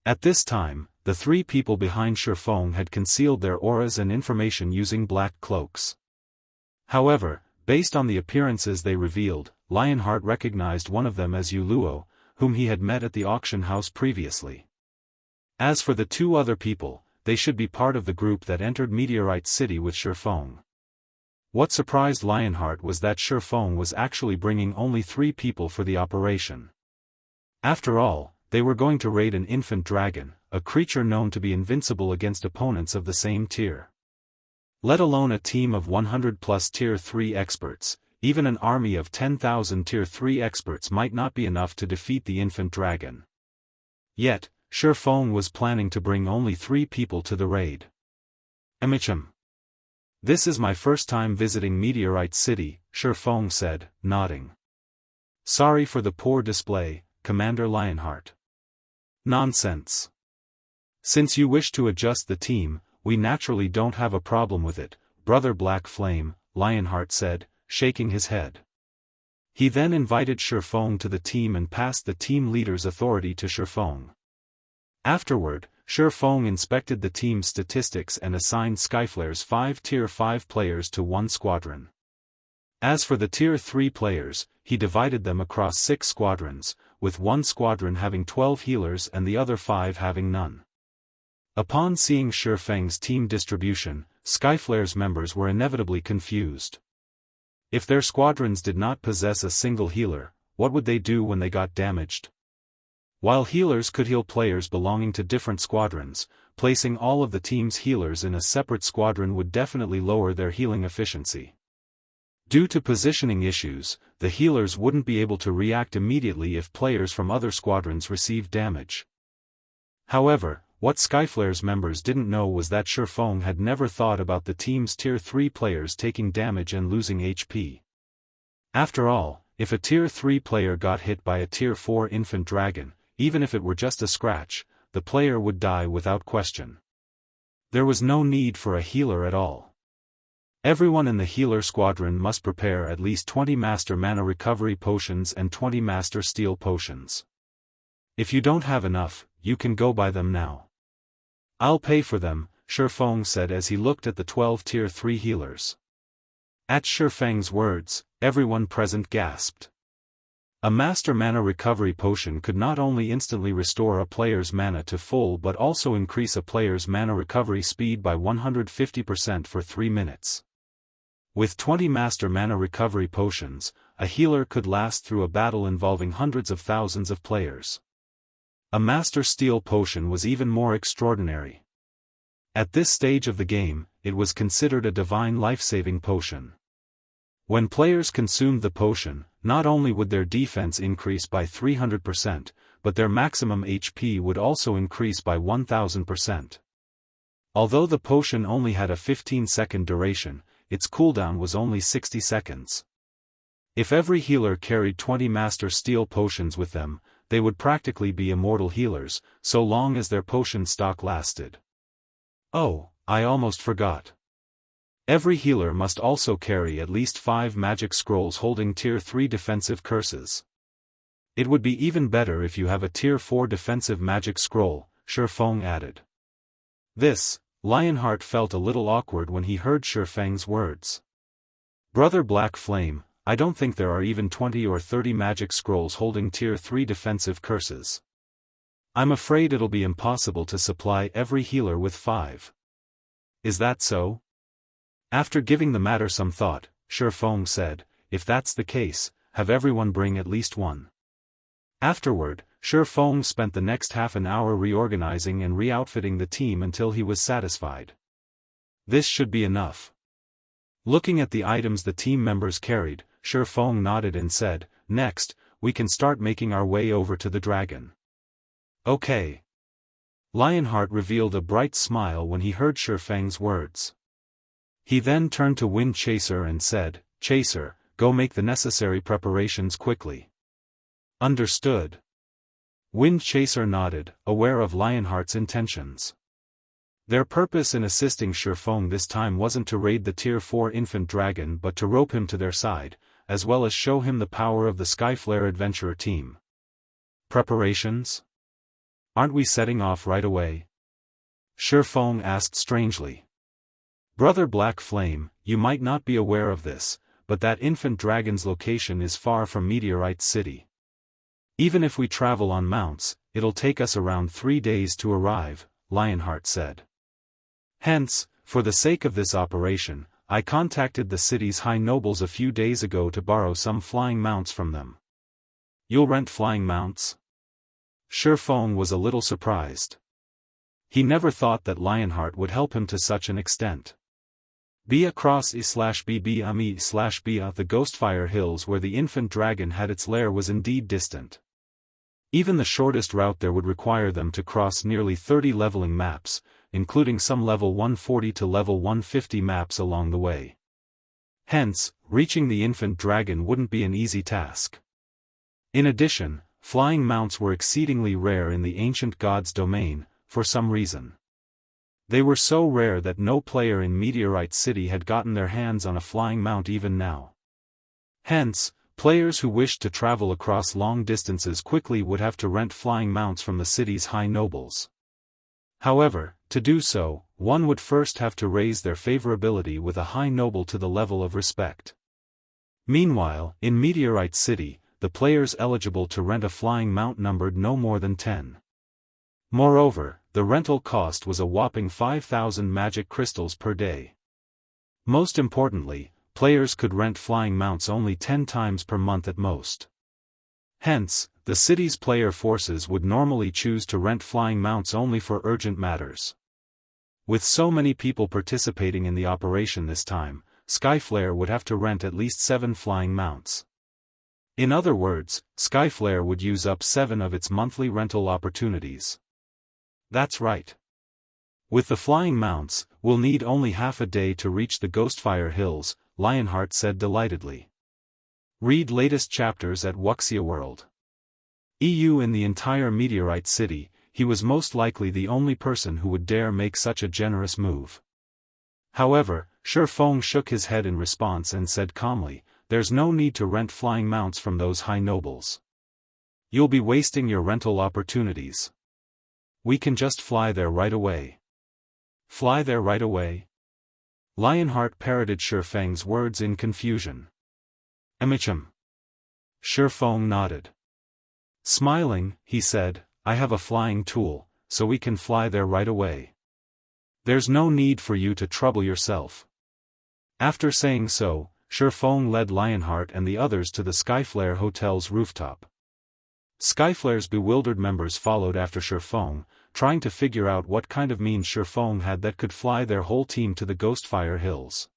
At this time, the 3 people behind Feng had concealed their auras and information using black cloaks. However, based on the appearances they revealed, Lionheart recognized one of them as Yuluo, whom he had met at the auction house previously. As for the 2 other people, they should be part of the group that entered Meteorite City with Feng. What surprised Lionheart was that Feng was actually bringing only 3 people for the operation. After all, they were going to raid an infant dragon, a creature known to be invincible against opponents of the same tier. Let alone a team of 100+ Tier 3 experts, even an army of 10,000 Tier 3 experts might not be enough to defeat the infant dragon. Yet, Feng was planning to bring only 3 people to the raid. Emicham. This is my first time visiting Meteorite City, Feng said, nodding. Sorry for the poor display, Commander Lionheart. Nonsense. Since you wish to adjust the team, we naturally don't have a problem with it, Brother Black Flame, Lionheart said, shaking his head. He then invited Feng to the team and passed the team leader's authority to Feng. Afterward, Feng inspected the team's statistics and assigned Skyflare's 5 Tier 5 players to 1 squadron. As for the Tier 3 players, he divided them across 6 squadrons, with 1 squadron having 12 healers and the other 5 having none. Upon seeing Feng's team distribution, Skyflare's members were inevitably confused. If their squadrons did not possess a single healer, what would they do when they got damaged? While healers could heal players belonging to different squadrons, placing all of the team's healers in a separate squadron would definitely lower their healing efficiency. Due to positioning issues, the healers wouldn't be able to react immediately if players from other squadrons received damage. However, what Skyflare's members didn't know was that Feng had never thought about the team's Tier 3 players taking damage and losing HP. After all, if a Tier 3 player got hit by a Tier 4 infant dragon, even if it were just a scratch, the player would die without question. There was no need for a healer at all. Everyone in the healer squadron must prepare at least 20 Master Mana Recovery Potions and 20 Master Steel Potions. If you don't have enough, you can go buy them now. I'll pay for them, Feng said as he looked at the 12 Tier 3 healers. At Feng's words, everyone present gasped. A Master Mana Recovery Potion could not only instantly restore a player's mana to full but also increase a player's mana recovery speed by 150% for 3 minutes. With 20 Master Mana Recovery Potions, a healer could last through a battle involving hundreds of thousands of players. A Master Steel Potion was even more extraordinary. At this stage of the game, it was considered a divine life-saving potion. When players consumed the potion, not only would their defense increase by 300%, but their maximum HP would also increase by 1000%. Although the potion only had a 15-second duration, its cooldown was only 60 seconds. If every healer carried 20 Master Steel Potions with them, they would practically be immortal healers, so long as their potion stock lasted. Oh, I almost forgot. Every healer must also carry at least 5 magic scrolls holding Tier 3 defensive curses. It would be even better if you have a Tier 4 defensive magic scroll, Feng added. Lionheart felt a little awkward when he heard Feng's words. Brother Black Flame, I don't think there are even 20 or 30 magic scrolls holding Tier 3 defensive curses. I'm afraid it'll be impossible to supply every healer with 5. Is that so? After giving the matter some thought, Feng said, if that's the case, have everyone bring at least 1. Afterward, Feng spent the next half an hour reorganizing and re-outfitting the team until he was satisfied. This should be enough. Looking at the items the team members carried, Feng nodded and said, next, we can start making our way over to the dragon. Okay. Lionheart revealed a bright smile when he heard Feng's words. He then turned to Wind Chaser and said, Chaser, go make the necessary preparations quickly. Understood. Wind Chaser nodded, aware of Lionheart's intentions. Their purpose in assisting Feng this time wasn't to raid the Tier 4 infant dragon but to rope him to their side, as well as show him the power of the Skyflare adventurer team. Preparations? Aren't we setting off right away? Feng asked strangely. Brother Black Flame, you might not be aware of this, but that infant dragon's location is far from Meteorite City. Even if we travel on mounts, it'll take us around 3 days to arrive, Lionheart said. Hence, for the sake of this operation, I contacted the city's high nobles a few days ago to borrow some flying mounts from them. You'll rent flying mounts? Feng was a little surprised. He never thought that Lionheart would help him to such an extent. Bia cross /bb ami /bia the Ghostfire Hills where the infant dragon had its lair was indeed distant. Even the shortest route there would require them to cross nearly 30 leveling maps, including some level 140 to level 150 maps along the way. Hence, reaching the infant dragon wouldn't be an easy task. In addition, flying mounts were exceedingly rare in the ancient god's domain, for some reason. They were so rare that no player in Meteorite City had gotten their hands on a flying mount even now. Hence, players who wished to travel across long distances quickly would have to rent flying mounts from the city's high nobles. However, to do so, one would first have to raise their favorability with a high noble to the level of respect. Meanwhile, in Meteorite City, the players eligible to rent a flying mount numbered no more than 10. Moreover, the rental cost was a whopping 5,000 magic crystals per day. Most importantly, players could rent flying mounts only 10 times per month at most. Hence, the city's player forces would normally choose to rent flying mounts only for urgent matters. With so many people participating in the operation this time, Skyflare would have to rent at least 7 flying mounts. In other words, Skyflare would use up 7 of its monthly rental opportunities. That's right. With the flying mounts, we'll need only half a day to reach the Ghostfire Hills, Lionheart said delightedly. Read latest chapters at Wuxia World. EU. In the entire Meteorite City, he was most likely the only person who would dare make such a generous move. However, Feng shook his head in response and said calmly, there's no need to rent flying mounts from those high nobles. You'll be wasting your rental opportunities. We can just fly there right away. Fly there right away? Lionheart parroted Feng's words in confusion. Emicham. Feng nodded. Smiling, he said, I have a flying tool, so we can fly there right away. There's no need for you to trouble yourself. After saying so, Feng led Lionheart and the others to the Skyflare Hotel's rooftop. Skyflare's bewildered members followed after Feng, trying to figure out what kind of means Feng had that could fly their whole team to the Ghostfire Hills.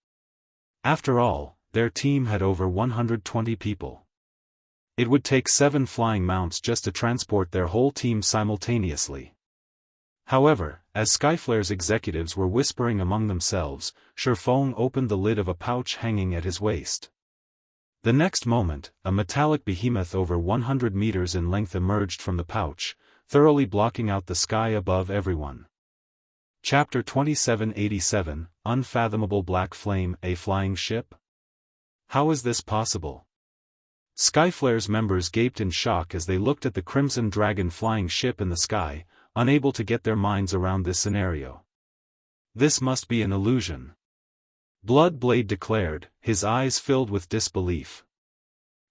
After all, their team had over 120 people. It would take 7 flying mounts just to transport their whole team simultaneously. However, as Skyflare's executives were whispering among themselves, Feng opened the lid of a pouch hanging at his waist. The next moment, a metallic behemoth over 100 meters in length emerged from the pouch, thoroughly blocking out the sky above everyone. Chapter 2787, Unfathomable Black Flame, a flying ship? How is this possible? Skyflare's members gaped in shock as they looked at the Crimson Dragon flying ship in the sky, unable to get their minds around this scenario. This must be an illusion. Bloodblade declared, his eyes filled with disbelief.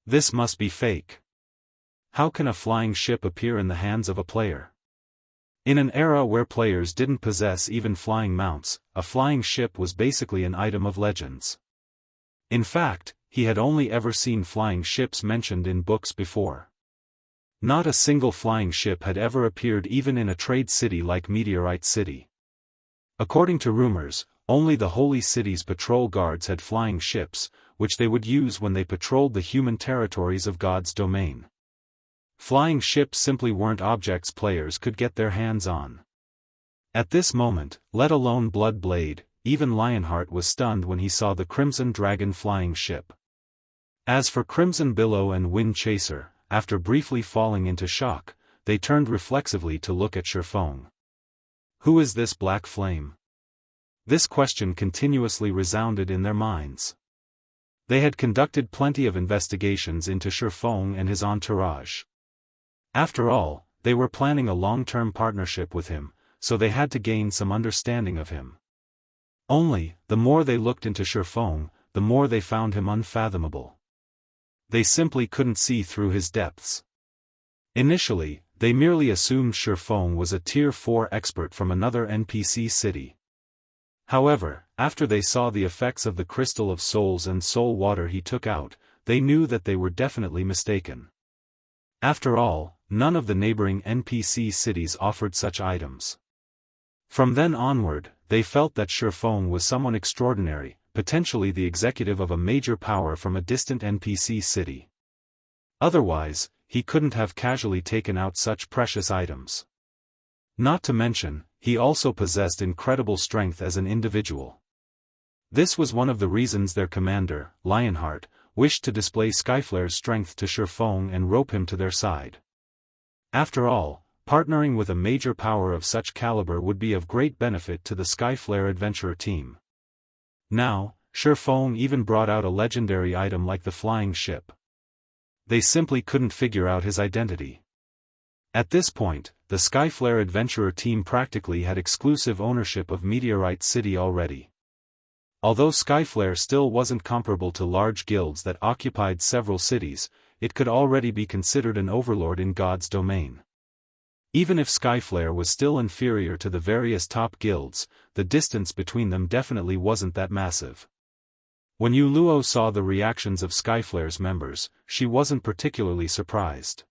This must be fake. How can a flying ship appear in the hands of a player? In an era where players didn't possess even flying mounts, a flying ship was basically an item of legends. In fact, he had only ever seen flying ships mentioned in books before. Not a single flying ship had ever appeared even in a trade city like Meteorite City. According to rumors, only the Holy City's patrol guards had flying ships, which they would use when they patrolled the human territories of God's domain. Flying ships simply weren't objects players could get their hands on. At this moment, let alone Bloodblade, even Lionheart was stunned when he saw the Crimson Dragon flying ship. As for Crimson Billow and Wind Chaser, after briefly falling into shock, they turned reflexively to look at Feng. Who is this black flame? This question continuously resounded in their minds. They had conducted plenty of investigations into Feng and his entourage. After all, they were planning a long-term partnership with him, so they had to gain some understanding of him. Only, the more they looked into Feng, the more they found him unfathomable. They simply couldn't see through his depths. Initially, they merely assumed Feng was a Tier 4 expert from another NPC city. However, after they saw the effects of the Crystal of Souls and Soul Water he took out, they knew that they were definitely mistaken. After all, none of the neighboring NPC cities offered such items. From then onward, they felt that Feng was someone extraordinary, potentially the executive of a major power from a distant NPC city. Otherwise, he couldn't have casually taken out such precious items. Not to mention, he also possessed incredible strength as an individual. This was one of the reasons their commander, Lionheart, wished to display Skyflare's strength to Feng and rope him to their side. After all, partnering with a major power of such caliber would be of great benefit to the Skyflare adventurer team. Now, Feng even brought out a legendary item like the flying ship. They simply couldn't figure out his identity. At this point, the Skyflare adventurer team practically had exclusive ownership of Meteorite City already. Although Skyflare still wasn't comparable to large guilds that occupied several cities, it could already be considered an overlord in God's domain. Even if Skyflare was still inferior to the various top guilds, the distance between them definitely wasn't that massive. When Luo saw the reactions of Skyflare's members, she wasn't particularly surprised.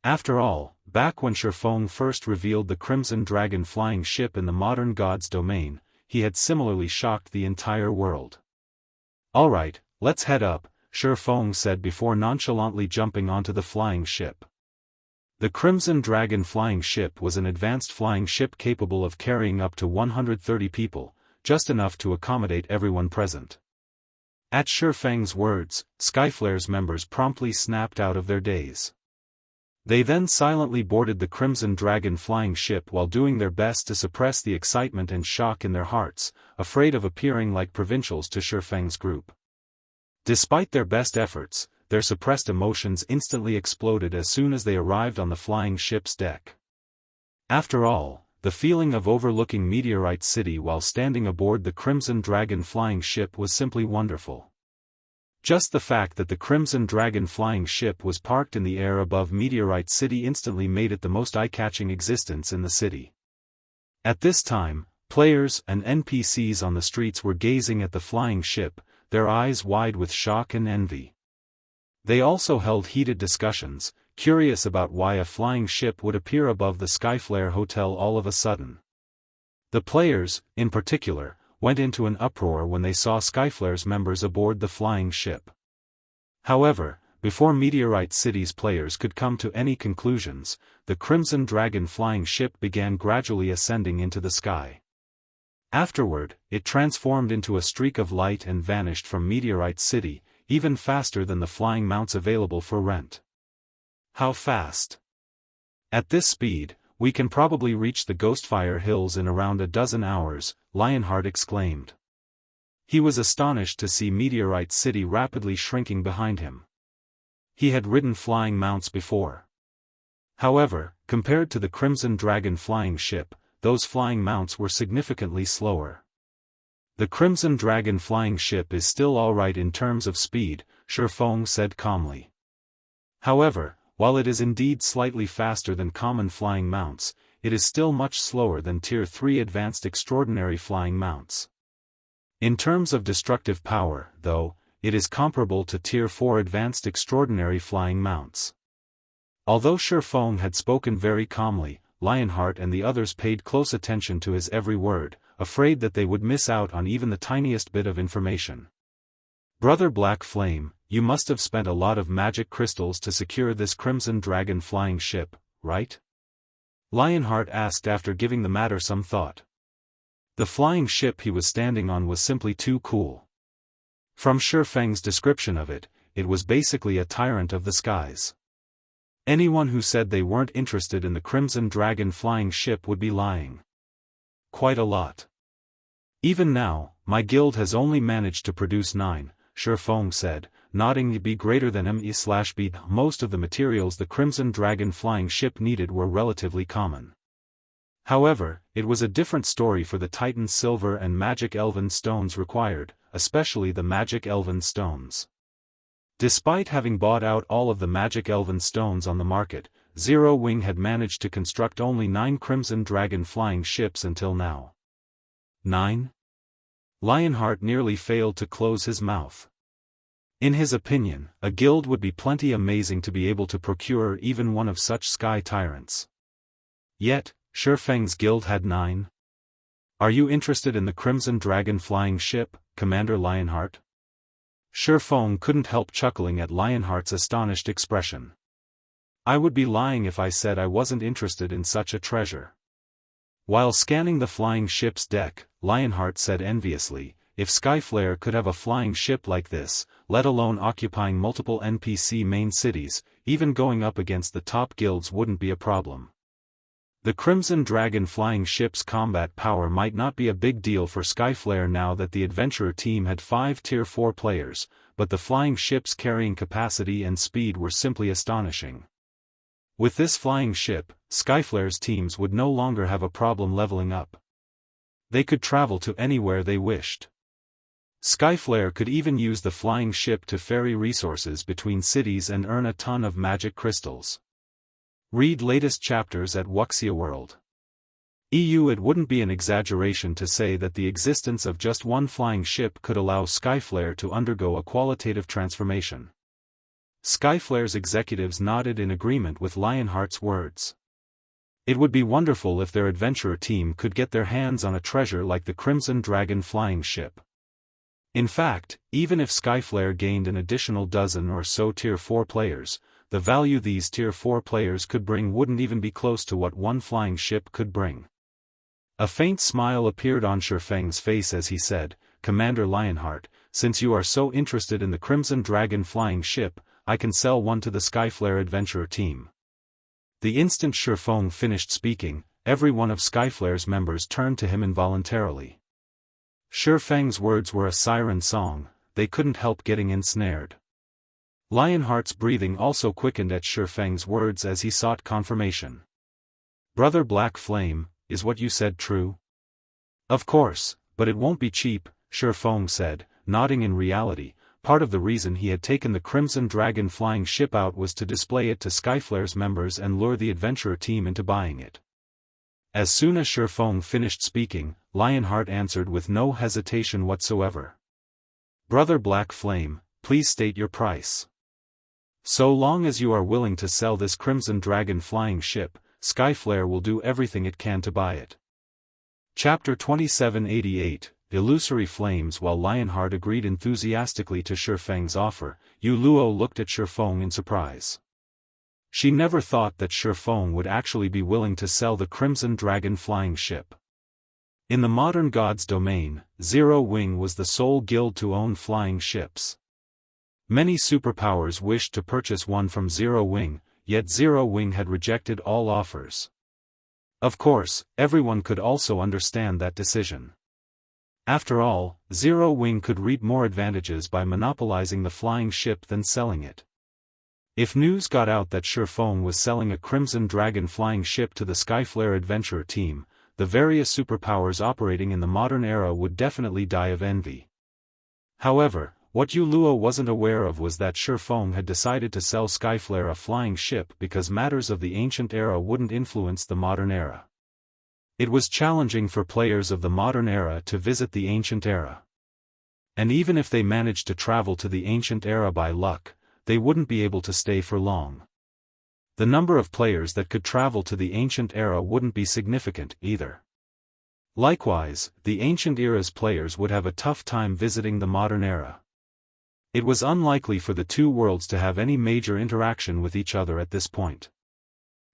After all, back when Feng first revealed the Crimson Dragon flying ship in the modern God's domain, he had similarly shocked the entire world. Alright, let's head up, Feng said before nonchalantly jumping onto the flying ship. The Crimson Dragon flying ship was an advanced flying ship capable of carrying up to 130 people, just enough to accommodate everyone present. At Feng's words, Skyflare's members promptly snapped out of their daze. They then silently boarded the Crimson Dragon flying ship while doing their best to suppress the excitement and shock in their hearts, afraid of appearing like provincials to Feng's group. Despite their best efforts, their suppressed emotions instantly exploded as soon as they arrived on the flying ship's deck. After all, the feeling of overlooking Meteorite City while standing aboard the Crimson Dragon flying ship was simply wonderful. Just the fact that the Crimson Dragon flying ship was parked in the air above Meteorite City instantly made it the most eye-catching existence in the city. At this time, players and NPCs on the streets were gazing at the flying ship, their eyes wide with shock and envy. They also held heated discussions, curious about why a flying ship would appear above the Skyflare Hotel all of a sudden. The players, in particular, went into an uproar when they saw Skyflare's members aboard the flying ship. However, before Meteorite City's players could come to any conclusions, the Crimson Dragon flying ship began gradually ascending into the sky. Afterward, it transformed into a streak of light and vanished from Meteorite City, even faster than the flying mounts available for rent. How fast? At this speed, we can probably reach the Ghostfire Hills in around a dozen hours, Lionheart exclaimed. He was astonished to see Meteorite City rapidly shrinking behind him. He had ridden flying mounts before. However, compared to the Crimson Dragon flying ship, those flying mounts were significantly slower. The Crimson Dragon flying ship is still alright in terms of speed, Feng said calmly. However, while it is indeed slightly faster than common flying mounts, it is still much slower than Tier 3 advanced extraordinary flying mounts. In terms of destructive power, though, it is comparable to Tier 4 advanced extraordinary flying mounts. Although Feng had spoken very calmly, Lionheart and the others paid close attention to his every word, afraid that they would miss out on even the tiniest bit of information. Brother Black Flame, you must have spent a lot of magic crystals to secure this Crimson Dragon flying ship, right? Lionheart asked after giving the matter some thought. The flying ship he was standing on was simply too cool. From Feng's description of it, it was basically a tyrant of the skies. Anyone who said they weren't interested in the Crimson Dragon flying ship would be lying. Quite a lot. Even now, my guild has only managed to produce 9, Feng said, nodding. Be greater than M/B. Most of the materials the Crimson Dragon flying ship needed were relatively common. However, it was a different story for the Titan silver and magic elven stones required, especially the magic elven stones. Despite having bought out all of the magic elven stones on the market, Zero Wing had managed to construct only 9 Crimson Dragon flying ships until now. 9? Lionheart nearly failed to close his mouth. In his opinion, a guild would be plenty amazing to be able to procure even one of such sky tyrants. Yet, Feng's guild had 9? Are you interested in the Crimson Dragon flying ship, Commander Lionheart? Feng couldn't help chuckling at Lionheart's astonished expression. I would be lying if I said I wasn't interested in such a treasure. While scanning the flying ship's deck, Lionheart said enviously, if Skyflare could have a flying ship like this, let alone occupying multiple NPC main cities, even going up against the top guilds wouldn't be a problem. The Crimson Dragon flying ship's combat power might not be a big deal for Skyflare now that the adventurer team had 5 Tier 4 players, but the flying ship's carrying capacity and speed were simply astonishing. With this flying ship, Skyflare's teams would no longer have a problem leveling up. They could travel to anywhere they wished. Skyflare could even use the flying ship to ferry resources between cities and earn a ton of magic crystals. Read latest chapters at Wuxia World. It wouldn't be an exaggeration to say that the existence of just one flying ship could allow Skyflare to undergo a qualitative transformation. Skyflare's executives nodded in agreement with Lionheart's words. It would be wonderful if their adventurer team could get their hands on a treasure like the Crimson Dragon flying ship. In fact, even if Skyflare gained an additional dozen or so Tier 4 players, the value these Tier 4 players could bring wouldn't even be close to what one flying ship could bring. A faint smile appeared on Feng's face as he said, Commander Lionheart, since you are so interested in the Crimson Dragon flying ship, I can sell one to the Skyflare adventurer team. The instant Feng finished speaking, every one of Skyflare's members turned to him involuntarily. Feng's words were a siren song, they couldn't help getting ensnared. Lionheart's breathing also quickened at Feng's words as he sought confirmation. Brother Black Flame, is what you said true? Of course, but it won't be cheap, Feng said, nodding. In reality, part of the reason he had taken the Crimson Dragon flying ship out was to display it to Skyflare's members and lure the adventurer team into buying it. As soon as Feng finished speaking, Lionheart answered with no hesitation whatsoever. Brother Black Flame, please state your price. So long as you are willing to sell this Crimson Dragon flying ship, Skyflare will do everything it can to buy it. Chapter 2788, Illusory Flames. While Lionheart agreed enthusiastically to Feng's offer, Yu Luo looked at Feng in surprise. She never thought that Feng would actually be willing to sell the Crimson Dragon flying ship. In the modern god's domain, Zero Wing was the sole guild to own flying ships. Many superpowers wished to purchase one from Zero Wing, yet Zero Wing had rejected all offers. Of course, everyone could also understand that decision. After all, Zero Wing could reap more advantages by monopolizing the flying ship than selling it. If news got out that Feng was selling a Crimson Dragon flying ship to the Skyflare adventurer team, the various superpowers operating in the modern era would definitely die of envy. However, what Yu Luo wasn't aware of was that Feng had decided to sell Skyflare a flying ship because matters of the ancient era wouldn't influence the modern era. It was challenging for players of the modern era to visit the ancient era. And even if they managed to travel to the ancient era by luck, they wouldn't be able to stay for long. The number of players that could travel to the ancient era wouldn't be significant either. Likewise, the ancient era's players would have a tough time visiting the modern era. It was unlikely for the two worlds to have any major interaction with each other at this point.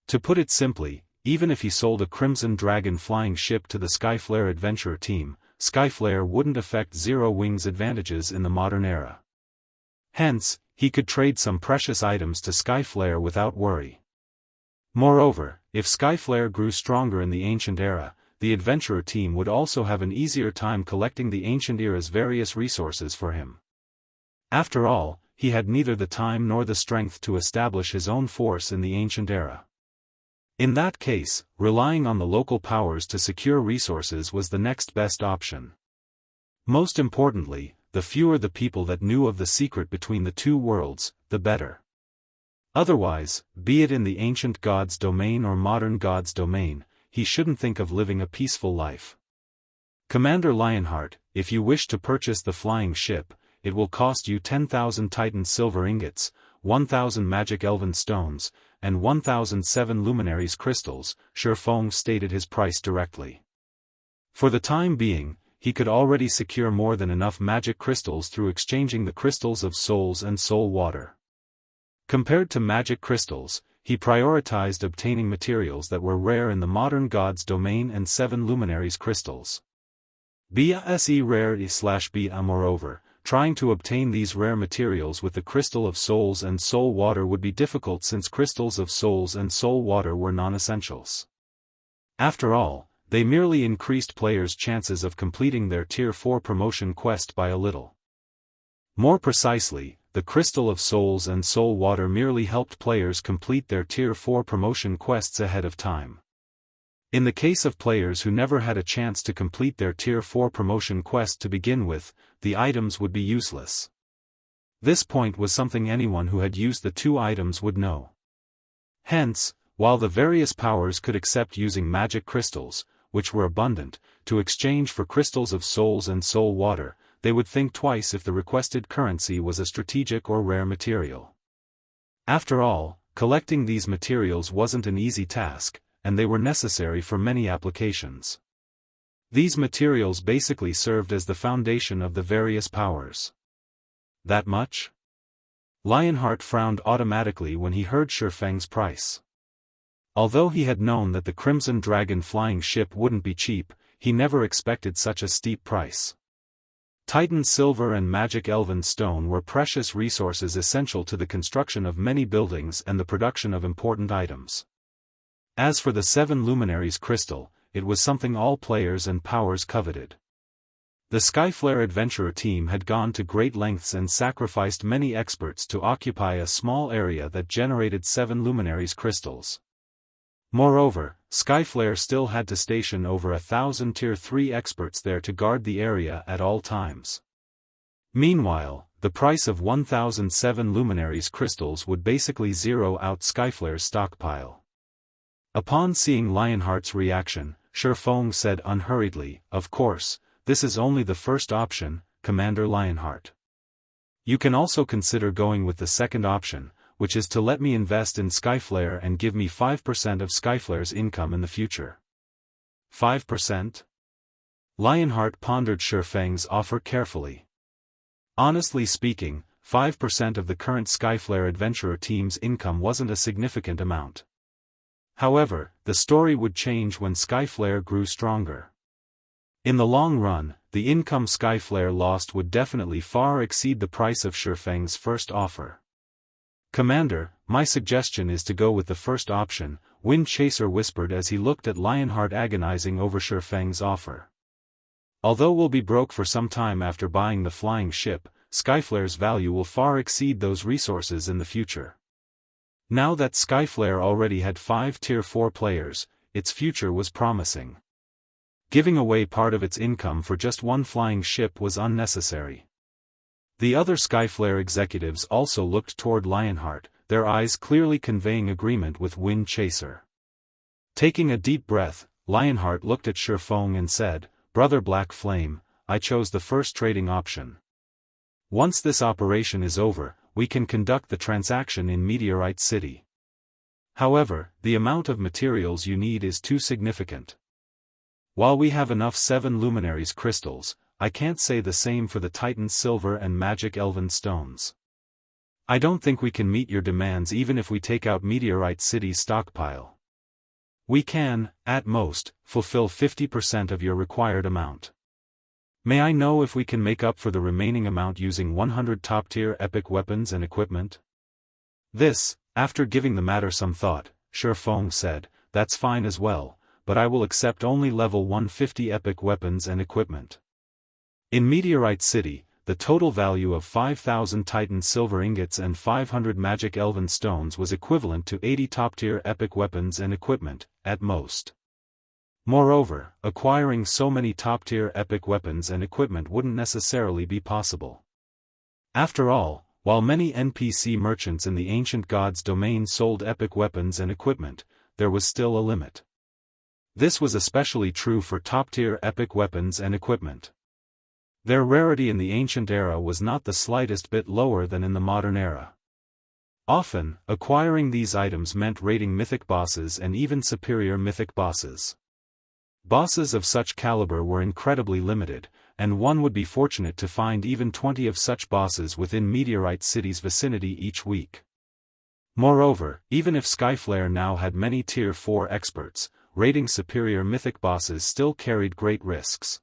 To put it simply, even if he sold a Crimson Dragon flying ship to the Skyflare adventurer team, Skyflare wouldn't affect Zero Wing's advantages in the modern era. Hence, he could trade some precious items to Skyflare without worry. Moreover, if Skyflare grew stronger in the ancient era, the adventurer team would also have an easier time collecting the ancient era's various resources for him. After all, he had neither the time nor the strength to establish his own force in the ancient era. In that case, relying on the local powers to secure resources was the next best option. Most importantly, the fewer the people that knew of the secret between the two worlds, the better. Otherwise, be it in the ancient god's domain or modern god's domain, he shouldn't think of living a peaceful life. Commander Lionheart, if you wish to purchase the flying ship, it will cost you 10,000 Titan silver ingots, 1,000 magic elven stones, and 1,007 luminaries crystals. Feng stated his price directly. For the time being, he could already secure more than enough magic crystals through exchanging the crystals of souls and soul water. Compared to magic crystals, he prioritized obtaining materials that were rare in the modern god's domain and 7 luminaries crystals. BSE rare/BA. Moreover, trying to obtain these rare materials with the crystal of souls and soul water would be difficult since crystals of souls and soul water were non-essentials. After all, they merely increased players' chances of completing their Tier 4 promotion quest by a little. More precisely, the crystal of souls and soul water merely helped players complete their Tier 4 promotion quests ahead of time. In the case of players who never had a chance to complete their Tier 4 promotion quest to begin with, the items would be useless. This point was something anyone who had used the two items would know. Hence, while the various powers could accept using magic crystals, which were abundant, to exchange for crystals of souls and soul water, they would think twice if the requested currency was a strategic or rare material. After all, collecting these materials wasn't an easy task, and they were necessary for many applications. These materials basically served as the foundation of the various powers. That much? Lionheart frowned automatically when he heard Feng's price. Although he had known that the Crimson Dragon flying ship wouldn't be cheap, he never expected such a steep price. Titan silver and magic elven stone were precious resources essential to the construction of many buildings and the production of important items. As for the 7 luminaries crystal, it was something all players and powers coveted. The Skyflare adventurer team had gone to great lengths and sacrificed many experts to occupy a small area that generated 7 luminaries crystals. Moreover, Skyflare still had to station over 1,000 Tier 3 experts there to guard the area at all times. Meanwhile, the price of 1,007 luminaries crystals would basically zero out Skyflare's stockpile. Upon seeing Lionheart's reaction, Feng said unhurriedly, "Of course, this is only the first option, Commander Lionheart. You can also consider going with the second option, which is to let me invest in Skyflare and give me 5% of Skyflare's income in the future." 5%? Lionheart pondered Feng's offer carefully. Honestly speaking, 5% of the current Skyflare adventurer team's income wasn't a significant amount. However, the story would change when Skyflare grew stronger. In the long run, the income Skyflare lost would definitely far exceed the price of Feng's first offer. "Commander, my suggestion is to go with the first option," Wind Chaser whispered as he looked at Lionheart agonizing over Feng's offer. "Although we'll be broke for some time after buying the flying ship, Skyflare's value will far exceed those resources in the future. Now that Skyflare already had 5 Tier 4 players, its future was promising. Giving away part of its income for just one flying ship was unnecessary. The other Skyflare executives also looked toward Lionheart, their eyes clearly conveying agreement with Wind Chaser. Taking a deep breath, Lionheart looked at Feng and said, "Brother Black Flame, I chose the first trading option. Once this operation is over, we can conduct the transaction in Meteorite City. However, the amount of materials you need is too significant. While we have enough 7 Luminaries crystals, I can't say the same for the Titan Silver and Magic Elven Stones. I don't think we can meet your demands even if we take out Meteorite City's stockpile. We can, at most, fulfill 50% of your required amount. May I know if we can make up for the remaining amount using 100 top-tier epic weapons and equipment?" This, after giving the matter some thought, Feng said, "That's fine as well, but I will accept only level 150 epic weapons and equipment. In Meteorite City, the total value of 5,000 Titan silver ingots and 500 magic elven stones was equivalent to 80 top-tier epic weapons and equipment, at most. Moreover, acquiring so many top-tier epic weapons and equipment wouldn't necessarily be possible. After all, while many NPC merchants in the ancient gods' domain sold epic weapons and equipment, there was still a limit. This was especially true for top-tier epic weapons and equipment. Their rarity in the ancient era was not the slightest bit lower than in the modern era. Often, acquiring these items meant raiding mythic bosses and even superior mythic bosses. Bosses of such caliber were incredibly limited, and one would be fortunate to find even 20 of such bosses within Meteorite City's vicinity each week. Moreover, even if Skyflare now had many Tier 4 experts, raiding superior mythic bosses still carried great risks.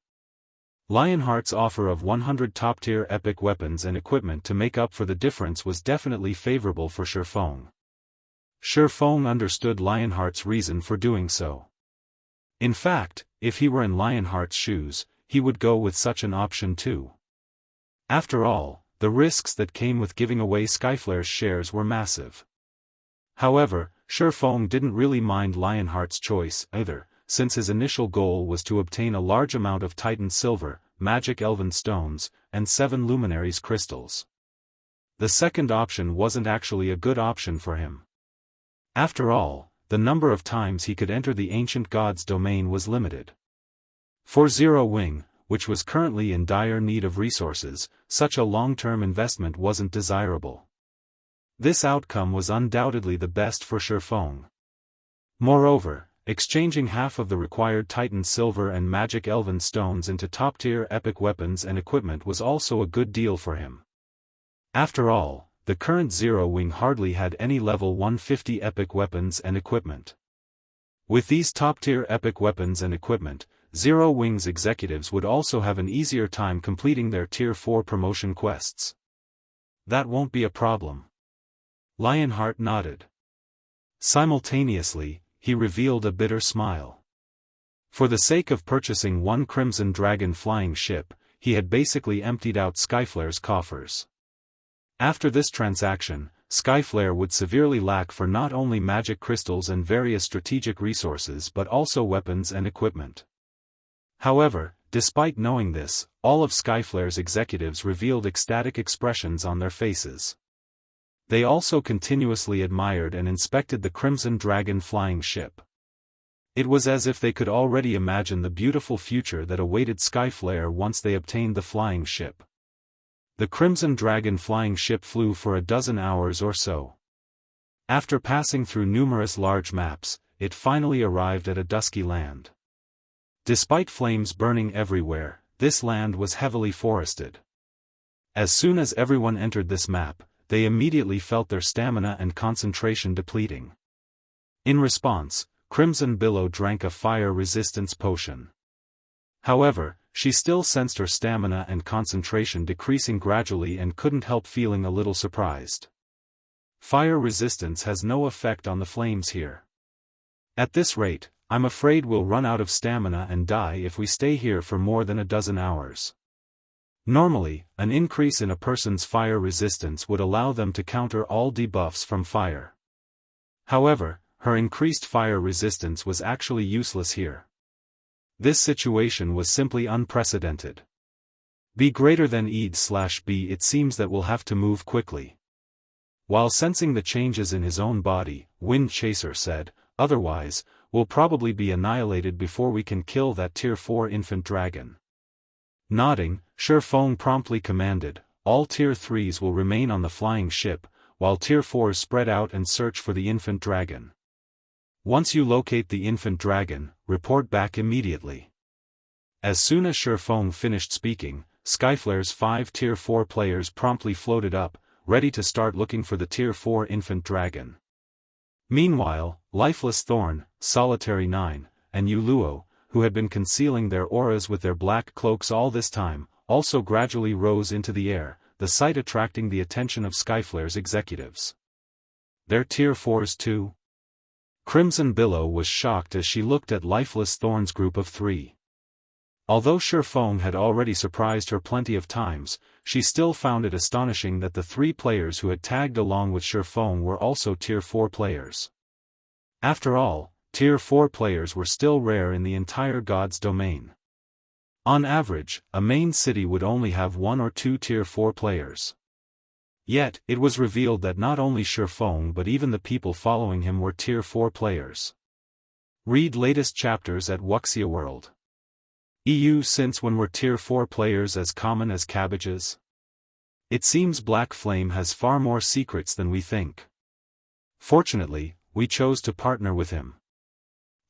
Lionheart's offer of 100 top-tier epic weapons and equipment to make up for the difference was definitely favorable for Feng. Feng understood Lionheart's reason for doing so. In fact, if he were in Lionheart's shoes, he would go with such an option too. After all, the risks that came with giving away Skyflare's shares were massive. However, Feng didn't really mind Lionheart's choice either, since his initial goal was to obtain a large amount of Titan silver, magic elven stones, and 7 Luminaries crystals. The second option wasn't actually a good option for him. After all, the number of times he could enter the ancient god's domain was limited. For Zero Wing, which was currently in dire need of resources, such a long-term investment wasn't desirable. This outcome was undoubtedly the best for Feng. Moreover, exchanging half of the required Titan silver and magic elven stones into top-tier epic weapons and equipment was also a good deal for him. After all, the current Zero Wing hardly had any level 150 epic weapons and equipment. With these top-tier epic weapons and equipment, Zero Wing's executives would also have an easier time completing their Tier 4 promotion quests. That won't be a problem. Lionheart nodded. Simultaneously, he revealed a bitter smile. For the sake of purchasing one Crimson Dragon flying ship, he had basically emptied out Skyflare's coffers. After this transaction, Skyflare would severely lack for not only magic crystals and various strategic resources but also weapons and equipment. However, despite knowing this, all of Skyflare's executives revealed ecstatic expressions on their faces. They also continuously admired and inspected the Crimson Dragon flying ship. It was as if they could already imagine the beautiful future that awaited Skyflare once they obtained the flying ship. The Crimson Dragon flying ship flew for a dozen hours or so. After passing through numerous large maps, it finally arrived at a dusky land. Despite flames burning everywhere, this land was heavily forested. As soon as everyone entered this map, they immediately felt their stamina and concentration depleting. In response, Crimson Billow drank a fire resistance potion. However, she still sensed her stamina and concentration decreasing gradually and couldn't help feeling a little surprised. Fire resistance has no effect on the flames here. At this rate, I'm afraid we'll run out of stamina and die if we stay here for more than a dozen hours. Normally, an increase in a person's fire resistance would allow them to counter all debuffs from fire. However, her increased fire resistance was actually useless here. This situation was simply unprecedented. B greater than ED/B. It seems that we'll have to move quickly. While sensing the changes in his own body, Wind Chaser said, otherwise, we'll probably be annihilated before we can kill that Tier 4 infant dragon. Nodding, Feng promptly commanded, all Tier 3s will remain on the flying ship, while Tier 4s spread out and search for the infant dragon. Once you locate the infant dragon, report back immediately. As soon as Feng finished speaking, Skyflare's 5 Tier 4 players promptly floated up, ready to start looking for the Tier 4 infant dragon. Meanwhile, Lifeless Thorn, Solitary 9, and Yuluo, who had been concealing their auras with their black cloaks all this time, also gradually rose into the air, the sight attracting the attention of Skyflare's executives. They're Tier 4s too? Crimson Billow was shocked as she looked at Lifeless Thorn's group of 3. Although Feng had already surprised her plenty of times, she still found it astonishing that the 3 players who had tagged along with Feng were also Tier 4 players. After all, Tier 4 players were still rare in the entire God's domain. On average, a main city would only have 1 or 2 Tier 4 players. Yet, it was revealed that not only Feng but even the people following him were Tier 4 players. Read latest chapters at Wuxia World. Since when were Tier 4 players as common as cabbages? It seems Black Flame has far more secrets than we think. Fortunately, we chose to partner with him.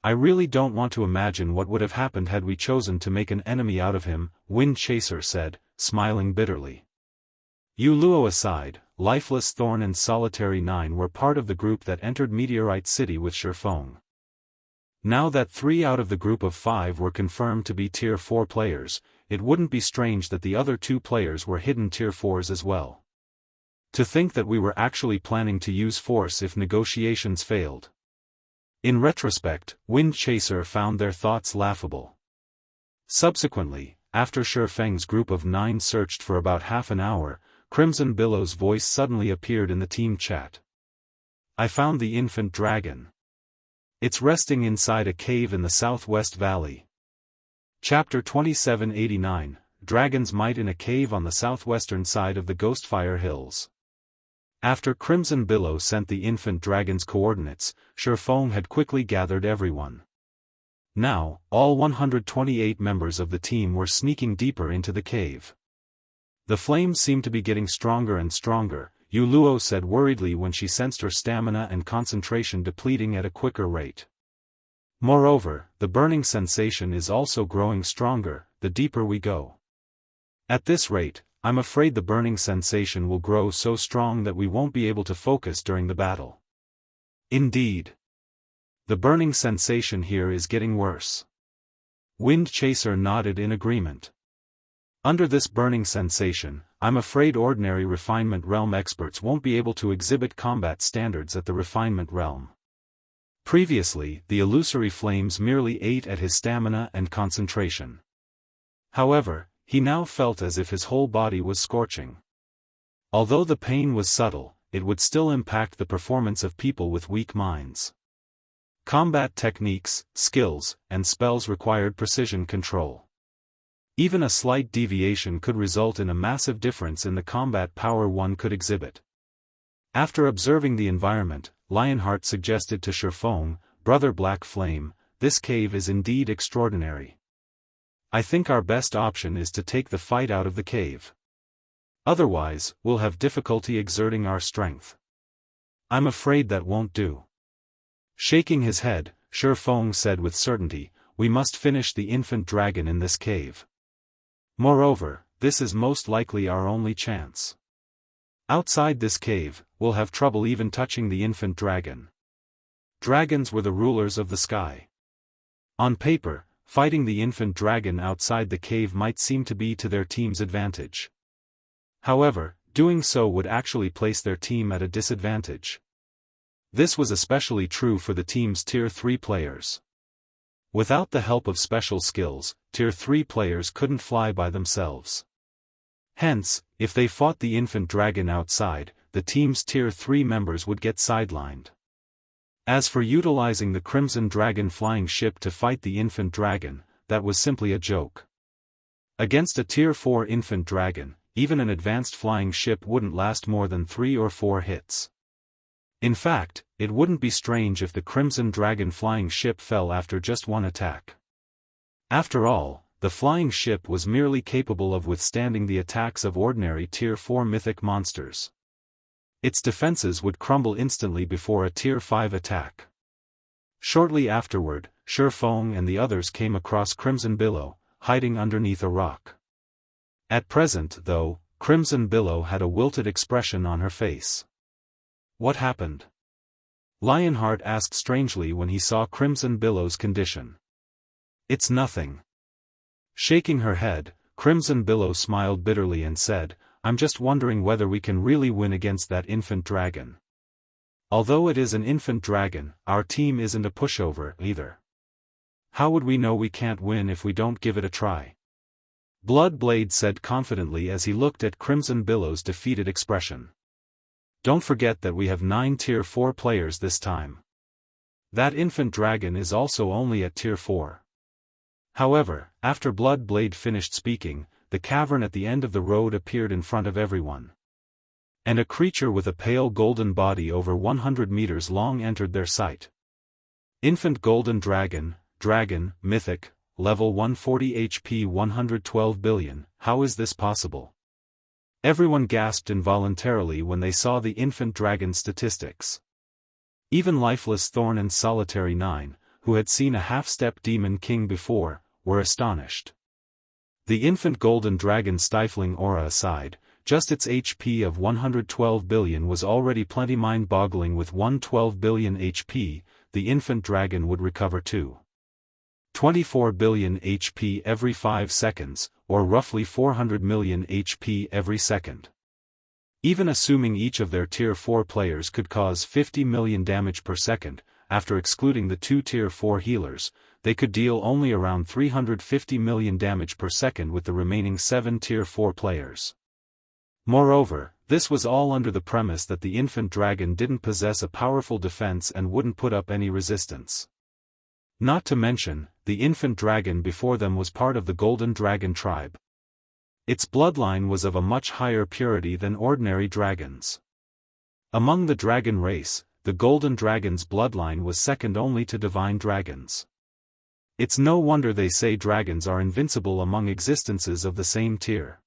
I really don't want to imagine what would have happened had we chosen to make an enemy out of him, Wind Chaser said, smiling bitterly. Yuluo aside, Lifeless Thorn and Solitary 9 were part of the group that entered Meteorite City with Feng. Now that 3 out of the group of 5 were confirmed to be Tier 4 players, it wouldn't be strange that the other 2 players were hidden Tier 4s as well. To think that we were actually planning to use force if negotiations failed. In retrospect, Wind Chaser found their thoughts laughable. Subsequently, after Feng's group of 9 searched for about half an hour, Crimson Billow's voice suddenly appeared in the team chat. I found the infant dragon. It's resting inside a cave in the Southwest Valley. Chapter 2789, Dragon's Might in a cave on the southwestern side of the Ghostfire Hills. After Crimson Billow sent the infant dragon's coordinates, Feng had quickly gathered everyone. Now, all 128 members of the team were sneaking deeper into the cave. The flames seemed to be getting stronger and stronger, Yuluo said worriedly when she sensed her stamina and concentration depleting at a quicker rate. Moreover, the burning sensation is also growing stronger, the deeper we go. At this rate, I'm afraid the burning sensation will grow so strong that we won't be able to focus during the battle. Indeed. The burning sensation here is getting worse. Wind Chaser nodded in agreement. Under this burning sensation, I'm afraid ordinary Refinement Realm experts won't be able to exhibit combat standards at the Refinement Realm. Previously, the illusory flames merely ate at his stamina and concentration. However, he now felt as if his whole body was scorching. Although the pain was subtle, it would still impact the performance of people with weak minds. Combat techniques, skills, and spells required precision control. Even a slight deviation could result in a massive difference in the combat power one could exhibit. After observing the environment, Lionheart suggested to Feng, Brother Black Flame, this cave is indeed extraordinary. I think our best option is to take the fight out of the cave. Otherwise, we'll have difficulty exerting our strength. I'm afraid that won't do. Shaking his head, Feng said with certainty, we must finish the infant dragon in this cave. Moreover, this is most likely our only chance. Outside this cave, we'll have trouble even touching the infant dragon. Dragons were the rulers of the sky. On paper, fighting the infant dragon outside the cave might seem to be to their team's advantage. However, doing so would actually place their team at a disadvantage. This was especially true for the team's Tier 3 players. Without the help of special skills, Tier 3 players couldn't fly by themselves. Hence, if they fought the infant dragon outside, the team's Tier 3 members would get sidelined. As for utilizing the Crimson Dragon flying ship to fight the Infant Dragon, that was simply a joke. Against a Tier 4 Infant Dragon, even an advanced flying ship wouldn't last more than 3 or 4 hits. In fact, it wouldn't be strange if the Crimson Dragon flying ship fell after just one attack. After all, the flying ship was merely capable of withstanding the attacks of ordinary Tier 4 mythic monsters. Its defenses would crumble instantly before a Tier 5 attack. Shortly afterward, Feng and the others came across Crimson Billow, hiding underneath a rock. At present, though, Crimson Billow had a wilted expression on her face. What happened? Lionheart asked strangely when he saw Crimson Billow's condition. It's nothing. Shaking her head, Crimson Billow smiled bitterly and said, I'm just wondering whether we can really win against that infant dragon. Although it is an infant dragon, our team isn't a pushover either. How would we know we can't win if we don't give it a try? Bloodblade said confidently as he looked at Crimson Billow's defeated expression. Don't forget that we have 9 Tier 4 players this time. That infant dragon is also only at Tier 4. However, after Bloodblade finished speaking, the cavern at the end of the road appeared in front of everyone. And a creature with a pale golden body over 100 meters long entered their sight. Infant Golden Dragon, Mythic, level 140 HP 112 billion, how is this possible? Everyone gasped involuntarily when they saw the infant dragon statistics. Even Lifeless Thorn and Solitary 9, who had seen a half-step Demon King before, were astonished. The infant golden dragon's stifling aura aside, just its HP of 112 billion was already plenty mind-boggling. With 112 billion HP, the infant dragon would recover 24 billion HP every 5 seconds, or roughly 400 million HP every second. Even assuming each of their Tier 4 players could cause 50 million damage per second, after excluding the 2 Tier 4 healers, they could deal only around 350 million damage per second with the remaining 7 Tier 4 players. Moreover, this was all under the premise that the infant dragon didn't possess a powerful defense and wouldn't put up any resistance. Not to mention, the infant dragon before them was part of the Golden Dragon tribe. Its bloodline was of a much higher purity than ordinary dragons. Among the dragon race, the Golden Dragon's bloodline was second only to divine dragons. It's no wonder they say dragons are invincible among existences of the same tier.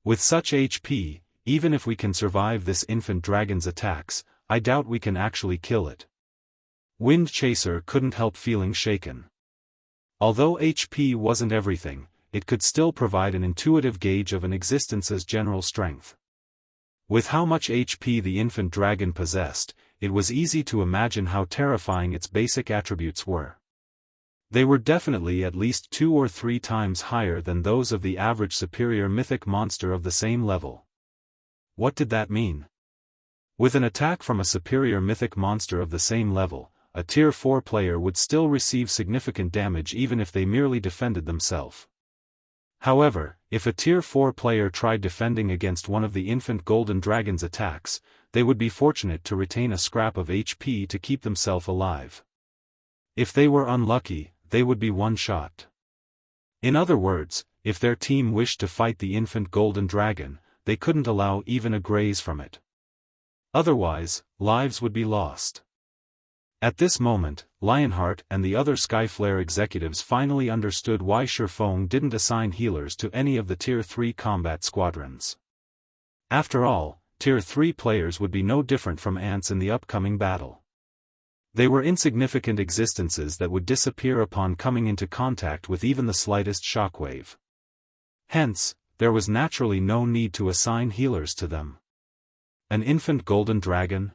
With such HP, even if we can survive this infant dragon's attacks, I doubt we can actually kill it. Wind Chaser couldn't help feeling shaken. Although HP wasn't everything, it could still provide an intuitive gauge of an existence's general strength. With how much HP the infant dragon possessed, it was easy to imagine how terrifying its basic attributes were. They were definitely at least 2 or 3 times higher than those of the average superior mythic monster of the same level. What did that mean? With an attack from a superior mythic monster of the same level, a Tier 4 player would still receive significant damage even if they merely defended themselves. However, if a Tier 4 player tried defending against one of the infant golden dragon's attacks, they would be fortunate to retain a scrap of HP to keep themselves alive. If they were unlucky, they would be one-shot. In other words, if their team wished to fight the infant golden dragon, they couldn't allow even a graze from it. Otherwise, lives would be lost. At this moment, Lionheart and the other Skyflare executives finally understood why Feng didn't assign healers to any of the Tier 3 combat squadrons. After all, Tier 3 players would be no different from ants in the upcoming battle. They were insignificant existences that would disappear upon coming into contact with even the slightest shockwave. Hence, there was naturally no need to assign healers to them. An infant golden dragon?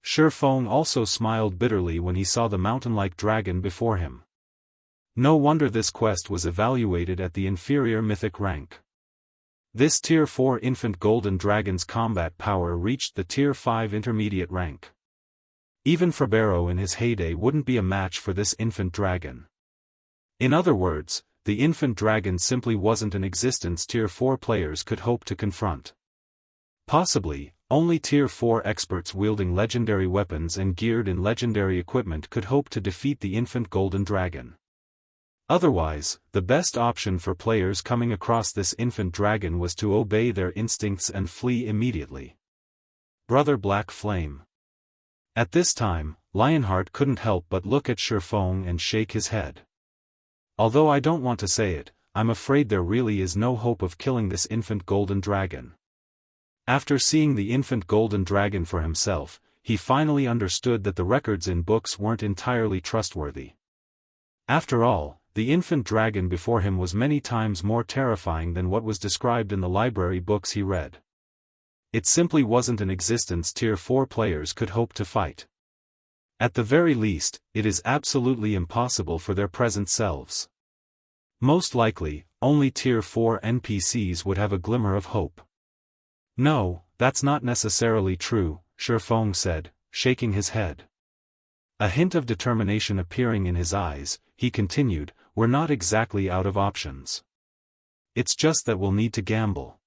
Feng also smiled bitterly when he saw the mountain-like dragon before him. No wonder this quest was evaluated at the inferior mythic rank. This Tier 4 infant golden dragon's combat power reached the Tier 5 intermediate rank. Even Fabero in his heyday wouldn't be a match for this infant dragon. In other words, the infant dragon simply wasn't an existence Tier 4 players could hope to confront. Possibly, only Tier 4 experts wielding legendary weapons and geared in legendary equipment could hope to defeat the infant golden dragon. Otherwise, the best option for players coming across this infant dragon was to obey their instincts and flee immediately. Brother Black Flame. At this time, Lionheart couldn't help but look at Feng and shake his head. Although I don't want to say it, I'm afraid there really is no hope of killing this infant golden dragon. After seeing the infant golden dragon for himself, he finally understood that the records in books weren't entirely trustworthy. After all, the infant dragon before him was many times more terrifying than what was described in the library books he read. It simply wasn't an existence Tier 4 players could hope to fight. At the very least, it is absolutely impossible for their present selves. Most likely, only Tier 4 NPCs would have a glimmer of hope. No, that's not necessarily true, Feng said, shaking his head. A hint of determination appearing in his eyes, he continued, we're not exactly out of options. It's just that we'll need to gamble.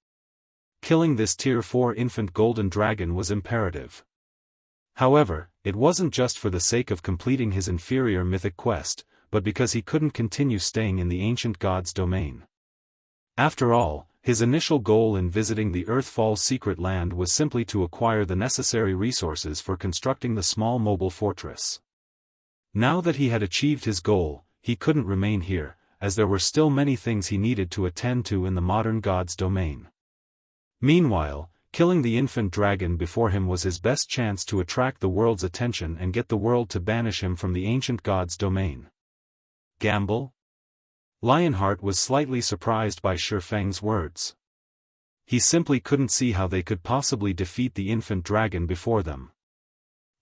Killing this Tier 4 infant golden dragon was imperative. However, it wasn't just for the sake of completing his inferior mythic quest, but because he couldn't continue staying in the ancient god's domain. After all, his initial goal in visiting the Earthfall's secret land was simply to acquire the necessary resources for constructing the small mobile fortress. Now that he had achieved his goal, he couldn't remain here, as there were still many things he needed to attend to in the modern god's domain. Meanwhile, killing the infant dragon before him was his best chance to attract the world's attention and get the world to banish him from the ancient god's domain. Gamble? Lionheart was slightly surprised by Feng's words. He simply couldn't see how they could possibly defeat the infant dragon before them.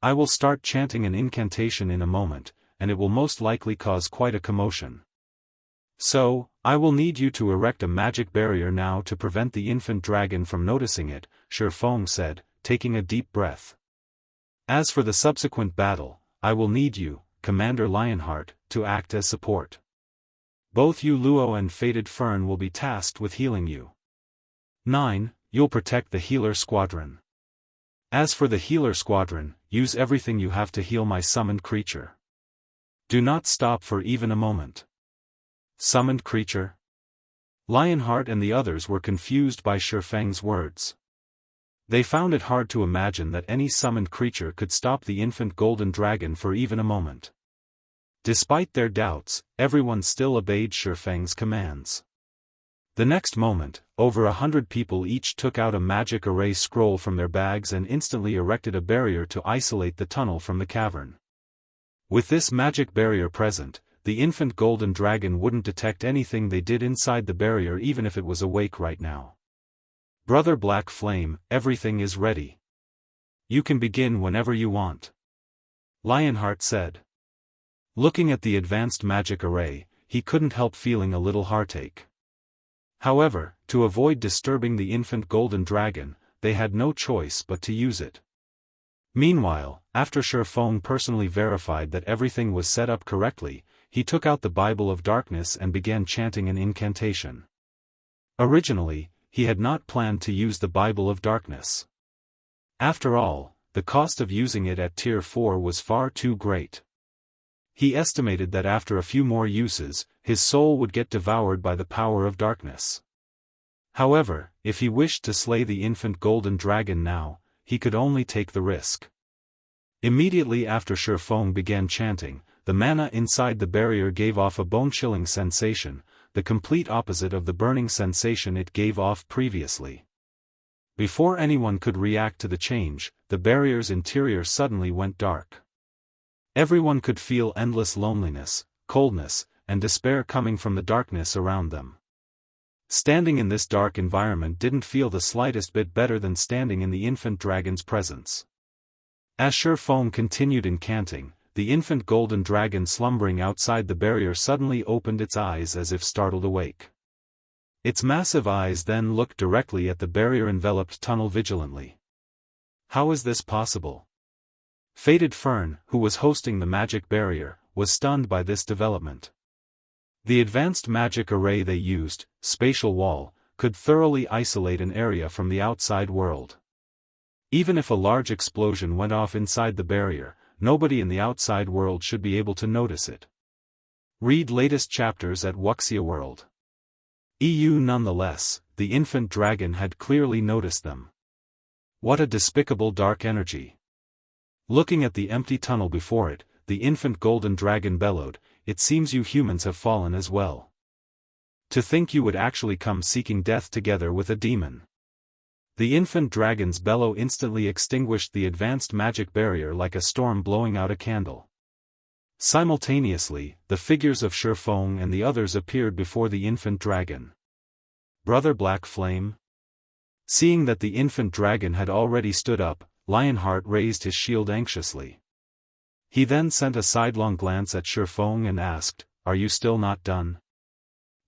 I will start chanting an incantation in a moment, and it will most likely cause quite a commotion. So, I will need you to erect a magic barrier now to prevent the infant dragon from noticing it, Feng said, taking a deep breath. As for the subsequent battle, I will need you, Commander Lionheart, to act as support. Both you Luo and Fated Fern will be tasked with healing you. 9. You'll protect the healer squadron. As for the healer squadron, use everything you have to heal my summoned creature. Do not stop for even a moment. Summoned creature? Lionheart and the others were confused by Feng's words. They found it hard to imagine that any summoned creature could stop the infant golden dragon for even a moment. Despite their doubts, everyone still obeyed Feng's commands. The next moment, over 100 people each took out a magic array scroll from their bags and instantly erected a barrier to isolate the tunnel from the cavern. With this magic barrier present, the infant golden dragon wouldn't detect anything they did inside the barrier even if it was awake right now. Brother Black Flame, everything is ready. You can begin whenever you want. Lionheart said. Looking at the advanced magic array, he couldn't help feeling a little heartache. However, to avoid disturbing the infant golden dragon, they had no choice but to use it. Meanwhile, after Feng personally verified that everything was set up correctly, he took out the Bible of Darkness and began chanting an incantation. Originally, he had not planned to use the Bible of Darkness. After all, the cost of using it at Tier 4 was far too great. He estimated that after a few more uses, his soul would get devoured by the power of darkness. However, if he wished to slay the infant golden dragon now, he could only take the risk. Immediately after Feng began chanting, the mana inside the barrier gave off a bone-chilling sensation, the complete opposite of the burning sensation it gave off previously. Before anyone could react to the change, the barrier's interior suddenly went dark. Everyone could feel endless loneliness, coldness, and despair coming from the darkness around them. Standing in this dark environment didn't feel the slightest bit better than standing in the infant dragon's presence. As Feng continued incanting, the infant golden dragon slumbering outside the barrier suddenly opened its eyes as if startled awake. Its massive eyes then looked directly at the barrier-enveloped tunnel vigilantly. How is this possible? Fated Fern, who was hosting the magic barrier, was stunned by this development. The advanced magic array they used, Spatial Wall, could thoroughly isolate an area from the outside world. Even if a large explosion went off inside the barrier, nobody in the outside world should be able to notice it. Read latest chapters at Wuxia World. EU. Nonetheless, the infant dragon had clearly noticed them. What a despicable dark energy. Looking at the empty tunnel before it, the infant golden dragon bellowed, "It seems you humans have fallen as well. To think you would actually come seeking death together with a demon." The infant dragon's bellow instantly extinguished the advanced magic barrier like a storm blowing out a candle. Simultaneously, the figures of Feng and the others appeared before the infant dragon. Brother Black Flame? Seeing that the infant dragon had already stood up, Lionheart raised his shield anxiously. He then sent a sidelong glance at Feng and asked, "Are you still not done?"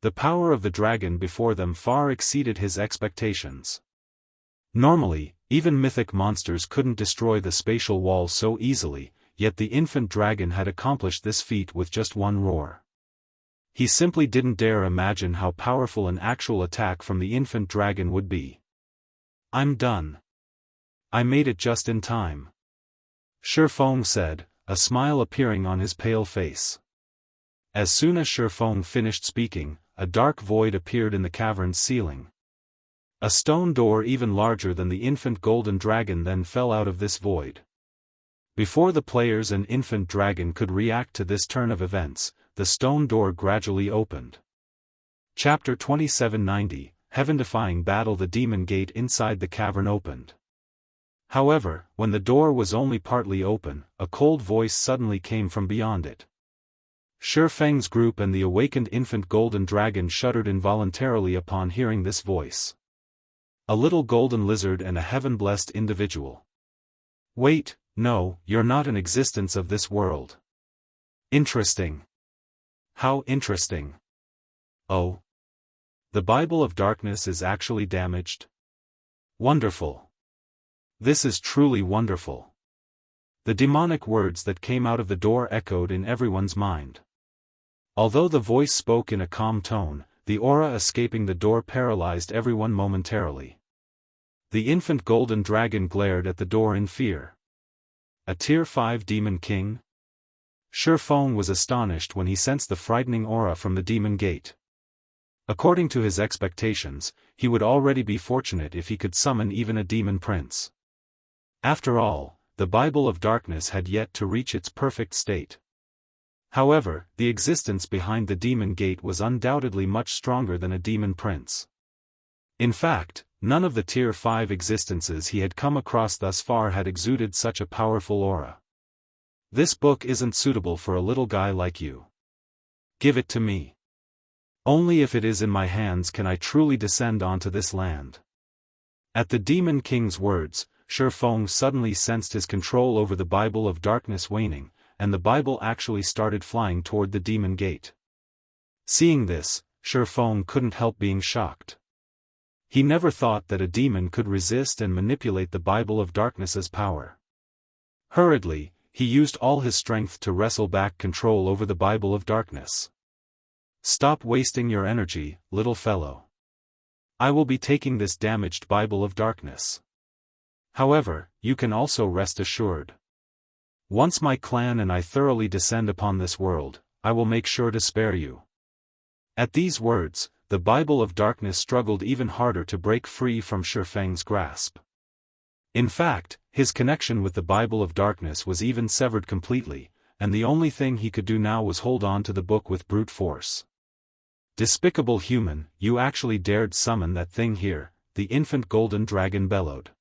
The power of the dragon before them far exceeded his expectations. Normally, even mythic monsters couldn't destroy the spatial wall so easily, yet the infant dragon had accomplished this feat with just one roar. He simply didn't dare imagine how powerful an actual attack from the infant dragon would be. "I'm done. I made it just in time," Feng said, a smile appearing on his pale face. As soon as Feng finished speaking, a dark void appeared in the cavern's ceiling. A stone door even larger than the infant golden dragon then fell out of this void. Before the players and infant dragon could react to this turn of events, the stone door gradually opened. Chapter 2790, Heaven-defying battle. The demon gate inside the cavern opened. However, when the door was only partly open, a cold voice suddenly came from beyond it. Feng's group and the awakened infant golden dragon shuddered involuntarily upon hearing this voice. A little golden lizard and a heaven-blessed individual. "Wait, no, you're not an existence of this world." "Interesting." "How interesting." "Oh. The Bible of Darkness is actually damaged?" "Wonderful. This is truly wonderful." The demonic words that came out of the door echoed in everyone's mind. Although the voice spoke in a calm tone, the aura escaping the door paralyzed everyone momentarily. The infant golden dragon glared at the door in fear. A Tier 5 Demon King? Feng was astonished when he sensed the frightening aura from the demon gate. According to his expectations, he would already be fortunate if he could summon even a demon prince. After all, the Bible of Darkness had yet to reach its perfect state. However, the existence behind the demon gate was undoubtedly much stronger than a demon prince. In fact, none of the Tier 5 existences he had come across thus far had exuded such a powerful aura. "This book isn't suitable for a little guy like you. Give it to me. Only if it is in my hands can I truly descend onto this land." At the Demon King's words, Feng suddenly sensed his control over the Bible of Darkness waning, and the Bible actually started flying toward the demon gate. Seeing this, Feng couldn't help being shocked. He never thought that a demon could resist and manipulate the Bible of Darkness's power. Hurriedly, he used all his strength to wrestle back control over the Bible of Darkness. "Stop wasting your energy, little fellow. I will be taking this damaged Bible of Darkness. However, you can also rest assured. Once my clan and I thoroughly descend upon this world, I will make sure to spare you." At these words, the Bible of Darkness struggled even harder to break free from Feng's grasp. In fact, his connection with the Bible of Darkness was even severed completely, and the only thing he could do now was hold on to the book with brute force. "Despicable human, you actually dared summon that thing here," the infant golden dragon bellowed.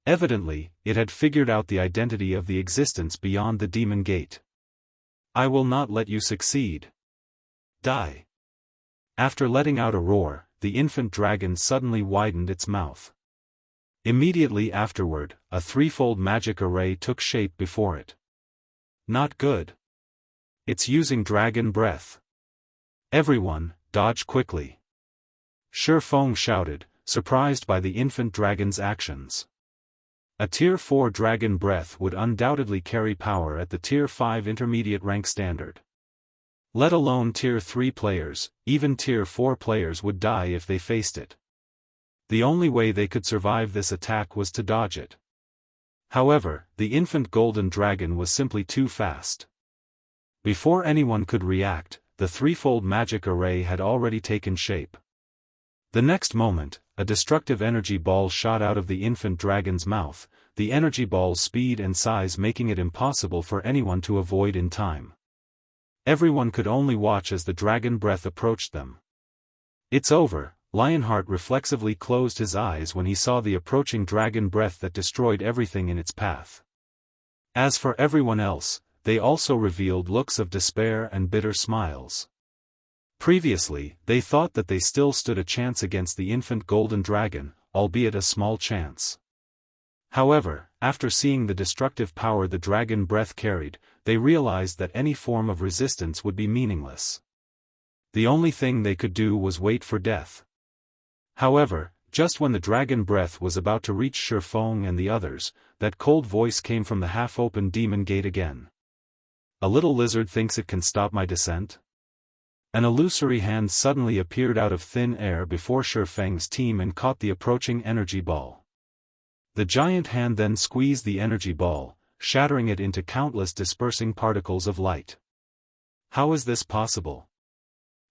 Evidently, it had figured out the identity of the existence beyond the demon gate. "I will not let you succeed. Die." After letting out a roar, the infant dragon suddenly widened its mouth. Immediately afterward, a threefold magic array took shape before it. "Not good. It's using dragon breath. Everyone, dodge quickly." Feng shouted, surprised by the infant dragon's actions. A Tier 4 dragon breath would undoubtedly carry power at the Tier 5 intermediate rank standard. Let alone Tier 3 players, even Tier 4 players would die if they faced it. The only way they could survive this attack was to dodge it. However, the infant golden dragon was simply too fast. Before anyone could react, the threefold magic array had already taken shape. The next moment, a destructive energy ball shot out of the infant dragon's mouth, the energy ball's speed and size making it impossible for anyone to avoid in time. Everyone could only watch as the dragon breath approached them. "It's over," Lionheart reflexively closed his eyes when he saw the approaching dragon breath that destroyed everything in its path. As for everyone else, they also revealed looks of despair and bitter smiles. Previously, they thought that they still stood a chance against the infant golden dragon, albeit a small chance. However, after seeing the destructive power the dragon breath carried, they realized that any form of resistance would be meaningless. The only thing they could do was wait for death. However, just when the dragon breath was about to reach Feng and the others, that cold voice came from the half-open demon gate again. "A little lizard thinks it can stop my descent?" An illusory hand suddenly appeared out of thin air before Feng's team and caught the approaching energy ball. The giant hand then squeezed the energy ball, shattering it into countless dispersing particles of light. How is this possible?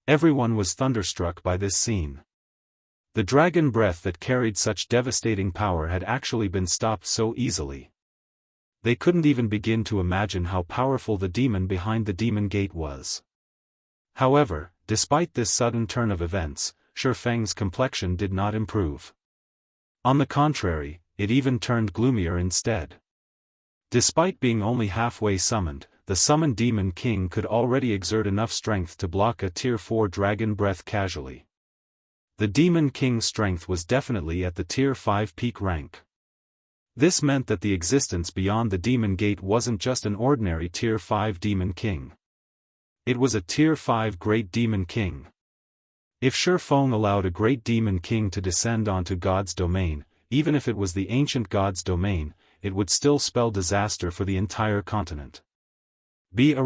Everyone was thunderstruck by this scene. The dragon breath that carried such devastating power had actually been stopped so easily. They couldn't even begin to imagine how powerful the demon behind the demon gate was. However, despite this sudden turn of events, Feng's complexion did not improve. On the contrary, it even turned gloomier instead. Despite being only halfway summoned, the summoned Demon King could already exert enough strength to block a Tier 4 dragon breath casually. The Demon King's strength was definitely at the Tier 5 peak rank. This meant that the existence beyond the Demon Gate wasn't just an ordinary Tier 5 Demon King. It was a Tier 5 Great Demon King. If Feng allowed a Great Demon King to descend onto God's domain, even if it was the ancient God's domain, it would still spell disaster for the entire continent. Bia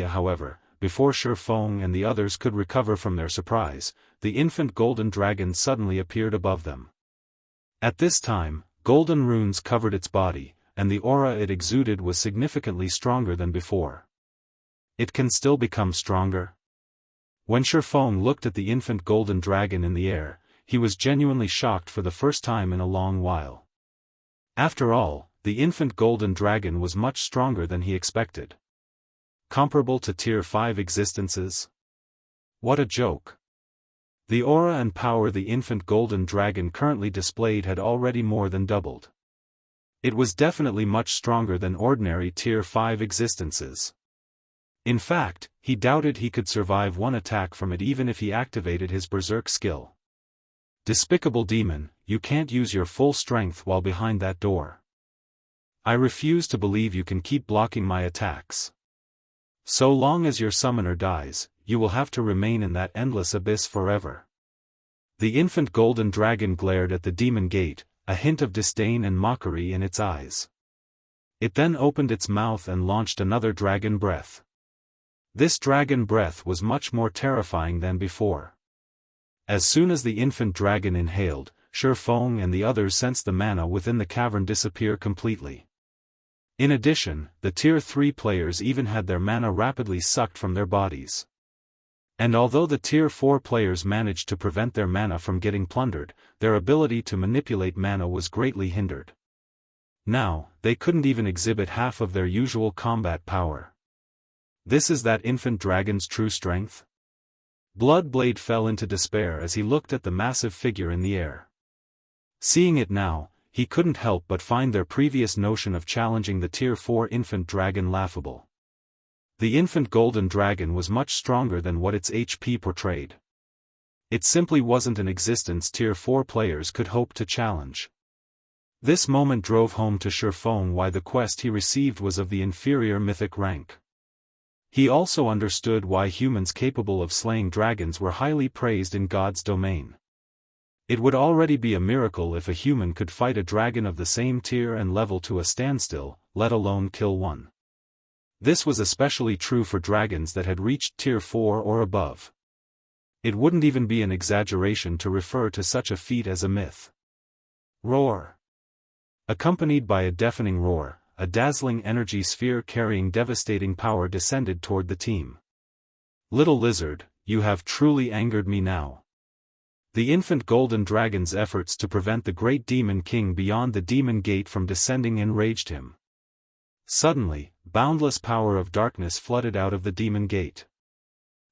however, before Feng and the others could recover from their surprise, the infant golden dragon suddenly appeared above them. At this time, golden runes covered its body, and the aura it exuded was significantly stronger than before. It can still become stronger? When Feng looked at the infant golden dragon in the air, he was genuinely shocked for the first time in a long while. After all, the infant golden dragon was much stronger than he expected. Comparable to Tier 5 existences? What a joke. The aura and power the infant golden dragon currently displayed had already more than doubled. It was definitely much stronger than ordinary Tier 5 existences. In fact, he doubted he could survive one attack from it even if he activated his berserk skill. Despicable demon, you can't use your full strength while behind that door. I refuse to believe you can keep blocking my attacks. So long as your summoner dies, you will have to remain in that endless abyss forever. The infant golden dragon glared at the demon gate, a hint of disdain and mockery in its eyes. It then opened its mouth and launched another dragon breath. This dragon breath was much more terrifying than before. As soon as the infant dragon inhaled, Feng and the others sensed the mana within the cavern disappear completely. In addition, the Tier 3 players even had their mana rapidly sucked from their bodies. And although the Tier 4 players managed to prevent their mana from getting plundered, their ability to manipulate mana was greatly hindered. Now, they couldn't even exhibit half of their usual combat power. This is that infant dragon's true strength? Bloodblade fell into despair as he looked at the massive figure in the air. Seeing it now, he couldn't help but find their previous notion of challenging the Tier 4 infant dragon laughable. The infant golden dragon was much stronger than what its HP portrayed. It simply wasn't an existence Tier 4 players could hope to challenge. This moment drove home to Feng why the quest he received was of the inferior mythic rank. He also understood why humans capable of slaying dragons were highly praised in God's domain. It would already be a miracle if a human could fight a dragon of the same tier and level to a standstill, let alone kill one. This was especially true for dragons that had reached Tier 4 or above. It wouldn't even be an exaggeration to refer to such a feat as a myth. Roar! Accompanied by a deafening roar, a dazzling energy sphere carrying devastating power descended toward the team. Little lizard, you have truly angered me now. The infant golden dragon's efforts to prevent the great demon king beyond the demon gate from descending enraged him. Suddenly, boundless power of darkness flooded out of the demon gate.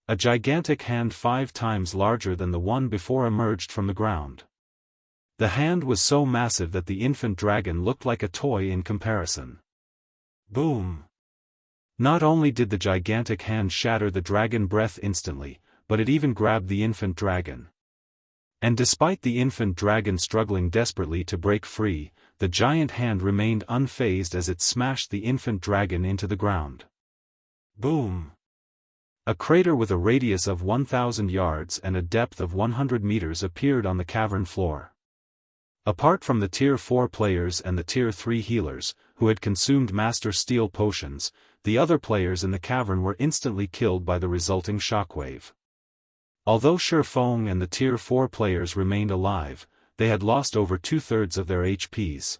A gigantic hand 5 times larger than the one before emerged from the ground. The hand was so massive that the infant dragon looked like a toy in comparison. Boom! Not only did the gigantic hand shatter the dragon breath instantly, but it even grabbed the infant dragon. And despite the infant dragon struggling desperately to break free, the giant hand remained unfazed as it smashed the infant dragon into the ground. Boom! A crater with a radius of 1,000 yards and a depth of 100 meters appeared on the cavern floor. Apart from the Tier 4 players and the Tier 3 healers, who had consumed Master Steel potions, the other players in the cavern were instantly killed by the resulting shockwave. Although Feng and the Tier 4 players remained alive, they had lost over 2/3 of their HPs.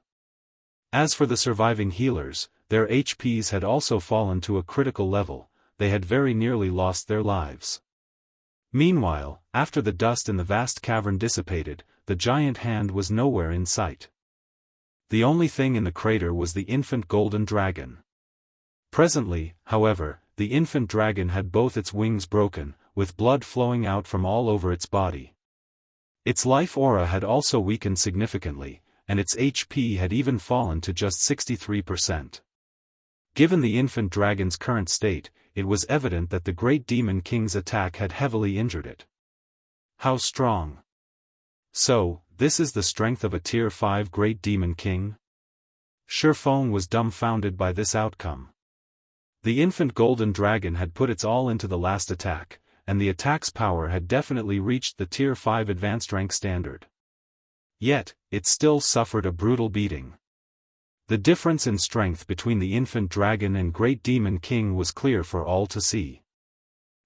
As for the surviving healers, their HPs had also fallen to a critical level, they had very nearly lost their lives. Meanwhile, after the dust in the vast cavern dissipated, the giant hand was nowhere in sight. The only thing in the crater was the infant golden dragon. Presently, however, the infant dragon had both its wings broken, with blood flowing out from all over its body. Its life aura had also weakened significantly, and its HP had even fallen to just 63%. Given the infant dragon's current state, it was evident that the great demon king's attack had heavily injured it. How strong! So, this is the strength of a Tier 5 great demon king? Feng was dumbfounded by this outcome. The infant golden dragon had put its all into the last attack, and the attack's power had definitely reached the Tier 5 advanced rank standard. Yet, it still suffered a brutal beating. The difference in strength between the infant dragon and great demon king was clear for all to see.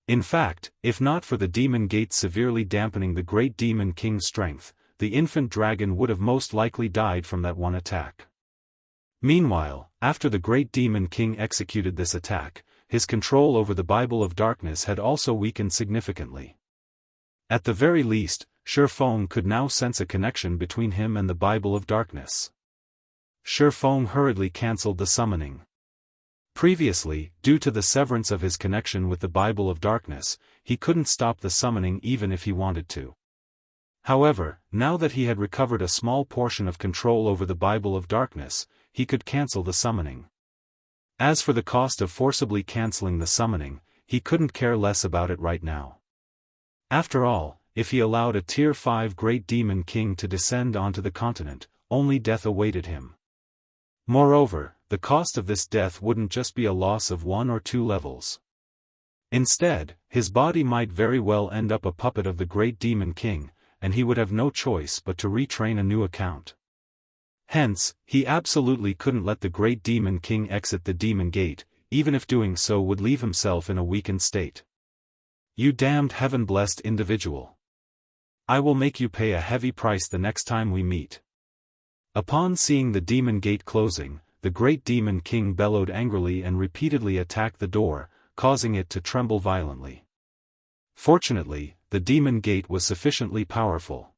In fact, if not for the demon gate severely dampening the great demon king's strength, the infant dragon would have most likely died from that one attack. Meanwhile, after the great demon king executed this attack, his control over the Bible of Darkness had also weakened significantly. At the very least, Feng could now sense a connection between him and the Bible of Darkness. Feng hurriedly cancelled the summoning. Previously, due to the severance of his connection with the Bible of Darkness, he couldn't stop the summoning even if he wanted to. However, now that he had recovered a small portion of control over the Bible of Darkness, he could cancel the summoning. As for the cost of forcibly cancelling the summoning, he couldn't care less about it right now. After all, if he allowed a Tier 5 great demon king to descend onto the continent, only death awaited him. Moreover, the cost of this death wouldn't just be a loss of 1 or 2 levels. Instead, his body might very well end up a puppet of the great demon king, and he would have no choice but to retrain a new account. Hence, he absolutely couldn't let the great demon king exit the demon gate, even if doing so would leave himself in a weakened state. You damned heaven-blessed individual. I will make you pay a heavy price the next time we meet. Upon seeing the demon gate closing, the great demon king bellowed angrily and repeatedly attacked the door, causing it to tremble violently. Fortunately, the demon gate was sufficiently powerful.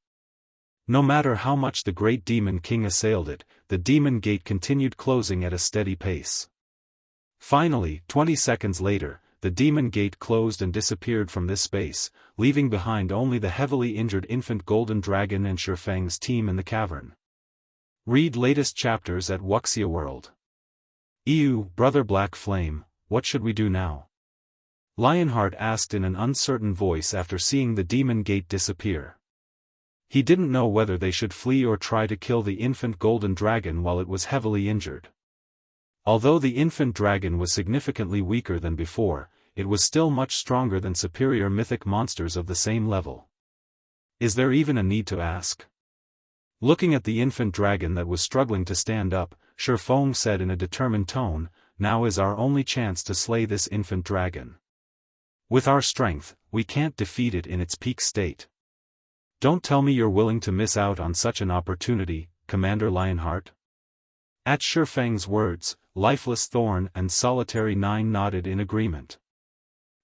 No matter how much the great demon king assailed it, the demon gate continued closing at a steady pace. Finally, 20 seconds later, the demon gate closed and disappeared from this space, leaving behind only the heavily injured infant golden dragon and Feng's team in the cavern. Read latest chapters at Wuxia World. Ew, Brother Black Flame, what should we do now? Lionheart asked in an uncertain voice after seeing the demon gate disappear. He didn't know whether they should flee or try to kill the infant golden dragon while it was heavily injured. Although the infant dragon was significantly weaker than before, it was still much stronger than superior mythic monsters of the same level. Is there even a need to ask? Looking at the infant dragon that was struggling to stand up, Feng said in a determined tone, "Now is our only chance to slay this infant dragon. With our strength, we can't defeat it in its peak state. Don't tell me you're willing to miss out on such an opportunity, Commander Lionheart." At Feng's words, Lifeless Thorn and Solitary 9 nodded in agreement.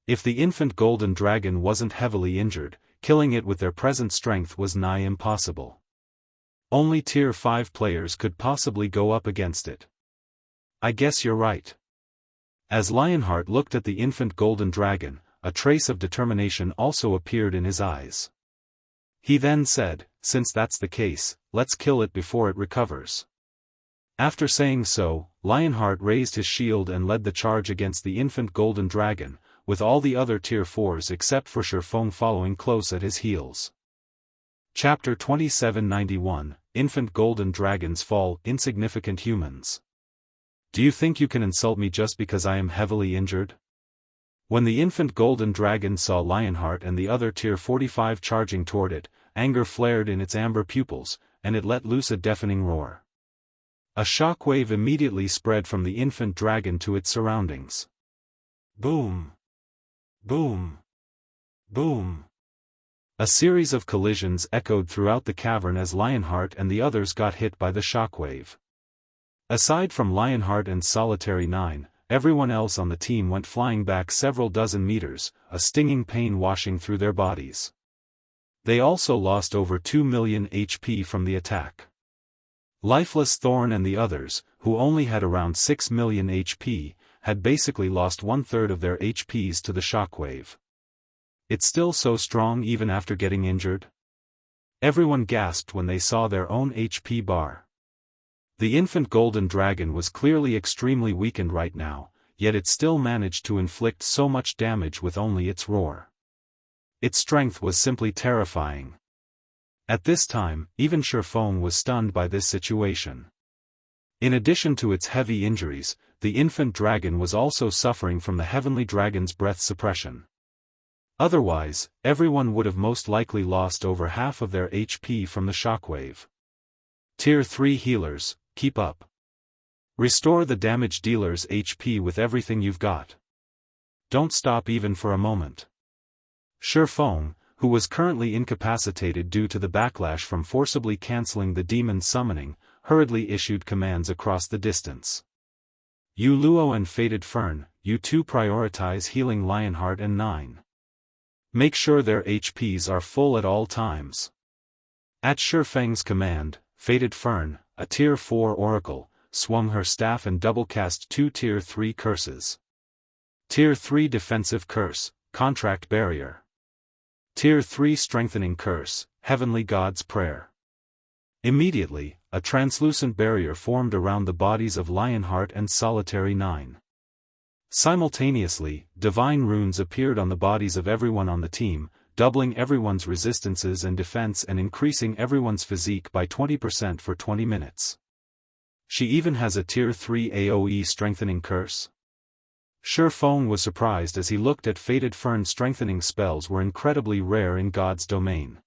If the infant golden dragon wasn't heavily injured, killing it with their present strength was nigh impossible. Only Tier 5 players could possibly go up against it. I guess you're right. As Lionheart looked at the infant golden dragon, a trace of determination also appeared in his eyes. He then said, since that's the case, let's kill it before it recovers. After saying so, Lionheart raised his shield and led the charge against the infant golden dragon, with all the other Tier 4s except for Feng following close at his heels. Chapter 2791, Infant Golden Dragons Fall, Insignificant Humans. Do you think you can insult me just because I am heavily injured? When the infant golden dragon saw Lionheart and the other Tier 45 charging toward it, anger flared in its amber pupils, and it let loose a deafening roar. A shockwave immediately spread from the infant dragon to its surroundings. Boom! Boom! Boom! A series of collisions echoed throughout the cavern as Lionheart and the others got hit by the shockwave. Aside from Lionheart and Solitary 9, everyone else on the team went flying back several dozen meters, a stinging pain washing through their bodies. They also lost over 2 million HP from the attack. Lifeless Thorn and the others, who only had around 6 million HP, had basically lost 1/3 of their HPs to the shockwave. It's still so strong even after getting injured? Everyone gasped when they saw their own HP bar. The infant golden dragon was clearly extremely weakened right now, yet it still managed to inflict so much damage with only its roar. Its strength was simply terrifying. At this time, even Feng was stunned by this situation. In addition to its heavy injuries, the infant dragon was also suffering from the heavenly dragon's breath suppression. Otherwise, everyone would have most likely lost over half of their HP from the shockwave. Tier 3 healers, keep up. Restore the damage dealer's HP with everything you've got. Don't stop even for a moment. Feng, who was currently incapacitated due to the backlash from forcibly canceling the demon summoning, hurriedly issued commands across the distance. You Luo and Fated Fern, you two prioritize healing Lionheart and 9. Make sure their HPs are full at all times. At Feng's command, Fated Fern, a Tier 4 oracle, swung her staff and double-cast 2 Tier 3 curses. Tier 3 Defensive Curse, Contract Barrier. Tier 3 Strengthening Curse, Heavenly God's Prayer. Immediately, a translucent barrier formed around the bodies of Lionheart and Solitary 9. Simultaneously, divine runes appeared on the bodies of everyone on the team, doubling everyone's resistances and defense and increasing everyone's physique by 20% for 20 minutes. She even has a Tier 3 AoE strengthening curse? Feng was surprised as he looked at Fated Fern's strengthening spells were incredibly rare in God's domain.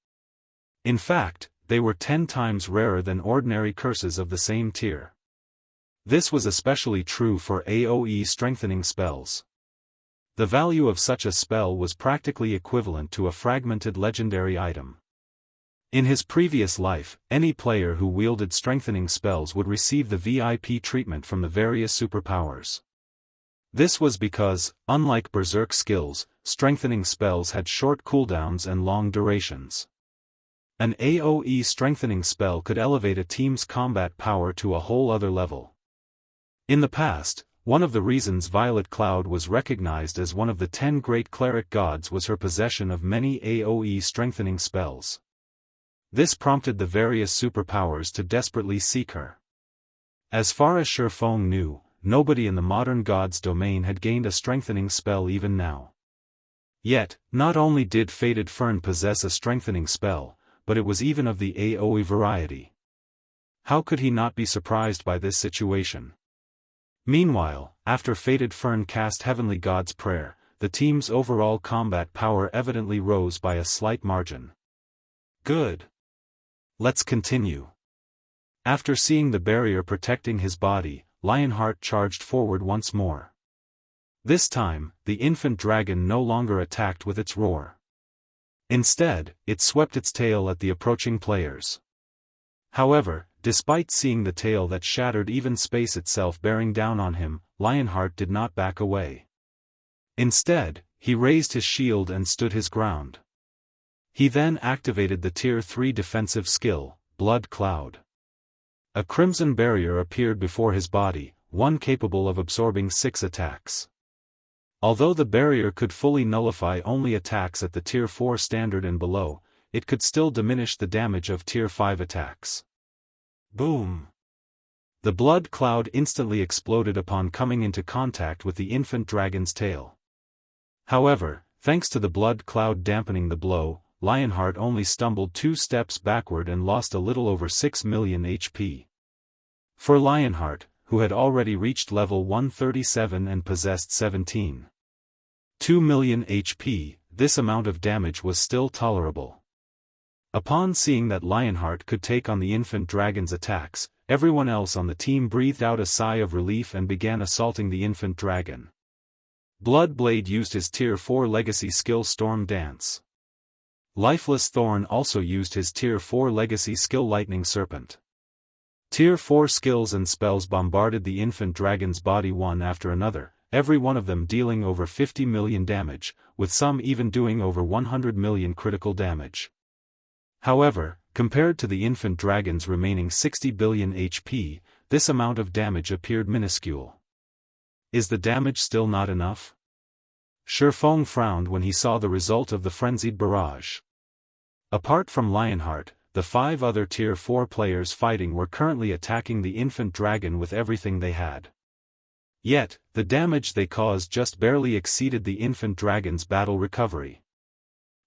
In fact, they were 10 times rarer than ordinary curses of the same tier. This was especially true for AoE strengthening spells. The value of such a spell was practically equivalent to a fragmented legendary item. In his previous life, any player who wielded strengthening spells would receive the VIP treatment from the various superpowers. This was because, unlike berserk skills, strengthening spells had short cooldowns and long durations. An AoE strengthening spell could elevate a team's combat power to a whole other level. In the past, one of the reasons Violet Cloud was recognized as one of the 10 great cleric gods was her possession of many AoE strengthening spells. This prompted the various superpowers to desperately seek her. As far as Feng knew, nobody in the modern god's domain had gained a strengthening spell even now. Yet, not only did Fated Fern possess a strengthening spell, but it was even of the AoE variety. How could he not be surprised by this situation? Meanwhile, after Fated Fern cast Heavenly God's Prayer, the team's overall combat power evidently rose by a slight margin. Good. Let's continue. After seeing the barrier protecting his body, Lionheart charged forward once more. This time, the infant dragon no longer attacked with its roar. Instead, it swept its tail at the approaching players. However, Despite seeing the tail that shattered even space itself bearing down on him, Lionheart did not back away. Instead, he raised his shield and stood his ground. He then activated the Tier 3 defensive skill, Blood Cloud. A crimson barrier appeared before his body, one capable of absorbing 6 attacks. Although the barrier could fully nullify only attacks at the Tier 4 standard and below, it could still diminish the damage of Tier 5 attacks. Boom! The blood cloud instantly exploded upon coming into contact with the infant dragon's tail. However, thanks to the blood cloud dampening the blow, Lionheart only stumbled 2 steps backward and lost a little over 6 million HP. For Lionheart, who had already reached level 137 and possessed 17.2 million HP, this amount of damage was still tolerable. Upon seeing that Lionheart could take on the infant dragon's attacks, everyone else on the team breathed out a sigh of relief and began assaulting the infant dragon. Bloodblade used his Tier 4 legacy skill Storm Dance. Lifeless Thorn also used his Tier 4 legacy skill Lightning Serpent. Tier 4 skills and spells bombarded the infant dragon's body one after another, every one of them dealing over 50 million damage, with some even doing over 100 million critical damage. However, compared to the infant dragon's remaining 60 billion HP, this amount of damage appeared minuscule. Is the damage still not enough? Feng frowned when he saw the result of the frenzied barrage. Apart from Lionheart, the 5 other Tier 4 players fighting were currently attacking the infant dragon with everything they had. Yet, the damage they caused just barely exceeded the infant dragon's battle recovery.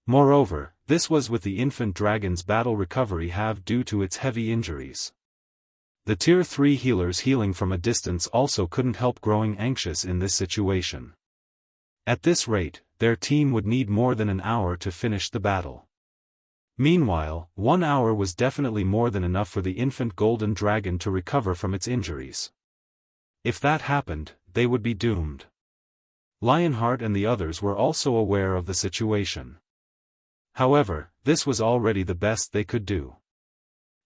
Moreover, this was with the infant dragon's battle recovery halved due to its heavy injuries. The Tier 3 healers healing from a distance also couldn't help growing anxious in this situation. At this rate, their team would need more than an hour to finish the battle. Meanwhile, 1 hour was definitely more than enough for the infant golden dragon to recover from its injuries. If that happened, they would be doomed. Lionheart and the others were also aware of the situation. However, this was already the best they could do.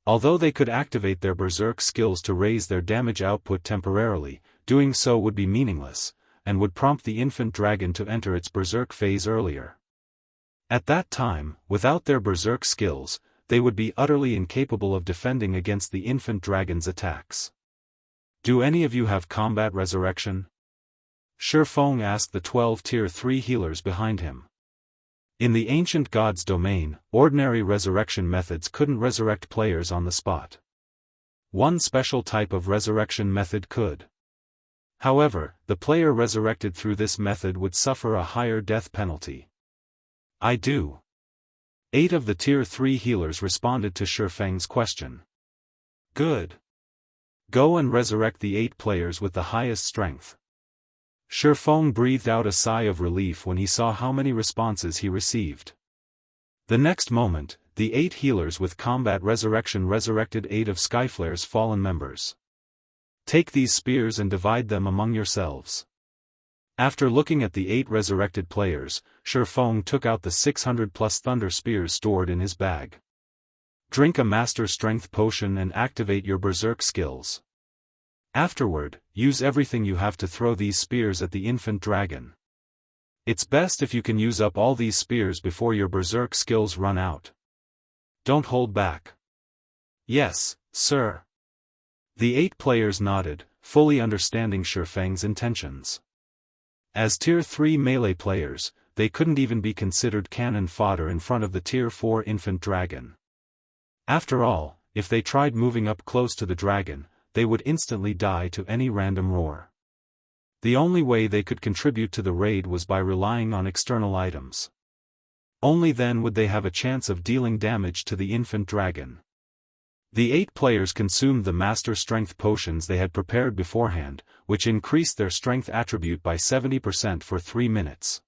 Although they could activate their berserk skills to raise their damage output temporarily, doing so would be meaningless, and would prompt the infant dragon to enter its berserk phase earlier. At that time, without their berserk skills, they would be utterly incapable of defending against the infant dragon's attacks. Do any of you have combat resurrection? Feng asked the 12 Tier 3 healers behind him. In the ancient god's domain, ordinary resurrection methods couldn't resurrect players on the spot. One special type of resurrection method could. However, the player resurrected through this method would suffer a higher death penalty. I do. 8 of the Tier 3 healers responded to Feng's question. Good. Go and resurrect the 8 players with the highest strength. Feng breathed out a sigh of relief when he saw how many responses he received. The next moment, the 8 healers with combat resurrection resurrected 8 of Skyflare's fallen members. Take these spears and divide them among yourselves. After looking at the 8 resurrected players, Feng took out the 600+ thunder spears stored in his bag. Drink a master strength potion and activate your berserk skills. Afterward, use everything you have to throw these spears at the infant dragon. It's best if you can use up all these spears before your berserk skills run out. Don't hold back. Yes, sir. The 8 players nodded, fully understanding Feng's intentions. As Tier 3 melee players, they couldn't even be considered cannon fodder in front of the Tier 4 infant dragon. After all, if they tried moving up close to the dragon, they would instantly die to any random roar. The only way they could contribute to the raid was by relying on external items. Only then would they have a chance of dealing damage to the infant dragon. The 8 players consumed the master strength potions they had prepared beforehand, which increased their strength attribute by 70% for 3 minutes.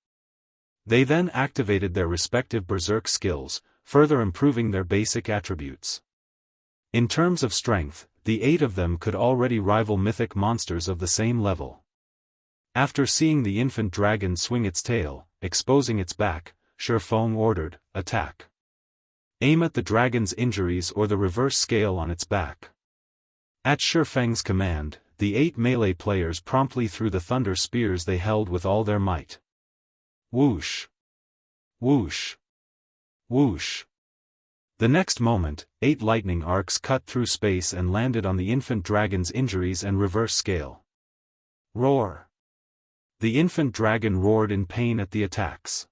They then activated their respective berserk skills, further improving their basic attributes. In terms of strength, the 8 of them could already rival mythic monsters of the same level. After seeing the infant dragon swing its tail, exposing its back, Feng ordered, "Attack." Aim at the dragon's injuries or the reverse scale on its back. At Feng's command, the 8 melee players promptly threw the thunder spears they held with all their might. Whoosh! Whoosh! Whoosh! The next moment, 8 lightning arcs cut through space and landed on the infant dragon's injuries and reverse scale. Roar! The infant dragon roared in pain at the attacks.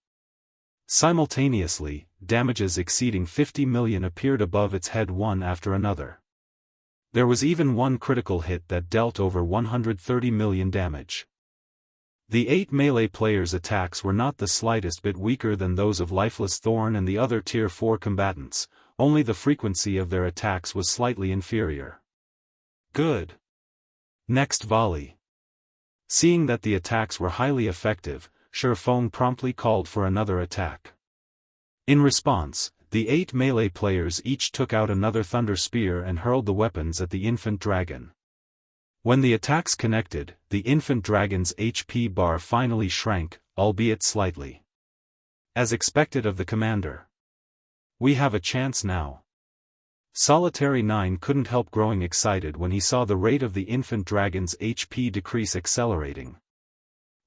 Simultaneously, damages exceeding 50 million appeared above its head one after another. There was even one critical hit that dealt over 130 million damage. The 8 melee players' attacks were not the slightest bit weaker than those of Lifeless Thorn and the other Tier 4 combatants, only the frequency of their attacks was slightly inferior. Good. Next volley. Seeing that the attacks were highly effective, Feng promptly called for another attack. In response, the 8 melee players each took out another thunder spear and hurled the weapons at the infant dragon. When the attacks connected, the infant dragon's HP bar finally shrank, albeit slightly. As expected of the commander. We have a chance now. Solitary 9 couldn't help growing excited when he saw the rate of the infant dragon's HP decrease accelerating.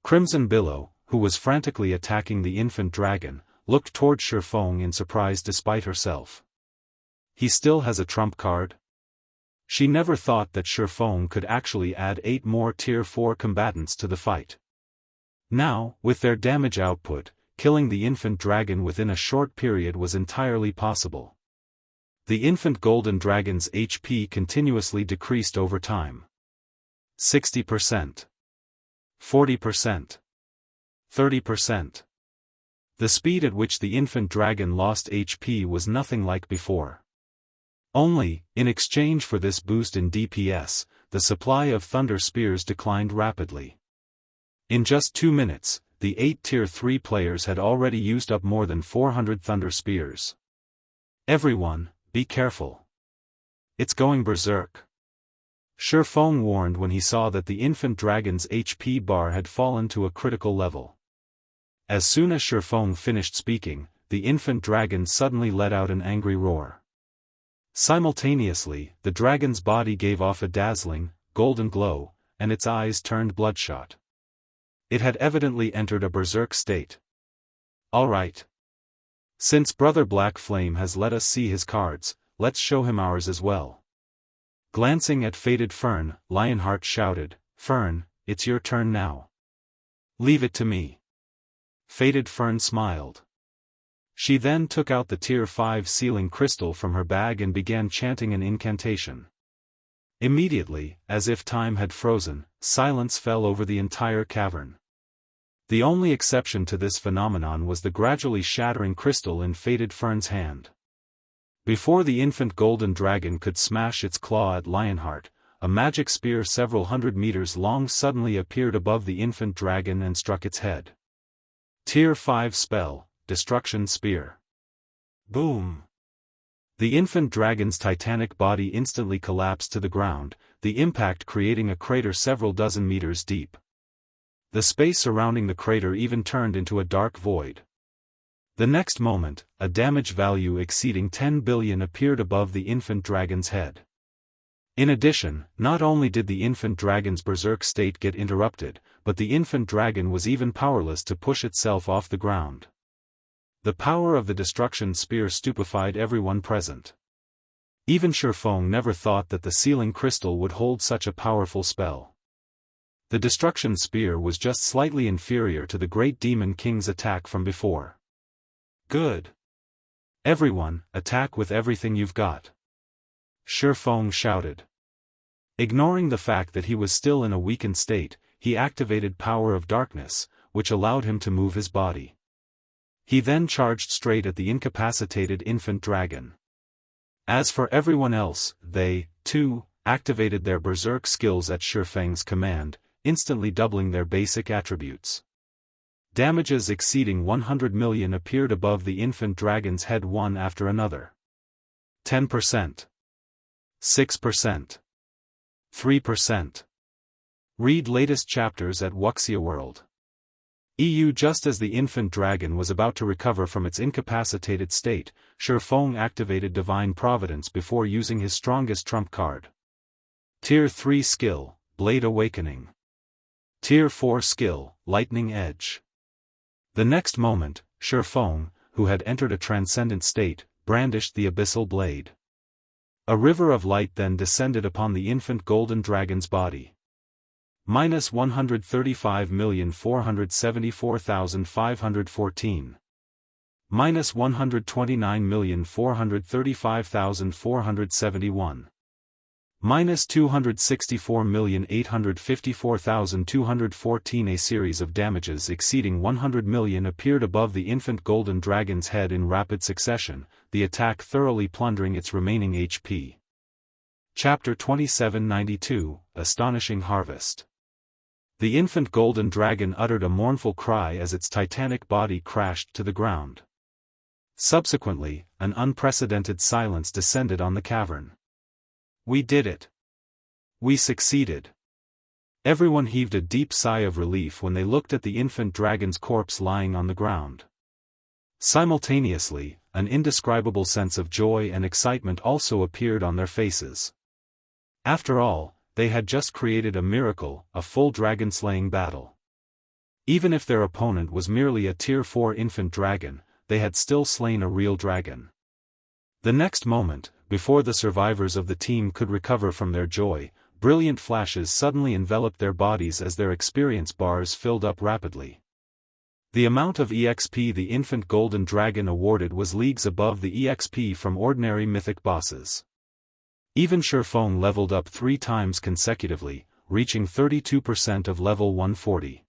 Crimson Billow, who was frantically attacking the infant dragon, looked toward Feng in surprise despite herself. He still has a trump card? She never thought that Feng could actually add 8 more Tier 4 combatants to the fight. Now, with their damage output, killing the infant dragon within a short period was entirely possible. The infant golden dragon's HP continuously decreased over time. 60%. 40%. 30%. The speed at which the infant dragon lost HP was nothing like before. Only, in exchange for this boost in DPS, the supply of thunder spears declined rapidly. In just 2 minutes, the 8 Tier 3 players had already used up more than 400 thunder spears. Everyone, be careful. It's going berserk. Feng warned when he saw that the infant dragon's HP bar had fallen to a critical level. As soon as Feng finished speaking, the infant dragon suddenly let out an angry roar. Simultaneously, the dragon's body gave off a dazzling, golden glow, and its eyes turned bloodshot. It had evidently entered a berserk state. All right. Since Brother Black Flame has let us see his cards, let's show him ours as well. Glancing at Faded Fern, Lionheart shouted, "Fern, it's your turn now. Leave it to me." Faded Fern smiled. She then took out the Tier 5 sealing crystal from her bag and began chanting an incantation. Immediately, as if time had frozen, silence fell over the entire cavern. The only exception to this phenomenon was the gradually shattering crystal in Faded Fern's hand. Before the infant golden dragon could smash its claw at Lionheart, a magic spear several hundred meters long suddenly appeared above the infant dragon and struck its head. Tier 5 spell, Destruction Spear. Boom! The infant dragon's titanic body instantly collapsed to the ground, the impact creating a crater several dozen meters deep. The space surrounding the crater even turned into a dark void. The next moment, a damage value exceeding 10 billion appeared above the infant dragon's head. In addition, not only did the infant dragon's berserk state get interrupted, but the infant dragon was even powerless to push itself off the ground. The power of the destruction spear stupefied everyone present. Even Feng never thought that the sealing crystal would hold such a powerful spell. The destruction spear was just slightly inferior to the Great Demon King's attack from before. Good. Everyone, attack with everything you've got. Feng shouted. Ignoring the fact that he was still in a weakened state, he activated Power of Darkness, which allowed him to move his body. He then charged straight at the incapacitated infant dragon. As for everyone else, they, too, activated their berserk skills at Feng's command, instantly doubling their basic attributes. Damages exceeding 100 million appeared above the infant dragon's head one after another. 10%. 6%. 3%. Read latest chapters at Wuxia World. EU. Just as the infant dragon was about to recover from its incapacitated state, Feng activated Divine Providence before using his strongest trump card. Tier 3 skill, Blade Awakening. Tier 4 skill, Lightning Edge. The next moment, Feng, who had entered a transcendent state, brandished the abyssal blade. A river of light then descended upon the infant golden dragon's body. Minus 135,474,514. Minus 129,435,471. Minus 264,854,214. A series of damages exceeding 100 million appeared above the infant golden dragon's head in rapid succession, the attack thoroughly plundering its remaining HP. Chapter 2792, Astonishing Harvest. The infant golden dragon uttered a mournful cry as its titanic body crashed to the ground. Subsequently, an unprecedented silence descended on the cavern. We did it. We succeeded. Everyone heaved a deep sigh of relief when they looked at the infant dragon's corpse lying on the ground. Simultaneously, an indescribable sense of joy and excitement also appeared on their faces. After all, they had just created a miracle, a full dragon-slaying battle. Even if their opponent was merely a Tier 4 infant dragon, they had still slain a real dragon. The next moment, before the survivors of the team could recover from their joy, brilliant flashes suddenly enveloped their bodies as their experience bars filled up rapidly. The amount of EXP the infant golden dragon awarded was leagues above the EXP from ordinary mythic bosses. Even Feng leveled up 3 times consecutively, reaching 32% of level 140.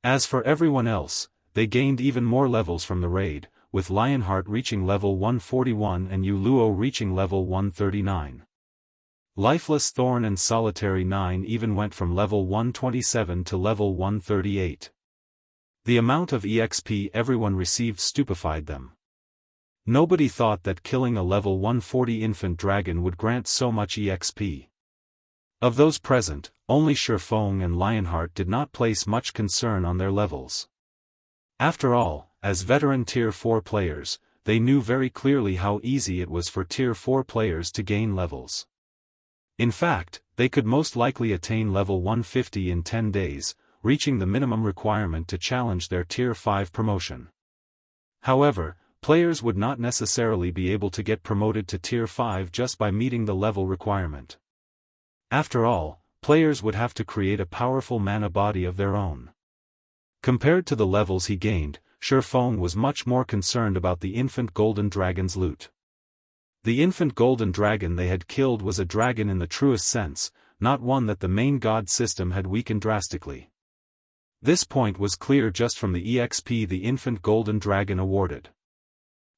As for everyone else, they gained even more levels from the raid, with Lionheart reaching level 141 and Luo reaching level 139. Lifeless Thorn and Solitary 9 even went from level 127 to level 138. The amount of EXP everyone received stupefied them. Nobody thought that killing a level 140 infant dragon would grant so much EXP. Of those present, only Feng and Lionheart did not place much concern on their levels. After all, as veteran Tier 4 players, they knew very clearly how easy it was for Tier 4 players to gain levels. In fact, they could most likely attain level 150 in 10 days, reaching the minimum requirement to challenge their Tier 5 promotion. However, players would not necessarily be able to get promoted to Tier 5 just by meeting the level requirement. After all, players would have to create a powerful mana body of their own. Compared to the levels he gained, Feng was much more concerned about the infant golden dragon's loot. The infant golden dragon they had killed was a dragon in the truest sense, not one that the main god system had weakened drastically. This point was clear just from the EXP the infant golden dragon awarded.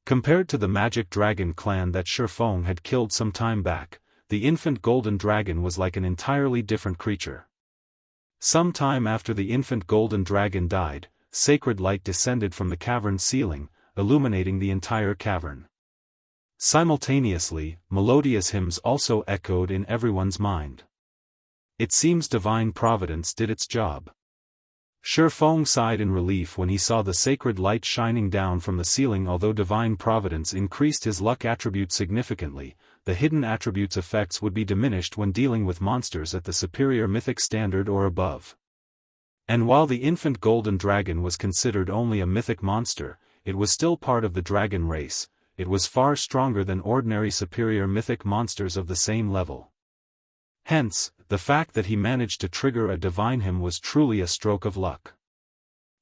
Compared to the magic dragon clan that Feng had killed some time back, the infant golden dragon was like an entirely different creature. Some time after the infant golden dragon died, sacred light descended from the cavern ceiling, illuminating the entire cavern. Simultaneously, melodious hymns also echoed in everyone's mind. It seems divine providence did its job. Feng sighed in relief when he saw the sacred light shining down from the ceiling. Although divine providence increased his luck attribute significantly, the hidden attributes' effects would be diminished when dealing with monsters at the superior mythic standard or above. And while the infant golden dragon was considered only a mythic monster, it was still part of the dragon race. It was far stronger than ordinary superior mythic monsters of the same level. Hence, the fact that he managed to trigger a divine hymn was truly a stroke of luck.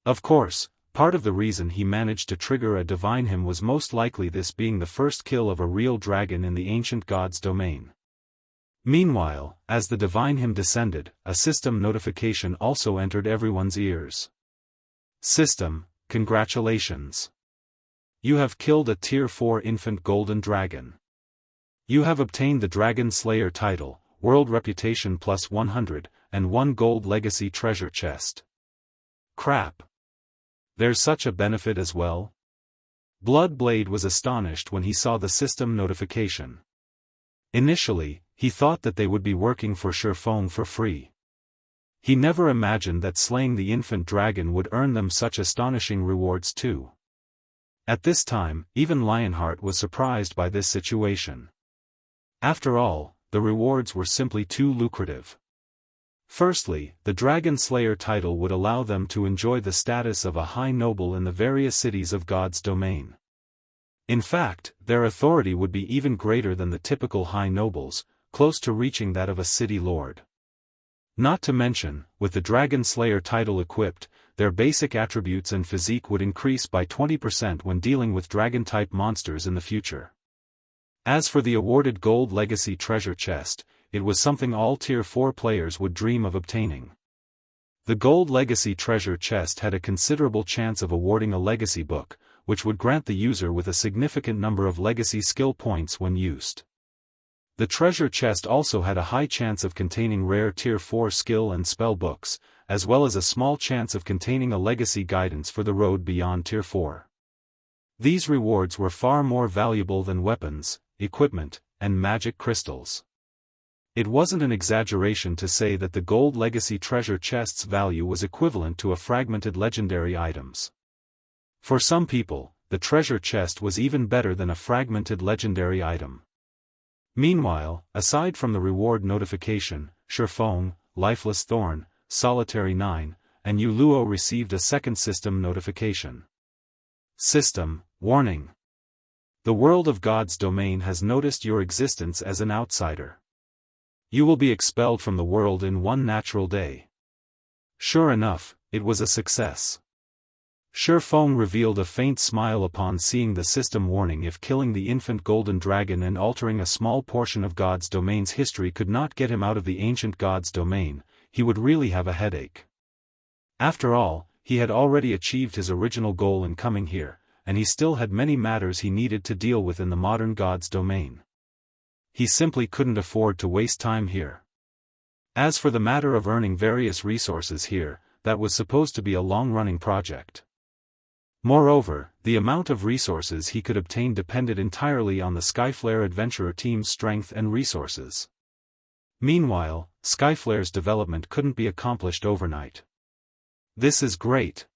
Of course, part of the reason he managed to trigger a divine hymn was most likely this being the first kill of a real dragon in the ancient god's domain. Meanwhile, as the divine hymn descended, a system notification also entered everyone's ears. System, congratulations. You have killed a Tier 4 infant golden dragon. You have obtained the Dragon Slayer title, World Reputation plus 100, and 1 gold legacy treasure chest. Crap. There's such a benefit as well? Bloodblade was astonished when he saw the system notification. Initially, he thought that they would be working for Feng for free. He never imagined that slaying the infant dragon would earn them such astonishing rewards too. At this time, even Lionheart was surprised by this situation. After all, the rewards were simply too lucrative. Firstly, the Dragon Slayer title would allow them to enjoy the status of a high noble in the various cities of God's domain. In fact, their authority would be even greater than the typical high nobles, close to reaching that of a city lord. Not to mention, with the Dragon Slayer title equipped, their basic attributes and physique would increase by 20% when dealing with dragon-type monsters in the future. As for the awarded Gold Legacy treasure chest, it was something all Tier 4 players would dream of obtaining. The Gold Legacy treasure chest had a considerable chance of awarding a legacy book, which would grant the user with a significant number of legacy skill points when used. The treasure chest also had a high chance of containing rare Tier 4 skill and spell books, as well as a small chance of containing a legacy guidance for the road beyond Tier 4. These rewards were far more valuable than weapons, equipment, and magic crystals. It wasn't an exaggeration to say that the Gold Legacy treasure chest's value was equivalent to a fragmented legendary items. For some people, the treasure chest was even better than a fragmented legendary item. Meanwhile, aside from the reward notification, Feng, Lifeless Thorn, Solitary 9, and Yu Luo received a second system notification. System, warning. The world of God's domain has noticed your existence as an outsider. You will be expelled from the world in one natural day. Sure enough, it was a success. Feng revealed a faint smile upon seeing the system warning. If killing the infant golden dragon and altering a small portion of God's domain's history could not get him out of the ancient God's domain, he would really have a headache. After all, he had already achieved his original goal in coming here, and he still had many matters he needed to deal with in the modern God's domain. He simply couldn't afford to waste time here. As for the matter of earning various resources here, that was supposed to be a long-running project. Moreover, the amount of resources he could obtain depended entirely on the Skyflare adventurer team's strength and resources. Meanwhile, Skyflare's development couldn't be accomplished overnight. This is great.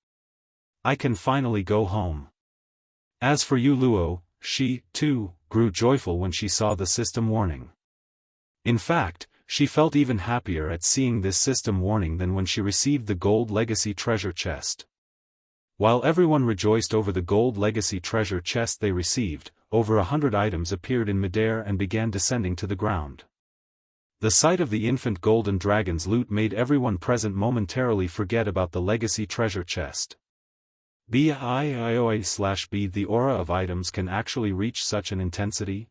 I can finally go home. As for Yu Luo, she, too, grew joyful when she saw the system warning. In fact, she felt even happier at seeing this system warning than when she received the Gold Legacy treasure chest. While everyone rejoiced over the Gold Legacy treasure chest they received, over 100 items appeared in midair and began descending to the ground. The sight of the infant golden dragon's loot made everyone present momentarily forget about the legacy treasure chest. B the aura of items can actually reach such an intensity?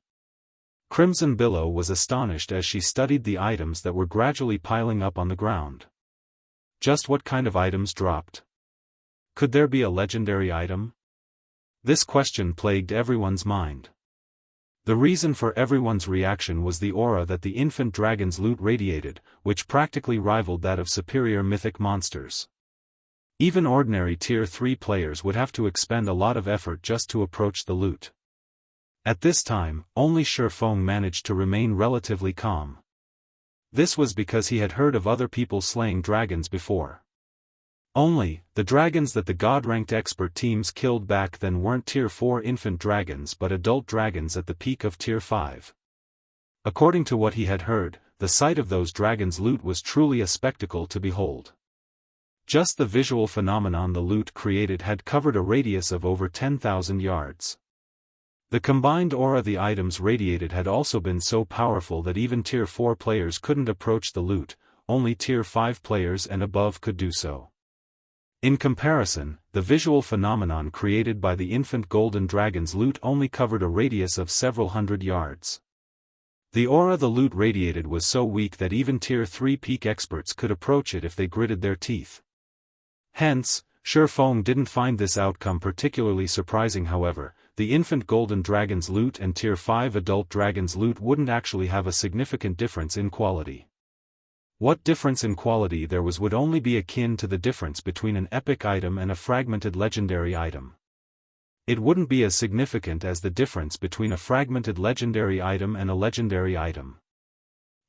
Crimson Billow was astonished as she studied the items that were gradually piling up on the ground. Just what kind of items dropped? Could there be a legendary item? This question plagued everyone's mind. The reason for everyone's reaction was the aura that the infant dragon's loot radiated, which practically rivaled that of superior mythic monsters. Even ordinary Tier 3 players would have to expend a lot of effort just to approach the loot. At this time, only Feng managed to remain relatively calm. This was because he had heard of other people slaying dragons before. Only, the dragons that the God-ranked expert teams killed back then weren't Tier 4 infant dragons but adult dragons at the peak of Tier 5. According to what he had heard, the sight of those dragons' loot was truly a spectacle to behold. Just the visual phenomenon the loot created had covered a radius of over 10,000 yards. The combined aura the items radiated had also been so powerful that even Tier 4 players couldn't approach the loot, only Tier 5 players and above could do so. In comparison, the visual phenomenon created by the infant golden dragon's loot only covered a radius of several hundred yards. The aura the loot radiated was so weak that even Tier 3 peak experts could approach it if they gritted their teeth. Hence, Feng didn't find this outcome particularly surprising. However, the infant golden dragon's loot and Tier 5 adult dragon's loot wouldn't actually have a significant difference in quality. What difference in quality there was would only be akin to the difference between an epic item and a fragmented legendary item. It wouldn't be as significant as the difference between a fragmented legendary item and a legendary item.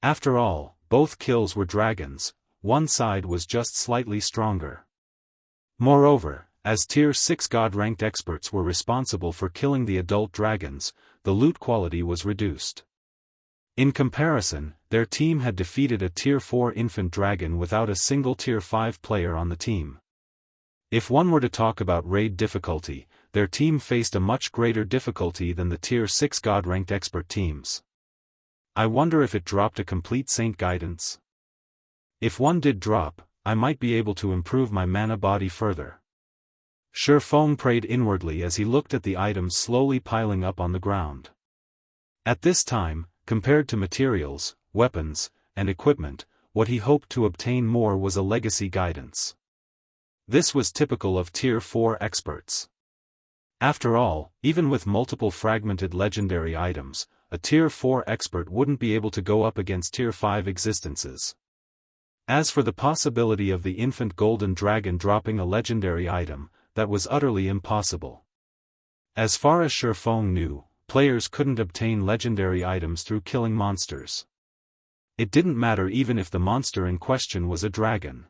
After all, both kills were dragons, one side was just slightly stronger. Moreover, as Tier 6 God-ranked experts were responsible for killing the adult dragons, the loot quality was reduced. In comparison, their team had defeated a Tier 4 infant dragon without a single Tier 5 player on the team. If one were to talk about raid difficulty, their team faced a much greater difficulty than the Tier 6 God-ranked expert teams. I wonder if it dropped a complete Saint guidance. If one did drop, I might be able to improve my mana body further. Feng prayed inwardly as he looked at the items slowly piling up on the ground. At this time, compared to materials, weapons, and equipment, what he hoped to obtain more was a legacy guidance. This was typical of Tier 4 experts. After all, even with multiple fragmented legendary items, a Tier 4 expert wouldn't be able to go up against Tier 5 existences. As for the possibility of the infant golden dragon dropping a legendary item, that was utterly impossible. As far as Feng knew, players couldn't obtain legendary items through killing monsters. It didn't matter even if the monster in question was a dragon.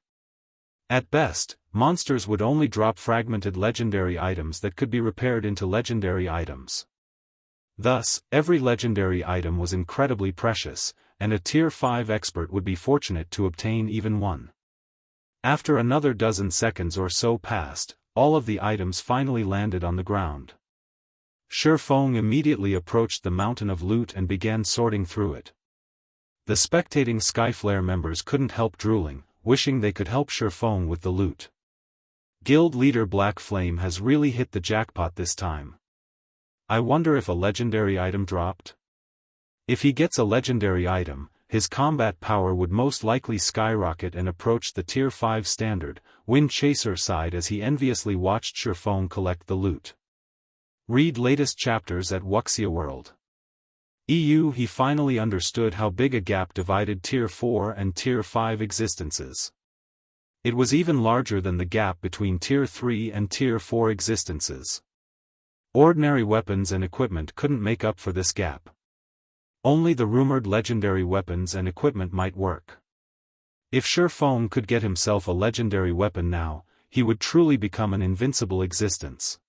At best, monsters would only drop fragmented legendary items that could be repaired into legendary items. Thus, every legendary item was incredibly precious, and a Tier 5 expert would be fortunate to obtain even one. After another dozen seconds or so passed, all of the items finally landed on the ground. Feng immediately approached the mountain of loot and began sorting through it. The spectating Skyflare members couldn't help drooling, wishing they could help Feng with the loot. Guild leader Black Flame has really hit the jackpot this time. I wonder if a legendary item dropped? If he gets a legendary item, his combat power would most likely skyrocket and approach the Tier 5 standard. Wind Chaser sighed as he enviously watched Feng collect the loot. Read latest chapters at Wuxia World. He finally understood how big a gap divided Tier 4 and Tier 5 existences. It was even larger than the gap between Tier 3 and Tier 4 existences. Ordinary weapons and equipment couldn't make up for this gap. Only the rumored legendary weapons and equipment might work. If Feng could get himself a legendary weapon now, he would truly become an invincible existence.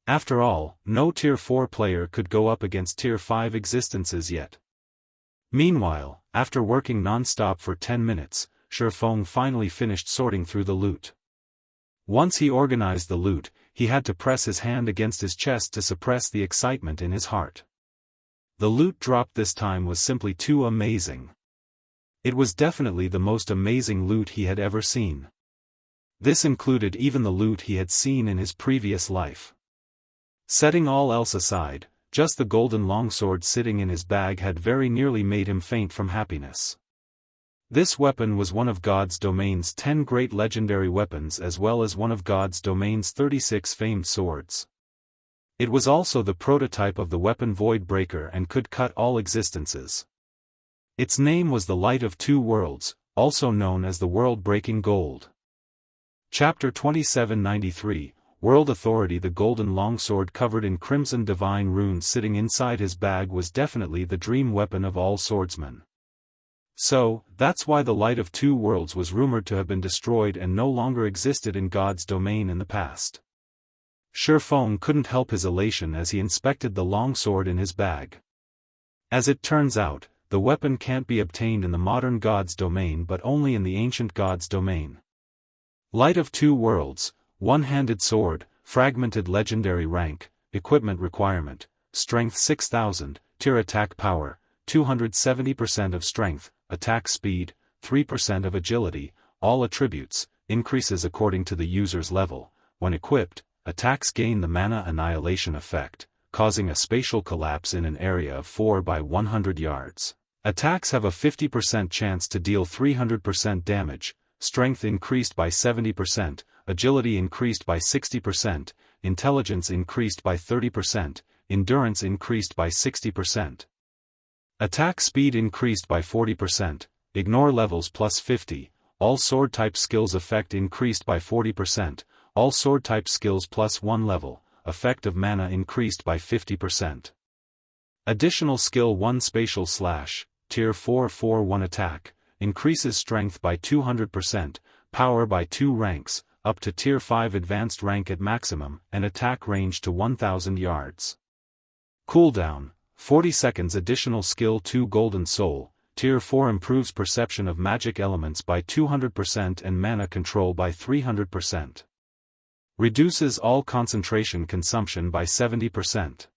After all, no Tier 4 player could go up against Tier 5 existences yet. Meanwhile, after working non-stop for 10 minutes, Feng finally finished sorting through the loot. Once he organized the loot, he had to press his hand against his chest to suppress the excitement in his heart. The loot dropped this time was simply too amazing. It was definitely the most amazing loot he had ever seen. This included even the loot he had seen in his previous life. Setting all else aside, just the golden longsword sitting in his bag had very nearly made him faint from happiness. This weapon was one of God's domain's 10 great legendary weapons as well as one of God's domain's 36 famed swords. It was also the prototype of the weapon Void Breaker and could cut all existences. Its name was the Light of Two Worlds, also known as the World-Breaking Gold. Chapter 2793, World Authority. The golden longsword covered in crimson divine runes sitting inside his bag was definitely the dream weapon of all swordsmen. So, that's why the Light of Two Worlds was rumored to have been destroyed and no longer existed in God's domain in the past. Feng couldn't help his elation as he inspected the longsword in his bag. As it turns out, the weapon can't be obtained in the modern God's domain but only in the ancient God's domain. Light of Two Worlds, one-handed sword, fragmented legendary rank, equipment requirement, strength 6000, tier attack power, 270% of strength, attack speed, 3% of agility, all attributes, increases according to the user's level. When equipped, attacks gain the mana annihilation effect, causing a spatial collapse in an area of 4 by 100 yards. Attacks have a 50% chance to deal 300% damage, strength increased by 70%, agility increased by 60%, intelligence increased by 30%, endurance increased by 60%. Attack speed increased by 40%, ignore levels plus 50, all sword type skills effect increased by 40%, all sword type skills plus 1 level, effect of mana increased by 50%. Additional skill 1 spatial slash, tier 4/1 attack, increases strength by 200%, power by 2 ranks, up to tier 5 advanced rank at maximum, and attack range to 1000 yards. Cooldown, 40 seconds additional skill 2 Golden Soul, Tier 4 improves perception of magic elements by 200% and mana control by 300%. Reduces all concentration consumption by 70%.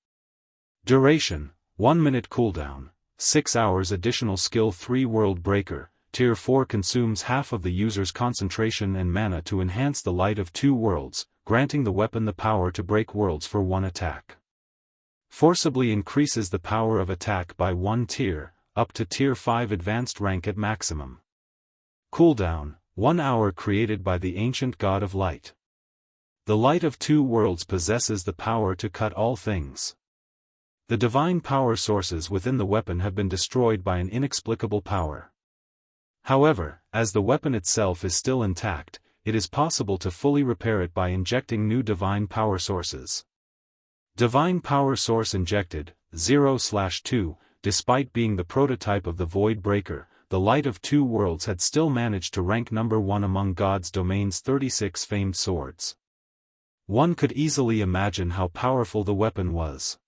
Duration, 1 minute cooldown, 6 hours additional skill 3 World Breaker, Tier 4 consumes half of the user's concentration and mana to enhance the light of 2 worlds, granting the weapon the power to break worlds for 1 attack. Forcibly increases the power of attack by 1 tier, up to Tier 5 advanced rank at maximum. Cooldown, 1 hour created by the ancient god of light. The light of 2 worlds possesses the power to cut all things. The divine power sources within the weapon have been destroyed by an inexplicable power. However, as the weapon itself is still intact, it is possible to fully repair it by injecting new divine power sources. Divine power source injected, 0/2, despite being the prototype of the Void Breaker, the Light of 2 Worlds had still managed to rank number 1 among God's Domain's 36 famed swords. One could easily imagine how powerful the weapon was.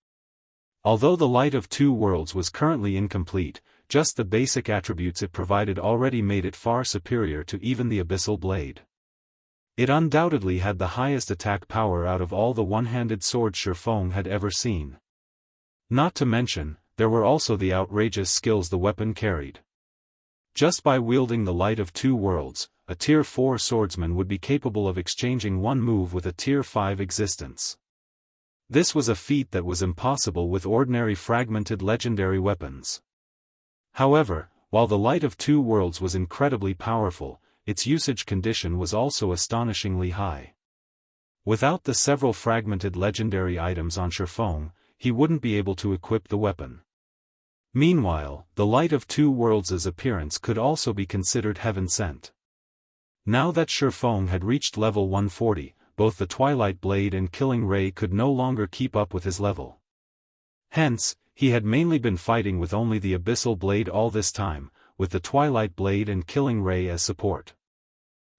Although the Light of 2 Worlds was currently incomplete, just the basic attributes it provided already made it far superior to even the Abyssal Blade. It undoubtedly had the highest attack power out of all the one-handed swords Feng had ever seen. Not to mention, there were also the outrageous skills the weapon carried. Just by wielding the Light of 2 Worlds, a Tier 4 swordsman would be capable of exchanging one move with a Tier 5 existence. This was a feat that was impossible with ordinary fragmented legendary weapons. However, while the Light of 2 Worlds was incredibly powerful, its usage condition was also astonishingly high. Without the several fragmented legendary items on Feng, he wouldn't be able to equip the weapon. Meanwhile, the Light of 2 Worlds' appearance could also be considered heaven-sent. Now that Feng had reached level 140, both the Twilight Blade and Killing Ray could no longer keep up with his level. Hence, he had mainly been fighting with only the Abyssal Blade all this time, with the Twilight Blade and Killing Ray as support.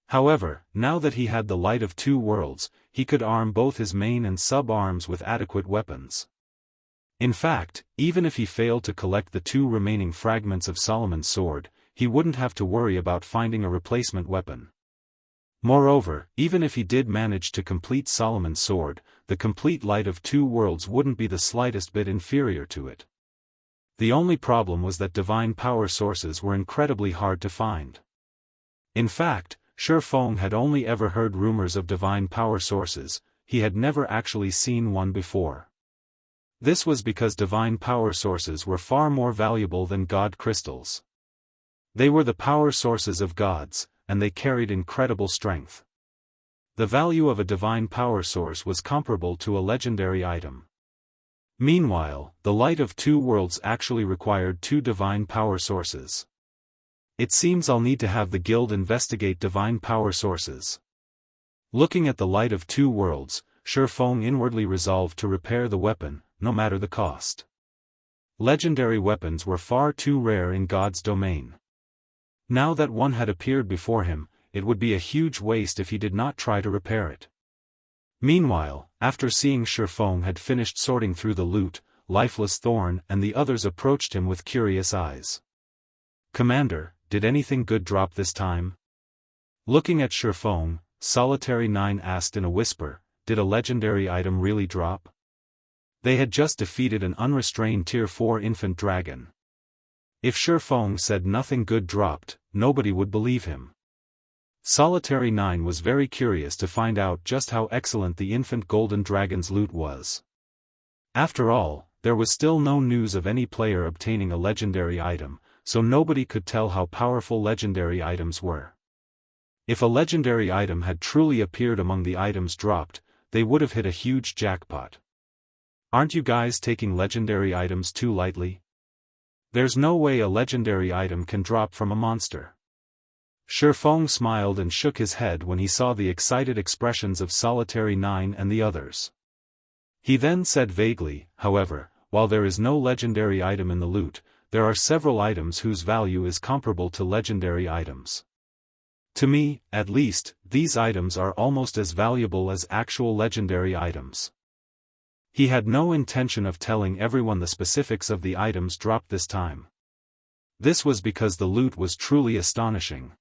However, now that he had the Light of 2 Worlds, he could arm both his main and sub-arms with adequate weapons. In fact, even if he failed to collect the 2 remaining fragments of Solomon's sword, he wouldn't have to worry about finding a replacement weapon. Moreover, even if he did manage to complete Solomon's sword, the complete Light of 2 Worlds wouldn't be the slightest bit inferior to it. The only problem was that divine power sources were incredibly hard to find. In fact, Feng had only ever heard rumors of divine power sources, he had never actually seen one before. This was because divine power sources were far more valuable than god crystals. They were the power sources of gods, and they carried incredible strength. The value of a divine power source was comparable to a legendary item. Meanwhile, the Light of 2 Worlds actually required 2 divine power sources. It seems I'll need to have the guild investigate divine power sources. Looking at the Light of 2 Worlds, Feng inwardly resolved to repair the weapon, no matter the cost. Legendary weapons were far too rare in God's domain. Now that one had appeared before him, it would be a huge waste if he did not try to repair it. Meanwhile, after seeing Feng had finished sorting through the loot, Lifeless Thorn and the others approached him with curious eyes. "Commander, did anything good drop this time?" Looking at Feng, Solitary 9 asked in a whisper, "Did a legendary item really drop?" They had just defeated an unrestrained Tier 4 infant dragon. If Feng said nothing good dropped, nobody would believe him. Solitary 9 was very curious to find out just how excellent the infant golden dragon's loot was. After all, there was still no news of any player obtaining a legendary item, so nobody could tell how powerful legendary items were. If a legendary item had truly appeared among the items dropped, they would have hit a huge jackpot. "Aren't you guys taking legendary items too lightly? There's no way a legendary item can drop from a monster." Feng smiled and shook his head when he saw the excited expressions of Solitary 9 and the others. He then said vaguely, "However, while there is no legendary item in the loot, there are several items whose value is comparable to legendary items. To me, at least, these items are almost as valuable as actual legendary items." He had no intention of telling everyone the specifics of the items dropped this time. This was because the loot was truly astonishing.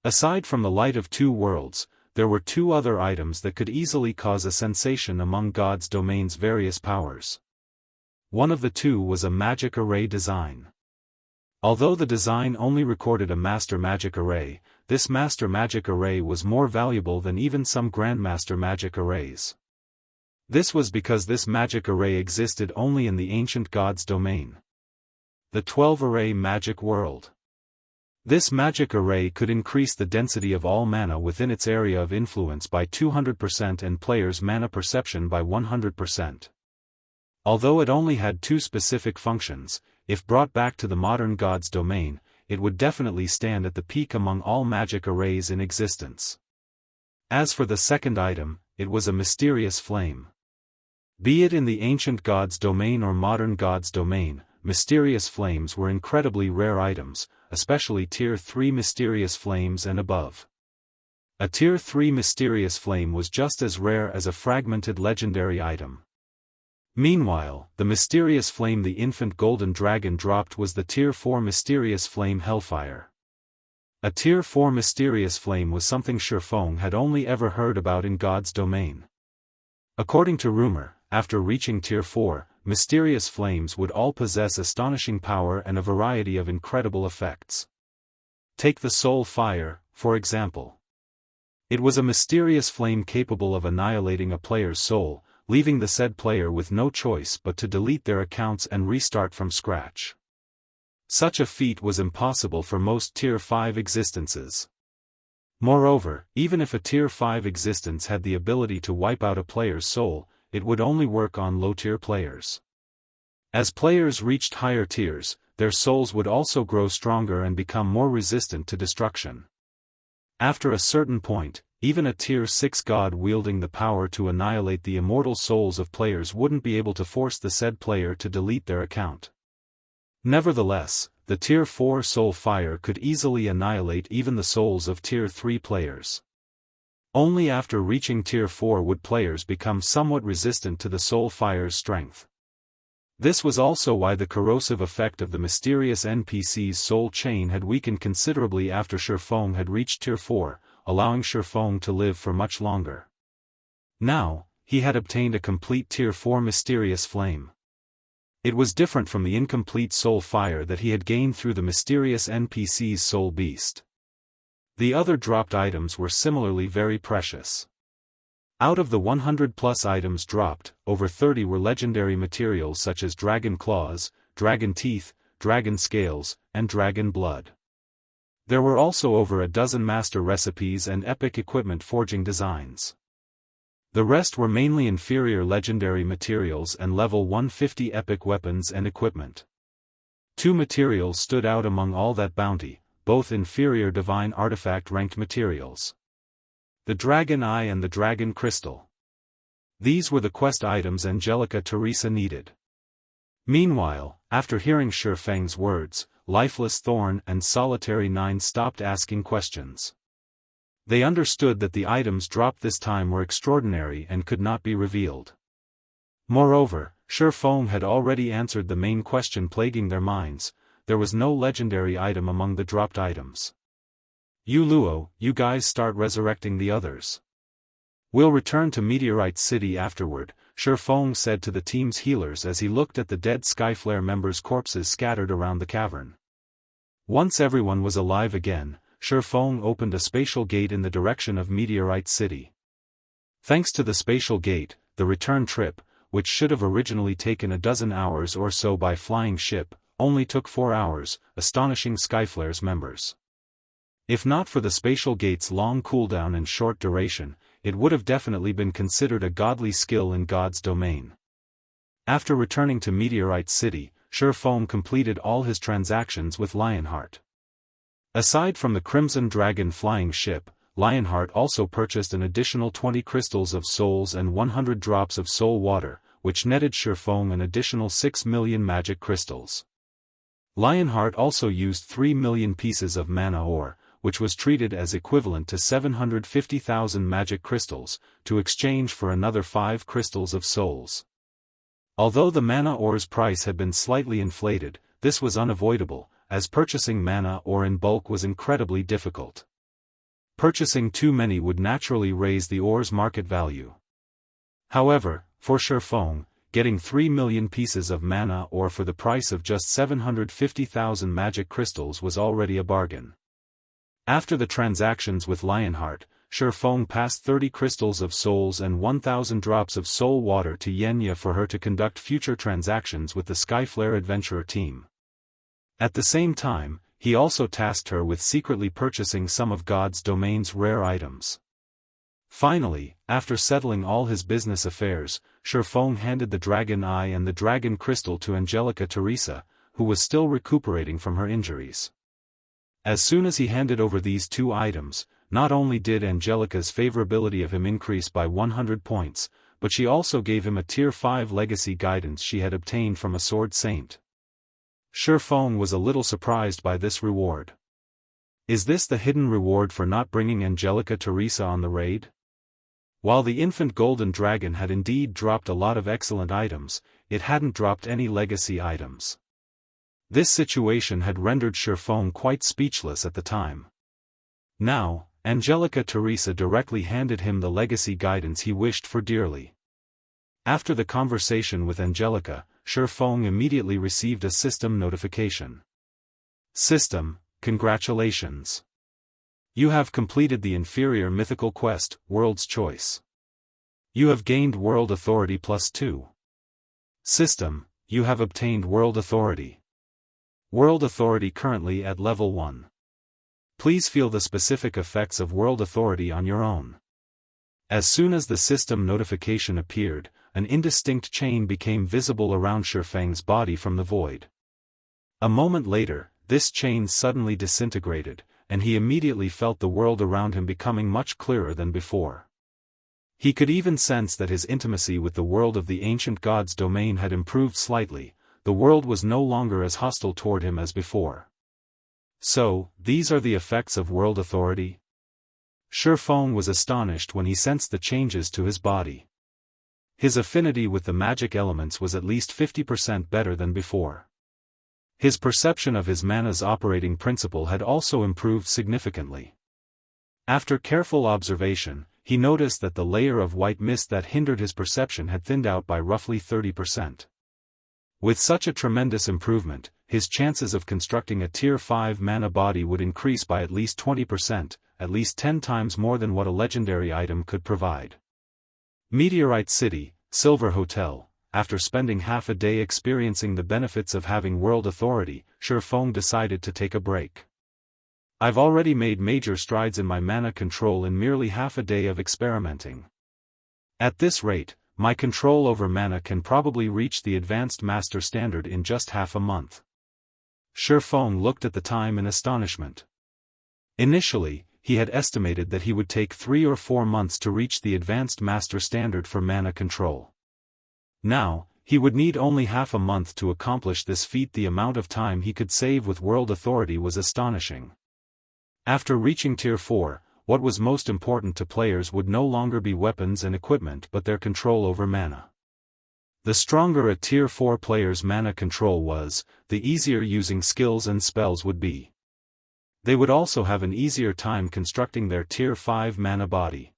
Aside from the Light of Two Worlds, there were two other items that could easily cause a sensation among God's domain's various powers. One of the two was a magic array design. Although the design only recorded a master magic array, this master magic array was more valuable than even some grandmaster magic arrays. This was because this magic array existed only in the ancient God's domain. The 12-array magic world. This magic array could increase the density of all mana within its area of influence by 200% and players' mana perception by 100%. Although it only had two specific functions, if brought back to the modern God's domain, it would definitely stand at the peak among all magic arrays in existence. As for the second item, it was a mysterious flame. Be it in the ancient God's domain or modern God's domain, mysterious flames were incredibly rare items, especially Tier 3 mysterious flames and above. A Tier 3 mysterious flame was just as rare as a fragmented legendary item. Meanwhile, the mysterious flame the infant golden dragon dropped was the Tier 4 mysterious flame Hellfire. A Tier 4 mysterious flame was something Feng had only ever heard about in God's domain. According to rumor, after reaching Tier 4, mysterious flames would all possess astonishing power and a variety of incredible effects. Take the Soul Fire, for example. It was a mysterious flame capable of annihilating a player's soul, leaving the said player with no choice but to delete their accounts and restart from scratch. Such a feat was impossible for most Tier 5 existences. Moreover, even if a Tier 5 existence had the ability to wipe out a player's soul, it would only work on low-tier players. As players reached higher tiers, their souls would also grow stronger and become more resistant to destruction. After a certain point, even a Tier 6 god wielding the power to annihilate the immortal souls of players wouldn't be able to force the said player to delete their account. Nevertheless, the Tier 4 Soul Fire could easily annihilate even the souls of Tier 3 players. Only after reaching Tier 4 would players become somewhat resistant to the Soul Fire's strength. This was also why the corrosive effect of the mysterious NPC's soul chain had weakened considerably after Feng had reached Tier 4, allowing Feng to live for much longer. Now, he had obtained a complete Tier 4 mysterious flame. It was different from the incomplete soul fire that he had gained through the mysterious NPC's soul beast. The other dropped items were similarly very precious. Out of the 100+ items dropped, over 30 were legendary materials such as dragon claws, dragon teeth, dragon scales, and dragon blood. There were also over a dozen master recipes and epic equipment forging designs. The rest were mainly inferior legendary materials and level 150 epic weapons and equipment. Two materials stood out among all that bounty, both inferior divine artifact ranked materials. The Dragon Eye and the Dragon Crystal. These were the quest items Angelica Teresa needed. Meanwhile, after hearing Feng's words, Lifeless Thorn and Solitary 9 stopped asking questions. They understood that the items dropped this time were extraordinary and could not be revealed. Moreover, Feng had already answered the main question plaguing their minds: there was no legendary item among the dropped items. You Luo, you guys start resurrecting the others. We'll return to Meteorite City afterward, Feng said to the team's healers as he looked at the dead Skyflare members' corpses scattered around the cavern. Once everyone was alive again, Feng opened a spatial gate in the direction of Meteorite City. Thanks to the spatial gate, the return trip, which should have originally taken a dozen hours or so by flying ship, only took 4 hours, astonishing Skyflare's members. If not for the spatial gate's long cooldown and short duration, it would have definitely been considered a godly skill in God's domain. After returning to Meteorite City, Feng completed all his transactions with Lionheart. Aside from the Crimson Dragon flying ship, Lionheart also purchased an additional 20 crystals of souls and 100 drops of soul water, which netted Feng an additional 6 million magic crystals. Lionheart also used 3 million pieces of mana ore, which was treated as equivalent to 750,000 magic crystals, to exchange for another 5 crystals of souls. Although the mana ore's price had been slightly inflated, this was unavoidable, as purchasing mana ore in bulk was incredibly difficult. Purchasing too many would naturally raise the ore's market value. However, for Feng, getting 3 million pieces of mana ore for the price of just 750,000 magic crystals was already a bargain. After the transactions with Lionheart, Feng passed 30 crystals of souls and 1,000 drops of soul water to Xianxia for her to conduct future transactions with the Skyflare adventurer team. At the same time, he also tasked her with secretly purchasing some of God's domain's rare items. Finally, after settling all his business affairs, Feng handed the Dragon Eye and the Dragon Crystal to Angelica Teresa, who was still recuperating from her injuries. As soon as he handed over these two items, not only did Angelica's favorability of him increase by 100 points, but she also gave him a Tier 5 legacy guidance she had obtained from a sword saint. Feng was a little surprised by this reward. Is this the hidden reward for not bringing Angelica Teresa on the raid? While the infant golden dragon had indeed dropped a lot of excellent items, it hadn't dropped any legacy items. This situation had rendered Feng quite speechless at the time. Now, Angelica Teresa directly handed him the legacy guidance he wished for dearly. After the conversation with Angelica, Feng immediately received a system notification. System, congratulations. You have completed the inferior mythical quest, World's Choice. You have gained World Authority +2. System, you have obtained World Authority. World Authority currently at level 1. Please feel the specific effects of World Authority on your own. As soon as the system notification appeared, an indistinct chain became visible around Feng's body from the void. A moment later, this chain suddenly disintegrated, and he immediately felt the world around him becoming much clearer than before. He could even sense that his intimacy with the world of the ancient god's domain had improved slightly. The world was no longer as hostile toward him as before. So, these are the effects of World Authority? Feng was astonished when he sensed the changes to his body. His affinity with the magic elements was at least 50% better than before. His perception of his mana's operating principle had also improved significantly. After careful observation, he noticed that the layer of white mist that hindered his perception had thinned out by roughly 30%. With such a tremendous improvement, his chances of constructing a Tier 5 mana body would increase by at least 20%, at least 10 times more than what a legendary item could provide. Meteorite City, Silver Hotel. After spending half a day experiencing the benefits of having World Authority, Feng decided to take a break. I've already made major strides in my mana control in merely half a day of experimenting. At this rate, my control over mana can probably reach the Advanced Master Standard in just half a month. Feng looked at the time in astonishment. Initially, he had estimated that he would take 3 or 4 months to reach the Advanced Master Standard for mana control. Now, he would need only half a month to accomplish this feat. The amount of time he could save with World Authority was astonishing. After reaching Tier 4, what was most important to players would no longer be weapons and equipment but their control over mana. The stronger a Tier 4 player's mana control was, the easier using skills and spells would be. They would also have an easier time constructing their Tier 5 mana body.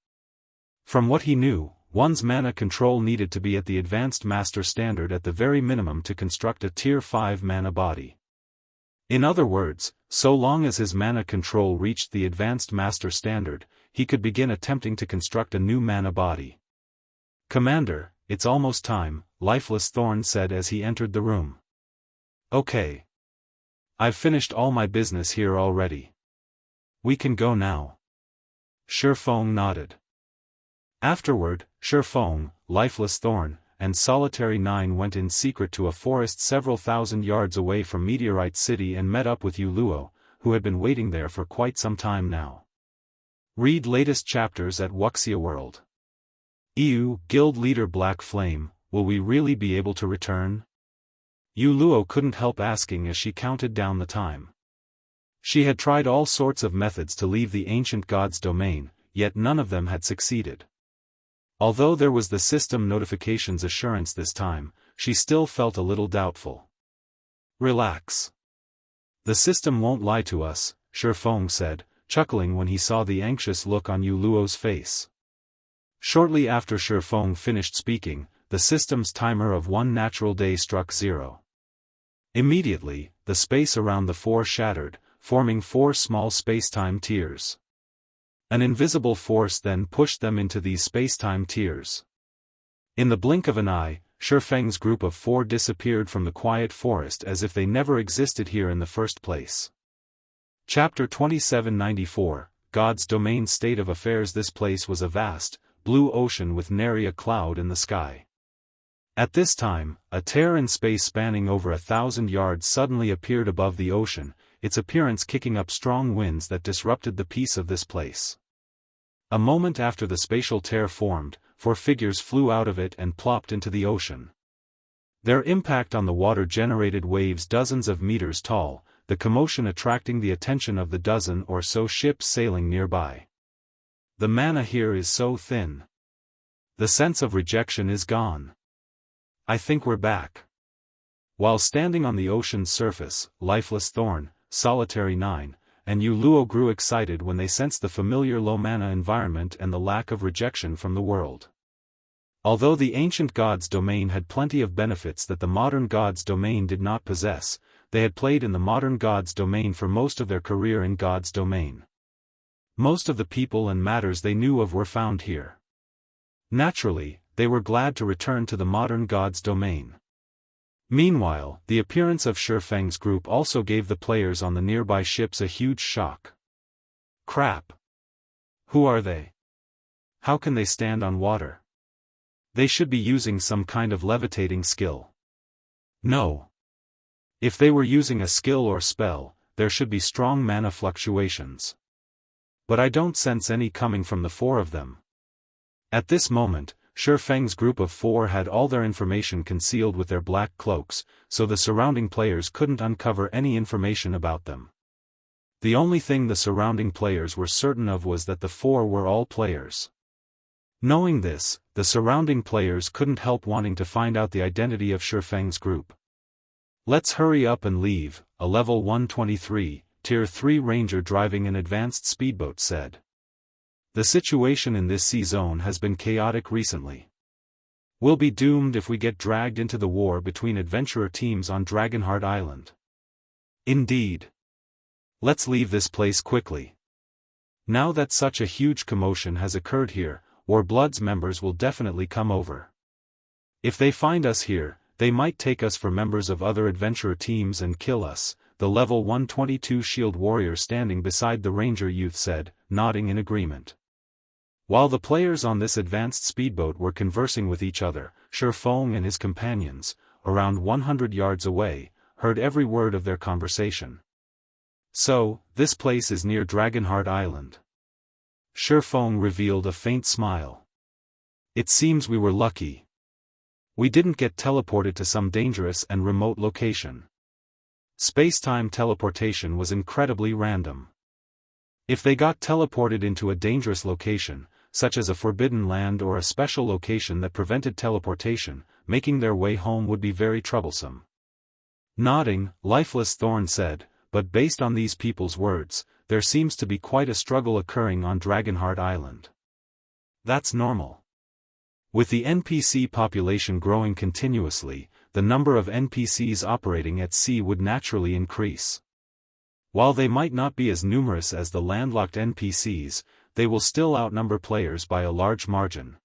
From what he knew, one's mana control needed to be at the Advanced Master Standard at the very minimum to construct a Tier 5 mana body. In other words, so long as his mana control reached the Advanced Master Standard, he could begin attempting to construct a new mana body. "Commander, it's almost time," Lifeless Thorn said as he entered the room. "Okay. I've finished all my business here already. We can go now." Feng nodded. Afterward, Feng, Lifeless Thorn, and Solitary 9 went in secret to a forest several thousand yards away from Meteorite City and met up with Luo, who had been waiting there for quite some time now. Read latest chapters at Wuxia World. EU, Guild Leader Black Flame, will we really be able to return? Luo couldn't help asking as she counted down the time. She had tried all sorts of methods to leave the ancient god's domain, yet none of them had succeeded. Although there was the system notification's assurance this time, she still felt a little doubtful. "Relax. The system won't lie to us," Feng said, chuckling when he saw the anxious look on Yu Luo's face. Shortly after Feng finished speaking, the system's timer of 1 natural day struck 0. Immediately, the space around the 4 shattered, forming 4 small spacetime tiers. An invisible force then pushed them into these spacetime tiers. In the blink of an eye, Feng's group of 4 disappeared from the quiet forest as if they never existed here in the first place. Chapter 2794, God's Domain State of Affairs. This place was a vast, blue ocean with nary a cloud in the sky. At this time, a tear in space spanning over 1,000 yards suddenly appeared above the ocean, its appearance kicking up strong winds that disrupted the peace of this place. A moment after the spatial tear formed, 4 figures flew out of it and plopped into the ocean. Their impact on the water generated waves dozens of meters tall, the commotion attracting the attention of the dozen or so ships sailing nearby. The mana here is so thin. The sense of rejection is gone. I think we're back. While standing on the ocean's surface, Lifeless Thorn, Solitary 9, and Yu Luo grew excited when they sensed the familiar low mana environment and the lack of rejection from the world. Although the ancient God's Domain had plenty of benefits that the modern God's Domain did not possess, they had played in the modern God's Domain for most of their career in God's Domain. Most of the people and matters they knew of were found here. Naturally, they were glad to return to the modern God's Domain. Meanwhile, the appearance of Feng's group also gave the players on the nearby ships a huge shock. Crap! Who are they? How can they stand on water? They should be using some kind of levitating skill. No. If they were using a skill or spell, there should be strong mana fluctuations. But I don't sense any coming from the 4 of them. At this moment, Feng's group of 4 had all their information concealed with their black cloaks, so the surrounding players couldn't uncover any information about them. The only thing the surrounding players were certain of was that the 4 were all players. Knowing this, the surrounding players couldn't help wanting to find out the identity of Feng's group. "Let's hurry up and leave," a level 123, Tier 3 ranger driving an advanced speedboat said. "The situation in this sea zone has been chaotic recently. We'll be doomed if we get dragged into the war between adventurer teams on Dragonheart Island." "Indeed. Let's leave this place quickly. Now that such a huge commotion has occurred here, Warblood's members will definitely come over. If they find us here, they might take us for members of other adventurer teams and kill us," the level 122 shield warrior standing beside the ranger youth said, nodding in agreement. While the players on this advanced speedboat were conversing with each other, Feng and his companions, around 100 yards away, heard every word of their conversation. "So, this place is near Dragonheart Island." Feng revealed a faint smile. "It seems we were lucky. We didn't get teleported to some dangerous and remote location. Space-time teleportation was incredibly random. If they got teleported into a dangerous location, such as a forbidden land or a special location that prevented teleportation, making their way home would be very troublesome." Nodding, Lifeless Thorn said, "But based on these people's words, there seems to be quite a struggle occurring on Dragonheart Island. That's normal. With the NPC population growing continuously, the number of NPCs operating at sea would naturally increase. While they might not be as numerous as the landlocked NPCs, they will still outnumber players by a large margin.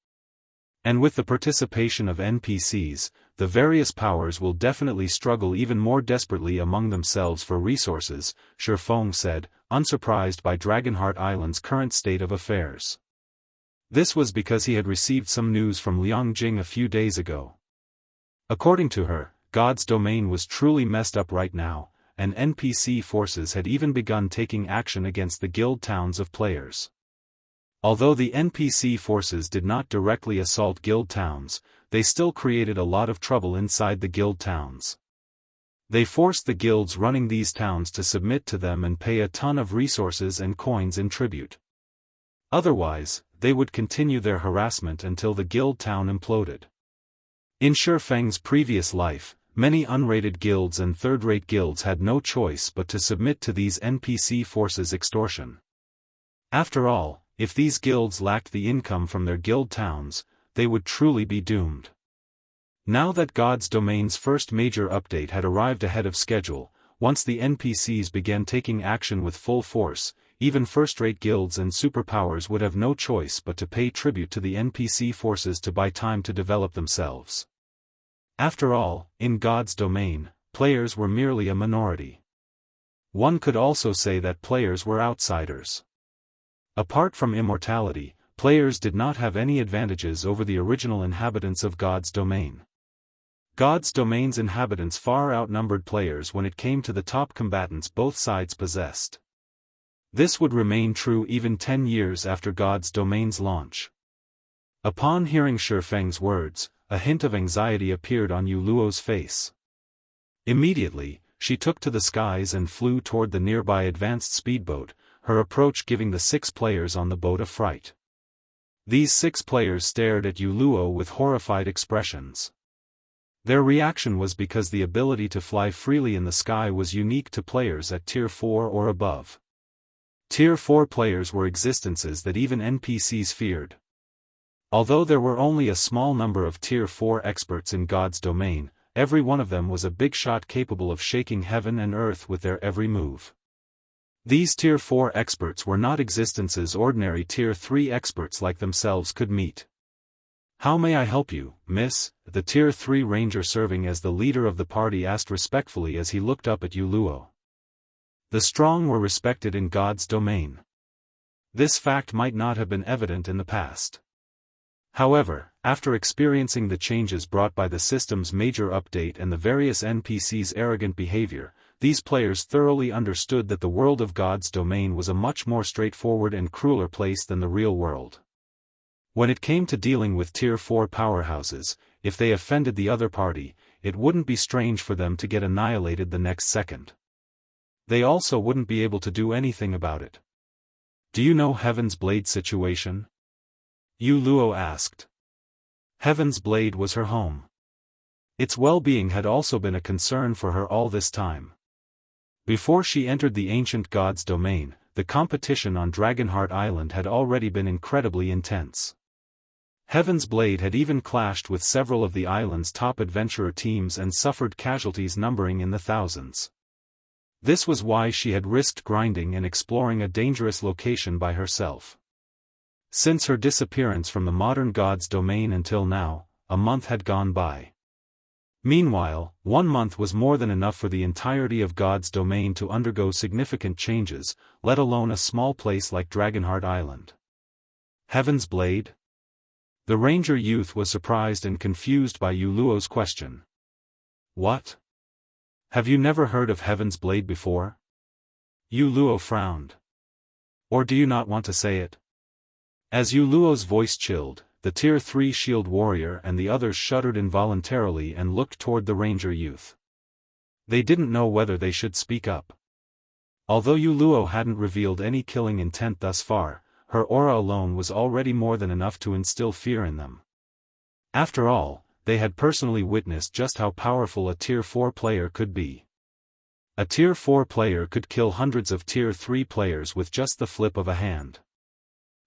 And with the participation of NPCs, the various powers will definitely struggle even more desperately among themselves for resources," Feng said, unsurprised by Dragonheart Island's current state of affairs. This was because he had received some news from Liangjing a few days ago. According to her, God's Domain was truly messed up right now, and NPC forces had even begun taking action against the guild towns of players. Although the NPC forces did not directly assault guild towns, they still created a lot of trouble inside the guild towns. They forced the guilds running these towns to submit to them and pay a ton of resources and coins in tribute. Otherwise, they would continue their harassment until the guild town imploded. In Feng's previous life, many unrated guilds and third-rate guilds had no choice but to submit to these NPC forces' extortion. After all, if these guilds lacked the income from their guild towns, they would truly be doomed. Now that God's Domain's first major update had arrived ahead of schedule, once the NPCs began taking action with full force, even first-rate guilds and superpowers would have no choice but to pay tribute to the NPC forces to buy time to develop themselves. After all, in God's Domain, players were merely a minority. One could also say that players were outsiders. Apart from immortality, players did not have any advantages over the original inhabitants of God's Domain. God's Domain's inhabitants far outnumbered players when it came to the top combatants both sides possessed. This would remain true even 10 years after God's Domain's launch. Upon hearing Feng's words, a hint of anxiety appeared on Yu Luo's face. Immediately, she took to the skies and flew toward the nearby advanced speedboat, her approach giving the 6 players on the boat a fright. These 6 players stared at Yu Luo with horrified expressions. Their reaction was because the ability to fly freely in the sky was unique to players at Tier 4 or above. Tier 4 players were existences that even NPCs feared. Although there were only a small number of Tier 4 experts in God's Domain, every one of them was a big shot capable of shaking heaven and earth with their every move. These Tier 4 experts were not existences ordinary Tier 3 experts like themselves could meet. "How may I help you, miss?" the Tier 3 ranger serving as the leader of the party asked respectfully as he looked up at Yu Luo. The strong were respected in God's Domain. This fact might not have been evident in the past. However, after experiencing the changes brought by the system's major update and the various NPCs' arrogant behavior, these players thoroughly understood that the world of God's Domain was a much more straightforward and crueler place than the real world. When it came to dealing with Tier 4 powerhouses, if they offended the other party, it wouldn't be strange for them to get annihilated the next second. They also wouldn't be able to do anything about it. "Do you know Heaven's Blade situation?" Yu Luo asked. Heaven's Blade was her home. Its well-being had also been a concern for her all this time. Before she entered the ancient God's Domain, the competition on Dragonheart Island had already been incredibly intense. Heaven's Blade had even clashed with several of the island's top adventurer teams and suffered casualties numbering in the thousands. This was why she had risked grinding and exploring a dangerous location by herself. Since her disappearance from the modern God's Domain until now, a month had gone by. Meanwhile, 1 month was more than enough for the entirety of God's Domain to undergo significant changes, let alone a small place like Dragonheart Island. Heaven's Blade? The ranger youth was surprised and confused by Yu Luo's question. What? Have you never heard of Heaven's Blade before? Yu Luo frowned. Or do you not want to say it? As Yu Luo's voice chilled, the Tier 3 shield warrior and the others shuddered involuntarily and looked toward the ranger youth. They didn't know whether they should speak up. Although Yu Luo hadn't revealed any killing intent thus far, her aura alone was already more than enough to instill fear in them. After all, they had personally witnessed just how powerful a Tier 4 player could be. A Tier 4 player could kill hundreds of Tier 3 players with just the flip of a hand.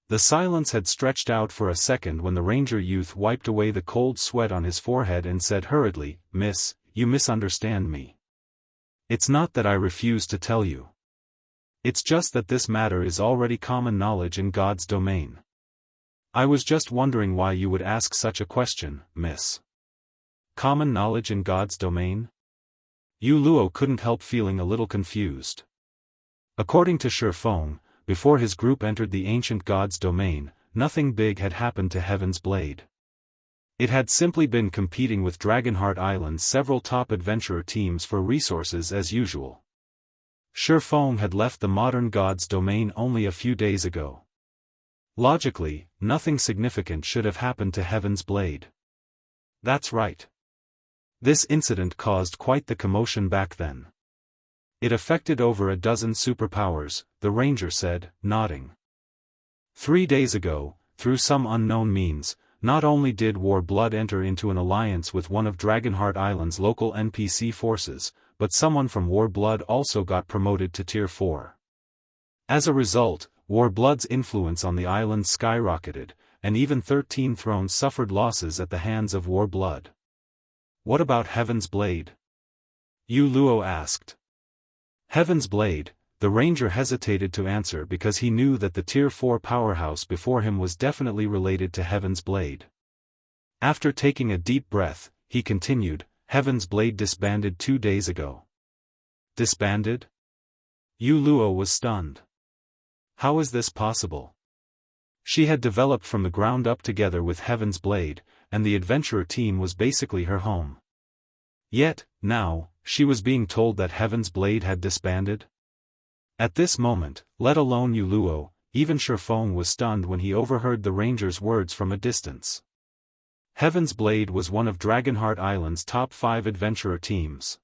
The silence had stretched out for a second when the ranger youth wiped away the cold sweat on his forehead and said hurriedly, "Miss, you misunderstand me. It's not that I refuse to tell you. It's just that this matter is already common knowledge in God's Domain. I was just wondering why you would ask such a question, miss." Common knowledge in God's Domain? Yu Luo couldn't help feeling a little confused. According to Feng, before his group entered the ancient God's Domain, nothing big had happened to Heaven's Blade. It had simply been competing with Dragonheart Island's several top adventurer teams for resources as usual. Feng had left the modern God's Domain only a few days ago. Logically, nothing significant should have happened to Heaven's Blade. That's right. This incident caused quite the commotion back then. It affected over a dozen superpowers, the ranger said, nodding. 3 days ago, through some unknown means, Not only did War Blood enter into an alliance with one of Dragonheart Island's local NPC forces, but someone from War Blood also got promoted to Tier 4. As a result, War Blood's influence on the island skyrocketed, and even 13 thrones suffered losses at the hands of War Blood. What about Heaven's Blade? Yu Luo asked. Heaven's Blade. The ranger hesitated to answer because he knew that the Tier 4 powerhouse before him was definitely related to Heaven's Blade. After taking a deep breath, he continued, Heaven's Blade disbanded 2 days ago. Disbanded? Yu Luo was stunned. How is this possible? She had developed from the ground up together with Heaven's Blade, and the adventurer team was basically her home. Yet, now, she was being told that Heaven's Blade had disbanded? At this moment, let alone Yu Luo, even Feng was stunned when he overheard the ranger's words from a distance. Heaven's Blade was one of Dragonheart Island's top 5 adventurer teams.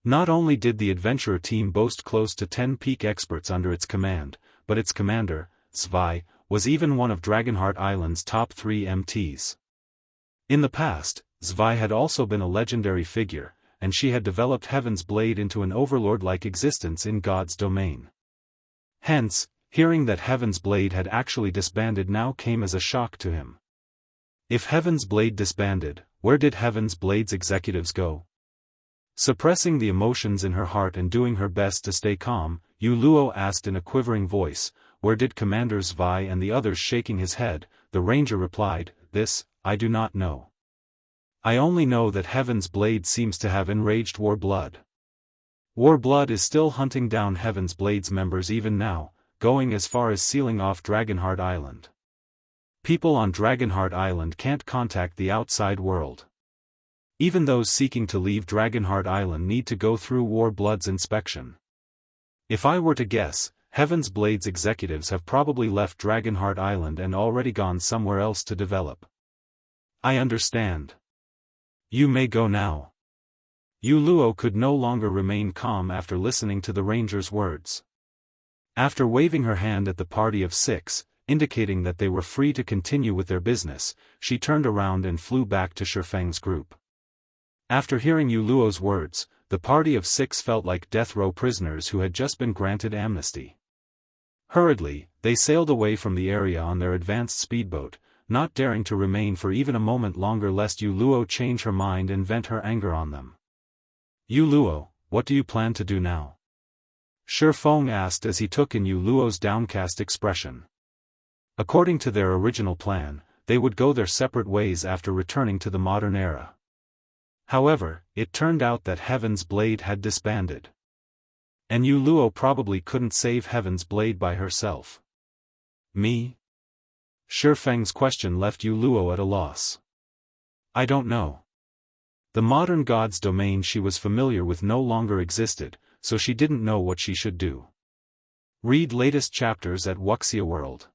Not only did the adventurer team boast close to 10 peak experts under its command, but its commander, Zwei, was even one of Dragonheart Island's top 3 MTs. In the past, Zwei had also been a legendary figure, and she had developed Heaven's Blade into an overlord-like existence in God's domain. Hence, hearing that Heaven's Blade had actually disbanded now came as a shock to him. If Heaven's Blade disbanded, where did Heaven's Blade's executives go? Suppressing the emotions in her heart and doing her best to stay calm, Yu Luo asked in a quivering voice, where did Commander Zwei and the others? Shaking his head, the ranger replied, this, I do not know. I only know that Heaven's Blade seems to have enraged War Blood. War Blood is still hunting down Heaven's Blade's members even now, going as far as sealing off Dragonheart Island. People on Dragonheart Island can't contact the outside world. Even those seeking to leave Dragonheart Island need to go through War Blood's inspection. If I were to guess, Heaven's Blade's executives have probably left Dragonheart Island and already gone somewhere else to develop. I understand. You may go now. Yu Luo could no longer remain calm after listening to the ranger's words. After waving her hand at the party of 6, indicating that they were free to continue with their business, she turned around and flew back to Feng's group. After hearing Yu Luo's words, the party of 6 felt like death row prisoners who had just been granted amnesty. Hurriedly, they sailed away from the area on their advanced speedboat, not daring to remain for even a moment longer lest Yu Luo change her mind and vent her anger on them. Yu Luo, what do you plan to do now? Feng asked as he took in Yu Luo's downcast expression. According to their original plan, they would go their separate ways after returning to the modern era. However, it turned out that Heaven's Blade had disbanded. And Yu Luo probably couldn't save Heaven's Blade by herself. Me? Feng's question left Yu Luo at a loss. I don't know. The modern god's domain she was familiar with no longer existed, so she didn't know what she should do. Read latest chapters at Wuxia World.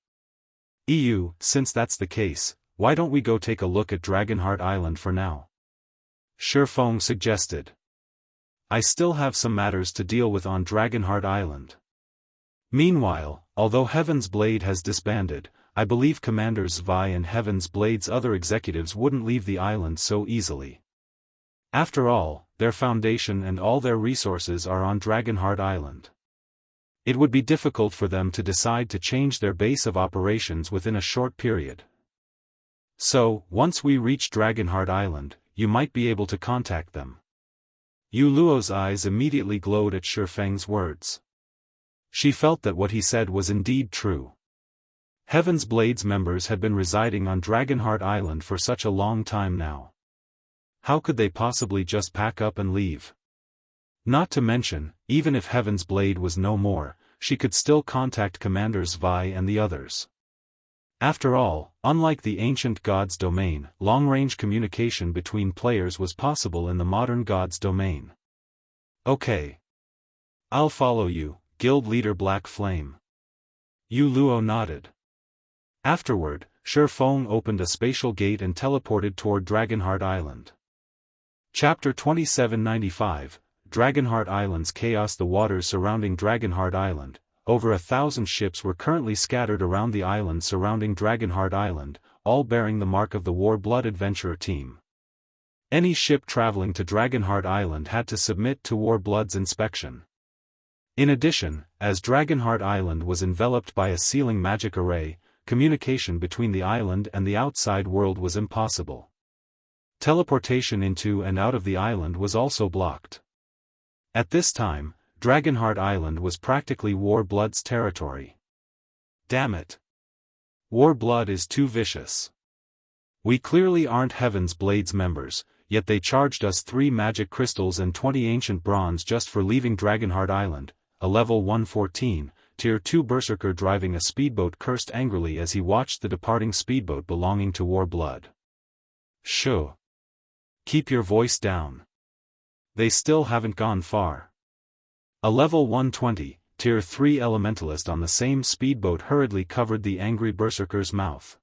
EU. Since that's the case, why don't we go take a look at Dragonheart Island for now? Feng suggested. I still have some matters to deal with on Dragonheart Island. Meanwhile, although Heaven's Blade has disbanded, I believe Commander Zwei and Heaven's Blade's other executives wouldn't leave the island so easily. After all, their foundation and all their resources are on Dragonheart Island. It would be difficult for them to decide to change their base of operations within a short period. So, once we reach Dragonheart Island, you might be able to contact them. Yu Luo's eyes immediately glowed at Feng's words. She felt that what he said was indeed true. Heaven's Blade's members had been residing on Dragonheart Island for such a long time now. How could they possibly just pack up and leave? Not to mention, even if Heaven's Blade was no more, she could still contact Commander Zwei and the others. After all, unlike the ancient god's domain, long-range communication between players was possible in the modern god's domain. Okay. I'll follow you, Guild Leader Black Flame. Yu Luo nodded. Afterward, Feng opened a spatial gate and teleported toward Dragonheart Island. Chapter 2795, Dragonheart Island's Chaos. The waters surrounding Dragonheart Island. Over 1,000 ships were currently scattered around the island surrounding Dragonheart Island, all bearing the mark of the War-Blood adventurer team. Any ship traveling to Dragonheart Island had to submit to War-Blood's inspection. In addition, as Dragonheart Island was enveloped by a sealing magic array, communication between the island and the outside world was impossible. Teleportation into and out of the island was also blocked. At this time, Dragonheart Island was practically War-Blood's territory. Damn it. War-Blood is too vicious. We clearly aren't Heaven's Blade's members, yet they charged us 3 magic crystals and 20 ancient bronze just for leaving Dragonheart Island. A level 114, Tier 2 berserker driving a speedboat cursed angrily as he watched the departing speedboat belonging to War-Blood. Shoo. Keep your voice down. They still haven't gone far. A level 120, Tier 3 elementalist on the same speedboat hurriedly covered the angry berserker's mouth.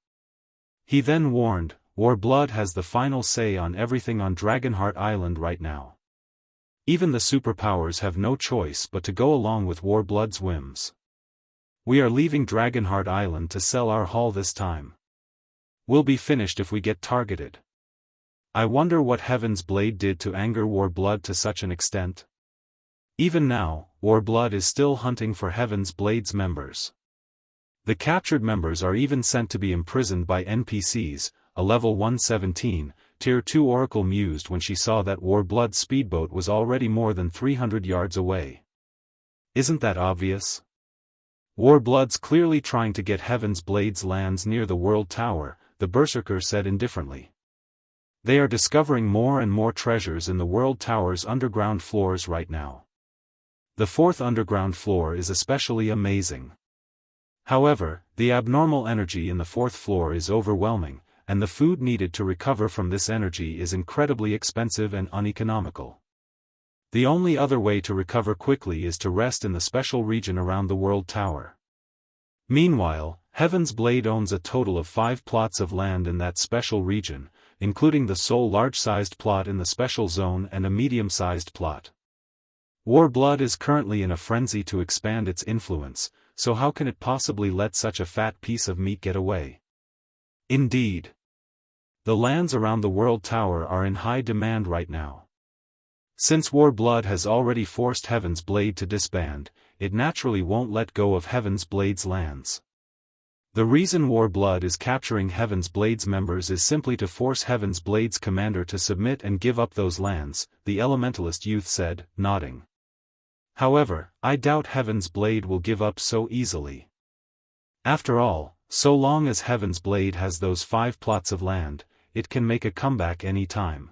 He then warned, War-Blood has the final say on everything on Dragonheart Island right now. Even the superpowers have no choice but to go along with War-Blood's whims. We are leaving Dragonheart Island to sell our haul this time. We'll be finished if we get targeted. I wonder what Heaven's Blade did to anger War-Blood to such an extent. Even now, War-Blood is still hunting for Heaven's Blade's members. The captured members are even sent to be imprisoned by NPCs. A level 117, Tier 2 Oracle mused when she saw that War-Blood's speedboat was already more than 300 yards away. Isn't that obvious? War-Blood's clearly trying to get Heaven's Blade's lands near the World Tower, the berserker said indifferently. They are discovering more and more treasures in the World Tower's underground floors right now. The 4th underground floor is especially amazing. However, the abnormal energy in the 4th floor is overwhelming, and the food needed to recover from this energy is incredibly expensive and uneconomical. The only other way to recover quickly is to rest in the special region around the World Tower. Meanwhile, Heaven's Blade owns a total of 5 plots of land in that special region, including the sole large-sized plot in the special zone and a medium-sized plot. War-Blood is currently in a frenzy to expand its influence, so how can it possibly let such a fat piece of meat get away? Indeed. The lands around the World Tower are in high demand right now. Since War-Blood has already forced Heaven's Blade to disband, it naturally won't let go of Heaven's Blade's lands. The reason War-Blood is capturing Heaven's Blade's members is simply to force Heaven's Blade's commander to submit and give up those lands, the elementalist youth said, nodding. However, I doubt Heaven's Blade will give up so easily. After all, so long as Heaven's Blade has those 5 plots of land, it can make a comeback any time.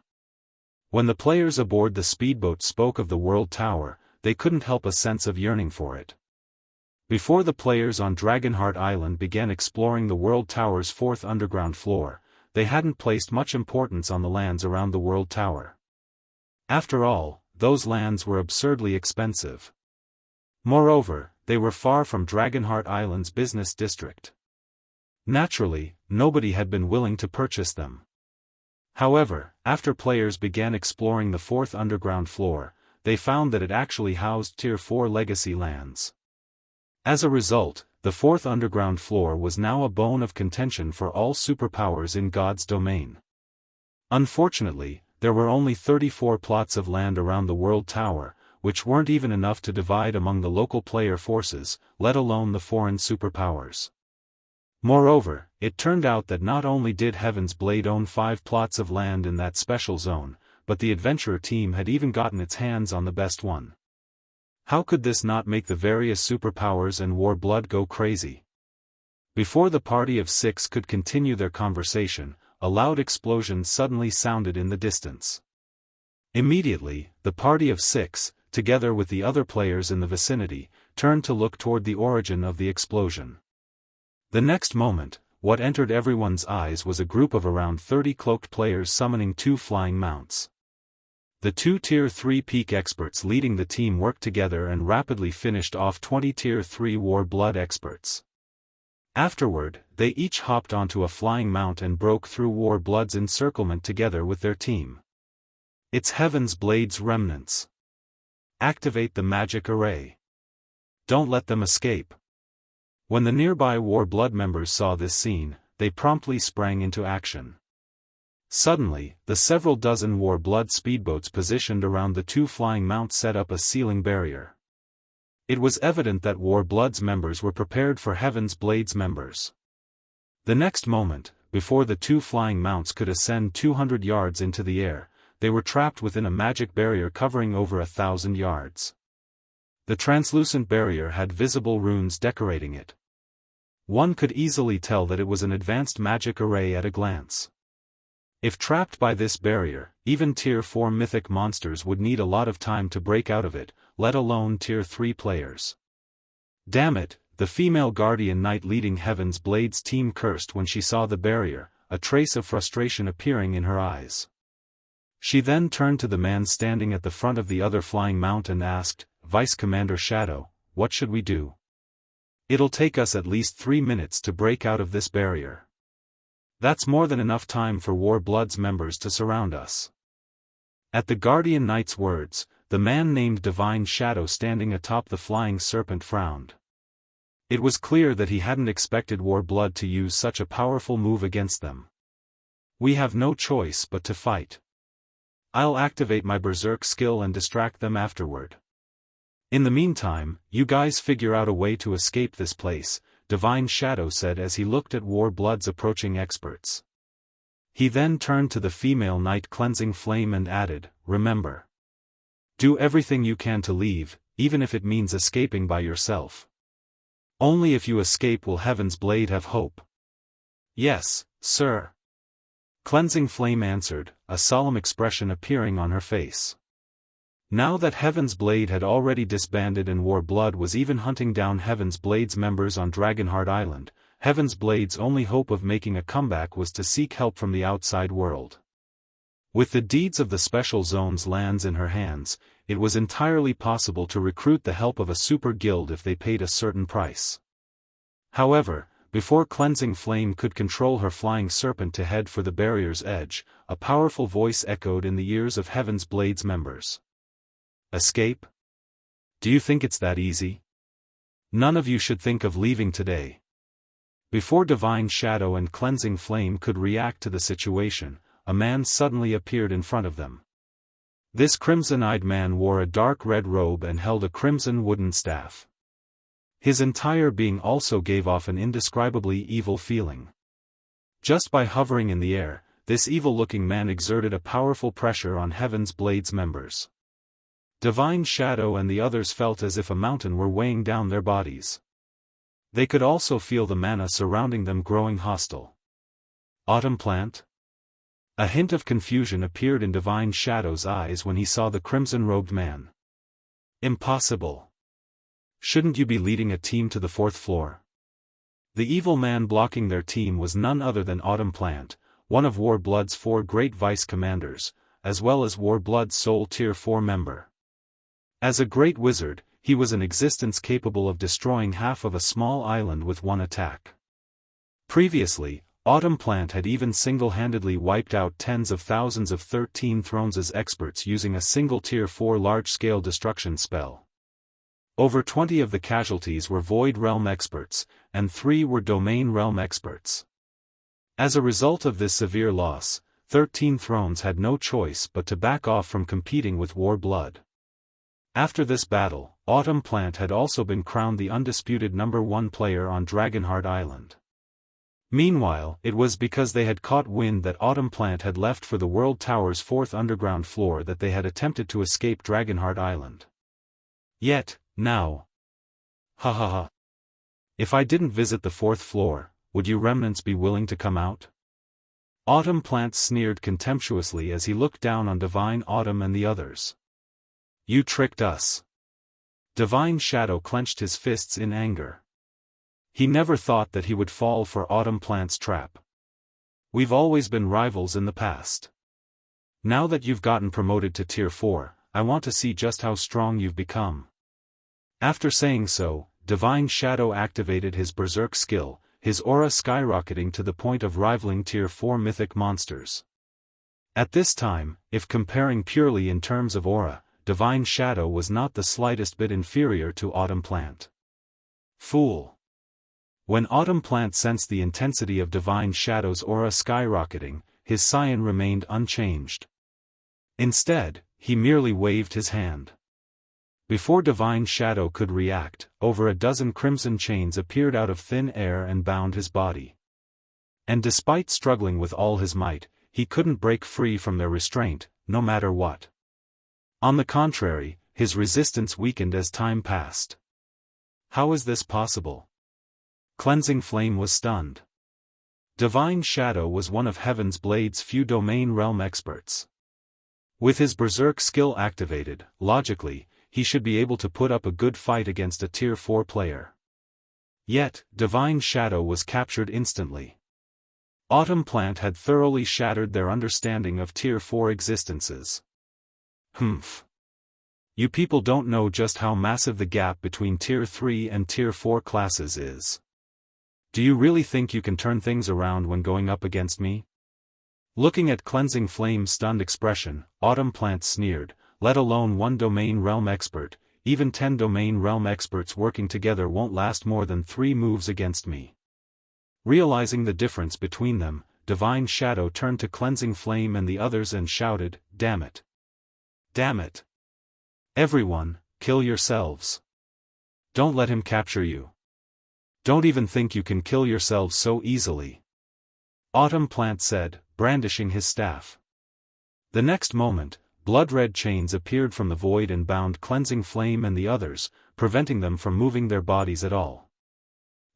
When the players aboard the speedboat spoke of the World Tower, they couldn't help a sense of yearning for it. Before the players on Dragonheart Island began exploring the World Tower's 4th underground floor, they hadn't placed much importance on the lands around the World Tower. After all, those lands were absurdly expensive. Moreover, they were far from Dragonheart Island's business district. Naturally, nobody had been willing to purchase them. However, after players began exploring the 4th underground floor, they found that it actually housed Tier 4 legacy lands. As a result, the 4th underground floor was now a bone of contention for all superpowers in God's domain. Unfortunately, there were only 34 plots of land around the World Tower, which weren't even enough to divide among the local player forces, let alone the foreign superpowers. Moreover, it turned out that not only did Heaven's Blade own 5 plots of land in that special zone, but the adventurer team had even gotten its hands on the best one. How could this not make the various superpowers and War-Blood go crazy? Before the party of 6 could continue their conversation, a loud explosion suddenly sounded in the distance. Immediately, the party of 6, together with the other players in the vicinity, turned to look toward the origin of the explosion. The next moment, what entered everyone's eyes was a group of around 30 cloaked players summoning 2 flying mounts. The 2 Tier 3 peak experts leading the team worked together and rapidly finished off 20 Tier 3 War-Blood experts. Afterward, they each hopped onto a flying mount and broke through War-Blood's encirclement together with their team. It's Heaven's Blade's remnants. Activate the magic array. Don't let them escape. When the nearby War-Blood members saw this scene, they promptly sprang into action. Suddenly, the several dozen war-blood speedboats positioned around the two flying mounts set up a sealing barrier. It was evident that war-blood's members were prepared for Heaven's Blade's members. The next moment, before the two flying mounts could ascend 200 yards into the air, they were trapped within a magic barrier covering over 1,000 yards. The translucent barrier had visible runes decorating it. One could easily tell that it was an advanced magic array at a glance. If trapped by this barrier, even Tier 4 mythic monsters would need a lot of time to break out of it, let alone Tier 3 players. Damn it, the female Guardian Knight leading Heaven's Blade's team cursed when she saw the barrier, a trace of frustration appearing in her eyes. She then turned to the man standing at the front of the other flying mount and asked, "Vice Commander Shadow, what should we do? It'll take us at least 3 minutes to break out of this barrier. That's more than enough time for War-Blood's members to surround us." At the Guardian Knight's words, the man named Divine Shadow standing atop the flying serpent frowned. It was clear that he hadn't expected War-Blood to use such a powerful move against them. "We have no choice but to fight. I'll activate my Berserk skill and distract them afterward. In the meantime, you guys figure out a way to escape this place," Divine Shadow said as he looked at War-Blood's approaching experts. He then turned to the female knight Cleansing Flame and added, "Remember. Do everything you can to leave, even if it means escaping by yourself. Only if you escape will Heaven's Blade have hope." "Yes, sir," Cleansing Flame answered, a solemn expression appearing on her face. Now that Heaven's Blade had already disbanded and War-Blood was even hunting down Heaven's Blade's members on Dragonheart Island, Heaven's Blade's only hope of making a comeback was to seek help from the outside world. With the deeds of the Special Zone's lands in her hands, it was entirely possible to recruit the help of a super guild if they paid a certain price. However, before Cleansing Flame could control her flying serpent to head for the barrier's edge, a powerful voice echoed in the ears of Heaven's Blade's members. "Escape? Do you think it's that easy? None of you should think of leaving today." Before Divine Shadow and Cleansing Flame could react to the situation, a man suddenly appeared in front of them. This crimson-eyed man wore a dark red robe and held a crimson wooden staff. His entire being also gave off an indescribably evil feeling. Just by hovering in the air, this evil-looking man exerted a powerful pressure on Heaven's Blade's members. Divine Shadow and the others felt as if a mountain were weighing down their bodies. They could also feel the mana surrounding them growing hostile. "Autumn Plant?" A hint of confusion appeared in Divine Shadow's eyes when he saw the crimson-robed man. "Impossible. Shouldn't you be leading a team to the 4th floor?" The evil man blocking their team was none other than Autumn Plant, one of War-Blood's 4 great vice-commanders, as well as War-Blood's sole Tier 4 member. As a great wizard, he was an existence capable of destroying half of a small island with one attack. Previously, Autumn Plant had even single-handedly wiped out tens of thousands of 13 Thrones' experts using a single Tier 4 large-scale destruction spell. Over 20 of the casualties were Void Realm experts, and 3 were Domain Realm experts. As a result of this severe loss, 13 Thrones had no choice but to back off from competing with War-Blood. After this battle, Autumn Plant had also been crowned the undisputed #1 player on Dragonheart Island. Meanwhile, it was because they had caught wind that Autumn Plant had left for the World Tower's 4th underground floor that they had attempted to escape Dragonheart Island. Yet, now... Ha ha ha. If I didn't visit the 4th floor, would you remnants be willing to come out? Autumn Plant sneered contemptuously as he looked down on Divine Autumn and the others. "You tricked us." Divine Shadow clenched his fists in anger. He never thought that he would fall for Autumn Plant's trap. "We've always been rivals in the past. Now that you've gotten promoted to Tier 4, I want to see just how strong you've become." After saying so, Divine Shadow activated his Berserk skill, his aura skyrocketing to the point of rivaling Tier 4 mythic monsters. At this time, if comparing purely in terms of aura, Divine Shadow was not the slightest bit inferior to Autumn Plant. "Fool. When Autumn Plant sensed the intensity of Divine Shadow's aura skyrocketing, his scion remained unchanged. Instead, he merely waved his hand. Before Divine Shadow could react, over a dozen crimson chains appeared out of thin air and bound his body. And despite struggling with all his might, he couldn't break free from their restraint, no matter what. On the contrary, his resistance weakened as time passed. How is this possible? Cleansing Flame was stunned. Divine Shadow was one of Heaven's Blade's few domain realm experts. With his berserk skill activated, logically, he should be able to put up a good fight against a Tier 4 player. Yet, Divine Shadow was captured instantly. Autumn Plant had thoroughly shattered their understanding of Tier 4 existences. Humph. You people don't know just how massive the gap between Tier 3 and Tier 4 classes is. Do you really think you can turn things around when going up against me? Looking at Cleansing Flame's stunned expression, Autumn Plant sneered, let alone one domain realm expert, even 10 domain realm experts working together won't last more than 3 moves against me. Realizing the difference between them, Divine Shadow turned to Cleansing Flame and the others and shouted, damn it. Damn it. Everyone, kill yourselves. Don't let him capture you. Don't even think you can kill yourselves so easily. Autumn Plant said, brandishing his staff. The next moment, blood-red chains appeared from the void and bound Cleansing Flame and the others, preventing them from moving their bodies at all.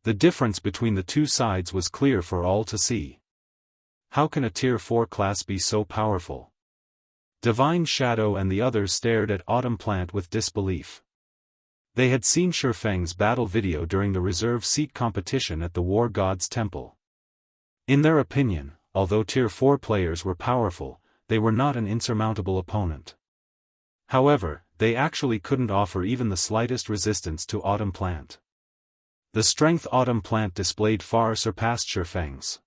The difference between the two sides was clear for all to see. How can a Tier 4 class be so powerful? Divine Shadow and the others stared at Autumn Plant with disbelief. They had seen Feng's battle video during the reserve seat competition at the War God's Temple. In their opinion, although Tier 4 players were powerful, they were not an insurmountable opponent. However, they actually couldn't offer even the slightest resistance to Autumn Plant. The strength Autumn Plant displayed far surpassed Feng's.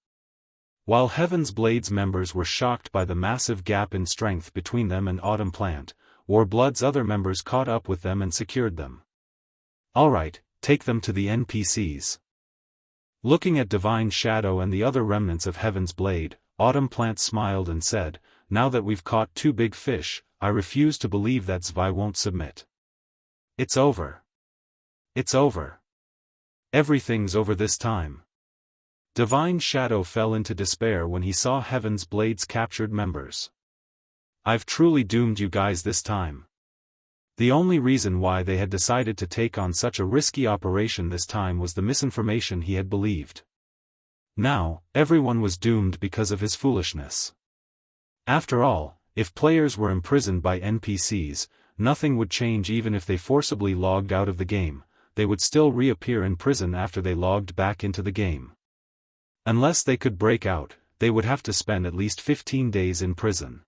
While Heaven's Blade's members were shocked by the massive gap in strength between them and Autumn Plant, Warblood's other members caught up with them and secured them. Alright, take them to the NPCs. Looking at Divine Shadow and the other remnants of Heaven's Blade, Autumn Plant smiled and said, now that we've caught 2 big fish, I refuse to believe that Zwei won't submit. It's over. It's over. Everything's over this time. Divine Shadow fell into despair when he saw Heaven's Blade's captured members. I've truly doomed you guys this time. The only reason why they had decided to take on such a risky operation this time was the misinformation he had believed. Now, everyone was doomed because of his foolishness. After all, if players were imprisoned by NPCs, nothing would change even if they forcibly logged out of the game, they would still reappear in prison after they logged back into the game. Unless they could break out, they would have to spend at least 15 days in prison.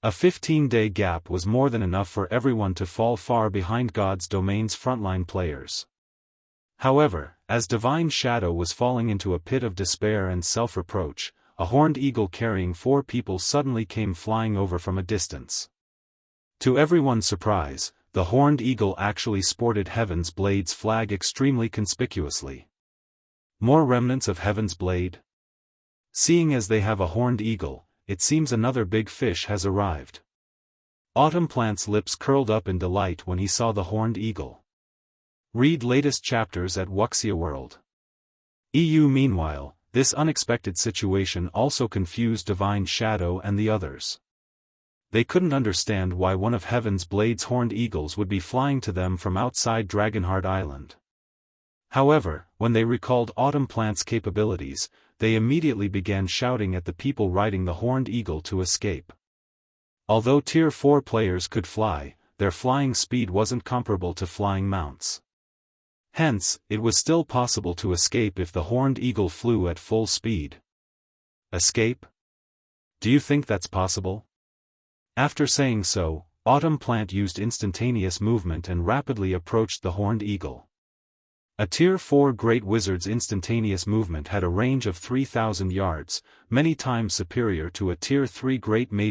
A 15-day gap was more than enough for everyone to fall far behind God's domain's frontline players. However, as Divine Shadow was falling into a pit of despair and self-reproach, a horned eagle carrying 4 people suddenly came flying over from a distance. To everyone's surprise, the horned eagle actually sported Heaven's Blade's flag extremely conspicuously. More remnants of Heaven's Blade? Seeing as they have a horned eagle, it seems another big fish has arrived. Autumn Plant's lips curled up in delight when he saw the horned eagle. Read latest chapters at Wuxia World. EU. Meanwhile, this unexpected situation also confused Divine Shadow and the others. They couldn't understand why one of Heaven's Blade's horned eagles would be flying to them from outside Dragonheart Island. However, when they recalled Autumn Plant's capabilities, they immediately began shouting at the people riding the horned eagle to escape. Although Tier 4 players could fly, their flying speed wasn't comparable to flying mounts. Hence, it was still possible to escape if the horned eagle flew at full speed. Escape? Do you think that's possible? After saying so, Autumn Plant used instantaneous movement and rapidly approached the horned eagle. A Tier 4 Great Wizard's instantaneous movement had a range of 3,000 yards, many times superior to a Tier 3 Great Mage's